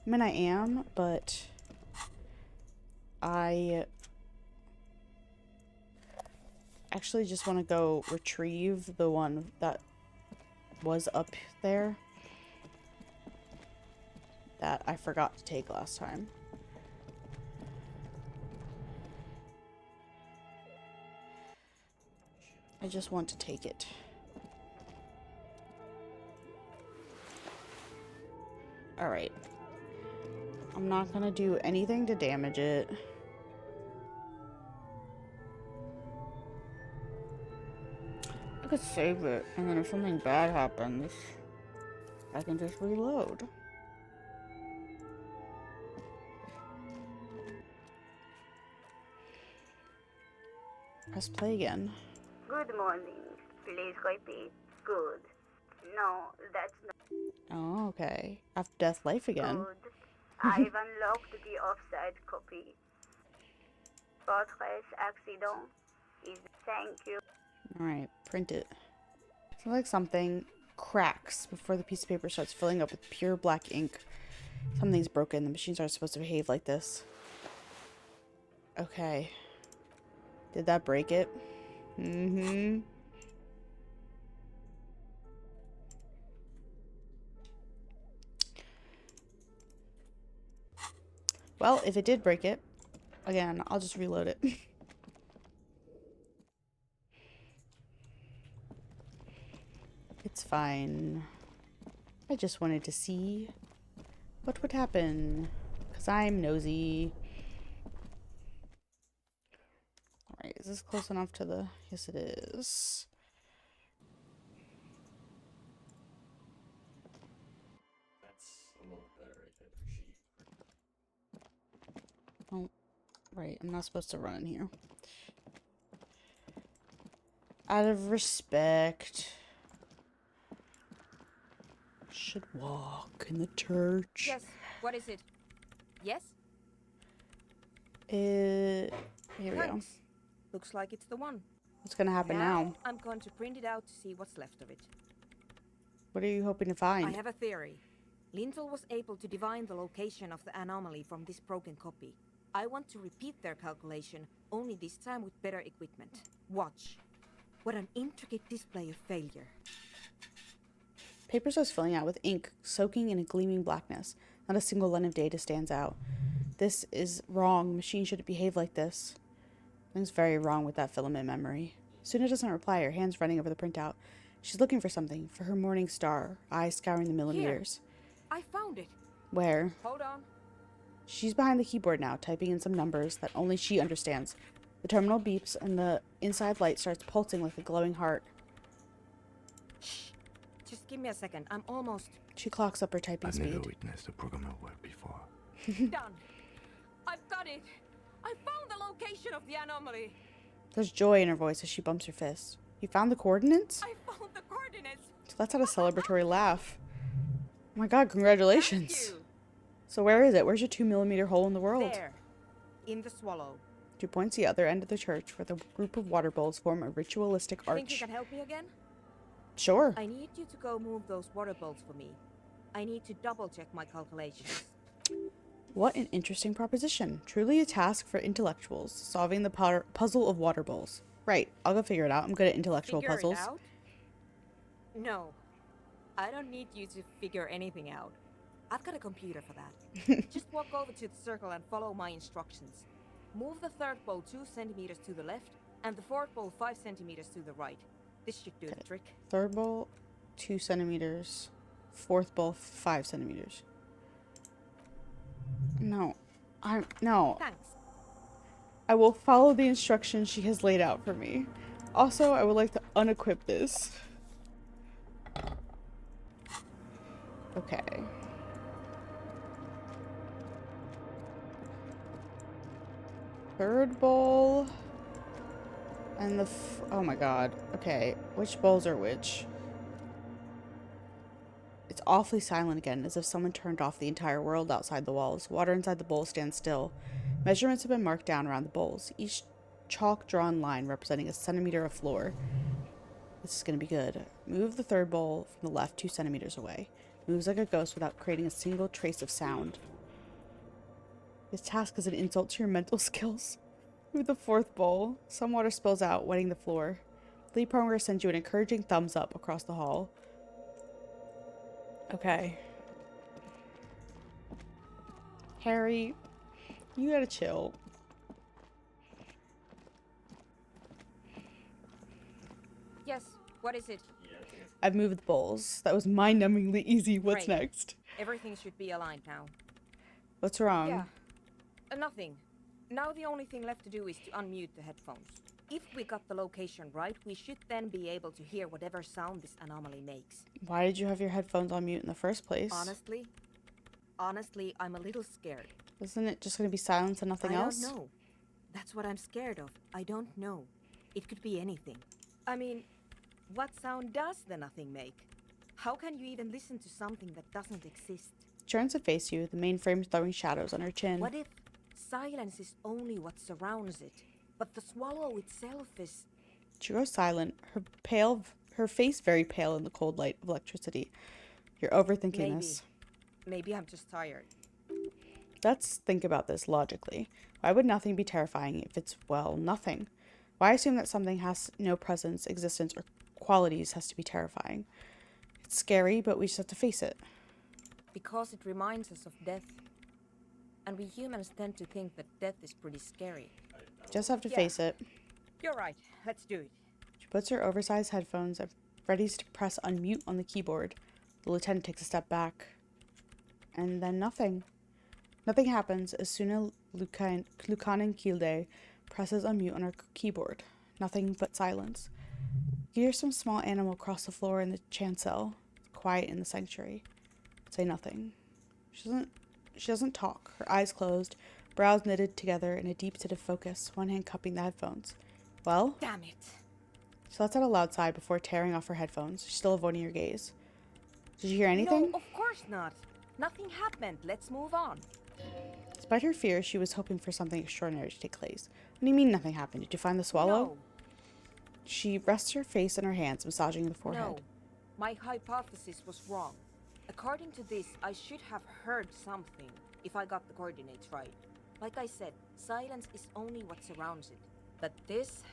I mean, I am, but I actually just want to go retrieve the one that was up there that I forgot to take last time. I just want to take it. Alright. I'm not gonna do anything to damage it. I could save it, and then if something bad happens, I can just reload. Press play again. Good morning. Please repeat. Good. No, that's not Oh, okay. After death, life again. good. I've unlocked the offside copy. Fortress accident is thank you. Alright, print it. It's like something cracks before the piece of paper starts filling up with pure black ink. Something's broken. The machines aren't supposed to behave like this. Okay. Did that break it? Mm-hmm. Well, if it did break it, again, I'll just reload it. It's fine. I just wanted to see what would happen, because I'm nosy. Alright, is this close enough to the... Yes, it is. That's a little better right there for sheep. Oh, right. I'm not supposed to run in here. Out of respect. Should walk in the church. Yes. What is it? Yes? Here we go. Thanks. Looks like it's the one. What's gonna happen now? I'm going to print it out to see what's left of it. What are you hoping to find? I have a theory. Lintel was able to divine the location of the anomaly from this broken copy. I want to repeat their calculation, only this time with better equipment. Watch. What an intricate display of failure. Paper starts filling out with ink, soaking in a gleaming blackness. Not a single line of data stands out. This is wrong. Machine shouldn't behave like this. Something's very wrong with that filament memory. Suna doesn't reply, her hands running over the printout. She's looking for something, for her morning star, eyes scouring the millimeters. Here. I found it. Where? Hold on. She's behind the keyboard now, typing in some numbers that only she understands. The terminal beeps and the inside light starts pulsing like a glowing heart. Shh. Just give me a second. I'm almost... She clocks up her typing I've speed. never witnessed a programmer work before. Done. I've got it. I found the location of the anomaly. There's joy in her voice as she bumps her fist. You found the coordinates? I found the coordinates. She lets out a celebratory laugh. Oh my god, congratulations. So where is it? Where's your 2mm hole in the world? There. In the swallow. She points to the other end of the church where the group of water bowls form a ritualistic arch. Think you can help me again? Sure. I need you to go move those water bowls for me. I need to double check my calculations. What an interesting proposition. Truly a task for intellectuals, solving the puzzle of water bowls. Right, I'll go figure it out. I'm good at intellectual Figure puzzles. it out? No. I don't need you to figure anything out. I've got a computer for that. Just walk over to the circle and follow my instructions. Move the third bowl 2 centimeters to the left and the fourth bowl 5 centimeters to the right. This should do the trick. Third bowl, 2 centimeters. Fourth bowl, 5 centimeters. No. No. Thanks. I will follow the instructions she has laid out for me. Also, I would like to unequip this. Okay. Third bowl. And the oh my god. Okay, which bowls are which? It's awfully silent again, as if someone turned off the entire world outside the walls. Water inside the bowl stands still. Measurements have been marked down around the bowls, each chalk-drawn line representing a centimeter of floor. This is going to be good. Move the third bowl from the left 2 centimeters away. Moves like a ghost without creating a single trace of sound. This task is an insult to your mental skills. Move the fourth bowl. Some water spills out, wetting the floor. The lead programmer sends you an encouraging thumbs up across the hall. Okay. Harry, you gotta chill. Yes, what is it? I've moved the bowls. That was mind-numbingly easy. What's Great. next? Everything should be aligned now. What's wrong? Yeah. Nothing. Now the only thing left to do is to unmute the headphones. If we got the location right, we should then be able to hear whatever sound this anomaly makes. Why did you have your headphones on mute in the first place? Honestly, I'm a little scared. Isn't it just going to be silence and nothing else? I don't know. That's what I'm scared of. I don't know. It could be anything. I mean, what sound does the nothing make? How can you even listen to something that doesn't exist? She turns to face you, the mainframe throwing shadows on her chin. What if silence is only what surrounds it, but the swallow itself is... She grows silent, her face very pale in the cold light of electricity. You're overthinking this. Maybe I'm just tired. Let's think about this logically. Why would nothing be terrifying if it's, well, nothing? Why assume that something has no presence, existence, or qualities has to be terrifying? It's scary, but we just have to face it. Because it reminds us of death. And we humans tend to think that death is pretty scary. Just have to face it. You're right. Let's do it. She puts her oversized headphones and readies to press unmute on the keyboard. The lieutenant takes a step back. And then nothing. Nothing happens as soon as Lukanen Kilde presses unmute on her keyboard. Nothing but silence. You hear some small animal cross the floor in the chancel. Quiet in the sanctuary. Say nothing. She doesn't talk. Her eyes closed, brows knitted together in a deep-seated focus, one hand cupping the headphones. Well? Damn it. She lets out a loud sigh before tearing off her headphones, still avoiding your gaze. Did you hear anything? No, of course not. Nothing happened. Let's move on. Despite her fears, she was hoping for something extraordinary to take place. What do you mean nothing happened? Did you find the swallow? No. She rests her face in her hands, massaging the forehead. No. My hypothesis was wrong. According to this, I should have heard something if I got the coordinates right. Like I said, silence is only what surrounds it. But this...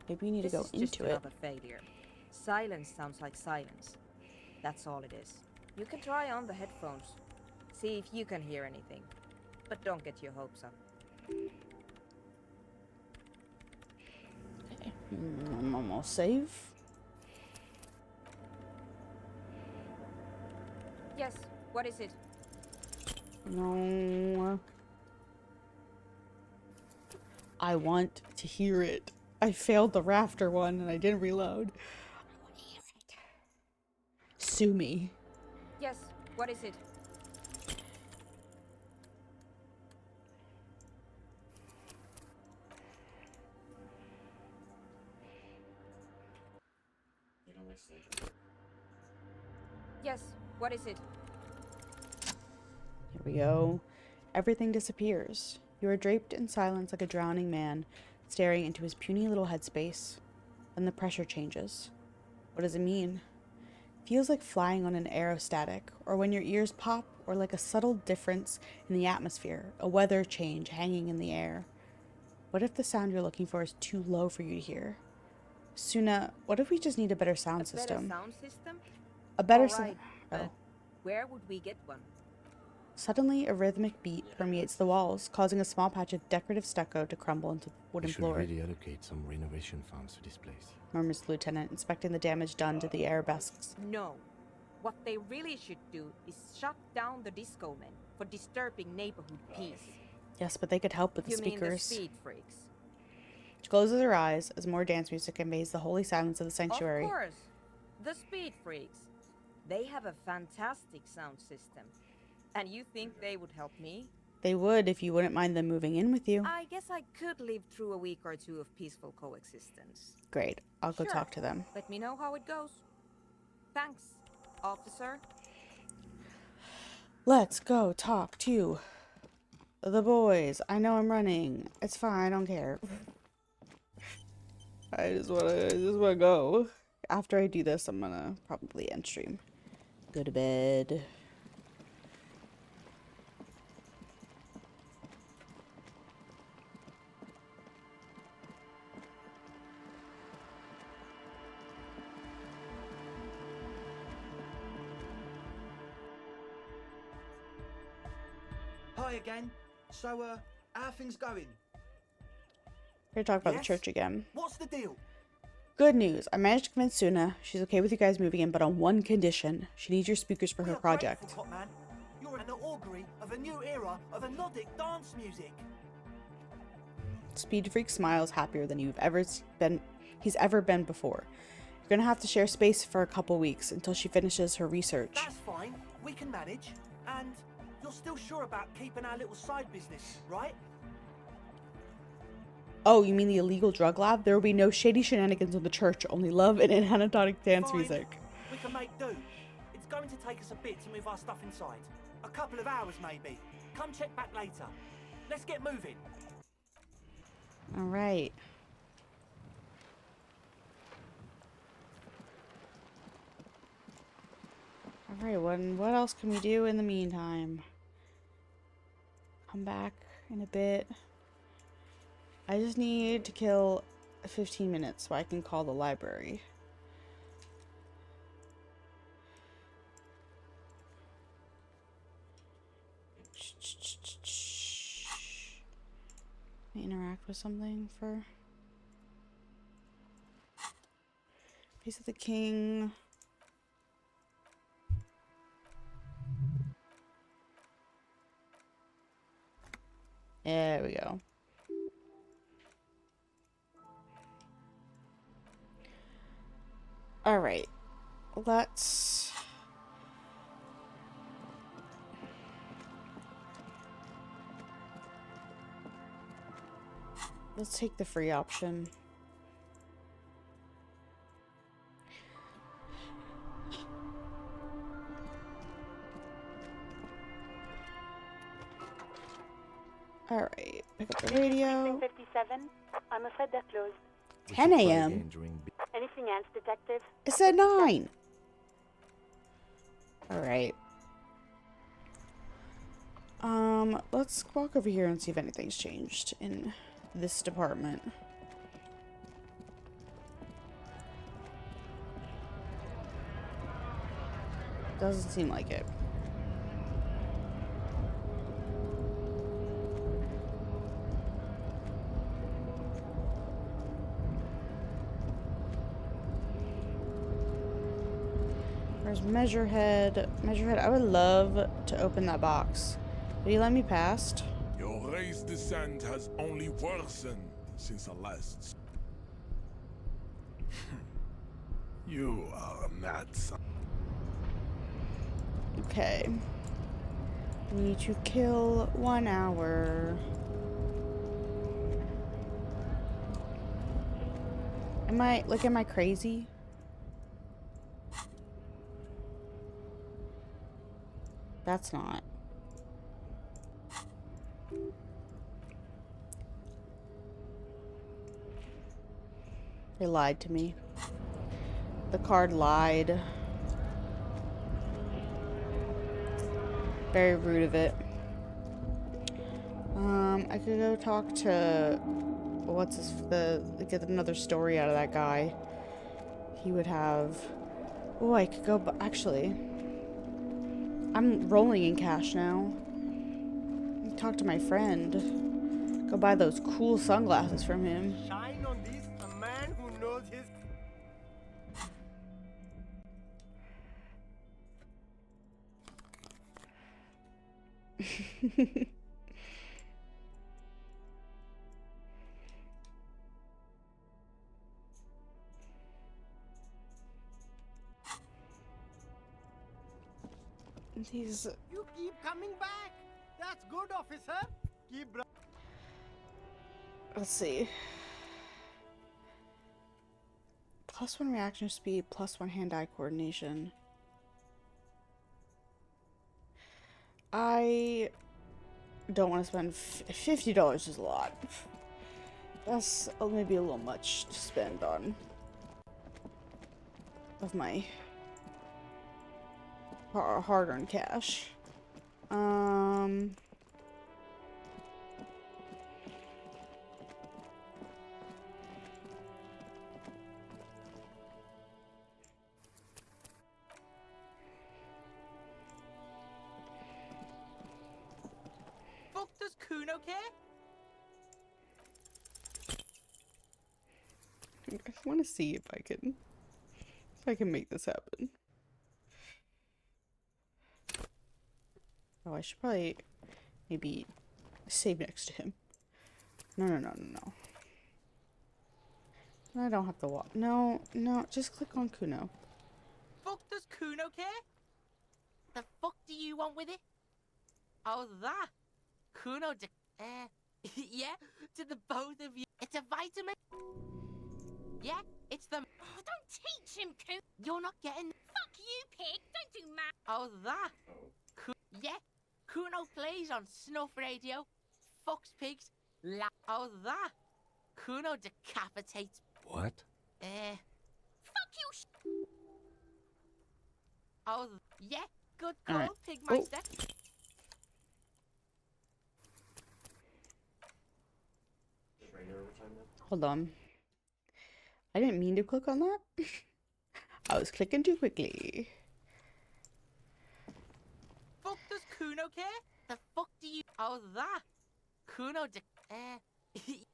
Maybe you need to go This is just into it. another failure. Silence sounds like silence. That's all it is. You can try on the headphones. See if you can hear anything. But don't get your hopes up. Okay. I'm almost save. Yes, what is it? No. I want to hear it. I failed the rafter one and I didn't reload. I want to hear it. Sue me. Yes, what is it? Yes, what is it? Here we go. Everything disappears. You are draped in silence like a drowning man, staring into his puny little headspace. Then the pressure changes. What does it mean? Feels like flying on an aerostatic, or when your ears pop, or like a subtle difference in the atmosphere, a weather change hanging in the air. What if the sound you're looking for is too low for you to hear? Suna, what if we just need a better sound system? Better sound system? A better All sound. right, but where would we get one? Suddenly, a rhythmic beat permeates the walls, causing a small patch of decorative stucco to crumble into the wooden We should floor. really allocate some renovation funds to this place. Murmurs the lieutenant, inspecting the damage done to the arabesques. No. What they really should do is shut down the disco men for disturbing neighborhood peace. Yes, but they could help with the You speakers. mean the speed freaks? She closes her eyes as more dance music invades the holy silence of the sanctuary. Of course. The speed freaks. They have a fantastic sound system. And you think they would help me? They would if you wouldn't mind them moving in with you. I guess I could live through a week or two of peaceful coexistence. Great. I'll go Sure. talk to them. Let me know how it goes. Thanks, officer. Let's go talk to the boys. I know I'm running. It's fine. I don't care. I just wanna go. After I do this, I'm gonna probably end stream. Go to bed. Hi again. So, how are things going? We're gonna talk about the Yes? church again. What's the deal? Good news. I managed to convince Suna. She's okay with you guys moving in, but on one condition. She needs your speakers for her project. Grateful, Cop Man. You're an augury of a new era of Nordic dance music. Speed Freak smiles happier than he's ever been before. You're gonna have to share space for a couple weeks until she finishes her research. That's fine. We can manage. And you're still sure about keeping our little side business, right? Oh, you mean the illegal drug lab? There will be no shady shenanigans in the church, only love and anhedonic dance Fine. music. We can make do. It's going to take us a bit to move our stuff inside. A couple of hours, maybe. Come check back later. Let's get moving. Alright. Alright, what else can we do in the meantime? Come back in a bit. I just need to kill 15 minutes so I can call the library. Interact with something for Piece of the King. There we go. All right, let's take the free option. All right, pick up the radio. 57. I'm afraid they're closed. 10 a.m. Anything else, detective? It said 9. All right. Let's walk over here and see if anything's changed in this department. Doesn't seem like it. There's Measurehead. Measurehead, I would love to open that box. Did he let me past? Your race descent has only worsened since the last. You are a mad son. Okay. We need to kill 1 hour. Am I crazy? That's not. They lied to me. The card lied. Very rude of it. I could go talk to get another story out of that guy. He would have. Oh, I could go. Actually, I'm rolling in cash now. Talk to my friend. Go buy those cool sunglasses from him. Shine on this, a man who knows his... These. You keep coming back. That's good, officer. Keep... Let's see. +1 reaction speed, +1 hand-eye coordination. I don't want to spend $50 is a lot. That's maybe a little much to spend on of my hard-earned cash. Fuck, does Kuno care? I want to see if I can make this happen. Oh, I should probably maybe save next to him. No. I don't have to walk. No, just click on Kuno. Fuck, does Kuno care? The fuck do you want with it? Oh, that. Kuno yeah, to the both of you. It's a vitamin. Yeah, it's the... Oh, don't teach him, Coon. You're not getting... Fuck you, pig. Don't do math. Oh, that. Yeah, Kuno plays on Snuff Radio. Fucks pigs. Oh, that. Kuno decapitates... What? Fuck you. Oh, yeah, good All call, right. Pigmeister. Hold on. I didn't mean to click on that. I was clicking too quickly. Fuck, does Kuno care? The fuck do you... Oh, that. Kuno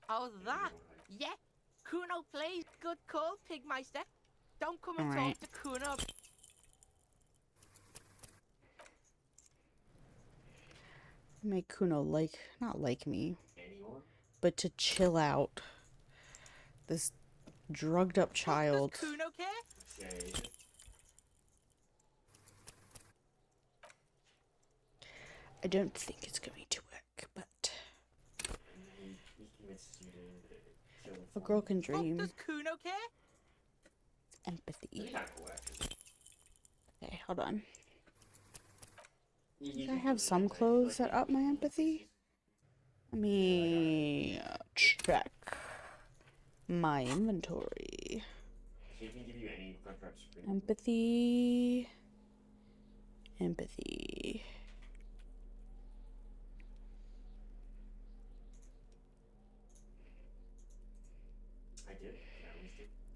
oh, that. Yeah, Kuno plays. Good call, Pigmeister. Don't come and Alright. talk to Kuno. Make Kuno not like me, but to chill out. This drugged up child. Does Kuno care? I don't think it's going to work, but a girl can dream. Does Kuno care? Empathy. Okay, hold on. I have some clothes that up my empathy. Let me check my inventory. Empathy.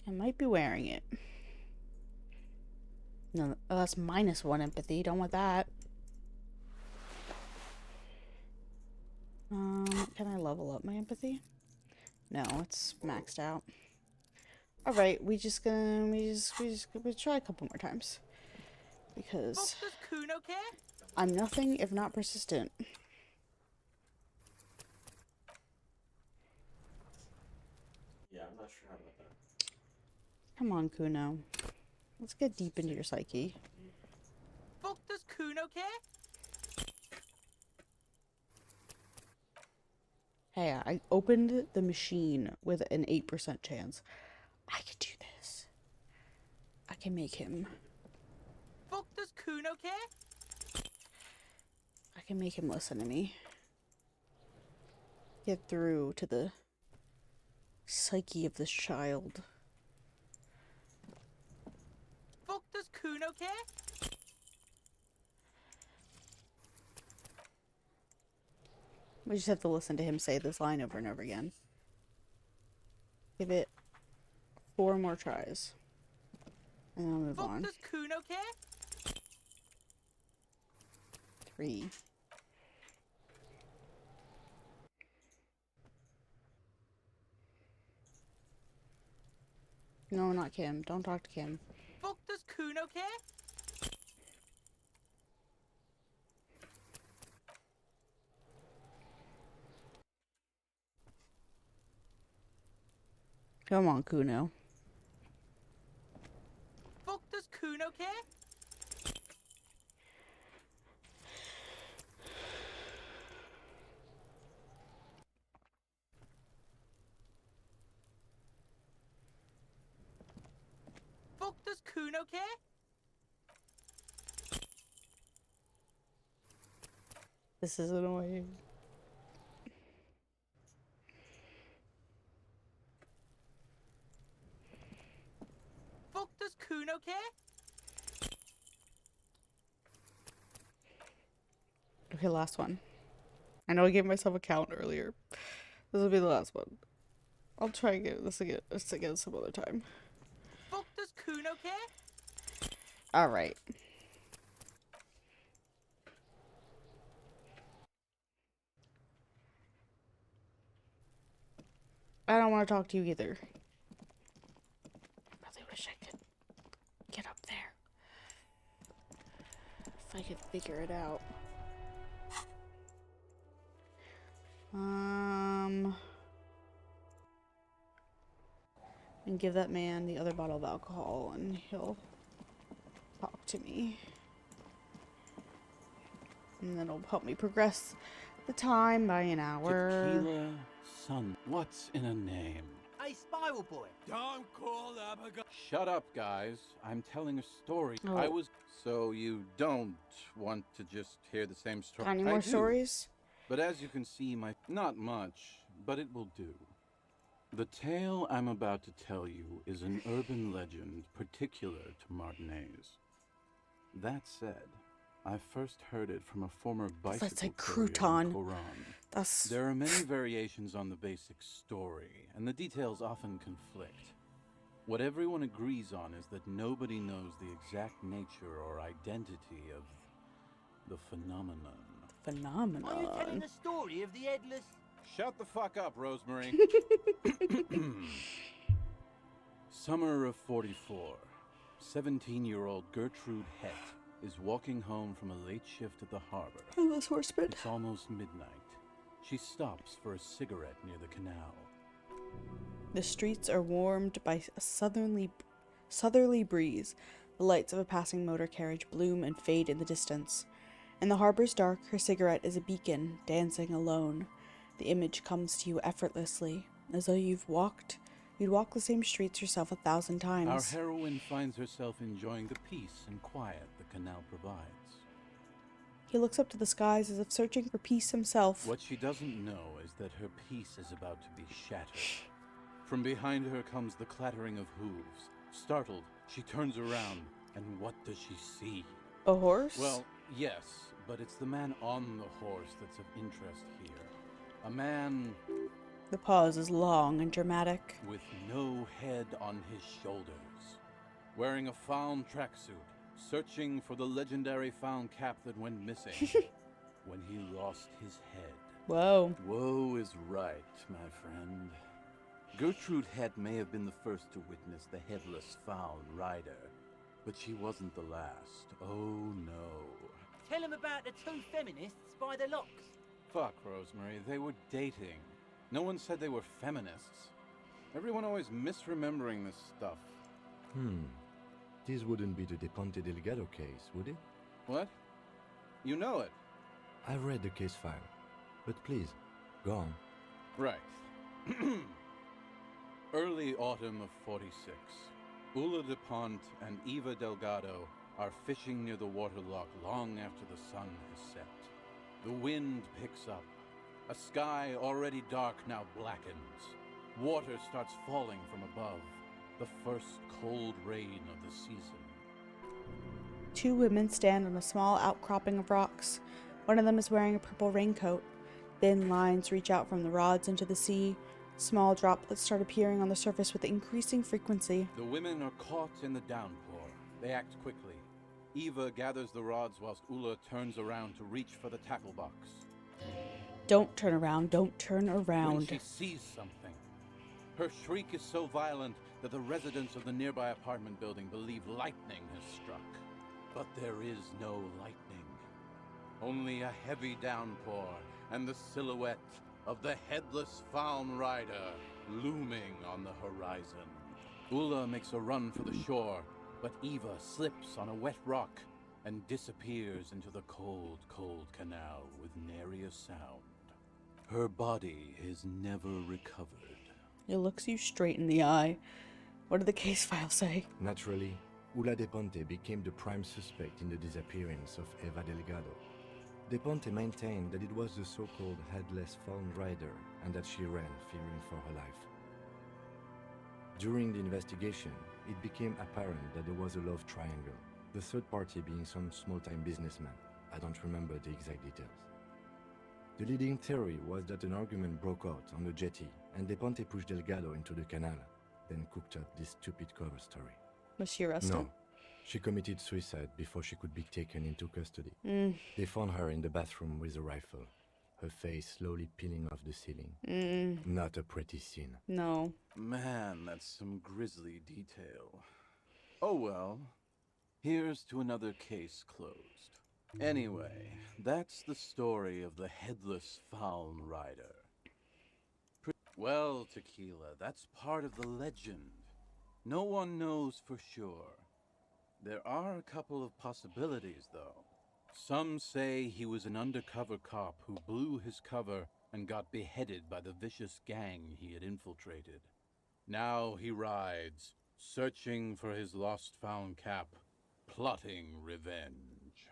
I might be wearing it. No, oh, that's -1 empathy. Don't want that. Can I level up my empathy? No, it's maxed out. All right, we try a couple more times because Does Kuno care? I'm nothing if not persistent. Yeah, I'm not sure about that. Come on, Kuno. Let's get deep into your psyche. Fuck does Kuno care? Hey, I opened the machine with an 8% chance. I could do this. I can make him. Fuck does Kuno care? I can make him listen to me. Get through to the psyche of this child. Fuck does Kuno care? We just have to listen to him say this line over and over again. Give it 4 more tries. And then I'll move on. Does Kuno care? 3. No, not Kim. Don't talk to Kim. Fuck does Kuno care? Come on, Kuno. Fuck does Kuno care? Fuck does Kuno care? This is annoying. Fuck does Kuno care? Okay, last one. I know I gave myself a count earlier. This will be the last one. I'll try and get this again some other time. Fuck does Kuno care? Alright. I don't want to talk to you either. I really wish I could get up there. If I could figure it out. And give that man the other bottle of alcohol and he'll talk to me. And then it'll help me progress the time by an hour. Tequila, son, what's in a name? Hey, Spiral Boy. Don't call them a Shut up, guys. I'm telling a story. Oh. So you don't want to just hear the same story? Got any I more do. stories? But as you can see, not much, but it will do. The tale I'm about to tell you is an urban legend particular to Martinez. That said, I first heard it from a former bicycle That's like courier in crouton. Coron. There are many variations on the basic story, and the details often conflict. What everyone agrees on is that nobody knows the exact nature or identity of the phenomenon. Phenomenon. Are you telling the story of the headless? Shut the fuck up, Rosemary. Summer of 44. 17-year-old Gertrude Het is walking home from a late shift at the harbor. Headless horseman. It's almost midnight. She stops for a cigarette near the canal. The streets are warmed by a southerly breeze. The lights of a passing motor carriage bloom and fade in the distance. In the harbor's dark, her cigarette is a beacon, dancing alone. The image comes to you effortlessly, as though you'd walk the same streets yourself 1,000 times. Our heroine finds herself enjoying the peace and quiet the canal provides. He looks up to the skies as if searching for peace himself. What she doesn't know is that her peace is about to be shattered. From behind her comes the clattering of hooves. Startled, she turns around, and what does she see? A horse? Well, yes, but it's the man on the horse that's of interest here. A man The pause is long and dramatic. with no head on his shoulders, wearing a found tracksuit, searching for the legendary found cap that went missing when he lost his head. Whoa. Woe is right, my friend. Gertrude Het may have been the first to witness the headless found rider, but she wasn't the last. Oh no. Tell him about the two feminists by the locks. Fuck, Rosemary, they were dating. No one said they were feminists. Everyone always misremembering this stuff. This wouldn't be the De Ponte Delgado case, would it? What? You know it? I've read the case file, but please, go on. Right. Early autumn of 46. Ula de Ponte and Eva Delgado are fishing near the waterlock long after the sun has set. The wind picks up. A sky already dark now blackens. Water starts falling from above. The first cold rain of the season. Two women stand on a small outcropping of rocks. One of them is wearing a purple raincoat. Thin lines reach out from the rods into the sea. Small droplets start appearing on the surface with increasing frequency. The women are caught in the downpour. They act quickly. Eva gathers the rods whilst Ula turns around to reach for the tackle box. Don't turn around, don't turn around. When she sees something. Her shriek is so violent that the residents of the nearby apartment building believe lightning has struck. But there is no lightning. Only a heavy downpour and the silhouette of the headless Faun Rider looming on the horizon. Ula makes a run for the shore, but Eva slips on a wet rock and disappears into the cold, cold canal with nary a sound. Her body is never recovered. It looks you straight in the eye. What did the case file say? Naturally, Ula de Ponte became the prime suspect in the disappearance of Eva Delgado. De Ponte maintained that it was the so-called headless Faun Rider and that she ran, fearing for her life. During the investigation, it became apparent that there was a love triangle, the third party being some small-time businessman. I don't remember the exact details. The leading theory was that an argument broke out on the jetty and De Ponte pushed Delgado into the canal, then cooked up this stupid cover story. Was she arrested? No. She committed suicide before she could be taken into custody. They found her in the bathroom with a rifle, her face slowly peeling off the ceiling. Not a pretty scene. No. Man, that's some grisly detail. Oh well. Here's to another case closed. Anyway, that's the story of the headless Faun Rider. Well, Tequila, that's part of the legend. No one knows for sure. There are a couple of possibilities, though. Some say he was an undercover cop who blew his cover and got beheaded by the vicious gang he had infiltrated. Now he rides, searching for his lost found cap, plotting revenge.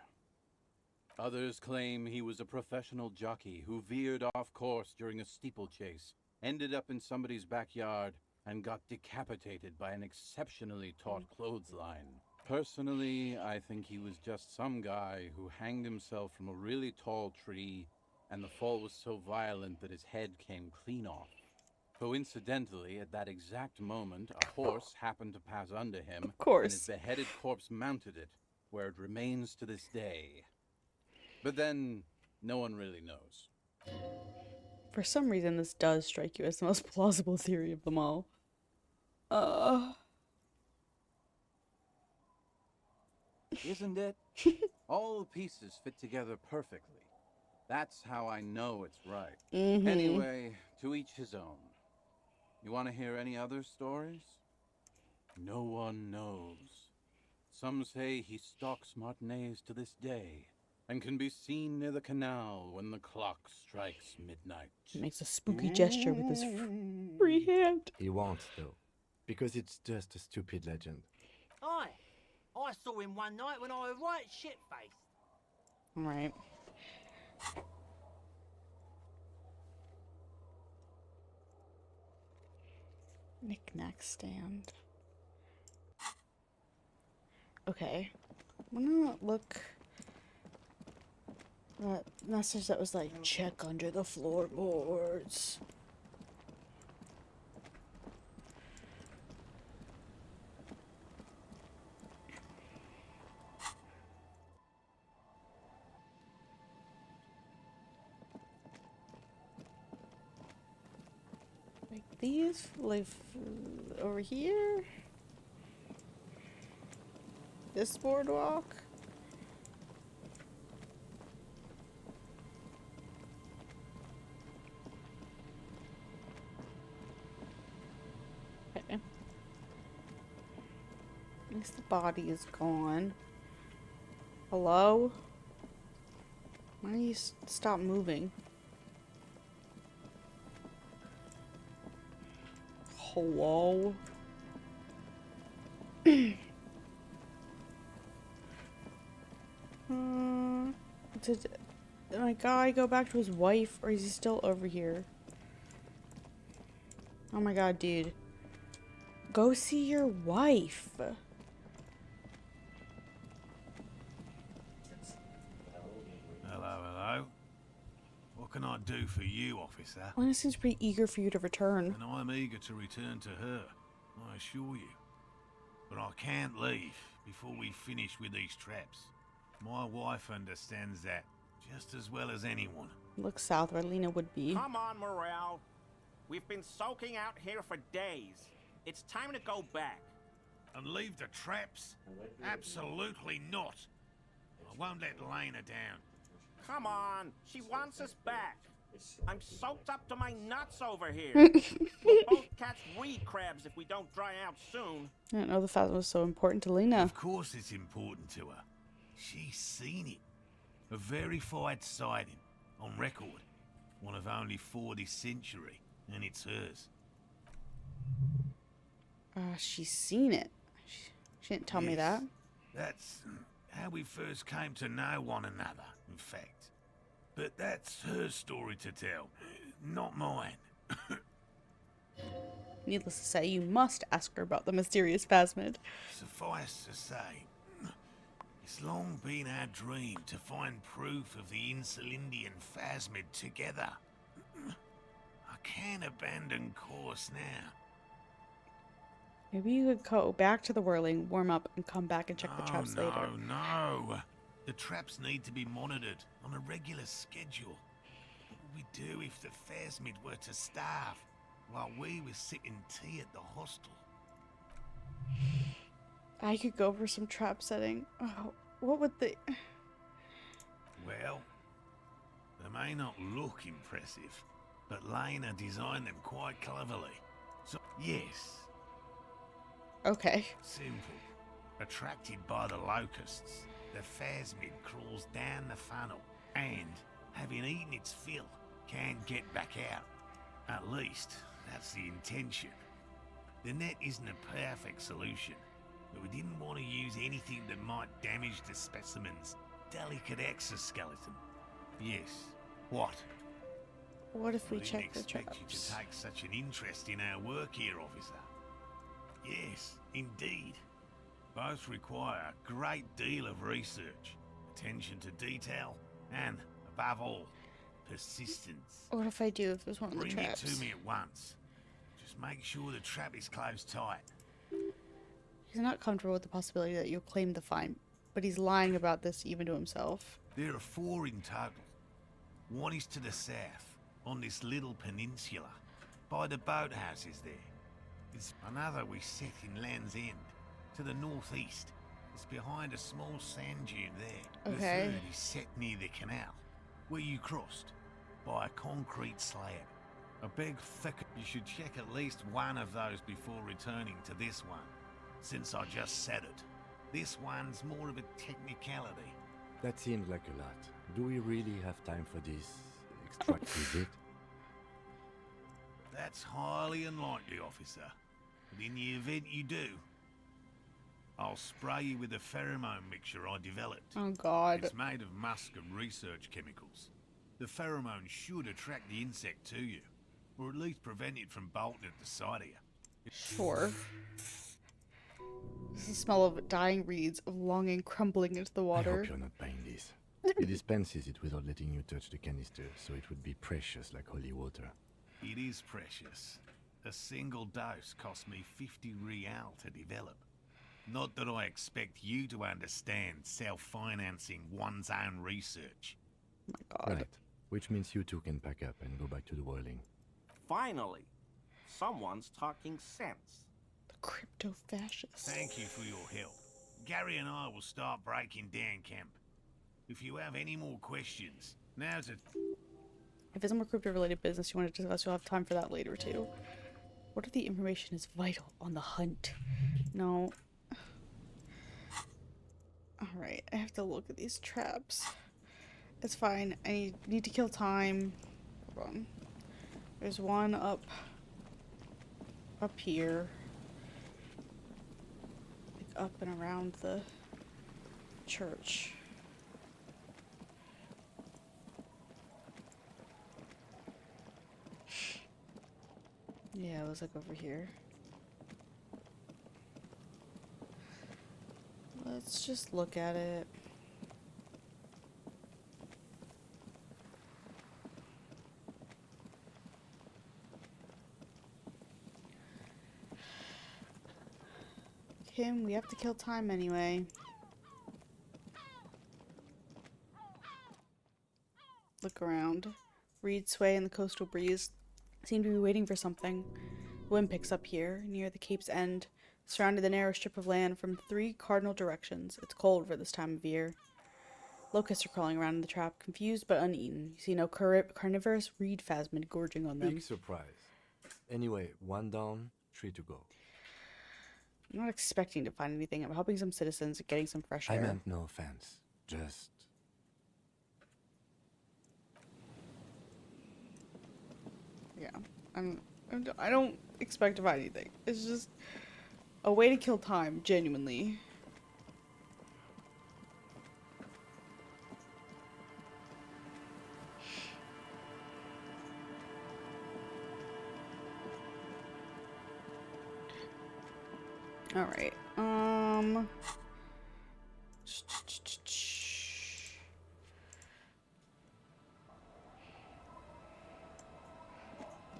Others claim he was a professional jockey who veered off course during a steeplechase, ended up in somebody's backyard, and got decapitated by an exceptionally taut clothesline. Personally, I think he was just some guy who hanged himself from a really tall tree, and the fall was so violent that his head came clean off. Coincidentally, at that exact moment, a horse happened to pass under him, of course, and his beheaded corpse mounted it, where it remains to this day. But then, no one really knows. For some reason, this does strike you as the most plausible theory of them all. Isn't it? All the pieces fit together perfectly. That's how I know it's right. Anyway, to each his own. You want to hear any other stories? No one knows. Some say he stalks Martinez to this day, and can be seen near the canal when the clock strikes midnight. He makes a spooky gesture with his free hand. He won't, though, because it's just a stupid legend. Aye. I saw him one night when I was right shit-faced. Right. Knick-knack stand. Okay. I'm gonna look. That message that was like, check under the floorboards. Like these, like over here. This boardwalk. At least the body is gone. Hello? Why don't you stop moving? Hello? Did my guy go back to his wife, or is he still over here? Oh my god, dude. Go see your wife. Hello. What can I do for you, officer? Lena seems pretty eager for you to return. And I'm eager to return to her, I assure you. But I can't leave before we finish with these traps. My wife understands that just as well as anyone. Look south where Lena would be. Come on, Morel. We've been soaking out here for days. It's time to go back. And leave the traps? Absolutely not. I won't let Lena down. Come on, she wants us back. I'm soaked up to my nuts over here. We'll both catch weed crabs if we don't dry out soon. I didn't know the phasm was so important to Lena. Of course it's important to her. She's seen it. A verified sighting, on record. One of only 4 this century, and it's hers. She's seen it. She didn't tell me that. That's how we first came to know one another, in fact. But that's her story to tell, not mine. Needless to say, you must ask her about the mysterious phasmid. Suffice to say, it's long been our dream to find proof of the Insulindian phasmid together. I can't abandon course now. Maybe you could go back to the whirling, warm up, and come back and check the traps later. No. The traps need to be monitored on a regular schedule. What would we do if the phasmid were to starve while we were sipping tea at the hostel? I could go for some trap setting. Oh, what would they... Well, they may not look impressive, but Lena designed them quite cleverly. So, yes. Okay. Simple. Attracted by the locusts, the phasmid crawls down the funnel and, having eaten its fill, can't get back out. At least, that's the intention. The net isn't a perfect solution, but we didn't want to use anything that might damage the specimen's delicate exoskeleton. Yes. What? What if we I check the didn't expect traps? you to take such an interest in our work here, officer. Yes, indeed. Both require a great deal of research, attention to detail, and, above all, persistence. What if I do if there's one of the Bring traps? it to me at once. Just make sure the trap is closed tight. He's not comfortable with the possibility that you'll claim the find, but he's lying about this even to himself. There are 4 in total. One is to the south, on this little peninsula, by the boathouses there. There's another we set in Land's End, to the northeast. It's behind a small sand dune there. Okay. The 3rd is set near the canal, where you crossed, by a concrete slab. A big thicket. You should check at least one of those before returning to this one, since I just said it. This one's more of a technicality. That seems like a lot. Do we really have time for this extract visit? That's highly unlikely, officer. But in the event you do, I'll spray you with a pheromone mixture I developed. Oh god. It's made of musk and research chemicals. The pheromone should attract the insect to you, or at least prevent it from bolting at the sight of you. Sure. This is the smell of dying reeds, of longing crumbling into the I water. hope you're not buying this. He dispenses it without letting you touch the canister, so it would be precious like holy water. It is precious. A single dose cost me 50 real to develop. Not that I expect you to understand self-financing one's own research. Oh my god. Right. Which means you two can pack up and go back to the whirling. Finally, someone's talking sense. The cryptofascist. Thank you for your help. Gary and I will start breaking down camp. If you have any more questions, now's it. If it's a more crypto-related business you want to discuss, you'll have time for that later too. What if the information is vital on the hunt? No. Alright, I have to look at these traps. It's fine. I need to kill time. Hold on. There's one up here. Like up and around the church. Yeah, it was like over here. Let's just look at it. Kim, we have to kill time anyway. Look around. Reeds sway in the coastal breeze. Seem to be waiting for something. The wind picks up here, near the cape's end, surrounding the narrow strip of land from 3 cardinal directions. It's cold for this time of year. Locusts are crawling around in the trap, confused but uneaten. You see no carnivorous reed phasmid gorging on them. Big surprise. Anyway, 1 down, 3 to go. I'm not expecting to find anything. I'm helping some citizens and getting some fresh air. I meant no offense. Just... Yeah. I don't expect to find anything. It's just a way to kill time, genuinely. Alright,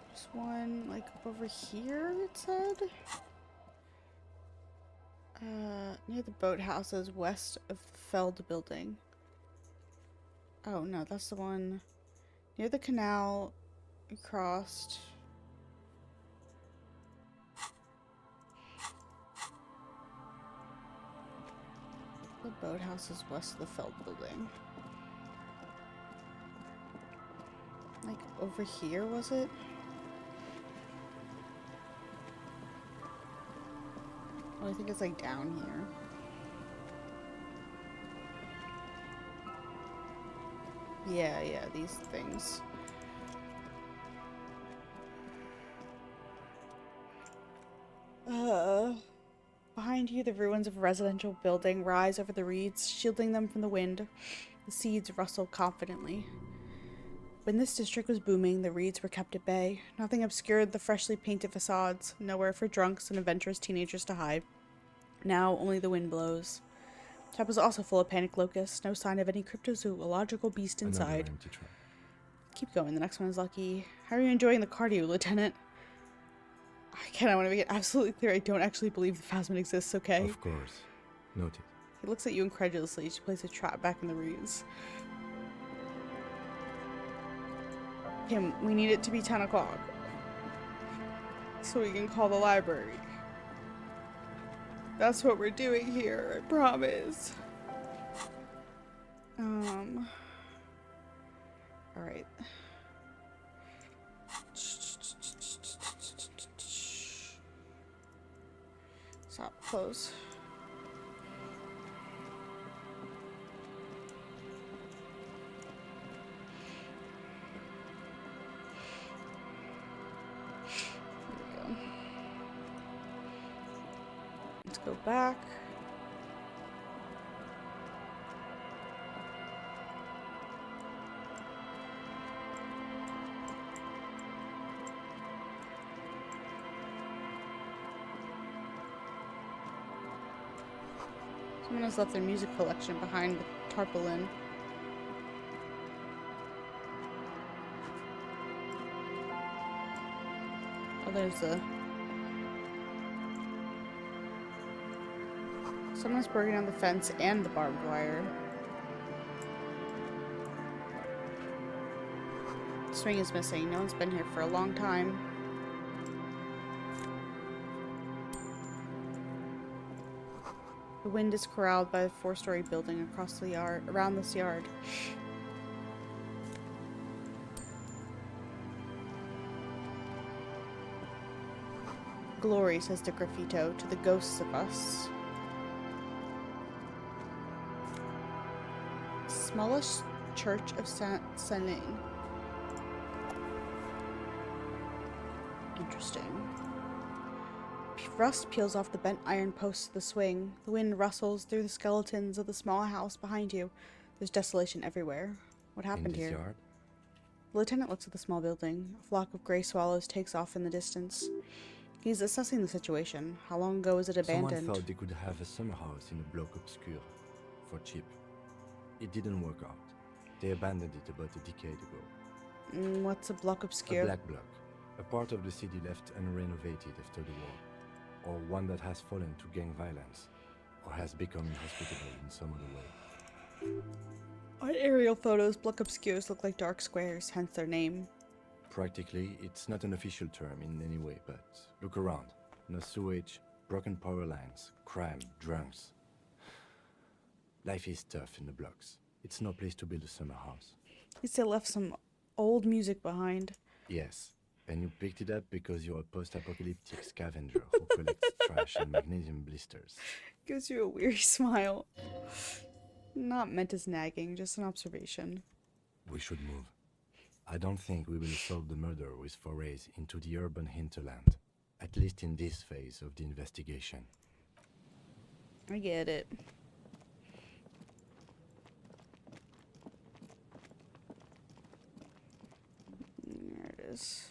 there's one, like, up over here, it said? Near the boathouses west of the Feld building. Oh, no, that's the one near the canal we crossed. The boathouse is west of the Feld building. Like over here, was it? Oh, I think it's like down here. Yeah, these things. Behind you, the ruins of a residential building rise over the reeds, shielding them from the wind. The seeds rustle confidently. When this district was booming, the reeds were kept at bay. Nothing obscured the freshly painted facades, nowhere for drunks and adventurous teenagers to hide. Now only the wind blows. The trap was also full of panicked locusts, no sign of any cryptozoological beast inside. Another empty trap. Keep going, the next one is lucky. How are you enjoying the cardio, Lieutenant? Again, I want to make it absolutely clear I don't actually believe the phasmid exists, okay? Of course. Noted. He looks at you incredulously. She places a trap back in the reeds. Kim, we need it to be 10 o'clock. So we can call the library. That's what we're doing here, I promise. Alright. Stop, close. There we go. Let's go back. Someone has left their music collection behind the tarpaulin. Oh, there's a... Someone's broken down the fence and the barbed wire. The swing is missing. No one's been here for a long time. The wind is corralled by a 4-story building across the yard, around this yard. Glory, says the graffito, to the ghosts of us. Smallest church of Saint-Senin. Interesting. Rust peels off the bent iron posts of the swing. The wind rustles through the skeletons of the small house behind you. There's desolation everywhere. What happened In this here? yard? The lieutenant looks at the small building. A flock of gray swallows takes off in the distance. He's assessing the situation. How long ago was it abandoned? Someone thought they could have a summer house in a bloc obscure for cheap. It didn't work out. They abandoned it about a decade ago. What's a bloc obscure? A black bloc. A part of the city left unrenovated after the war. Or one that has fallen to gang violence. Or has become inhospitable in some other way. On aerial photos, bloc obscures look like dark squares, hence their name. Practically, it's not an official term in any way, but look around. No sewage, broken power lines, crime, drunks. Life is tough in the blocks. It's no place to build a summer house. At least they left some old music behind. Yes, and you picked it up because you're a post-apocalyptic scavenger who collects trash and magnesium blisters. Gives you a weary smile. Not meant as nagging, just an observation. We should move. I don't think we will solve the murder with forays into the urban hinterland, at least in this phase of the investigation. I get it. There it is.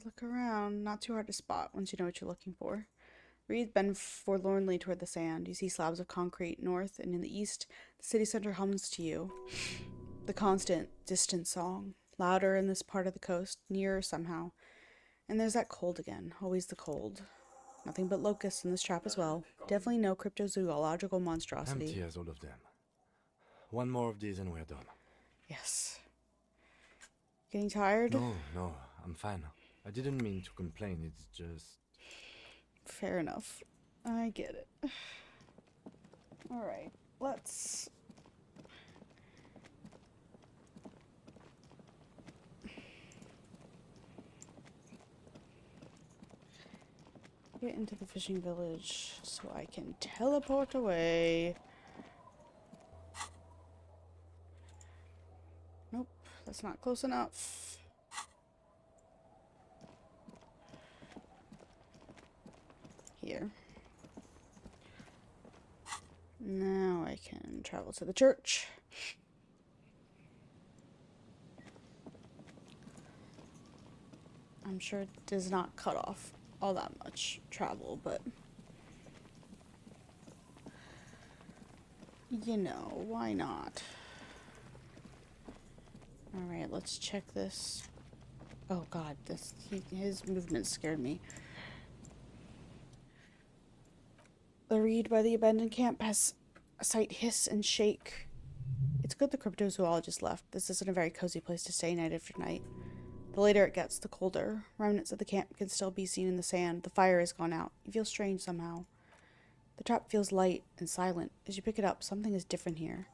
Look around. Not too hard to spot once you know what you're looking for. Reed bend forlornly toward the sand. You see slabs of concrete north, and in the east, the city center hums to you. The constant, distant song. Louder in this part of the coast, nearer somehow. And there's that cold again. Always the cold. Nothing but locusts in this trap as well. Definitely no cryptozoological monstrosity. Empty as all of them. One more of these and we're done. Yes. Getting tired? No, I'm fine. I didn't mean to complain, it's just... Fair enough. I get it. Alright, let's... get into the fishing village so I can teleport away. Nope, that's not close enough. Here. Now I can travel to the church. I'm sure it does not cut off all that much travel, but you know, why not? Alright, let's check this. Oh god, his movement scared me. The reed by the abandoned camp has a slight hiss and shake. It's good the cryptozoologist left. This isn't a very cozy place to stay night after night. The later it gets, the colder. Remnants of the camp can still be seen in the sand. The fire has gone out. You feel strange somehow. The trap feels light and silent. As you pick it up, something is different here.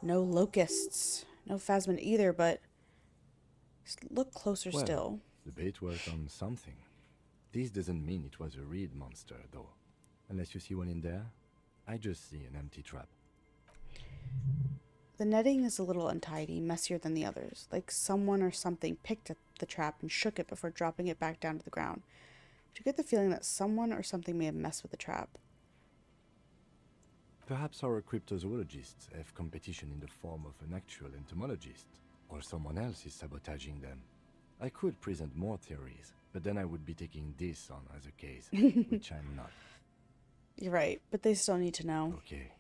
No locusts. No phasmid either, but... look closer still. The bait worked on something. This doesn't mean it was a reed monster, though. Unless you see one in there, I just see an empty trap. The netting is a little untidy, messier than the others, like someone or something picked at the trap and shook it before dropping it back down to the ground. You get the feeling that someone or something may have messed with the trap. Perhaps our cryptozoologists have competition in the form of an actual entomologist, or someone else is sabotaging them. I could present more theories, but then I would be taking this on as a case, which I'm not. You're right, but they still need to know. Okay,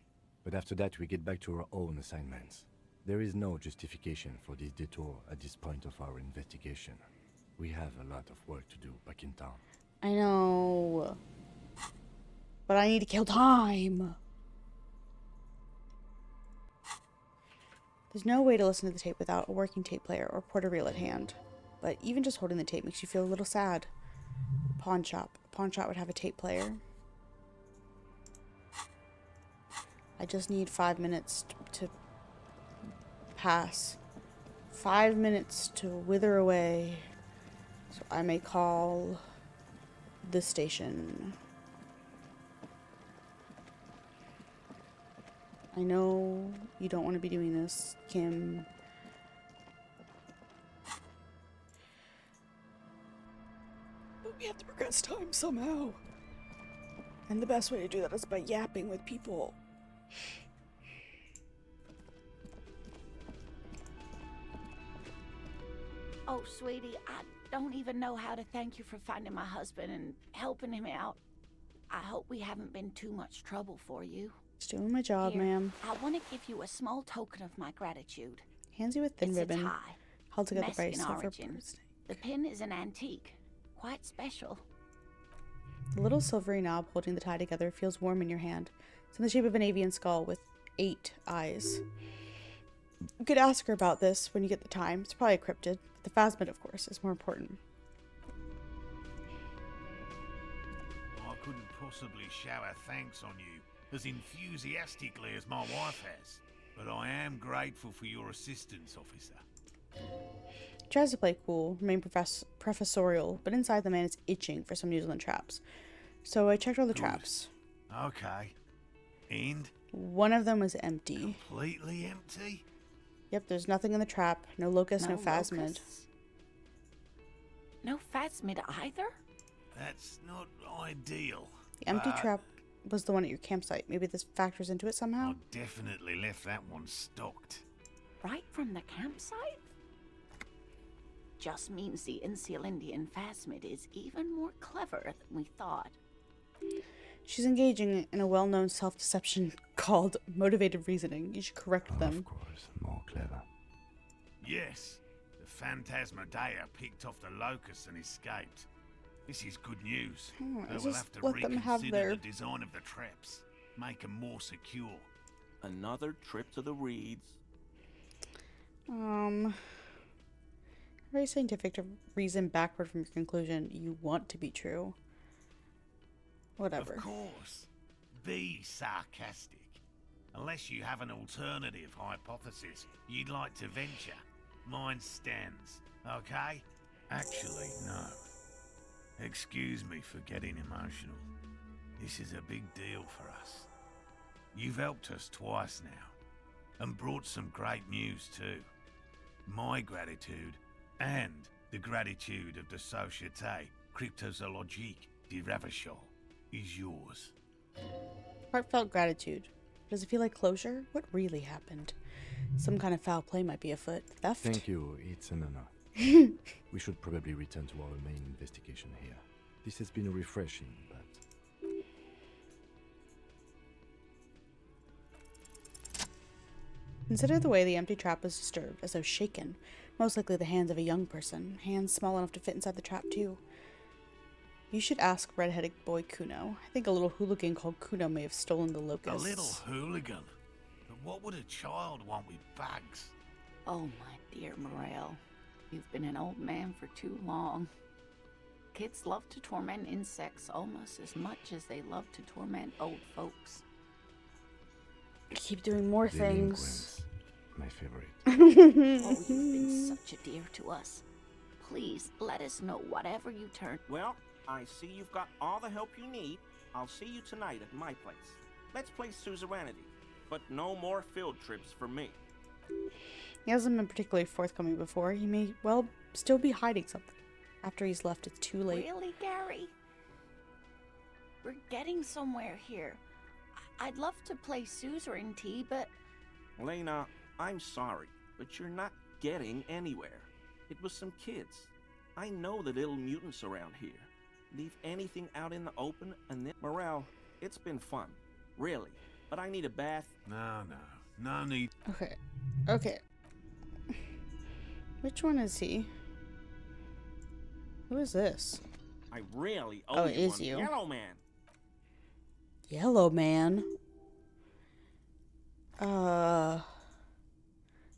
but after that we get back to our own assignments. There is no justification for this detour at this point of our investigation. We have a lot of work to do back in town. I know, but I need to kill time. There's no way to listen to the tape without a working tape player or porta reel at hand. But even just holding the tape makes you feel a little sad. Pawn shop. A pawn shop would have a tape player. I just need 5 minutes to pass. 5 minutes to wither away. So I may call the station. I know you don't want to be doing this, Kim. But we have to progress time somehow. And the best way to do that is by yapping with people. Oh, sweetie, I don't even know how to thank you for finding my husband and helping him out. I hope we haven't been too much trouble for you. Just doing my job, Here, ma'am. I want to give you a small token of my gratitude. Hands you a thin It's ribbon, a tie, held together by a Mexican silver origin. bird. The pin is an antique, quite special. The little silvery knob holding the tie together feels warm in your hand. It's in the shape of an avian skull with 8 eyes. You could ask her about this when you get the time. It's probably a cryptid. The phasmid, of course, is more important. I couldn't possibly shower thanks on you as enthusiastically as my wife has, but I am grateful for your assistance, officer. He tries to play cool, remain professorial, but inside the man is itching for some New Zealand traps. So I checked all the traps. Okay. And? One of them was empty. Completely empty? Yep, there's nothing in the trap. No locust, no phasmid. locusts? No phasmid either? That's not ideal. The empty but trap was the one at your campsite. Maybe this factors into it somehow? I definitely left that one stocked. Right from the campsite? Just means the Insulindian phasmid is even more clever than we thought. She's engaging in a well-known self-deception called motivated reasoning. You should correct them. Of course, more clever. Yes, the Phantasmadeia picked off the locust and escaped. This is good news. They will just have to let them have reconsider their- the design of the traps, make them more secure. Another trip to the reeds. Very scientific to reason backward from your conclusion you want to be true. Whatever. Of course. Be sarcastic. Unless you have an alternative hypothesis you'd like to venture. Mine stands, okay? Actually, no. Excuse me for getting emotional. This is a big deal for us. You've helped us twice now, and brought some great news too. My gratitude, and the gratitude of the Société Cryptozoologique de Ravachol, is yours. Heartfelt gratitude. Does it feel like closure? What really happened? Some kind of foul play might be afoot. Theft? Thank you, it's an honor. We should probably return to our main investigation here. This has been refreshing, but... Consider the way the empty trap was disturbed, as though shaken. Most likely the hands of a young person. Hands small enough to fit inside the trap, too. You should ask redheaded boy Kuno. I think a little hooligan called Kuno may have stolen the locusts. A little hooligan? But what would a child want with bugs? Oh, my dear Morel. You've been an old man for too long. Kids love to torment insects almost as much as they love to torment old folks. Keep doing more things. My favorite. Oh, you've been such a dear to us. Please, let us know whatever you turn. Well, I see you've got all the help you need. I'll see you tonight at my place. Let's play Suzerainty, but no more field trips for me. He hasn't been particularly forthcoming before. He may well still be hiding something. After he's left, it's too late. Really, Gary? We're getting somewhere here. I'd love to play Suzerainty, but... Lena, I'm sorry, but you're not getting anywhere. It was some kids. I know the little mutants around here. Leave anything out in the open and then... Morel, it's been fun. Really. But I need a bath. No need. Okay. Which one is he? Who is this? I really owe it you is one. you. Yellow Man. Yellow Man?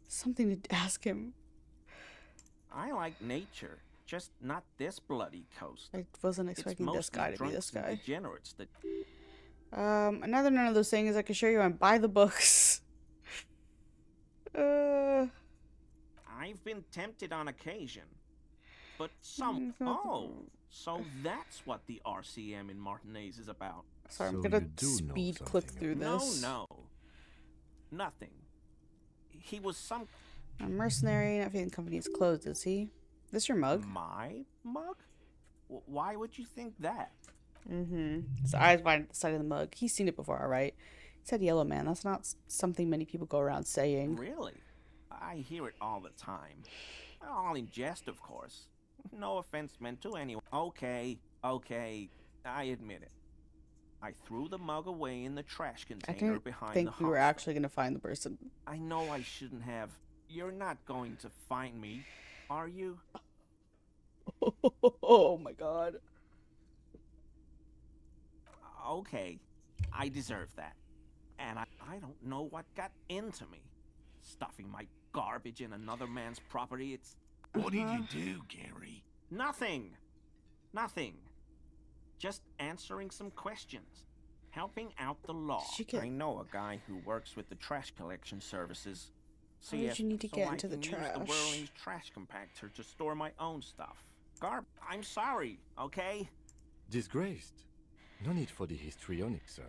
Something to ask him. I like nature, just not this bloody coast. I wasn't expecting It's this guy mostly to be this drunks and guy. degenerates that... Another none of those things I can show you and buy the books. I've been tempted on occasion. But some... Oh, so that's what the RCM in Martinez is about. Sorry, I'm gonna speed click through this. No. Nothing. He was some... A mercenary, not feeling the company is closed, is he? This your mug? My mug? Why would you think that? Mm-hmm. His eyes wide at the side of the mug. He's seen it before, alright? He said yellow man. That's not something many people go around saying. Really? I hear it all the time. All in jest, of course. No offense meant to anyone. Okay, I admit it. I threw the mug away in the trash I container didn't behind the think we were hostel. actually going to find the person. I know I shouldn't have. You're not going to find me, are you? Oh my god. Okay, I deserve that. And I don't know what got into me. Stuffing my garbage in another man's property, it's... What did you do, Gary? Nothing. Nothing. Just answering some questions. Helping out the law. I know a guy who works with the trash collection services. Why did you need to get into the I can use trash? the Whirling's trash compactor to store my own stuff. I'm sorry, okay? Disgraced. No need for the histrionic, sir.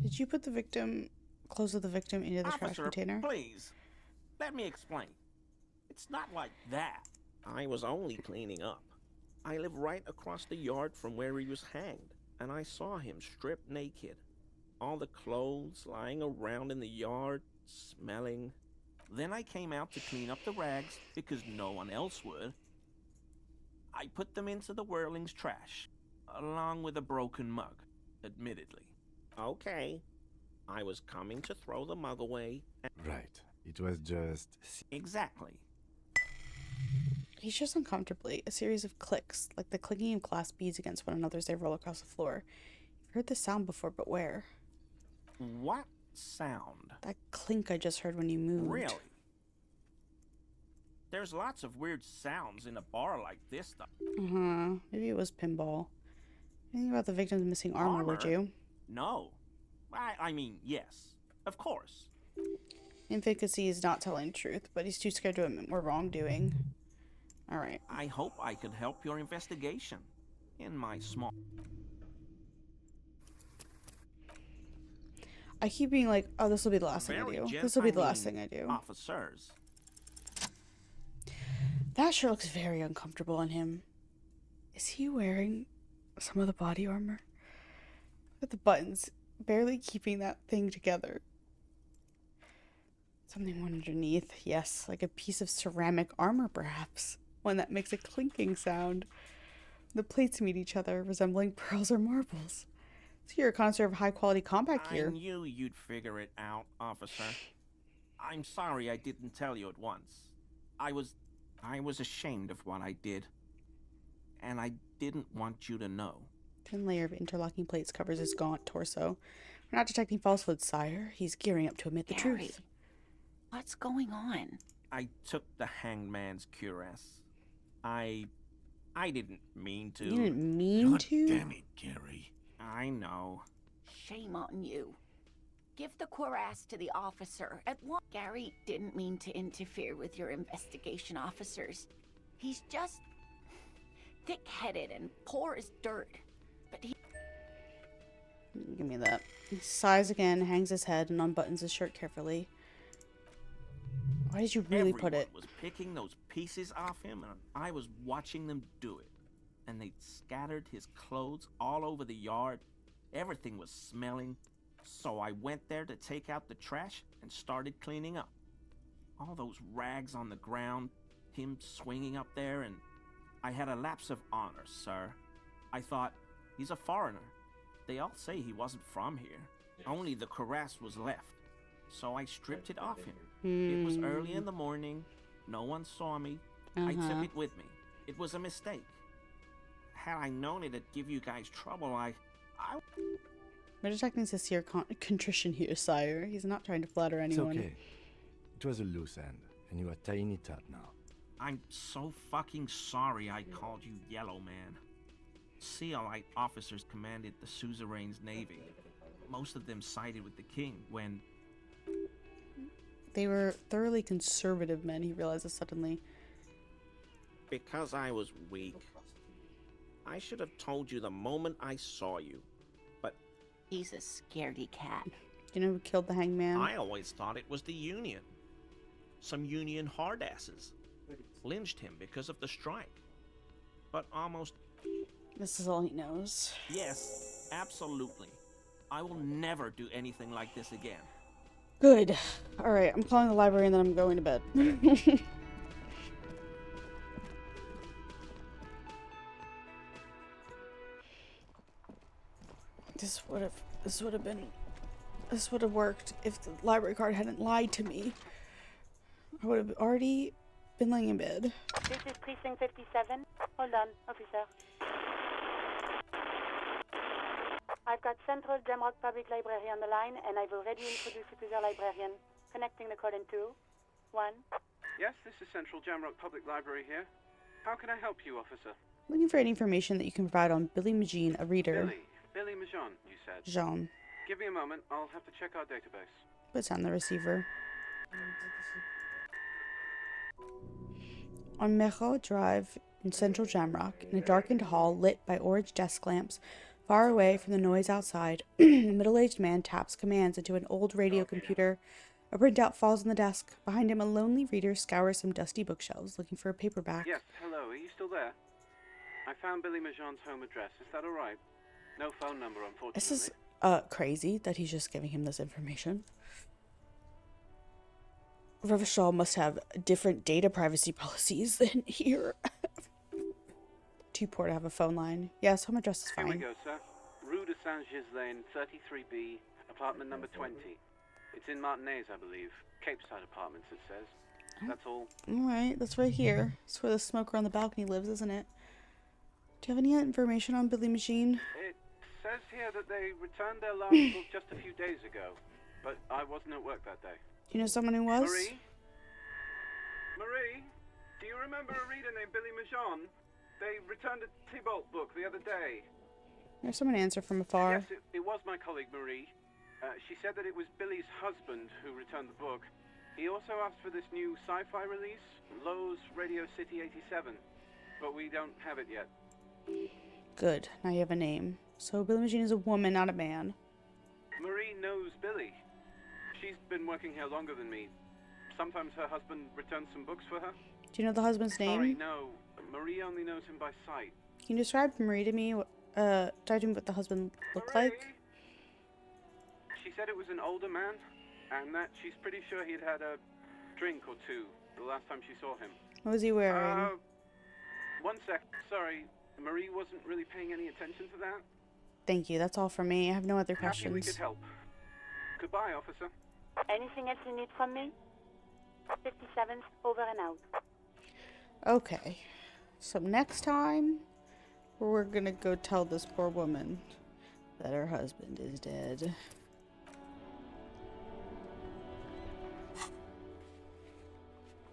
Did you put the clothes of the victim into the trash Officer, container? please. Let me explain. It's not like that. I was only cleaning up. I live right across the yard from where he was hanged, and I saw him stripped naked. All the clothes lying around in the yard, smelling. Then I came out to clean up the rags because no one else would. I put them into the Whirling's trash, along with a broken mug, admittedly. Okay, I was coming to throw the mug away. Right. It was just... Exactly. He's just uncomfortably. A series of clicks, like the clicking of glass beads against one another as they roll across the floor. You've heard this sound before, but where? What sound? That clink I just heard when you moved. Really? There's lots of weird sounds in a bar like this, though. Uh-huh. Maybe it was pinball. Anything about the victim's missing armor, would you? No. I mean, yes. Of course. Infant could see he's not telling the truth, but he's too scared to admit more wrongdoing. Alright. I hope I could help your investigation. In my small... I keep being like, oh, this will be the last thing I do. This will be the last thing I do. Officers. That sure looks very uncomfortable on him. Is he wearing some of the body armor? Look at the buttons, barely keeping that thing together. Something underneath, yes, like a piece of ceramic armor perhaps. One that makes a clinking sound. The plates meet each other, resembling pearls or marbles. So you're a connoisseur of high-quality combat gear. I knew you'd figure it out, officer. I'm sorry I didn't tell you at once. I was ashamed of what I did. And I didn't want you to know. Thin layer of interlocking plates covers his gaunt torso. We're not detecting falsehoods, sire. He's gearing up to admit the Gary, truth. what's going on? I took the hanged man's cuirass. I didn't mean to. You didn't mean to? Damn it, Gary. I know. Shame on you. Give the cuirass to the officer at once. Gary didn't mean to interfere with your investigation, officers. He's just thick-headed and poor as dirt. But he... Give me that. He sighs again, hangs his head, and unbuttons his shirt carefully. Why did you really put it? Everyone was picking those pieces off him, and I was watching them do it. And they scattered his clothes all over the yard. Everything was smelling. So I went there to take out the trash and started cleaning up. All those rags on the ground, him swinging up there, and I had a lapse of honor, sir. I thought, he's a foreigner. They all say he wasn't from here. Only the cuirass was left. So I stripped it off him. It was early in the morning. No one saw me. I took it with me. It was a mistake. Had I known it'd give you guys trouble, We're detecting sincere contrition here, sire. He's not trying to flatter anyone. It's okay. It was a loose end, and you are tying it up now. I'm so fucking sorry I called you Yellow Man. Sealite officers commanded the suzerain's navy. Most of them sided with the king when... They were thoroughly conservative men, he realizes suddenly. Because I was weak. I should have told you the moment I saw you. But... He's a scaredy cat. Do you know who killed the hangman? I always thought it was the Union. Some Union hardasses lynched him because of the strike. But almost... This is all he knows. Yes, absolutely. I will never do anything like this again. Good. Alright, I'm calling the library and then I'm going to bed. This would have worked if the library card hadn't lied to me. I would have already been laying in bed. This is precinct 57. Hold on, officer. I've got Central Jamrock Public Library on the line, and I've already introduced you to their librarian. Connecting the call in 2, 1. Yes, this is Central Jamrock Public Library here. How can I help you, officer? Looking for any information that you can provide on Billy Magine, a reader. Billy Majon, you said? Jean. Give me a moment, I'll have to check our database. Puts down the receiver. On Mejo Drive in Central Jamrock, in a darkened hall lit by orange desk lamps, far away from the noise outside, a middle-aged man taps commands into an old radio computer. A printout falls on the desk. Behind him, a lonely reader scours some dusty bookshelves, looking for a paperback. Yes, hello, are you still there? I found Billy Majon's home address, is that alright? No phone number, unfortunately. This is, crazy that he's just giving him this information. Revachol must have different data privacy policies than here. Too poor to have a phone line. Yes, home address is fine. Here we go, sir. Rue de Saint-Ghislain, 33B, apartment number 20. It's in Martinez, I believe. Cape Side Apartments, it says. That's all. Alright, that's right here. It's where the smoker on the balcony lives, isn't it? Do you have any information on Billy Magine? It says here that they returned their last book just a few days ago, but I wasn't at work that day. Do you know someone who was? Marie? Do you remember a reader named Billy Majon? They returned a Tybalt book the other day. There's someone answer from afar. Yes, it was my colleague Marie. She said that it was Billy's husband who returned the book. He also asked for this new sci-fi release, Lowe's Radio City 87, but we don't have it yet. Good. Now you have a name. So Billy Magine is a woman, not a man. Marie knows Billy. She's been working here longer than me. Sometimes her husband returns some books for her. Do you know the husband's name? Sorry, no. Marie only knows him by sight. Can you describe Marie to me? Describe to me what the husband looked like? She said it was an older man, and that she's pretty sure he'd had a drink or two the last time she saw him. What was he wearing? One sec. Sorry, Marie wasn't really paying any attention to that. Thank you. That's all for me. I have no other questions. Happy we could help. Goodbye, officer. Anything else you need from me? 57's over and out. Okay. So next time, we're gonna go tell this poor woman that her husband is dead.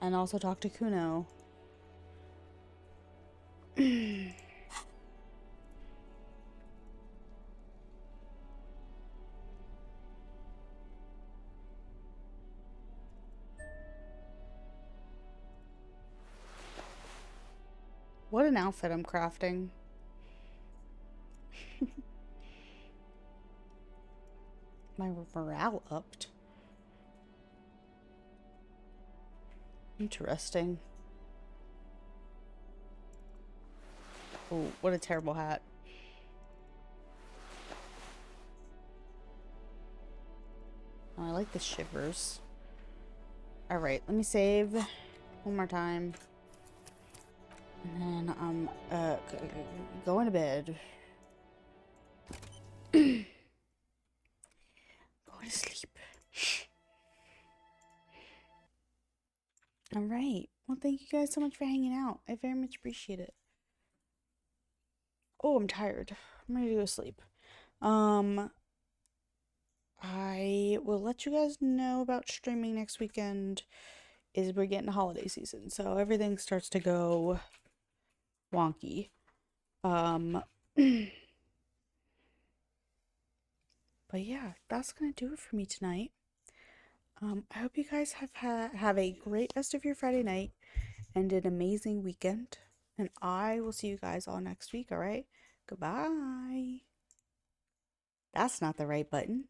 And also talk to Kuno. What an outfit I'm crafting. My morale upped. Interesting. Oh, what a terrible hat. Oh, I like the shivers. Alright, let me save one more time. And then I'm going to bed. Going to sleep. Alright. Well, thank you guys so much for hanging out. I very much appreciate it. Oh, I'm tired. I'm ready to go to sleep. I will let you guys know about streaming next weekend. Is we're getting holiday season, so everything starts to go wonky. But yeah, that's gonna do it for me tonight. I hope you guys have a great rest of your Friday night and an amazing weekend. And I will see you guys all next week, alright? Goodbye. That's not the right button.